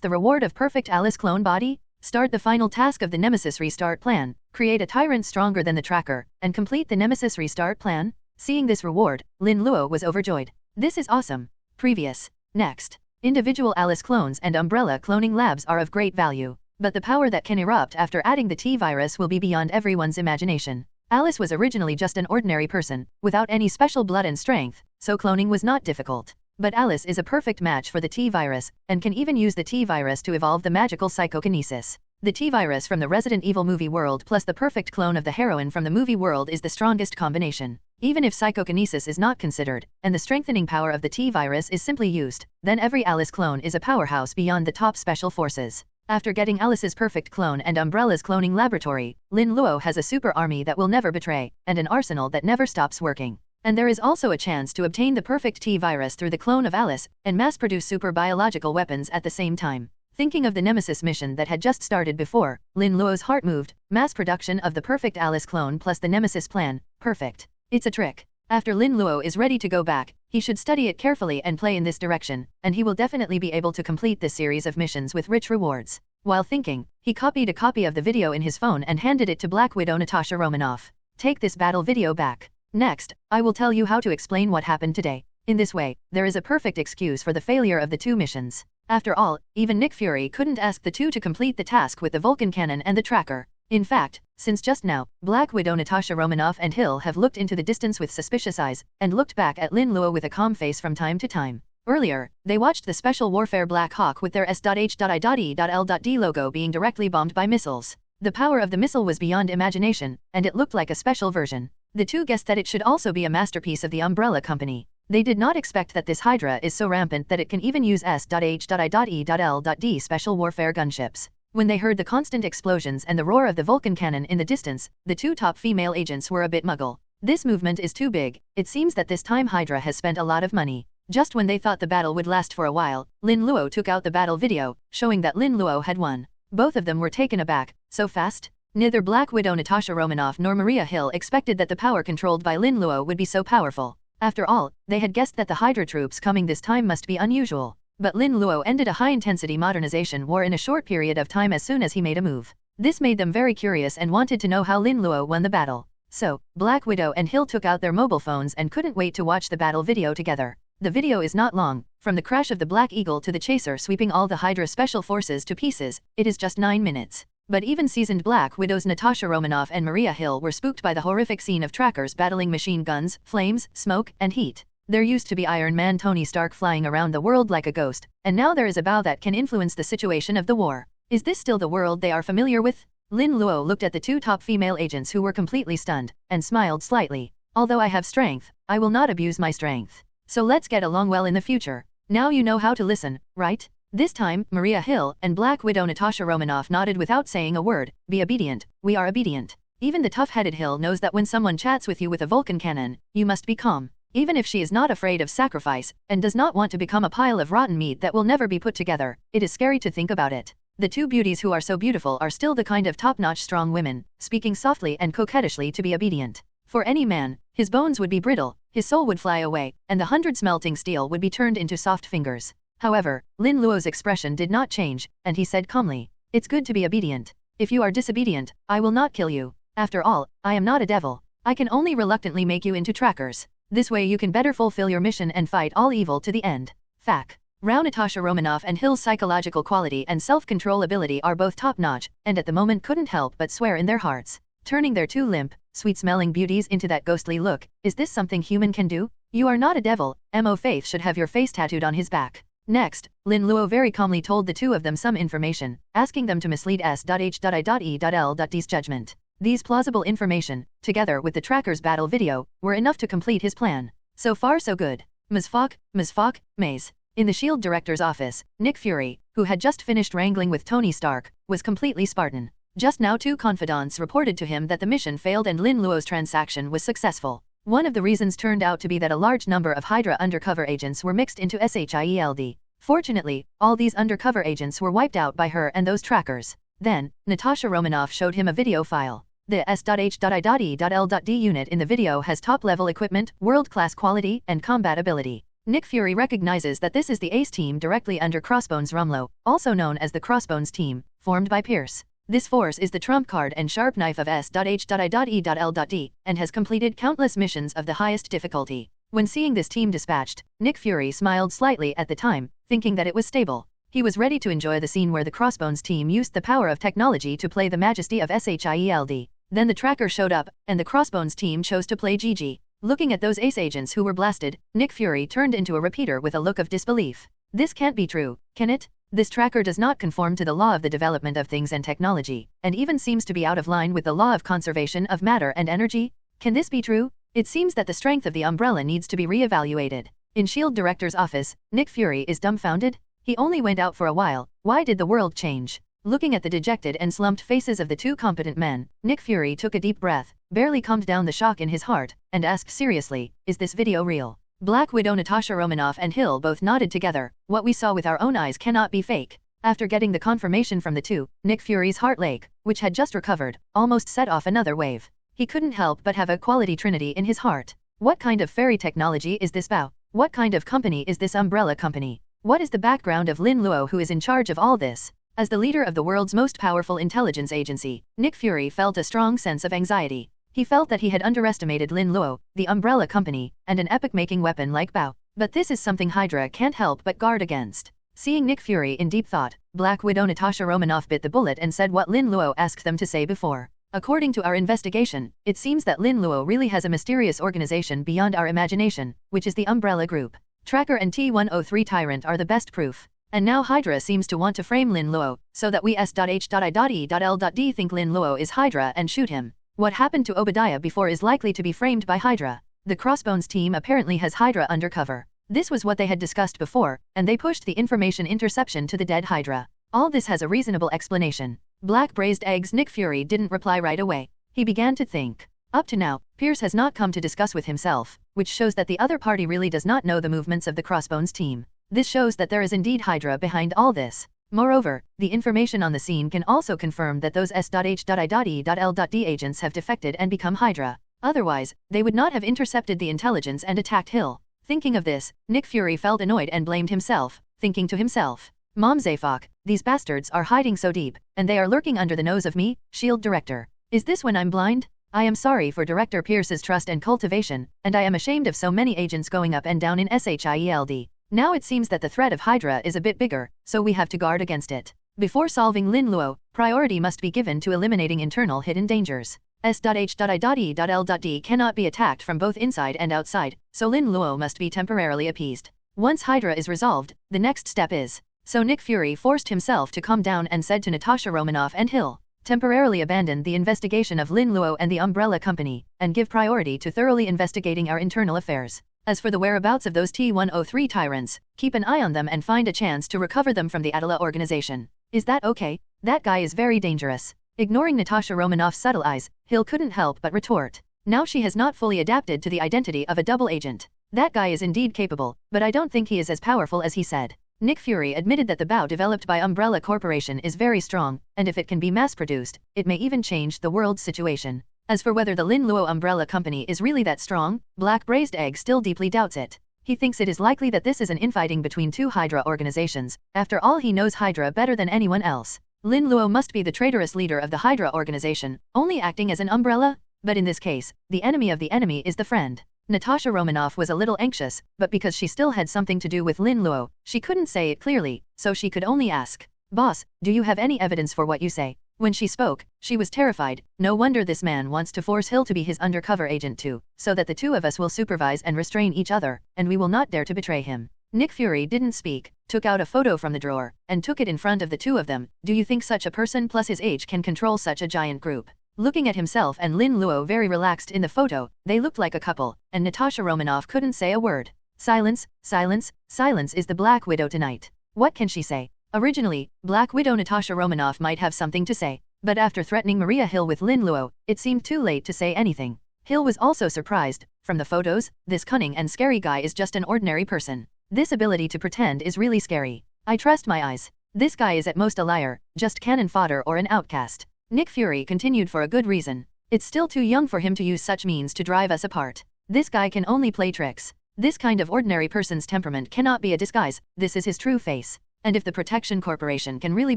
the reward of perfect Alice clone body. Start the final task of the Nemesis Restart Plan, create a tyrant stronger than the tracker, and complete the Nemesis Restart Plan. Seeing this reward, Lin Luo was overjoyed. This is awesome. Previous. Next. Individual Alice clones and Umbrella cloning labs are of great value, but the power that can erupt after adding the T-virus will be beyond everyone's imagination. Alice was originally just an ordinary person, without any special blood and strength, so cloning was not difficult. But Alice is a perfect match for the T-virus, and can even use the T-virus to evolve the magical psychokinesis. The T-virus from the Resident Evil movie world plus the perfect clone of the heroine from the movie world is the strongest combination. Even if psychokinesis is not considered, and the strengthening power of the T-virus is simply used, then every Alice clone is a powerhouse beyond the top special forces. After getting Alice's perfect clone and Umbrella's cloning laboratory, Lin Luo has a super army that will never betray, and an arsenal that never stops working. And there is also a chance to obtain the perfect T-virus through the clone of Alice, and mass-produce super biological weapons at the same time. Thinking of the Nemesis mission that had just started before, Lin Luo's heart moved. Mass production of the perfect Alice clone plus the Nemesis plan, perfect. It's a trick. After Lin Luo is ready to go back, he should study it carefully and play in this direction, and he will definitely be able to complete this series of missions with rich rewards. While thinking, he copied a copy of the video in his phone and handed it to Black Widow Natasha Romanoff. Take this battle video back. Next, I will tell you how to explain what happened today. In this way, there is a perfect excuse for the failure of the two missions. After all, even Nick Fury couldn't ask the two to complete the task with the Vulcan cannon and the tracker. In fact, since just now, Black Widow Natasha Romanoff and Hill have looked into the distance with suspicious eyes, and looked back at Lin Luo with a calm face from time to time. Earlier, they watched the Special Warfare Black Hawk with their S.H.I.E.L.D logo being directly bombed by missiles. The power of the missile was beyond imagination, and it looked like a special version. The two guessed that it should also be a masterpiece of the Umbrella Company. They did not expect that this Hydra is so rampant that it can even use S.H.I.E.L.D special warfare gunships. When they heard the constant explosions and the roar of the Vulcan cannon in the distance, the two top female agents were a bit muggle. This movement is too big. It seems that this time Hydra has spent a lot of money. Just when they thought the battle would last for a while, Lin Luo took out the battle video, showing that Lin Luo had won. Both of them were taken aback. So fast? Neither Black Widow Natasha Romanoff nor Maria Hill expected that the power controlled by Lin Luo would be so powerful. After all, they had guessed that the Hydra troops coming this time must be unusual. But Lin Luo ended a high-intensity modernization war in a short period of time as soon as he made a move. This made them very curious and wanted to know how Lin Luo won the battle. So, Black Widow and Hill took out their mobile phones and couldn't wait to watch the battle video together. The video is not long. From the crash of the Black Eagle to the chaser sweeping all the Hydra special forces to pieces, it is just 9 minutes. But even seasoned Black Widows Natasha Romanoff and Maria Hill were spooked by the horrific scene of trackers battling machine guns, flames, smoke, and heat. There used to be Iron Man Tony Stark flying around the world like a ghost, and now there is a bow that can influence the situation of the war. Is this still the world they are familiar with? Lin Luo looked at the two top female agents who were completely stunned, and smiled slightly. Although I have strength, I will not abuse my strength. So let's get along well in the future. Now you know how to listen, right? This time, Maria Hill and Black Widow Natasha Romanoff nodded without saying a word. Be obedient. We are obedient. Even the tough-headed Hill knows that when someone chats with you with a Vulcan cannon, you must be calm. Even if she is not afraid of sacrifice, and does not want to become a pile of rotten meat that will never be put together, it is scary to think about it. The two beauties who are so beautiful are still the kind of top-notch strong women, speaking softly and coquettishly to be obedient. For any man, his bones would be brittle, his soul would fly away, and the hundreds melting steel would be turned into soft fingers. However, Lin Luo's expression did not change, and he said calmly, "It's good to be obedient. If you are disobedient, I will not kill you. After all, I am not a devil. I can only reluctantly make you into trackers. This way you can better fulfill your mission and fight all evil to the end." Fac. Rao Natasha Romanoff and Hill's psychological quality and self-control ability are both top-notch, and at the moment couldn't help but swear in their hearts, turning their two limp, sweet-smelling beauties into that ghostly look. Is this something human can do? You are not a devil, Mo Faith should have your face tattooed on his back. Next, Lin Luo very calmly told the two of them some information, asking them to mislead S.H.I.E.L.D's judgment. These plausible information, together with the tracker's battle video, were enough to complete his plan. So far so good. Ms. Falk, Maze. In the S.H.I.E.L.D. director's office, Nick Fury, who had just finished wrangling with Tony Stark, was completely Spartan. Just now two confidants reported to him that the mission failed and Lin Luo's transaction was successful. One of the reasons turned out to be that a large number of Hydra undercover agents were mixed into S.H.I.E.L.D. Fortunately, all these undercover agents were wiped out by her and those trackers. Then, Natasha Romanoff showed him a video file. The S.H.I.E.L.D. unit in the video has top-level equipment, world-class quality, and combat ability. Nick Fury recognizes that this is the Ace team directly under Crossbones Rumlow, also known as the Crossbones team, formed by Pierce. This force is the trump card and sharp knife of S.H.I.E.L.D. and has completed countless missions of the highest difficulty. When seeing this team dispatched, Nick Fury smiled slightly at the time, thinking that it was stable. He was ready to enjoy the scene where the Crossbones team used the power of technology to play the majesty of S.H.I.E.L.D. Then the tracker showed up, and the Crossbones team chose to play GG. Looking at those Ace agents who were blasted, Nick Fury turned into a repeater with a look of disbelief. This can't be true, can it? This tracker does not conform to the law of the development of things and technology, and even seems to be out of line with the law of conservation of matter and energy. Can this be true? It seems that the strength of the umbrella needs to be re-evaluated. In S.H.I.E.L.D. director's office, Nick Fury is dumbfounded. He only went out for a while. Why did the world change? Looking at the dejected and slumped faces of the two competent men, Nick Fury took a deep breath, barely calmed down the shock in his heart, and asked seriously, "Is this video real?" Black Widow Natasha Romanoff and Hill both nodded together. What we saw with our own eyes cannot be fake. After getting the confirmation from the two, Nick Fury's heart lake, which had just recovered, almost set off another wave. He couldn't help but have a quality trinity in his heart. What kind of fairy technology is this bow? What kind of company is this umbrella company? What is the background of Lin Luo who is in charge of all this? As the leader of the world's most powerful intelligence agency, Nick Fury felt a strong sense of anxiety. He felt that he had underestimated Lin Luo, the umbrella company, and an epic-making weapon like Bao. But this is something Hydra can't help but guard against. Seeing Nick Fury in deep thought, Black Widow Natasha Romanoff bit the bullet and said what Lin Luo asked them to say before. According to our investigation, it seems that Lin Luo really has a mysterious organization beyond our imagination, which is the Umbrella Group. Tracker and T-103 Tyrant are the best proof. And now Hydra seems to want to frame Lin Luo, so that we S.H.I.E.L.D. think Lin Luo is Hydra and shoot him. What happened to Obadiah before is likely to be framed by Hydra. The Crossbones team apparently has Hydra undercover. This was what they had discussed before, and they pushed the information interception to the dead Hydra. All this has a reasonable explanation. Black braised eggs. Nick Fury didn't reply right away. He began to think. Up to now, Pierce has not come to discuss with himself, which shows that the other party really does not know the movements of the Crossbones team. This shows that there is indeed Hydra behind all this. Moreover, the information on the scene can also confirm that those S.H.I.E.L.D. agents have defected and become Hydra. Otherwise, they would not have intercepted the intelligence and attacked Hill. Thinking of this, Nick Fury felt annoyed and blamed himself, thinking to himself, "Mom Zafok, these bastards are hiding so deep, and they are lurking under the nose of me, S.H.I.E.L.D. director. Is this when I'm blind? I am sorry for Director Pierce's trust and cultivation, and I am ashamed of so many agents going up and down in S.H.I.E.L.D. Now it seems that the threat of Hydra is a bit bigger, so we have to guard against it. Before solving Lin Luo, priority must be given to eliminating internal hidden dangers. S.H.I.E.L.D. cannot be attacked from both inside and outside, so Lin Luo must be temporarily appeased. Once Hydra is resolved, the next step is. So Nick Fury forced himself to calm down and said to Natasha Romanoff and Hill, temporarily abandon the investigation of Lin Luo and the Umbrella Company, and give priority to thoroughly investigating our internal affairs. As for the whereabouts of those T-103 tyrants, keep an eye on them and find a chance to recover them from the Atala organization. Is that okay? That guy is very dangerous. Ignoring Natasha Romanoff's subtle eyes, Hill couldn't help but retort. Now she has not fully adapted to the identity of a double agent. That guy is indeed capable, but I don't think he is as powerful as he said. Nick Fury admitted that the bow developed by Umbrella Corporation is very strong, and if it can be mass-produced, it may even change the world's situation. As for whether the Lin Luo Umbrella Company is really that strong, Black Braised Egg still deeply doubts it. He thinks it is likely that this is an infighting between two Hydra organizations. After all, he knows Hydra better than anyone else. Lin Luo must be the traitorous leader of the Hydra organization, only acting as an umbrella? But in this case, the enemy of the enemy is the friend. Natasha Romanoff was a little anxious, but because she still had something to do with Lin Luo, she couldn't say it clearly, so she could only ask, "Boss, do you have any evidence for what you say?" When she spoke, she was terrified. No wonder this man wants to force Hill to be his undercover agent too, so that the two of us will supervise and restrain each other, and we will not dare to betray him. Nick Fury didn't speak, took out a photo from the drawer, and took it in front of the two of them. Do you think such a person plus his age can control such a giant group? Looking at himself and Lin Luo very relaxed in the photo, they looked like a couple, and Natasha Romanoff couldn't say a word. Silence, silence, silence is the Black Widow tonight. What can she say? Originally, Black Widow Natasha Romanoff might have something to say, but after threatening Maria Hill with Lin Luo, it seemed too late to say anything. Hill was also surprised. From the photos, this cunning and scary guy is just an ordinary person. This ability to pretend is really scary. I trust my eyes. This guy is at most a liar, just cannon fodder or an outcast. Nick Fury continued for a good reason. It's still too young for him to use such means to drive us apart. This guy can only play tricks. This kind of ordinary person's temperament cannot be a disguise, this is his true face. And if the Protection Corporation can really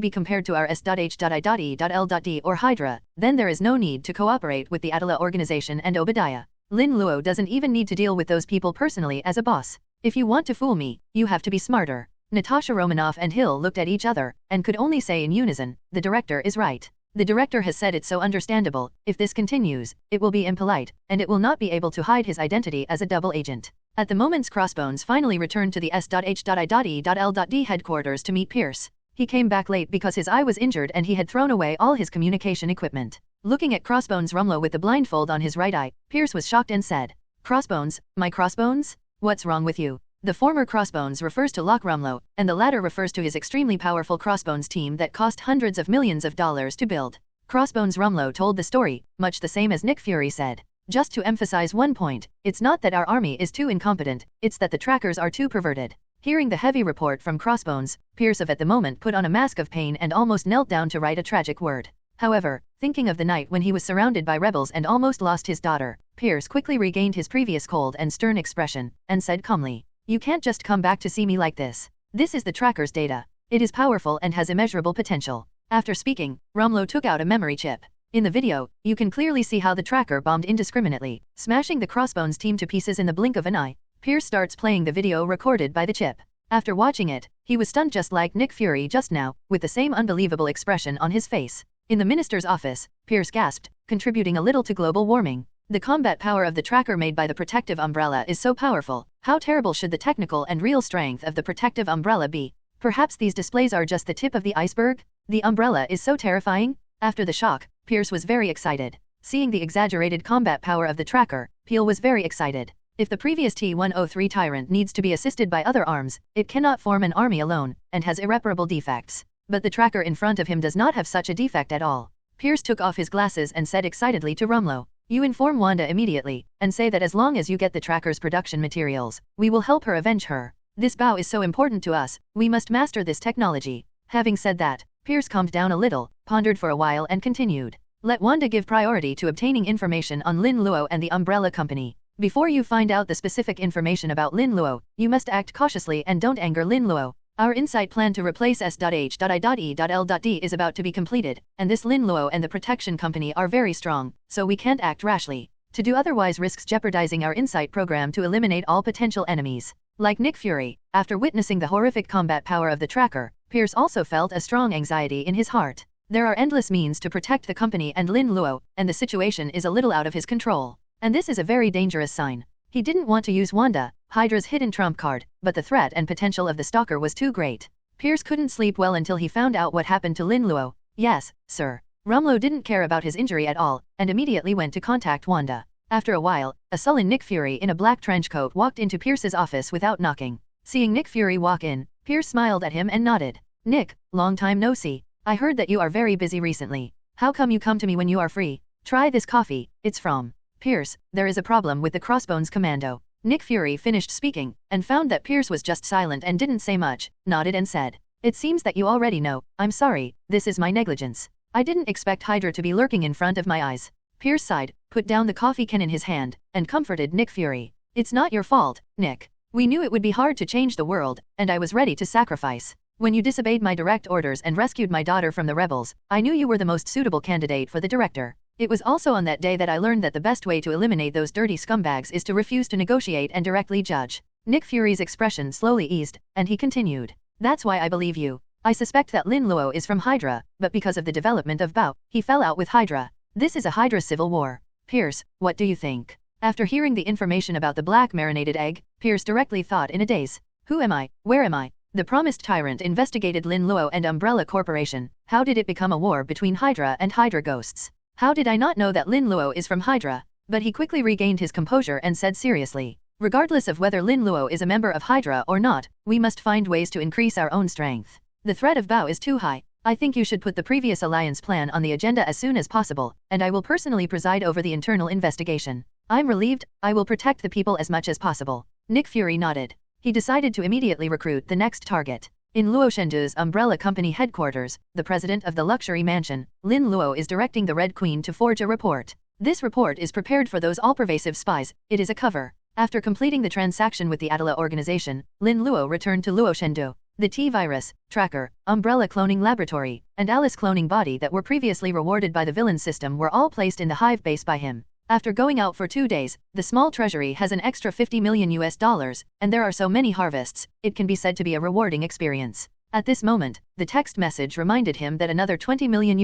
be compared to our S.H.I.E.L.D. or Hydra, then there is no need to cooperate with the Atala organization and Obadiah. Lin Luo doesn't even need to deal with those people personally as a boss. If you want to fool me, you have to be smarter. Natasha Romanoff and Hill looked at each other, and could only say in unison, the director is right. The director has said it so understandable. If this continues, it will be impolite, and it will not be able to hide his identity as a double agent. At the moment, Crossbones finally returned to the S.H.I.E.L.D. headquarters to meet Pierce. He came back late because his eye was injured and he had thrown away all his communication equipment. Looking at Crossbones Rumlow with the blindfold on his right eye, Pierce was shocked and said, "Crossbones, my Crossbones? What's wrong with you?" The former Crossbones refers to Locke Rumlow, and the latter refers to his extremely powerful Crossbones team that cost hundreds of millions of dollars to build. Crossbones Rumlow told the story, much the same as Nick Fury said. Just to emphasize one point, it's not that our army is too incompetent, it's that the trackers are too perverted. Hearing the heavy report from Crossbones, Pierce at the moment put on a mask of pain and almost knelt down to write a tragic word. However, thinking of the night when he was surrounded by rebels and almost lost his daughter, Pierce quickly regained his previous cold and stern expression, and said calmly, "You can't just come back to see me like this. This is the tracker's data. It is powerful and has immeasurable potential." After speaking, Rumlow took out a memory chip. In the video, you can clearly see how the tracker bombed indiscriminately, smashing the Crossbones team to pieces in the blink of an eye. Pierce starts playing the video recorded by the chip. After watching it, he was stunned just like Nick Fury just now, with the same unbelievable expression on his face. In the minister's office, Pierce gasped, contributing a little to global warming. The combat power of the tracker made by the protective umbrella is so powerful. How terrible should the technical and real strength of the protective umbrella be? Perhaps these displays are just the tip of the iceberg? The umbrella is so terrifying? After the shock, Pierce was very excited. Seeing the exaggerated combat power of the tracker, Peel was very excited. If the previous T-103 Tyrant needs to be assisted by other arms, it cannot form an army alone, and has irreparable defects. But the tracker in front of him does not have such a defect at all. Pierce took off his glasses and said excitedly to Rumlow, "You inform Wanda immediately, and say that as long as you get the tracker's production materials, we will help her avenge her. This bow is so important to us, we must master this technology." Having said that, Pierce calmed down a little, pondered for a while and continued, "Let Wanda give priority to obtaining information on Lin Luo and the Umbrella Company. Before you find out the specific information about Lin Luo, you must act cautiously and don't anger Lin Luo. Our insight plan to replace S.H.I.E.L.D. is about to be completed, and this Lin Luo and the Protection Company are very strong, so we can't act rashly. To do otherwise risks jeopardizing our insight program to eliminate all potential enemies." Like Nick Fury, after witnessing the horrific combat power of the tracker, Pierce also felt a strong anxiety in his heart. There are endless means to protect the company and Lin Luo, and the situation is a little out of his control. And this is a very dangerous sign. He didn't want to use Wanda, Hydra's hidden trump card, but the threat and potential of the stalker was too great. Pierce couldn't sleep well until he found out what happened to Lin Luo. "Yes, sir." Rumlow didn't care about his injury at all, and immediately went to contact Wanda. After a while, a sullen Nick Fury in a black trench coat walked into Pierce's office without knocking. Seeing Nick Fury walk in, Pierce smiled at him and nodded. "Nick, long time no see. I heard that you are very busy recently. How come you come to me when you are free? Try this coffee, it's from Pierce. There is a problem with the Crossbones Commando. Nick Fury finished speaking, and found that Pierce was just silent and didn't say much, nodded and said, "It seems that you already know. I'm sorry, this is my negligence. I didn't expect Hydra to be lurking in front of my eyes." Pierce sighed, put down the coffee can in his hand, and comforted Nick Fury. "It's not your fault, Nick. We knew it would be hard to change the world, and I was ready to sacrifice. When you disobeyed my direct orders and rescued my daughter from the rebels, I knew you were the most suitable candidate for the director. It was also on that day that I learned that the best way to eliminate those dirty scumbags is to refuse to negotiate and directly judge." Nick Fury's expression slowly eased, and he continued, "That's why I believe you. I suspect that Lin Luo is from Hydra, but because of the development of Bao, he fell out with Hydra. This is a Hydra civil war. Pierce, what do you think?" After hearing the information about the black marinated egg, Pierce directly thought in a daze. Who am I? Where am I? The promised tyrant investigated Lin Luo and Umbrella Corporation. How did it become a war between Hydra and Hydra ghosts? How did I not know that Lin Luo is from Hydra? But he quickly regained his composure and said seriously, "Regardless of whether Lin Luo is a member of Hydra or not, we must find ways to increase our own strength. The threat of Bao is too high. I think you should put the previous alliance plan on the agenda as soon as possible, and I will personally preside over the internal investigation. I'm relieved. I will protect the people as much as possible." Nick Fury nodded. He decided to immediately recruit the next target. In Luo Shendu's Umbrella Company headquarters, the president of the luxury mansion, Lin Luo, is directing the Red Queen to forge a report. This report is prepared for those all-pervasive spies. It is a cover. After completing the transaction with the Atala organization, Lin Luo returned to Luo Shendu. The T-Virus, Tracker, Umbrella Cloning Laboratory, and Alice Cloning Body that were previously rewarded by the villain system were all placed in the hive base by him. After going out for 2 days, the small treasury has an extra $50 million, and there are so many harvests, it can be said to be a rewarding experience. At this moment, the text message reminded him that another $20 million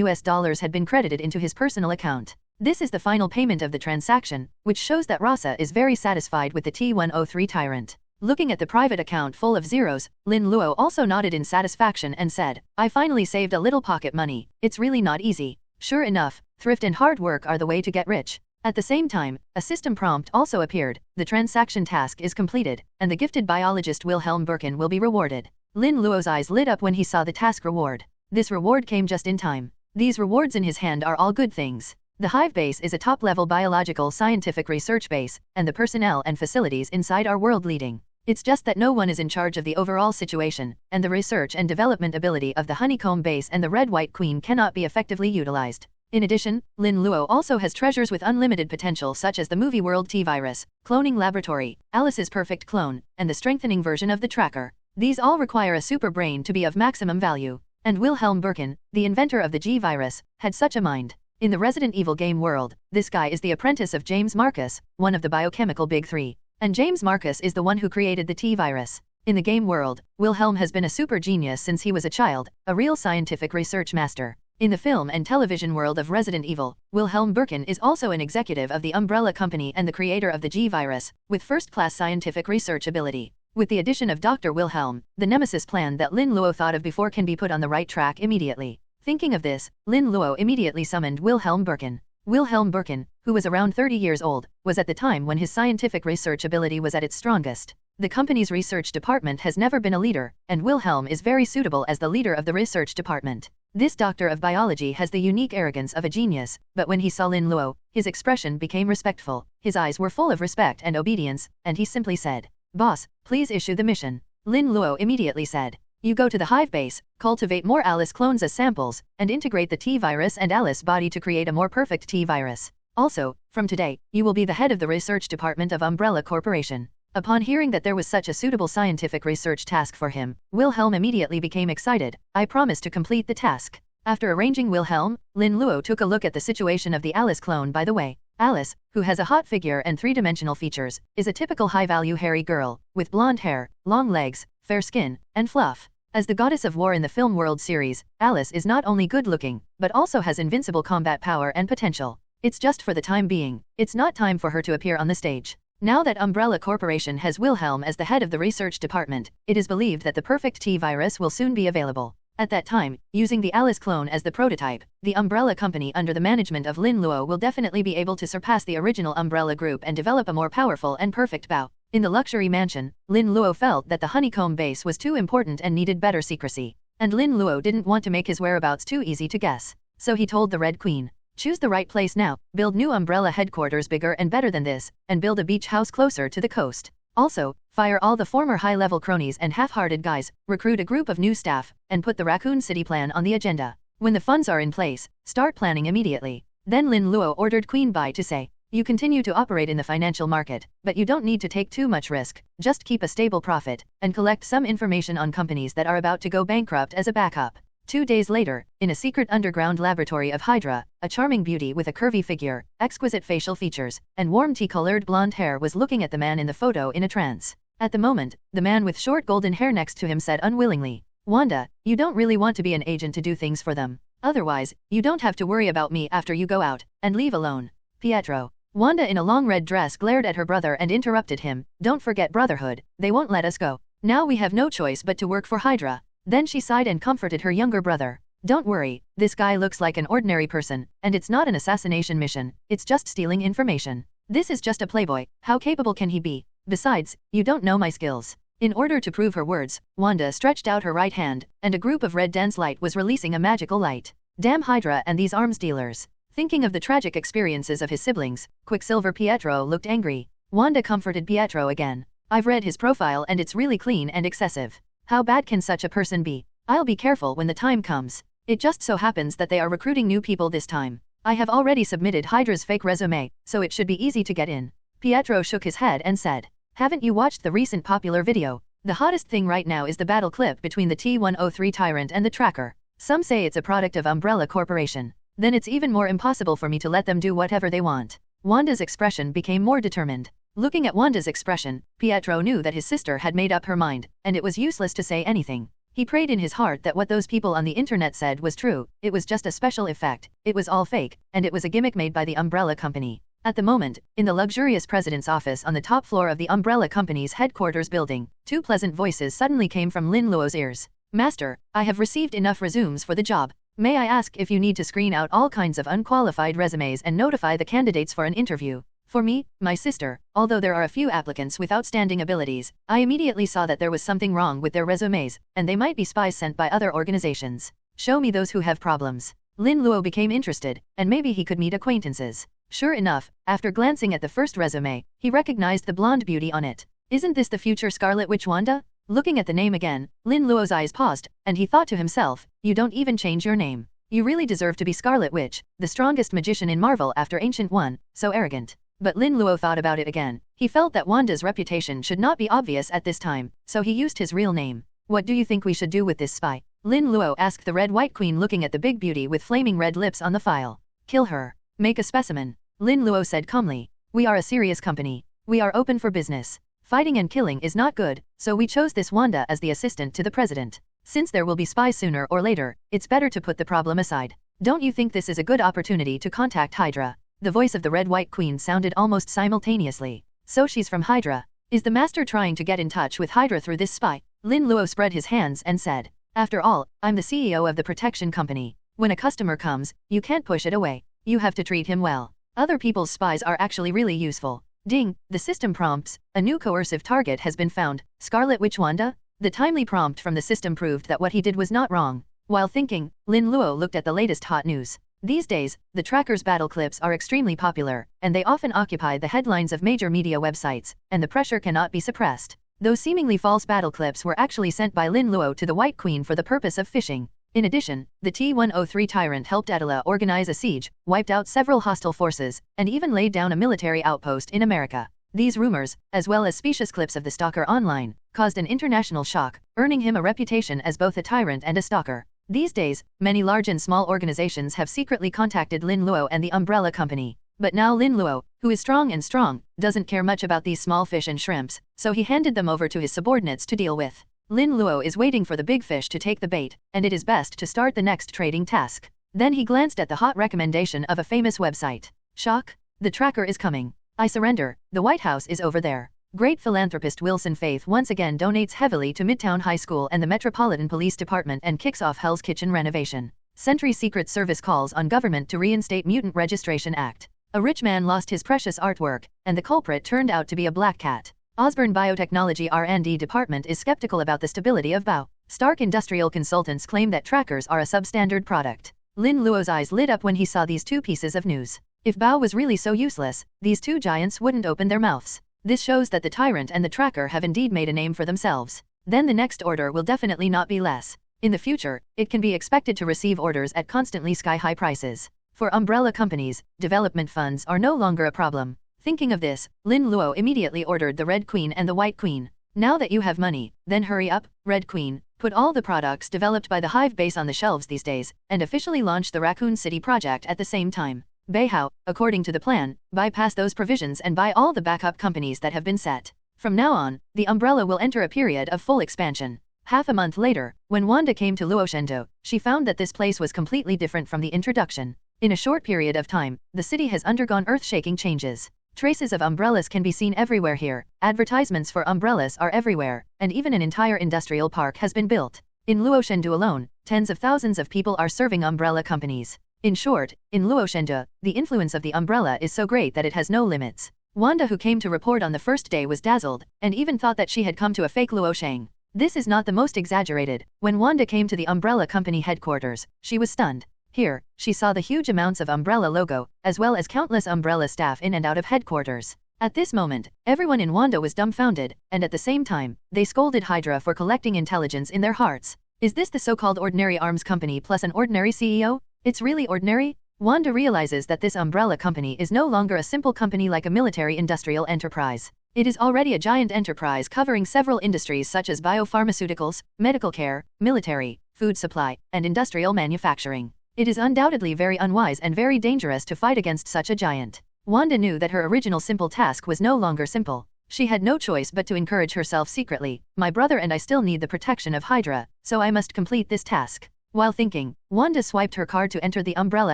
had been credited into his personal account. This is the final payment of the transaction, which shows that Rasa is very satisfied with the T-103 tyrant. Looking at the private account full of zeros, Lin Luo also nodded in satisfaction and said, "I finally saved a little pocket money. It's really not easy. Sure enough, thrift and hard work are the way to get rich." At the same time, a system prompt also appeared. The transaction task is completed, and the gifted biologist Wilhelm Birkin will be rewarded. Lin Luo's eyes lit up when he saw the task reward. This reward came just in time. These rewards in his hand are all good things. The hive base is a top-level biological scientific research base, and the personnel and facilities inside are world-leading. It's just that no one is in charge of the overall situation, and the research and development ability of the honeycomb base and the red-white queen cannot be effectively utilized. In addition, Lin Luo also has treasures with unlimited potential such as the movie world T-Virus, Cloning Laboratory, Alice's perfect clone, and the strengthening version of the tracker. These all require a super brain to be of maximum value. And Wilhelm Birkin, the inventor of the G-Virus, had such a mind. In the Resident Evil game world, this guy is the apprentice of James Marcus, one of the biochemical Big Three. And James Marcus is the one who created the T-Virus. In the game world, Wilhelm has been a super genius since he was a child, a real scientific research master. In the film and television world of Resident Evil, Wilhelm Birkin is also an executive of the Umbrella Company and the creator of the G-Virus, with first-class scientific research ability. With the addition of Dr. Wilhelm, the Nemesis plan that Lin Luo thought of before can be put on the right track immediately. Thinking of this, Lin Luo immediately summoned Wilhelm Birkin. Wilhelm Birkin, who was around 30 years old, was at the time when his scientific research ability was at its strongest. The company's research department has never been a leader, and Wilhelm is very suitable as the leader of the research department. This doctor of biology has the unique arrogance of a genius, but when he saw Lin Luo, his expression became respectful. His eyes were full of respect and obedience, and he simply said, "Boss, please issue the mission." Lin Luo immediately said, "You go to the hive base, cultivate more Alice clones as samples, and integrate the T-Virus and Alice body to create a more perfect T-Virus. Also, from today, you will be the head of the research department of Umbrella Corporation." Upon hearing that there was such a suitable scientific research task for him, Wilhelm immediately became excited. "I promise to complete the task." After arranging Wilhelm, Lin Luo took a look at the situation of the Alice clone. By the way, Alice, who has a hot figure and three-dimensional features, is a typical high-value hairy girl, with blonde hair, long legs, fair skin, and fluff. As the goddess of war in the film world series, Alice is not only good-looking, but also has invincible combat power and potential. It's just for the time being, it's not time for her to appear on the stage. Now that Umbrella Corporation has Wilhelm as the head of the research department, it is believed that the perfect T-Virus will soon be available. At that time, using the Alice clone as the prototype, the Umbrella Company under the management of Lin Luo will definitely be able to surpass the original Umbrella Group and develop a more powerful and perfect Bao. In the luxury mansion, Lin Luo felt that the honeycomb base was too important and needed better secrecy. And Lin Luo didn't want to make his whereabouts too easy to guess. So he told the Red Queen, Choose the right place now, build new umbrella headquarters bigger and better than this, and build a beach house closer to the coast. Also, fire all the former high-level cronies and half-hearted guys, recruit a group of new staff, and put the Raccoon City plan on the agenda. When the funds are in place, start planning immediately. Then Lin Luo ordered Queen Bai to say, you continue to operate in the financial market, but you don't need to take too much risk, just keep a stable profit, and collect some information on companies that are about to go bankrupt as a backup. 2 days later, in a secret underground laboratory of Hydra, a charming beauty with a curvy figure, exquisite facial features, and warm tea-colored blonde hair was looking at the man in the photo in a trance. At the moment, the man with short golden hair next to him said unwillingly, Wanda, you don't really want to be an agent to do things for them. Otherwise, you don't have to worry about me after you go out, and leave alone. Pietro. Wanda in a long red dress glared at her brother and interrupted him, don't forget brotherhood, they won't let us go. Now we have no choice but to work for Hydra. Then she sighed and comforted her younger brother. Don't worry, this guy looks like an ordinary person, and it's not an assassination mission, it's just stealing information. This is just a playboy, how capable can he be? Besides, you don't know my skills. In order to prove her words, Wanda stretched out her right hand, and a group of red dense light was releasing a magical light. Damn Hydra and these arms dealers. Thinking of the tragic experiences of his siblings, Quicksilver Pietro looked angry. Wanda comforted Pietro again. I've read his profile and it's really clean and excessive. How bad can such a person be? I'll be careful when the time comes. It just so happens that they are recruiting new people this time. I have already submitted Hydra's fake resume, so it should be easy to get in. Pietro shook his head and said, haven't you watched the recent popular video? The hottest thing right now is the battle clip between the T-103 Tyrant and the Tracker. Some say it's a product of Umbrella Corporation. Then it's even more impossible for me to let them do whatever they want. Wanda's expression became more determined. Looking at Wanda's expression, Pietro knew that his sister had made up her mind, and it was useless to say anything. He prayed in his heart that what those people on the internet said was true, it was just a special effect, it was all fake, and it was a gimmick made by the Umbrella Company. At the moment, in the luxurious president's office on the top floor of the Umbrella Company's headquarters building, 2 pleasant voices suddenly came from Lin Luo's ears. Master, I have received enough resumes for the job. May I ask if you need to screen out all kinds of unqualified resumes and notify the candidates for an interview? For me, my sister, although there are a few applicants with outstanding abilities, I immediately saw that there was something wrong with their resumes, and they might be spies sent by other organizations. Show me those who have problems. Lin Luo became interested, and maybe he could meet acquaintances. Sure enough, after glancing at the first resume, he recognized the blonde beauty on it. Isn't this the future Scarlet Witch Wanda? Looking at the name again, Lin Luo's eyes paused, and he thought to himself, you don't even change your name. You really deserve to be Scarlet Witch, the strongest magician in Marvel after Ancient One, so arrogant. But Lin Luo thought about it again. He felt that Wanda's reputation should not be obvious at this time, so he used his real name. What do you think we should do with this spy? Lin Luo asked the Red-White Queen looking at the big beauty with flaming red lips on the file. Kill her. Make a specimen. Lin Luo said calmly. We are a serious company. We are open for business. Fighting and killing is not good, so we chose this Wanda as the assistant to the president. Since there will be spies sooner or later, it's better to put the problem aside. Don't you think this is a good opportunity to contact Hydra? The voice of the Red-White Queen sounded almost simultaneously. So she's from Hydra. Is the master trying to get in touch with Hydra through this spy? Lin Luo spread his hands and said, after all, I'm the CEO of the protection company. When a customer comes, you can't push it away. You have to treat him well. Other people's spies are actually really useful. Ding, the system prompts, a new coercive target has been found, Scarlet Witch Wanda? The timely prompt from the system proved that what he did was not wrong. While thinking, Lin Luo looked at the latest hot news. These days, the Tracker's battle clips are extremely popular, and they often occupy the headlines of major media websites, and the pressure cannot be suppressed. Those seemingly false battle clips were actually sent by Lin Luo to the White Queen for the purpose of phishing. In addition, the T-103 Tyrant helped Attila organize a siege, wiped out several hostile forces, and even laid down a military outpost in America. These rumors, as well as specious clips of the stalker online, caused an international shock, earning him a reputation as both a tyrant and a stalker. These days, many large and small organizations have secretly contacted Lin Luo and the Umbrella Company. But now Lin Luo, who is strong, doesn't care much about these small fish and shrimps, so he handed them over to his subordinates to deal with. Lin Luo is waiting for the big fish to take the bait, and it is best to start the next trading task. Then he glanced at the hot recommendation of a famous website. Shock! The tracker is coming. I surrender, the White House is over there. Great philanthropist Wilson Faith once again donates heavily to Midtown High School and the Metropolitan Police Department and kicks off Hell's Kitchen renovation. Sentry Secret Service calls on government to reinstate Mutant Registration Act. A rich man lost his precious artwork, and the culprit turned out to be a black cat. Osborne Biotechnology R&D Department is skeptical about the stability of Bao. Stark Industrial Consultants claim that trackers are a substandard product. Lin Luo's eyes lit up when he saw these two pieces of news. If Bao was really so useless, these two giants wouldn't open their mouths. This shows that the tyrant and the tracker have indeed made a name for themselves. Then the next order will definitely not be less. In the future, it can be expected to receive orders at constantly sky-high prices. For umbrella companies, development funds are no longer a problem. Thinking of this, Lin Luo immediately ordered the Red Queen and the White Queen. Now that you have money, then hurry up, Red Queen, put all the products developed by the Hive base on the shelves these days, and officially launch the Raccoon City project at the same time. Beihao, according to the plan, bypass those provisions and buy all the backup companies that have been set. From now on, the umbrella will enter a period of full expansion. Half a month later, when Wanda came to Luoshendo, she found that this place was completely different from the introduction. In a short period of time, the city has undergone earth-shaking changes. Traces of umbrellas can be seen everywhere here, advertisements for umbrellas are everywhere, and even an entire industrial park has been built. In Luoshendo alone, tens of thousands of people are serving umbrella companies. In short, in Luoshendo, the influence of the umbrella is so great that it has no limits. Wanda, who came to report on the first day, was dazzled, and even thought that she had come to a fake Luosheng. This is not the most exaggerated. When Wanda came to the umbrella company headquarters, she was stunned. Here, she saw the huge amounts of umbrella logo, as well as countless umbrella staff in and out of headquarters. At this moment, everyone in Wanda was dumbfounded, and at the same time, they scolded Hydra for collecting intelligence in their hearts. Is this the so-called ordinary arms company plus an ordinary CEO? It's really ordinary? Wanda realizes that this umbrella company is no longer a simple company like a military-industrial enterprise. It is already a giant enterprise covering several industries such as biopharmaceuticals, medical care, military, food supply, and industrial manufacturing. It is undoubtedly very unwise and very dangerous to fight against such a giant. Wanda knew that her original simple task was no longer simple. She had no choice but to encourage herself secretly. My brother and I still need the protection of Hydra, so I must complete this task. While thinking, Wanda swiped her card to enter the umbrella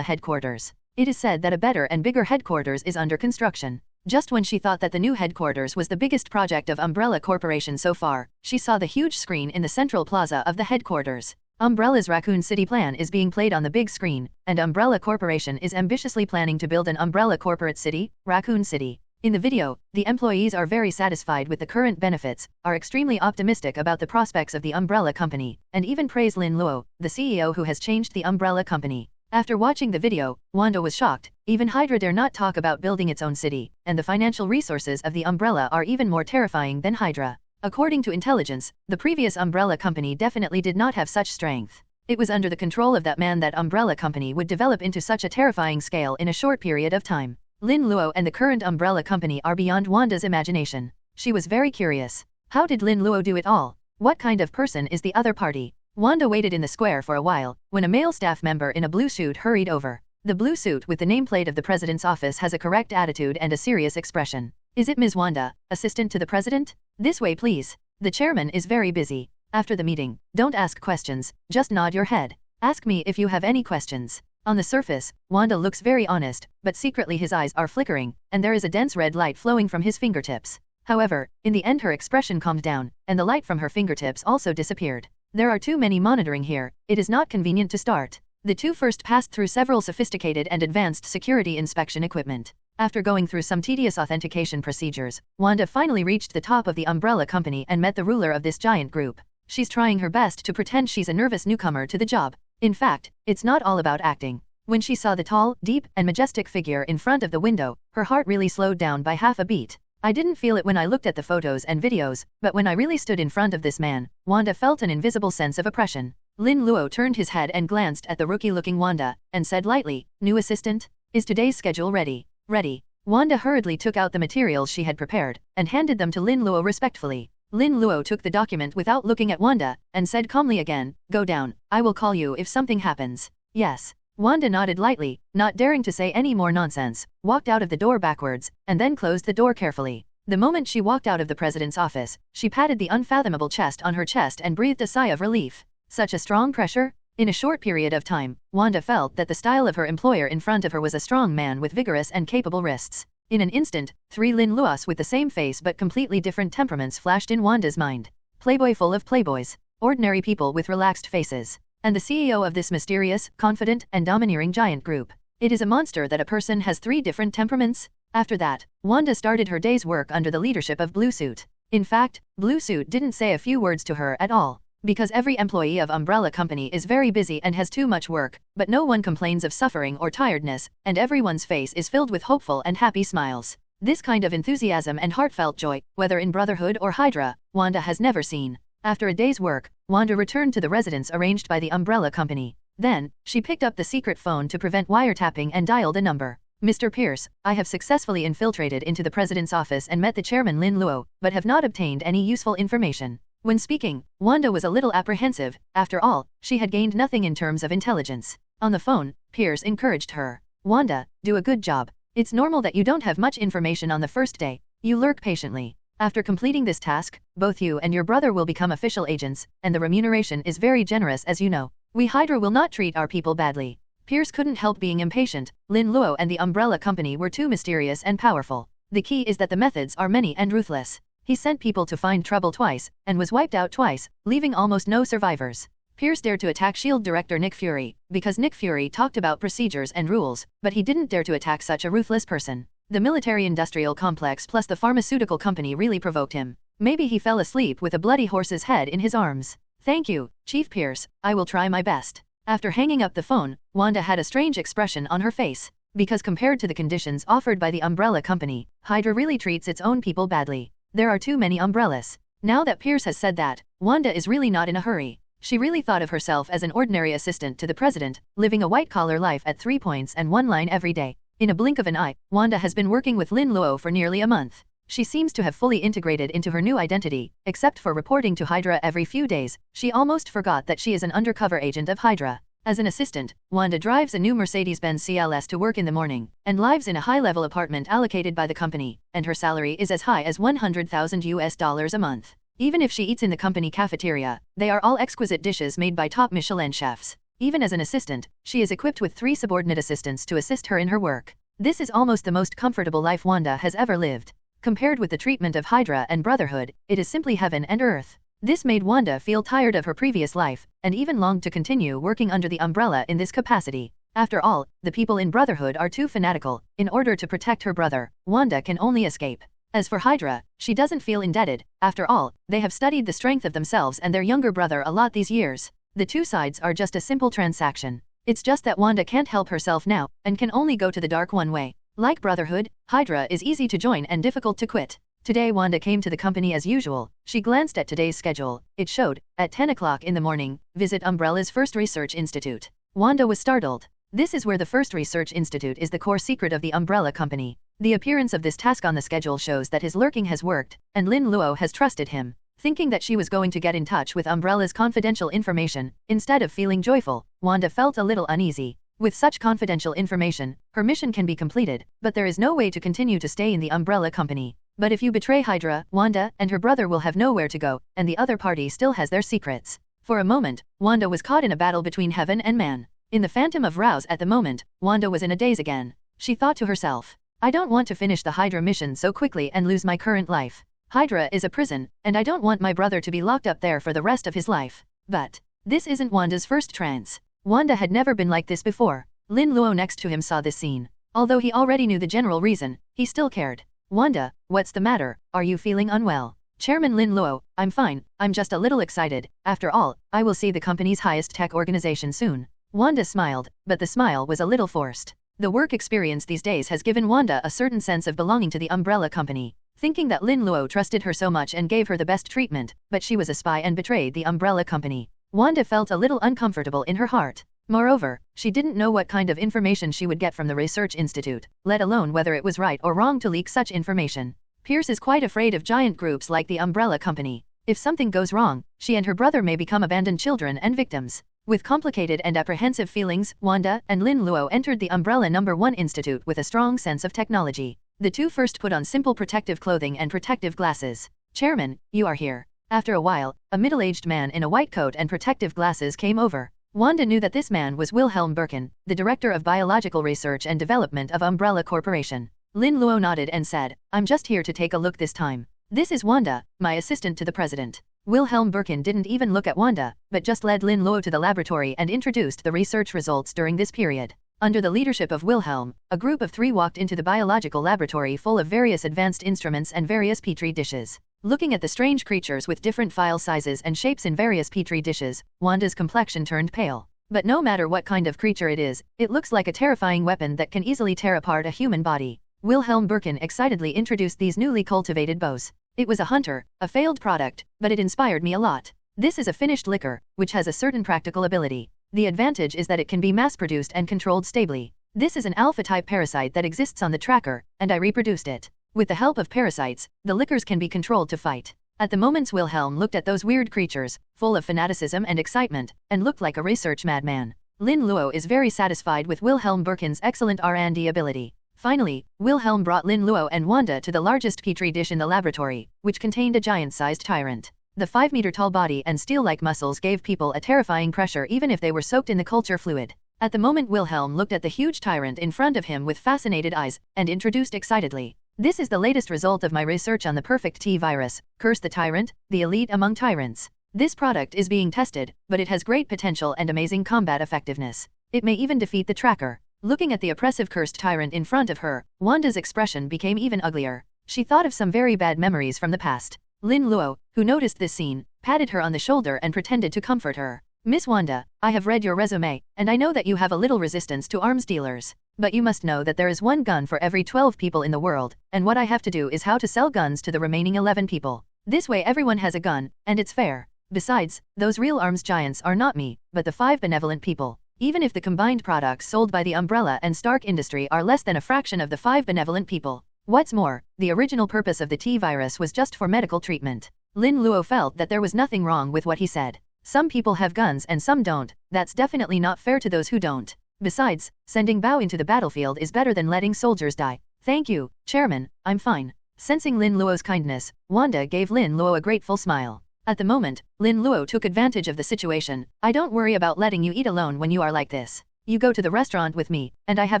headquarters. It is said that a better and bigger headquarters is under construction. Just when she thought that the new headquarters was the biggest project of Umbrella Corporation so far, she saw the huge screen in the central plaza of the headquarters. Umbrella's Raccoon City plan is being played on the big screen, and Umbrella Corporation is ambitiously planning to build an Umbrella Corporate City, Raccoon City. In the video, the employees are very satisfied with the current benefits, are extremely optimistic about the prospects of the umbrella company, and even praise Lin Luo, the CEO who has changed the umbrella company. After watching the video, Wanda was shocked. Even Hydra dare not talk about building its own city, and the financial resources of the umbrella are even more terrifying than Hydra. According to intelligence, the previous umbrella company definitely did not have such strength. It was under the control of that man that umbrella company would develop into such a terrifying scale in a short period of time. Lin Luo and the current umbrella company are beyond Wanda's imagination. She was very curious. How did Lin Luo do it all? What kind of person is the other party? Wanda waited in the square for a while, when a male staff member in a blue suit hurried over. The blue suit with the nameplate of the president's office has a correct attitude and a serious expression. Is it Ms. Wanda, assistant to the president? This way please. The chairman is very busy. After the meeting, don't ask questions, just nod your head. Ask me if you have any questions. On the surface, Wanda looks very honest, but secretly his eyes are flickering, and there is a dense red light flowing from his fingertips. However, in the end her expression calmed down, and the light from her fingertips also disappeared. There are too many monitoring here, it is not convenient to start. The two first passed through several sophisticated and advanced security inspection equipment. After going through some tedious authentication procedures, Wanda finally reached the top of the umbrella company and met the ruler of this giant group. She's trying her best to pretend she's a nervous newcomer to the job. In fact, it's not all about acting. When she saw the tall, deep, and majestic figure in front of the window, her heart really slowed down by half a beat. I didn't feel it when I looked at the photos and videos, but when I really stood in front of this man, Wanda felt an invisible sense of oppression. Lin Luo turned his head and glanced at the rookie-looking Wanda, and said lightly, "New assistant? Is today's schedule ready?" "Ready." Wanda hurriedly took out the materials she had prepared, and handed them to Lin Luo respectfully. Lin Luo took the document without looking at Wanda, and said calmly again, "Go down, I will call you if something happens." "Yes." Wanda nodded lightly, not daring to say any more nonsense, walked out of the door backwards, and then closed the door carefully. The moment she walked out of the president's office, she patted the unfathomable chest on her chest and breathed a sigh of relief. Such a strong pressure? In a short period of time, Wanda felt that the style of her employer in front of her was a strong man with vigorous and capable wrists. In an instant, 3 Lin Luos with the same face but completely different temperaments flashed in Wanda's mind. Playboy full of playboys, ordinary people with relaxed faces, and the CEO of this mysterious, confident, and domineering giant group. It is a monster that a person has 3 different temperaments. After that, Wanda started her day's work under the leadership of Blue Suit. In fact, Blue Suit didn't say a few words to her at all. Because every employee of Umbrella Company is very busy and has too much work, but no one complains of suffering or tiredness, and everyone's face is filled with hopeful and happy smiles. This kind of enthusiasm and heartfelt joy, whether in Brotherhood or Hydra, Wanda has never seen. After a day's work, Wanda returned to the residence arranged by the Umbrella Company. Then, she picked up the secret phone to prevent wiretapping and dialed a number. Mr. Pierce, I have successfully infiltrated into the president's office and met the chairman Lin Luo, but have not obtained any useful information. When speaking, Wanda was a little apprehensive. After all, she had gained nothing in terms of intelligence. On the phone, Pierce encouraged her. Wanda, do a good job. It's normal that you don't have much information on the first day. You lurk patiently. After completing this task, both you and your brother will become official agents, and the remuneration is very generous, as you know. We Hydra will not treat our people badly. Pierce couldn't help being impatient. Lin Luo and the Umbrella Company were too mysterious and powerful. The key is that the methods are many and ruthless. He sent people to find trouble twice, and was wiped out twice, leaving almost no survivors. Pierce dared to attack S.H.I.E.L.D. director Nick Fury, because Nick Fury talked about procedures and rules, but he didn't dare to attack such a ruthless person. The military-industrial complex plus the pharmaceutical company really provoked him. Maybe he fell asleep with a bloody horse's head in his arms. Thank you, Chief Pierce, I will try my best. After hanging up the phone, Wanda had a strange expression on her face. Because compared to the conditions offered by the Umbrella Company, Hydra really treats its own people badly. There are too many umbrellas. Now that Pierce has said that, Wanda is really not in a hurry. She really thought of herself as an ordinary assistant to the president, living a white-collar life at 3 points and 1 line every day. In a blink of an eye, Wanda has been working with Lin Luo for nearly a month. She seems to have fully integrated into her new identity, except for reporting to Hydra every few days. She almost forgot that she is an undercover agent of Hydra. As an assistant, Wanda drives a new Mercedes-Benz CLS to work in the morning, and lives in a high-level apartment allocated by the company, and her salary is as high as $100,000 a month. Even if she eats in the company cafeteria, they are all exquisite dishes made by top Michelin chefs. Even as an assistant, she is equipped with 3 subordinate assistants to assist her in her work. This is almost the most comfortable life Wanda has ever lived. Compared with the treatment of Hydra and Brotherhood, it is simply heaven and earth. This made Wanda feel tired of her previous life, and even longed to continue working under the umbrella in this capacity. After all, the people in Brotherhood are too fanatical. In order to protect her brother, Wanda can only escape. As for Hydra, she doesn't feel indebted. After all, they have studied the strength of themselves and their younger brother a lot these years. The two sides are just a simple transaction. It's just that Wanda can't help herself now, and can only go to the dark one way. Like Brotherhood, Hydra is easy to join and difficult to quit. Today Wanda came to the company as usual. She glanced at today's schedule. It showed, at 10 o'clock in the morning, visit Umbrella's first research institute. Wanda was startled. This is where the first research institute is the core secret of the Umbrella Company. The appearance of this task on the schedule shows that his lurking has worked, and Lin Luo has trusted him. Thinking that she was going to get in touch with Umbrella's confidential information, instead of feeling joyful, Wanda felt a little uneasy. With such confidential information, her mission can be completed, but there is no way to continue to stay in the Umbrella Company. But if you betray Hydra, Wanda and her brother will have nowhere to go, and the other party still has their secrets. For a moment, Wanda was caught in a battle between heaven and man. In the Phantom of Rouse at the moment, Wanda was in a daze again. She thought to herself, I don't want to finish the Hydra mission so quickly and lose my current life. Hydra is a prison, and I don't want my brother to be locked up there for the rest of his life. But this isn't Wanda's first trance. Wanda had never been like this before. Lin Luo next to him saw this scene. Although he already knew the general reason, he still cared. Wanda, what's the matter? Are you feeling unwell? Chairman Lin Luo, I'm fine, I'm just a little excited. After all, I will see the company's highest tech organization soon. Wanda smiled, but the smile was a little forced. The work experience these days has given Wanda a certain sense of belonging to the Umbrella Company. Thinking that Lin Luo trusted her so much and gave her the best treatment, but she was a spy and betrayed the Umbrella Company. Wanda felt a little uncomfortable in her heart. Moreover, she didn't know what kind of information she would get from the research institute, let alone whether it was right or wrong to leak such information. Pierce is quite afraid of giant groups like the Umbrella Company. If something goes wrong, she and her brother may become abandoned children and victims. With complicated and apprehensive feelings, Wanda and Lin Luo entered the Umbrella No. 1 Institute with a strong sense of technology. The two first put on simple protective clothing and protective glasses. Chairman, you are here. After a while, a middle-aged man in a white coat and protective glasses came over. Wanda knew that this man was Wilhelm Birkin, the Director of Biological Research and Development of Umbrella Corporation. Lin Luo nodded and said, I'm just here to take a look this time. This is Wanda, my assistant to the president. Wilhelm Birkin didn't even look at Wanda, but just led Lin Luo to the laboratory and introduced the research results during this period. Under the leadership of Wilhelm, a group of 3 walked into the biological laboratory full of various advanced instruments and various petri dishes. Looking at the strange creatures with different file sizes and shapes in various petri dishes, Wanda's complexion turned pale. But no matter what kind of creature it is, it looks like a terrifying weapon that can easily tear apart a human body. Wilhelm Birkin excitedly introduced these newly cultivated bows. It was a hunter, a failed product, but it inspired me a lot. This is a finished liquor, which has a certain practical ability. The advantage is that it can be mass-produced and controlled stably. This is an alpha-type parasite that exists on the tracker, and I reproduced it. With the help of parasites, the liquors can be controlled to fight. At the moment Wilhelm looked at those weird creatures, full of fanaticism and excitement, and looked like a research madman. Lin Luo is very satisfied with Wilhelm Birkin's excellent R&D ability. Finally, Wilhelm brought Lin Luo and Wanda to the largest petri dish in the laboratory, which contained a giant-sized tyrant. The 5-meter-tall body and steel-like muscles gave people a terrifying pressure even if they were soaked in the culture fluid. At the moment Wilhelm looked at the huge tyrant in front of him with fascinated eyes, and introduced excitedly. This is the latest result of my research on the perfect T virus, Curse the Tyrant, the elite among tyrants. This product is being tested, but it has great potential and amazing combat effectiveness. It may even defeat the tracker. Looking at the oppressive cursed tyrant in front of her, Wanda's expression became even uglier. She thought of some very bad memories from the past. Lin Luo, who noticed this scene, patted her on the shoulder and pretended to comfort her. Miss Wanda, I have read your resume, and I know that you have a little resistance to arms dealers. But you must know that there is one gun for every 12 people in the world, and what I have to do is how to sell guns to the remaining 11 people. This way everyone has a gun, and it's fair. Besides, those real arms giants are not me, but the 5 benevolent people. Even if the combined products sold by the Umbrella and Stark industry are less than a fraction of the 5 benevolent people. What's more, the original purpose of the T-virus was just for medical treatment. Lin Luo felt that there was nothing wrong with what he said. Some people have guns and some don't, that's definitely not fair to those who don't. Besides, sending Bao into the battlefield is better than letting soldiers die. Thank you, Chairman, I'm fine. Sensing Lin Luo's kindness, Wanda gave Lin Luo a grateful smile. At the moment, Lin Luo took advantage of the situation. I don't worry about letting you eat alone when you are like this. You go to the restaurant with me, and I have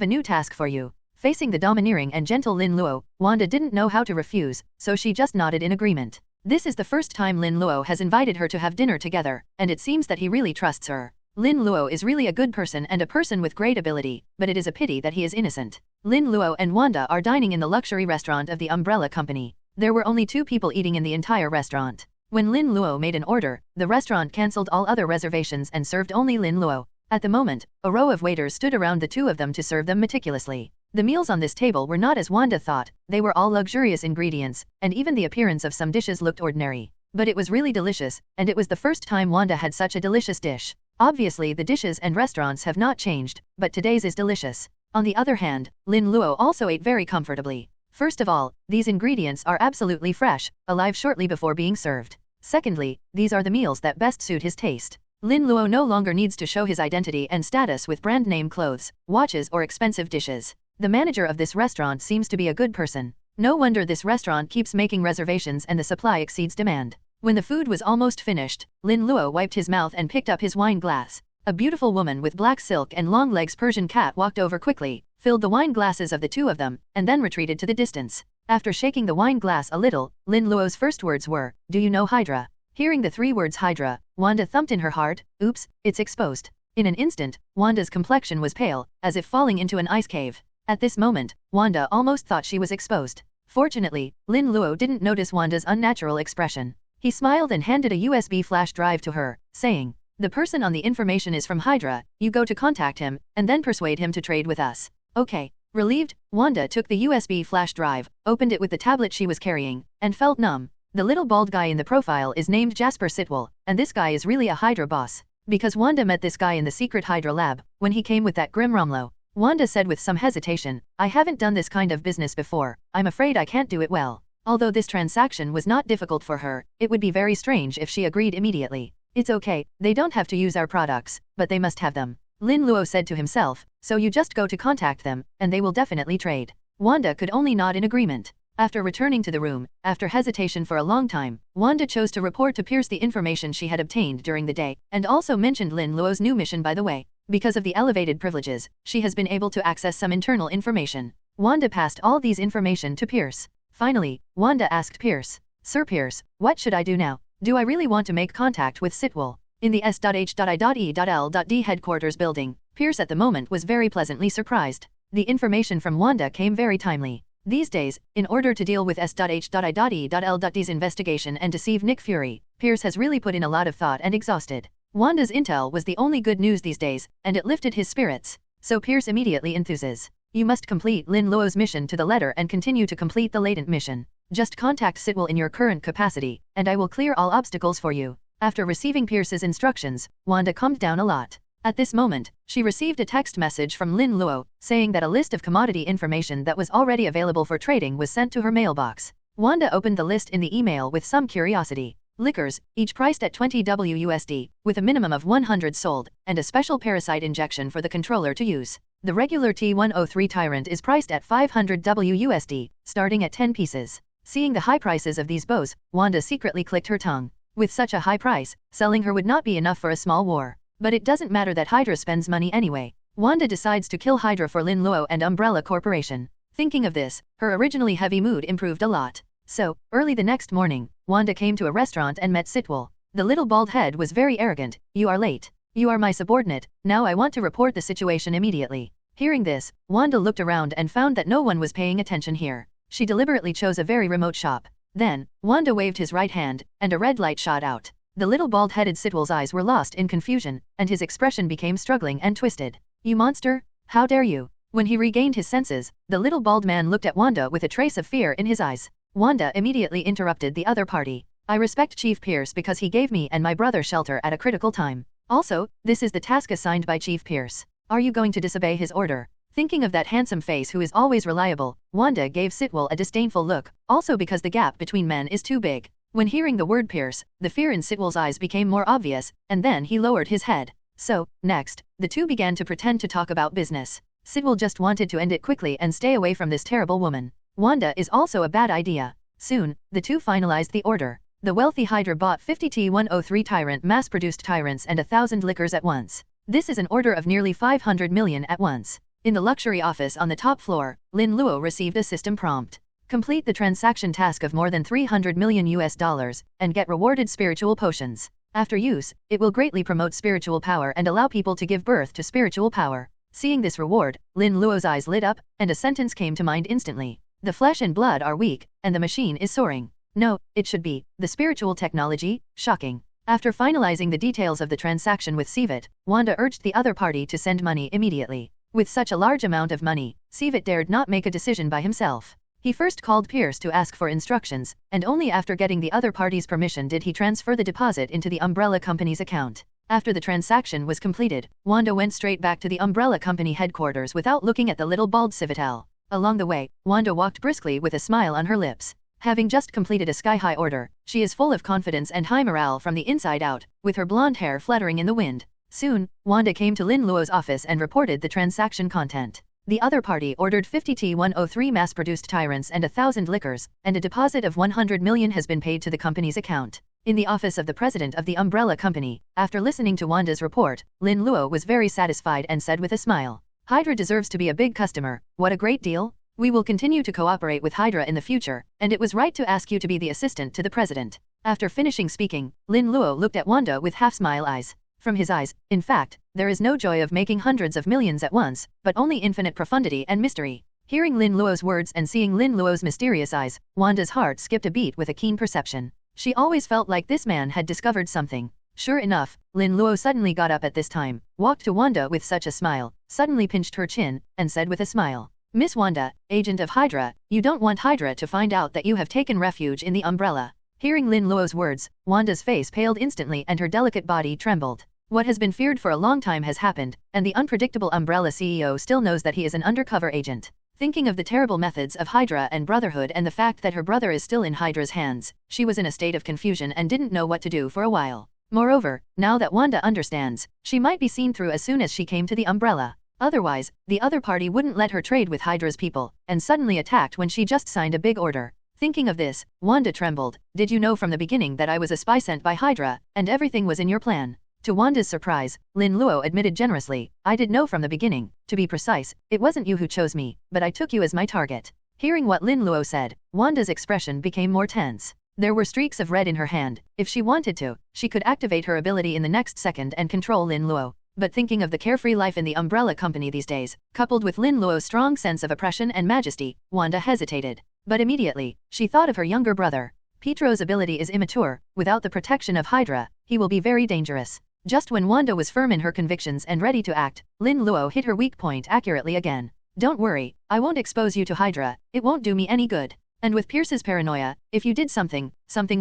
a new task for you. Facing the domineering and gentle Lin Luo, Wanda didn't know how to refuse, so she just nodded in agreement. This is the first time Lin Luo has invited her to have dinner together, and it seems that he really trusts her. Lin Luo is really a good person and a person with great ability, but it is a pity that he is innocent. Lin Luo and Wanda are dining in the luxury restaurant of the Umbrella Company. There were only 2 people eating in the entire restaurant. When Lin Luo made an order, the restaurant cancelled all other reservations and served only Lin Luo. At the moment, a row of waiters stood around the 2 of them to serve them meticulously. The meals on this table were not as Wanda thought, they were all luxurious ingredients, and even the appearance of some dishes looked ordinary. But it was really delicious, and it was the first time Wanda had such a delicious dish. Obviously the dishes and restaurants have not changed, but today's is delicious. On the other hand, Lin Luo also ate very comfortably. First of all, these ingredients are absolutely fresh, alive shortly before being served. Secondly, these are the meals that best suit his taste. Lin Luo no longer needs to show his identity and status with brand name clothes, watches or expensive dishes. The manager of this restaurant seems to be a good person. No wonder this restaurant keeps making reservations and the supply exceeds demand. When the food was almost finished, Lin Luo wiped his mouth and picked up his wine glass. A beautiful woman with black silk and long legs Persian cat walked over quickly, filled the wine glasses of the 2 of them, and then retreated to the distance. After shaking the wine glass a little, Lin Luo's first words were, "Do you know Hydra?" Hearing the 3 words Hydra, Wanda thumped in her heart. Oops, it's exposed. In an instant, Wanda's complexion was pale, as if falling into an ice cave. At this moment, Wanda almost thought she was exposed. Fortunately, Lin Luo didn't notice Wanda's unnatural expression. He smiled and handed a USB flash drive to her, saying, "The person on the information is from Hydra, you go to contact him, and then persuade him to trade with us." Okay. Relieved, Wanda took the USB flash drive, opened it with the tablet she was carrying, and felt numb. The little bald guy in the profile is named Jasper Sitwell, and this guy is really a Hydra boss. Because Wanda met this guy in the secret Hydra lab, when he came with that Grim Romlo. Wanda said with some hesitation, "I haven't done this kind of business before, I'm afraid I can't do it well." Although this transaction was not difficult for her, it would be very strange if she agreed immediately. "It's okay, they don't have to use our products, but they must have them," Lin Luo said to himself, "so you just go to contact them, and they will definitely trade." Wanda could only nod in agreement. After returning to the room, after hesitation for a long time, Wanda chose to report to Pierce the information she had obtained during the day, and also mentioned Lin Luo's new mission by the way. Because of the elevated privileges, she has been able to access some internal information. Wanda passed all these information to Pierce. Finally, Wanda asked Pierce, "Sir Pierce, what should I do now? Do I really want to make contact with Sitwell?" In the S.H.I.E.L.D headquarters building, Pierce at the moment was very pleasantly surprised. The information from Wanda came very timely. These days, in order to deal with S.H.I.E.L.D's investigation and deceive Nick Fury, Pierce has really put in a lot of thought and exhausted. Wanda's intel was the only good news these days, and it lifted his spirits. So Pierce immediately enthuses. You must complete Lin Luo's mission to the letter and continue to complete the latent mission. Just contact Sitwell in your current capacity, and I will clear all obstacles for you. After receiving Pierce's instructions, Wanda calmed down a lot. At this moment, she received a text message from Lin Luo, saying that a list of commodity information that was already available for trading was sent to her mailbox. Wanda opened the list in the email with some curiosity. Liquors, each priced at 20 WUSD, with a minimum of 100 sold, and a special parasite injection for the controller to use. The regular T103 Tyrant is priced at 500 WUSD, starting at 10 pieces. Seeing the high prices of these bows, Wanda secretly clicked her tongue. With such a high price, selling her would not be enough for a small war. But it doesn't matter that Hydra spends money anyway. Wanda decides to kill Hydra for Lin Luo and Umbrella Corporation. Thinking of this, her originally heavy mood improved a lot. So, early the next morning, Wanda came to a restaurant and met Sitwell. The little bald head was very arrogant. You are late. You are my subordinate, now I want to report the situation immediately. Hearing this, Wanda looked around and found that no one was paying attention here. She deliberately chose a very remote shop. Then, Wanda waved his right hand, and a red light shot out. The little bald-headed Sitwell's eyes were lost in confusion, and his expression became struggling and twisted. You monster! How dare you! When he regained his senses, the little bald man looked at Wanda with a trace of fear in his eyes. Wanda immediately interrupted the other party. I respect Chief Pierce because he gave me and my brother shelter at a critical time. Also, this is the task assigned by Chief Pierce. Are you going to disobey his order? Thinking of that handsome face who is always reliable, Wanda gave Sitwell a disdainful look, also because the gap between men is too big. When hearing the word Pierce, the fear in Sitwell's eyes became more obvious, and then he lowered his head. So, next, the two began to pretend to talk about business. Sitwell just wanted to end it quickly and stay away from this terrible woman. Wanda is also a bad idea. Soon, the two finalized the order. The wealthy Hydra bought 50 T103 Tyrant mass-produced Tyrants and 1,000 liquors at once. This is an order of nearly 500 million at once. In the luxury office on the top floor, Lin Luo received a system prompt. Complete the transaction task of more than 300 million US dollars, and get rewarded spiritual potions. After use, it will greatly promote spiritual power and allow people to give birth to spiritual power. Seeing this reward, Lin Luo's eyes lit up, and a sentence came to mind instantly. The flesh and blood are weak, and the machine is soaring. No, it should be the spiritual technology. Shocking. After finalizing the details of the transaction with Sivit, Wanda urged the other party to send money immediately. With such a large amount of money, Sivit dared not make a decision by himself. He first called Pierce to ask for instructions, and only after getting the other party's permission did he transfer the deposit into the Umbrella Company's account. After the transaction was completed, Wanda went straight back to the Umbrella Company headquarters without looking at the little bald Civitel. Along the way, Wanda walked briskly with a smile on her lips. Having just completed a sky-high order, she is full of confidence and high morale from the inside out, with her blonde hair fluttering in the wind. Soon, Wanda came to Lin Luo's office and reported the transaction content. The other party ordered 50 T103 mass-produced Tyrants and 1,000 liquors, and a deposit of 100 million has been paid to the company's account. In the office of the president of the Umbrella Company, after listening to Wanda's report, Lin Luo was very satisfied and said with a smile, Hydra deserves to be a big customer. What a great deal. We will continue to cooperate with Hydra in the future, and it was right to ask you to be the assistant to the president. After finishing speaking, Lin Luo looked at Wanda with half-smile eyes. From his eyes, in fact, there is no joy of making hundreds of millions at once, but only infinite profundity and mystery. Hearing Lin Luo's words and seeing Lin Luo's mysterious eyes, Wanda's heart skipped a beat with a keen perception. She always felt like this man had discovered something. Sure enough, Lin Luo suddenly got up at this time, walked to Wanda with such a smile, suddenly pinched her chin, and said with a smile, Miss Wanda, agent of Hydra, you don't want Hydra to find out that you have taken refuge in the Umbrella. Hearing Lin Luo's words, Wanda's face paled instantly and her delicate body trembled. What has been feared for a long time has happened, and the unpredictable Umbrella CEO still knows that he is an undercover agent. Thinking of the terrible methods of Hydra and Brotherhood and the fact that her brother is still in Hydra's hands, she was in a state of confusion and didn't know what to do for a while. Moreover, now that Wanda understands, she might be seen through as soon as she came to the Umbrella. Otherwise, the other party wouldn't let her trade with Hydra's people, and suddenly attacked when she just signed a big order. Thinking of this, Wanda trembled. Did you know from the beginning that I was a spy sent by Hydra, and everything was in your plan? To Wanda's surprise, Lin Luo admitted generously, I did know from the beginning. To be precise, it wasn't you who chose me, but I took you as my target. Hearing what Lin Luo said, Wanda's expression became more tense. There were streaks of red in her hand. If she wanted to, she could activate her ability in the next second and control Lin Luo. but thinking of the carefree life in the umbrella company these days, coupled with Lin Luo's strong sense of oppression and majesty, Wanda hesitated. But immediately, she thought of her younger brother. Pietro's ability is immature. Without the protection of Hydra, he will be very dangerous. Just when Wanda was firm in her convictions and ready to act, Lin Luo hit her weak point accurately again. Don't worry, I won't expose you to Hydra, it won't do me any good. And with Pierce's paranoia, if you did something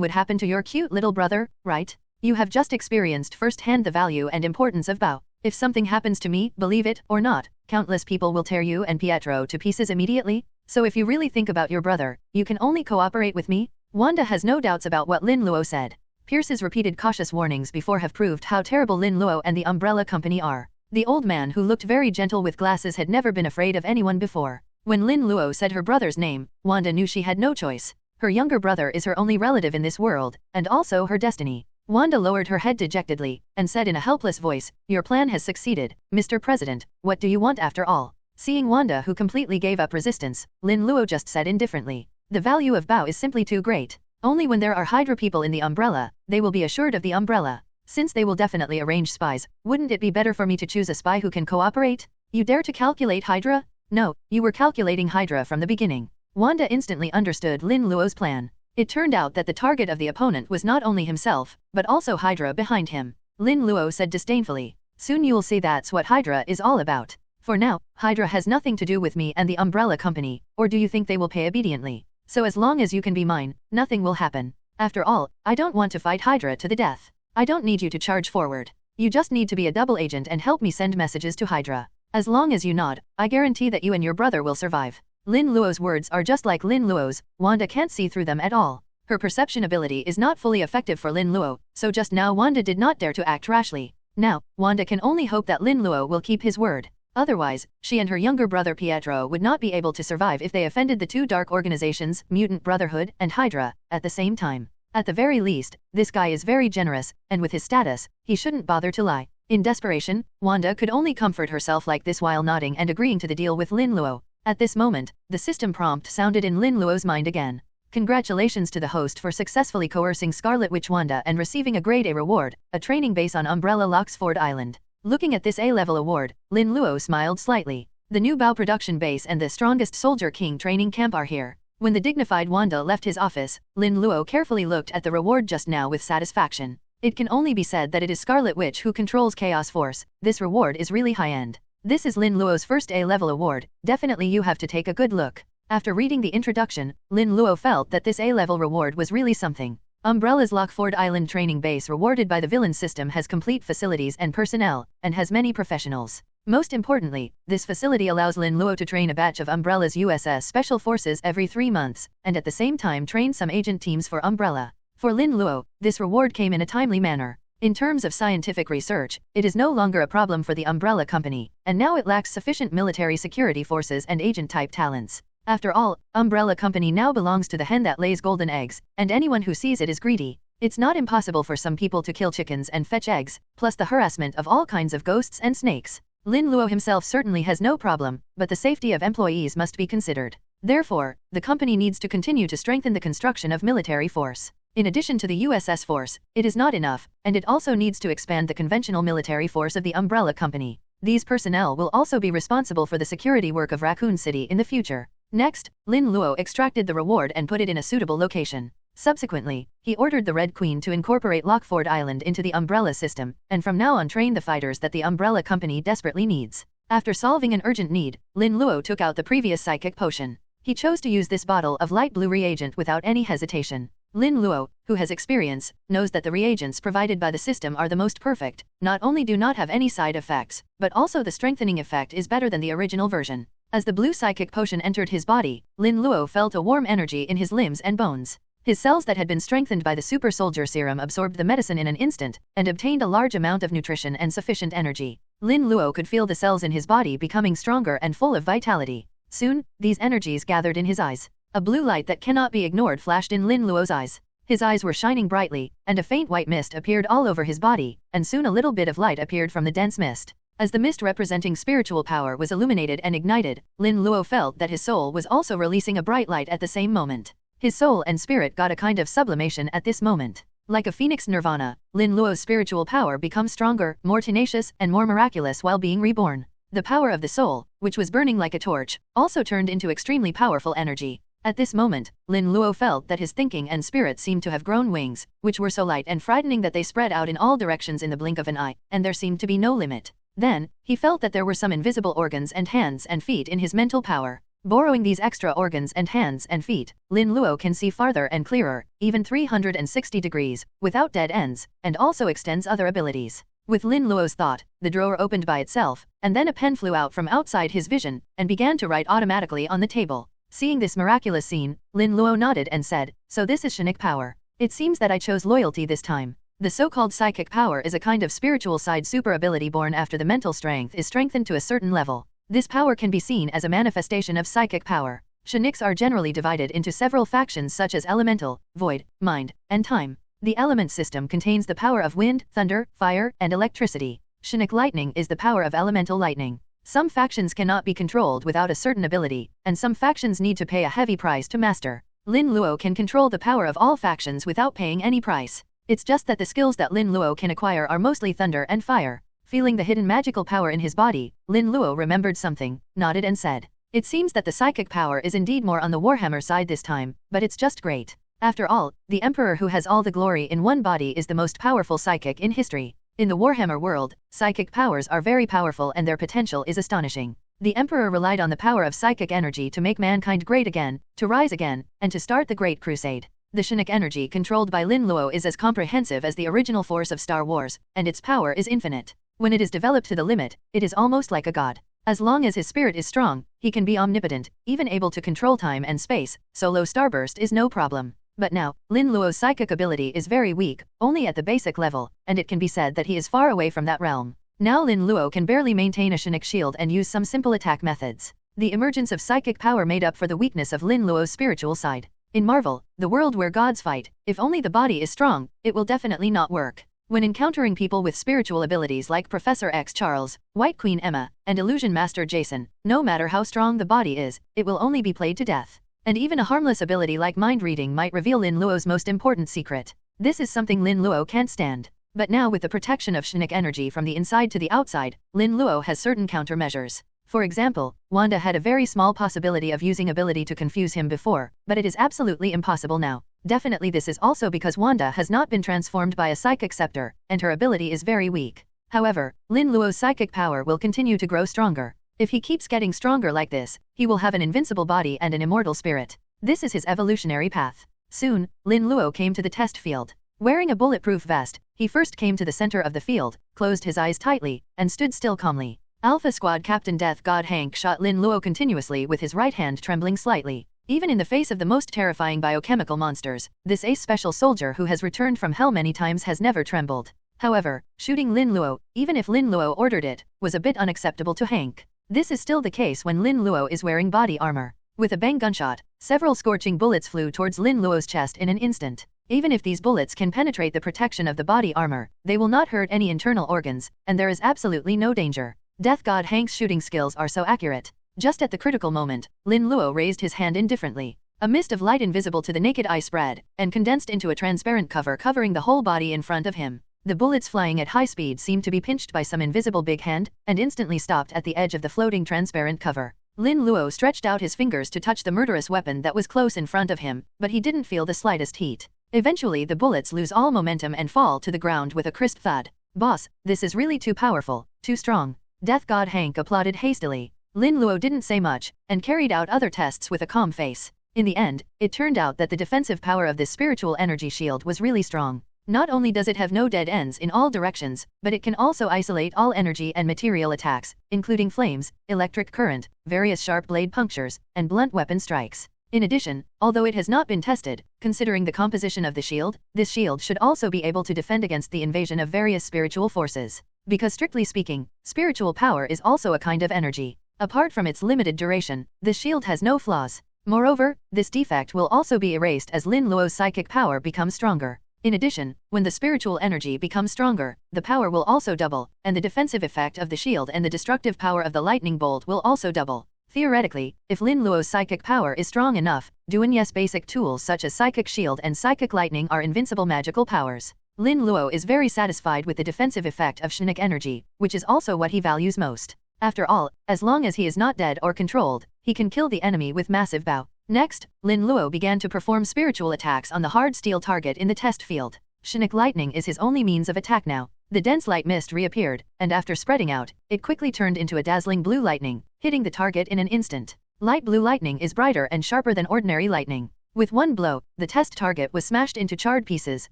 would happen to your cute little brother, right? You have just experienced firsthand the value and importance of Bao. If something happens to me, believe it or not, countless people will tear you and Pietro to pieces immediately. So if you really think about your brother, you can only cooperate with me? Wanda has no doubts about what Lin Luo said. Pierce's repeated cautious warnings before have proved how terrible Lin Luo and the umbrella company are. The old man who looked very gentle with glasses had never been afraid of anyone before. When Lin Luo said her brother's name, Wanda knew she had no choice. Her younger brother is her only relative in this world, and also her destiny. Wanda lowered her head dejectedly, and said in a helpless voice, "Your plan has succeeded, Mr. President, what do you want after all?" Seeing Wanda who completely gave up resistance, Lin Luo just said indifferently, "The value of Bao is simply too great. Only when there are Hydra people in the umbrella, they will be assured of the umbrella. Since they will definitely arrange spies, wouldn't it be better for me to choose a spy who can cooperate? You dare to calculate Hydra? No, you were calculating Hydra from the beginning." Wanda instantly understood Lin Luo's plan. It turned out that the target of the opponent was not only himself, but also Hydra behind him. Lin Luo said disdainfully, "Soon you'll see that's what Hydra is all about. For now, Hydra has nothing to do with me and the umbrella company, or do you think they will pay obediently? So as long as you can be mine, nothing will happen. After all, I don't want to fight Hydra to the death. I don't need you to charge forward. You just need to be a double agent and help me send messages to Hydra. As long as you nod, I guarantee that you and your brother will survive." Lin Luo's words are just like Lin Luo's. Wanda can't see through them at all. Her perception ability is not fully effective for Lin Luo, so just now Wanda did not dare to act rashly. Now, Wanda can only hope that Lin Luo will keep his word. Otherwise, she and her younger brother Pietro would not be able to survive if they offended the two dark organizations, Mutant Brotherhood and Hydra, at the same time. At the very least, this guy is very generous, and with his status, he shouldn't bother to lie. In desperation, Wanda could only comfort herself like this while nodding and agreeing to the deal with Lin Luo. At this moment, the system prompt sounded in Lin Luo's mind again. Congratulations to the host for successfully coercing Scarlet Witch Wanda and receiving a grade A reward, a training base on Umbrella Locksford Island. Looking at this A-level award, Lin Luo smiled slightly. The new Bao production base and the strongest Soldier King training camp are here. When the dignified Wanda left his office, Lin Luo carefully looked at the reward just now with satisfaction. It can only be said that it is Scarlet Witch who controls Chaos Force. This reward is really high-end. This is Lin Luo's first A-level award, definitely you have to take a good look. After reading the introduction, Lin Luo felt that this A-level reward was really something. Umbrella's Lockford Island training base rewarded by the villain system has complete facilities and personnel, and has many professionals. Most importantly, this facility allows Lin Luo to train a batch of Umbrella's USS Special Forces every 3 months, and at the same time train some agent teams for Umbrella. For Lin Luo, this reward came in a timely manner. In terms of scientific research, it is no longer a problem for the Umbrella Company, and now it lacks sufficient military security forces and agent-type talents. After all, Umbrella Company now belongs to the hen that lays golden eggs, and anyone who sees it is greedy. It's not impossible for some people to kill chickens and fetch eggs, plus the harassment of all kinds of ghosts and snakes. Lin Luo himself certainly has no problem, but the safety of employees must be considered. Therefore, the company needs to continue to strengthen the construction of military force. In addition to the USS force, it is not enough, and it also needs to expand the conventional military force of the Umbrella Company. These personnel will also be responsible for the security work of Raccoon City in the future. Next, Lin Luo extracted the reward and put it in a suitable location. Subsequently, he ordered the Red Queen to incorporate Lockford Island into the Umbrella system, and from now on train the fighters that the Umbrella Company desperately needs. After solving an urgent need, Lin Luo took out the previous psychic potion. He chose to use this bottle of light blue reagent without any hesitation. Lin Luo, who has experience, knows that the reagents provided by the system are the most perfect, not only do not have any side effects, but also the strengthening effect is better than the original version. As the blue psychic potion entered his body, Lin Luo felt a warm energy in his limbs and bones. His cells that had been strengthened by the super soldier serum absorbed the medicine in an instant, and obtained a large amount of nutrition and sufficient energy. Lin Luo could feel the cells in his body becoming stronger and full of vitality. Soon, these energies gathered in his eyes. A blue light that cannot be ignored flashed in Lin Luo's eyes. His eyes were shining brightly, and a faint white mist appeared all over his body, and soon a little bit of light appeared from the dense mist. As the mist representing spiritual power was illuminated and ignited, Lin Luo felt that his soul was also releasing a bright light at the same moment. His soul and spirit got a kind of sublimation at this moment. Like a phoenix nirvana, Lin Luo's spiritual power becomes stronger, more tenacious, and more miraculous while being reborn. The power of the soul, which was burning like a torch, also turned into extremely powerful energy. At this moment, Lin Luo felt that his thinking and spirit seemed to have grown wings, which were so light and frightening that they spread out in all directions in the blink of an eye, and there seemed to be no limit. Then, he felt that there were some invisible organs and hands and feet in his mental power. Borrowing these extra organs and hands and feet, Lin Luo can see farther and clearer, even 360 degrees, without dead ends, and also extends other abilities. With Lin Luo's thought, the drawer opened by itself, and then a pen flew out from outside his vision, and began to write automatically on the table. Seeing this miraculous scene, Lin Luo nodded and said, "So this is Shinik power. It seems that I chose loyalty this time." The so-called psychic power is a kind of spiritual side super ability born after the mental strength is strengthened to a certain level. This power can be seen as a manifestation of psychic power. Shiniks are generally divided into several factions such as elemental, void, mind, and time. The element system contains the power of wind, thunder, fire, and electricity. Shinik lightning is the power of elemental lightning. Some factions cannot be controlled without a certain ability, and some factions need to pay a heavy price to master. Lin Luo can control the power of all factions without paying any price. It's just that the skills that Lin Luo can acquire are mostly thunder and fire. Feeling the hidden magical power in his body, Lin Luo remembered something, nodded and said, "It seems that the psychic power is indeed more on the Warhammer side this time, but it's just great. After all, the Emperor who has all the glory in one body is the most powerful psychic in history. In the Warhammer world, psychic powers are very powerful and their potential is astonishing. The Emperor relied on the power of psychic energy to make mankind great again, to rise again, and to start the Great Crusade. The Shinik energy controlled by Lin Luo is as comprehensive as the original force of Star Wars, and its power is infinite. When it is developed to the limit, it is almost like a god. As long as his spirit is strong, he can be omnipotent, even able to control time and space, solo starburst is no problem. But now, Lin Luo's psychic ability is very weak, only at the basic level, and it can be said that he is far away from that realm. Now Lin Luo can barely maintain a Shinik shield and use some simple attack methods. The emergence of psychic power made up for the weakness of Lin Luo's spiritual side. In Marvel, the world where gods fight, if only the body is strong, it will definitely not work. When encountering people with spiritual abilities like Professor X Charles, White Queen Emma, and Illusion Master Jason, no matter how strong the body is, it will only be played to death. And even a harmless ability like mind reading might reveal Lin Luo's most important secret. This is something Lin Luo can't stand. But now with the protection of Shinik energy from the inside to the outside, Lin Luo has certain countermeasures. For example, Wanda had a very small possibility of using ability to confuse him before, but it is absolutely impossible now. Definitely this is also because Wanda has not been transformed by a psychic scepter, and her ability is very weak. However, Lin Luo's psychic power will continue to grow stronger. If he keeps getting stronger like this, he will have an invincible body and an immortal spirit. This is his evolutionary path. Soon, Lin Luo came to the test field. Wearing a bulletproof vest, he first came to the center of the field, closed his eyes tightly, and stood still calmly. Alpha Squad Captain Death God Hank shot Lin Luo continuously with his right hand trembling slightly. Even in the face of the most terrifying biochemical monsters, this ace special soldier who has returned from hell many times has never trembled. However, shooting Lin Luo, even if Lin Luo ordered it, was a bit unacceptable to Hank. This is still the case when Lin Luo is wearing body armor. With a bang gunshot, several scorching bullets flew towards Lin Luo's chest in an instant. Even if these bullets can penetrate the protection of the body armor, they will not hurt any internal organs, and there is absolutely no danger. Death God Hank's shooting skills are so accurate. Just at the critical moment, Lin Luo raised his hand indifferently. A mist of light invisible to the naked eye spread, and condensed into a transparent cover covering the whole body in front of him. The bullets flying at high speed seemed to be pinched by some invisible big hand, and instantly stopped at the edge of the floating transparent cover. Lin Luo stretched out his fingers to touch the murderous weapon that was close in front of him, but he didn't feel the slightest heat. Eventually the bullets lose all momentum and fall to the ground with a crisp thud. "Boss, this is really too powerful, too strong." Death God Hank applauded hastily. Lin Luo didn't say much, and carried out other tests with a calm face. In the end, it turned out that the defensive power of this spiritual energy shield was really strong. Not only does it have no dead ends in all directions, but it can also isolate all energy and material attacks, including flames, electric current, various sharp blade punctures, and blunt weapon strikes. In addition, although it has not been tested, considering the composition of the shield, this shield should also be able to defend against the invasion of various spiritual forces. Because strictly speaking, spiritual power is also a kind of energy. Apart from its limited duration, the shield has no flaws. Moreover, this defect will also be erased as Lin Luo's psychic power becomes stronger. In addition, when the spiritual energy becomes stronger, the power will also double, and the defensive effect of the shield and the destructive power of the lightning bolt will also double. Theoretically, if Lin Luo's psychic power is strong enough, Duanye's basic tools such as Psychic Shield and Psychic Lightning are invincible magical powers. Lin Luo is very satisfied with the defensive effect of Shinic energy, which is also what he values most. After all, as long as he is not dead or controlled, he can kill the enemy with massive bow. Next, Lin Luo began to perform spiritual attacks on the hard steel target in the test field. Shinic lightning is his only means of attack now. The dense light mist reappeared, and after spreading out, it quickly turned into a dazzling blue lightning, hitting the target in an instant. Light blue lightning is brighter and sharper than ordinary lightning. With one blow, the test target was smashed into charred pieces,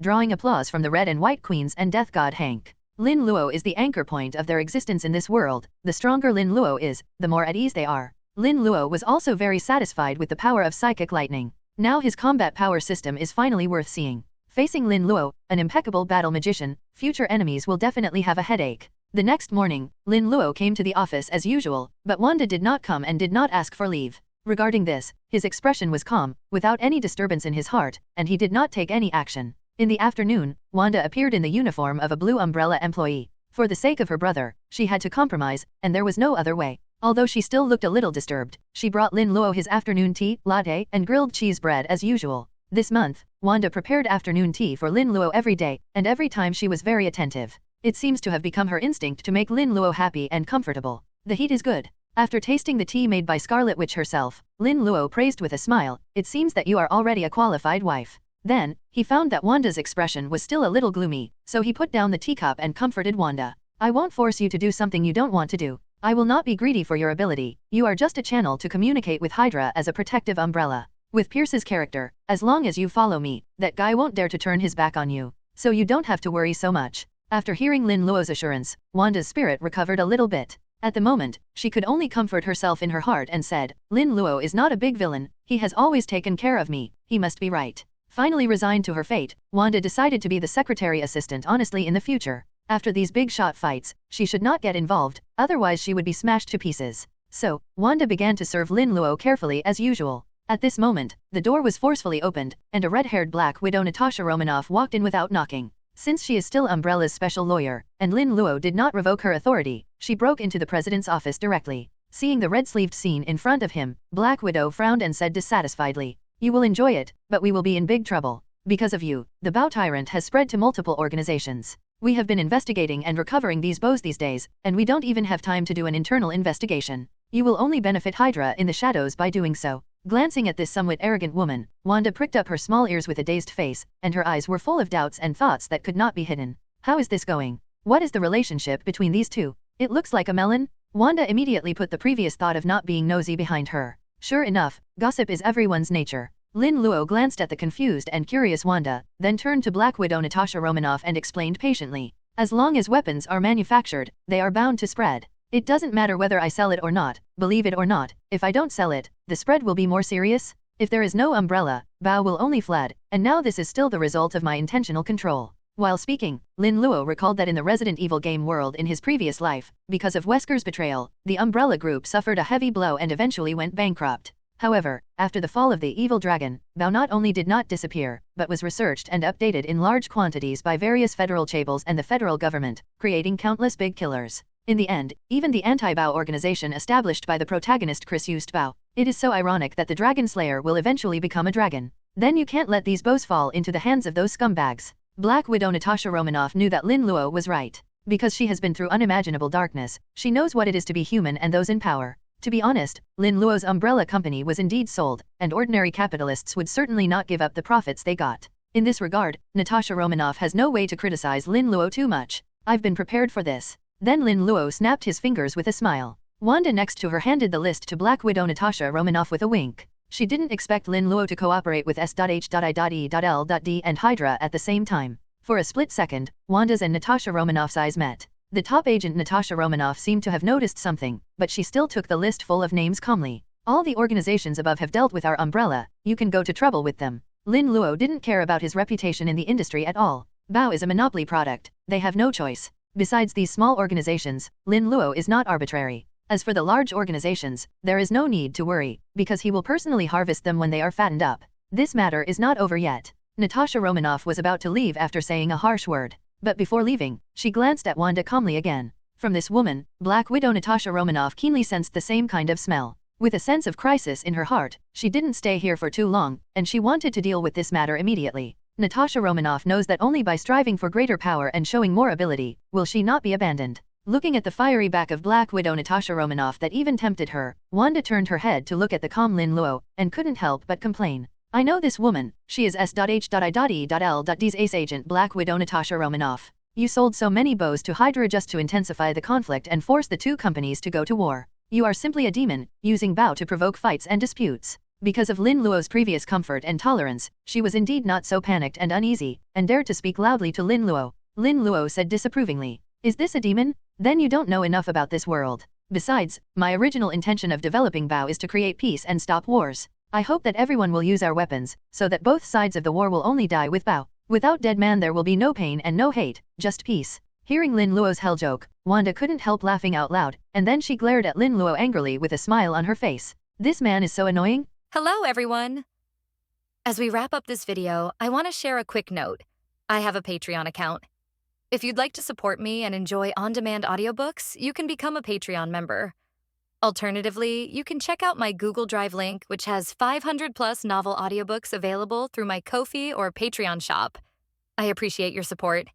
drawing applause from the Red and White Queens and Death God Hank. Lin Luo is the anchor point of their existence in this world. The stronger Lin Luo is, the more at ease they are. Lin Luo was also very satisfied with the power of Psychic Lightning. Now his combat power system is finally worth seeing. Facing Lin Luo, an impeccable battle magician, future enemies will definitely have a headache. The next morning, Lin Luo came to the office as usual, but Wanda did not come and did not ask for leave. Regarding this, his expression was calm, without any disturbance in his heart, and he did not take any action. In the afternoon, Wanda appeared in the uniform of a Blue Umbrella employee. For the sake of her brother, she had to compromise, and there was no other way. Although she still looked a little disturbed, she brought Lin Luo his afternoon tea, latte, and grilled cheese bread as usual. This month, Wanda prepared afternoon tea for Lin Luo every day, and every time she was very attentive. It seems to have become her instinct to make Lin Luo happy and comfortable. The heat is good. After tasting the tea made by Scarlet Witch herself, Lin Luo praised with a smile, "It seems that you are already a qualified wife." Then, he found that Wanda's expression was still a little gloomy, so he put down the teacup and comforted Wanda. "I won't force you to do something you don't want to do. I will not be greedy for your ability. You are just a channel to communicate with Hydra as a protective umbrella. With Pierce's character, as long as you follow me, that guy won't dare to turn his back on you. So you don't have to worry so much." After hearing Lin Luo's assurance, Wanda's spirit recovered a little bit. At the moment, she could only comfort herself in her heart and said, "Lin Luo is not a big villain, he has always taken care of me, he must be right." Finally resigned to her fate, Wanda decided to be the secretary assistant honestly in the future. After these big shot fights, she should not get involved, otherwise she would be smashed to pieces. So, Wanda began to serve Lin Luo carefully as usual. At this moment, the door was forcefully opened, and a red-haired Black Widow Natasha Romanoff walked in without knocking. Since she is still Umbrella's special lawyer, and Lin Luo did not revoke her authority, she broke into the president's office directly. Seeing the red-sleeved scene in front of him, Black Widow frowned and said dissatisfiedly, "You will enjoy it, but we will be in big trouble. Because of you, the Bow Tyrant has spread to multiple organizations. We have been investigating and recovering these bows these days, and we don't even have time to do an internal investigation. You will only benefit Hydra in the shadows by doing so." Glancing at this somewhat arrogant woman, Wanda pricked up her small ears with a dazed face, and her eyes were full of doubts and thoughts that could not be hidden. How is this going? What is the relationship between these two? It looks like a melon? Wanda immediately put the previous thought of not being nosy behind her. Sure enough, gossip is everyone's nature. Lin Luo glanced at the confused and curious Wanda, then turned to Black Widow Natasha Romanoff and explained patiently, "As long as weapons are manufactured, they are bound to spread. It doesn't matter whether I sell it or not, believe it or not, if I don't sell it, the spread will be more serious. If there is no umbrella, Bao will only fled, and now this is still the result of my intentional control." While speaking, Lin Luo recalled that in the Resident Evil game world in his previous life, because of Wesker's betrayal, the Umbrella Group suffered a heavy blow and eventually went bankrupt. However, after the fall of the evil dragon, Bao not only did not disappear, but was researched and updated in large quantities by various federal chaebol and the federal government, creating countless big killers. In the end, even the anti-Bao organization established by the protagonist Chris used Bao. It is so ironic that the Dragon Slayer will eventually become a dragon. Then you can't let these bows fall into the hands of those scumbags. Black Widow Natasha Romanoff knew that Lin Luo was right. Because she has been through unimaginable darkness, she knows what it is to be human and those in power. To be honest, Lin Luo's umbrella company was indeed sold, and ordinary capitalists would certainly not give up the profits they got. In this regard, Natasha Romanoff has no way to criticize Lin Luo too much. I've been prepared for this. Then Lin Luo snapped his fingers with a smile. Wanda next to her handed the list to Black Widow Natasha Romanoff with a wink. She didn't expect Lin Luo to cooperate with S.H.I.E.L.D. and Hydra at the same time. For a split second, Wanda's and Natasha Romanoff's eyes met. The top agent Natasha Romanoff seemed to have noticed something, but she still took the list full of names calmly. "All the organizations above have dealt with our umbrella, you can go to trouble with them." Lin Luo didn't care about his reputation in the industry at all. Bao is a monopoly product, they have no choice. Besides these small organizations, Lin Luo is not arbitrary. As for the large organizations, there is no need to worry, because he will personally harvest them when they are fattened up. This matter is not over yet. Natasha Romanoff was about to leave after saying a harsh word. But before leaving, she glanced at Wanda calmly again. From this woman, Black Widow Natasha Romanoff keenly sensed the same kind of smell. With a sense of crisis in her heart, she didn't stay here for too long, and she wanted to deal with this matter immediately. Natasha Romanoff knows that only by striving for greater power and showing more ability, will she not be abandoned. Looking at the fiery back of Black Widow Natasha Romanoff that even tempted her, Wanda turned her head to look at the calm Lin Luo, and couldn't help but complain. I know this woman, she is S.H.I.E.L.D's ace agent Black Widow Natasha Romanoff. You sold so many bows to Hydra just to intensify the conflict and force the two companies to go to war. You are simply a demon, using Bao to provoke fights and disputes. Because of Lin Luo's previous comfort and tolerance, she was indeed not so panicked and uneasy, and dared to speak loudly to Lin Luo. Lin Luo said disapprovingly, "Is this a demon? Then you don't know enough about this world. Besides, my original intention of developing Bao is to create peace and stop wars. I hope that everyone will use our weapons, so that both sides of the war will only die with Bao. Without dead man there will be no pain and no hate, just peace." Hearing Lin Luo's hell joke, Wanda couldn't help laughing out loud, and then she glared at Lin Luo angrily with a smile on her face. This man is so annoying. Hello, everyone! As we wrap up this video, I want to share a quick note. I have a Patreon account. If you'd like to support me and enjoy on-demand audiobooks, you can become a Patreon member. Alternatively, you can check out my Google Drive link, which has 500+ novel audiobooks available through my Ko-fi or Patreon shop. I appreciate your support.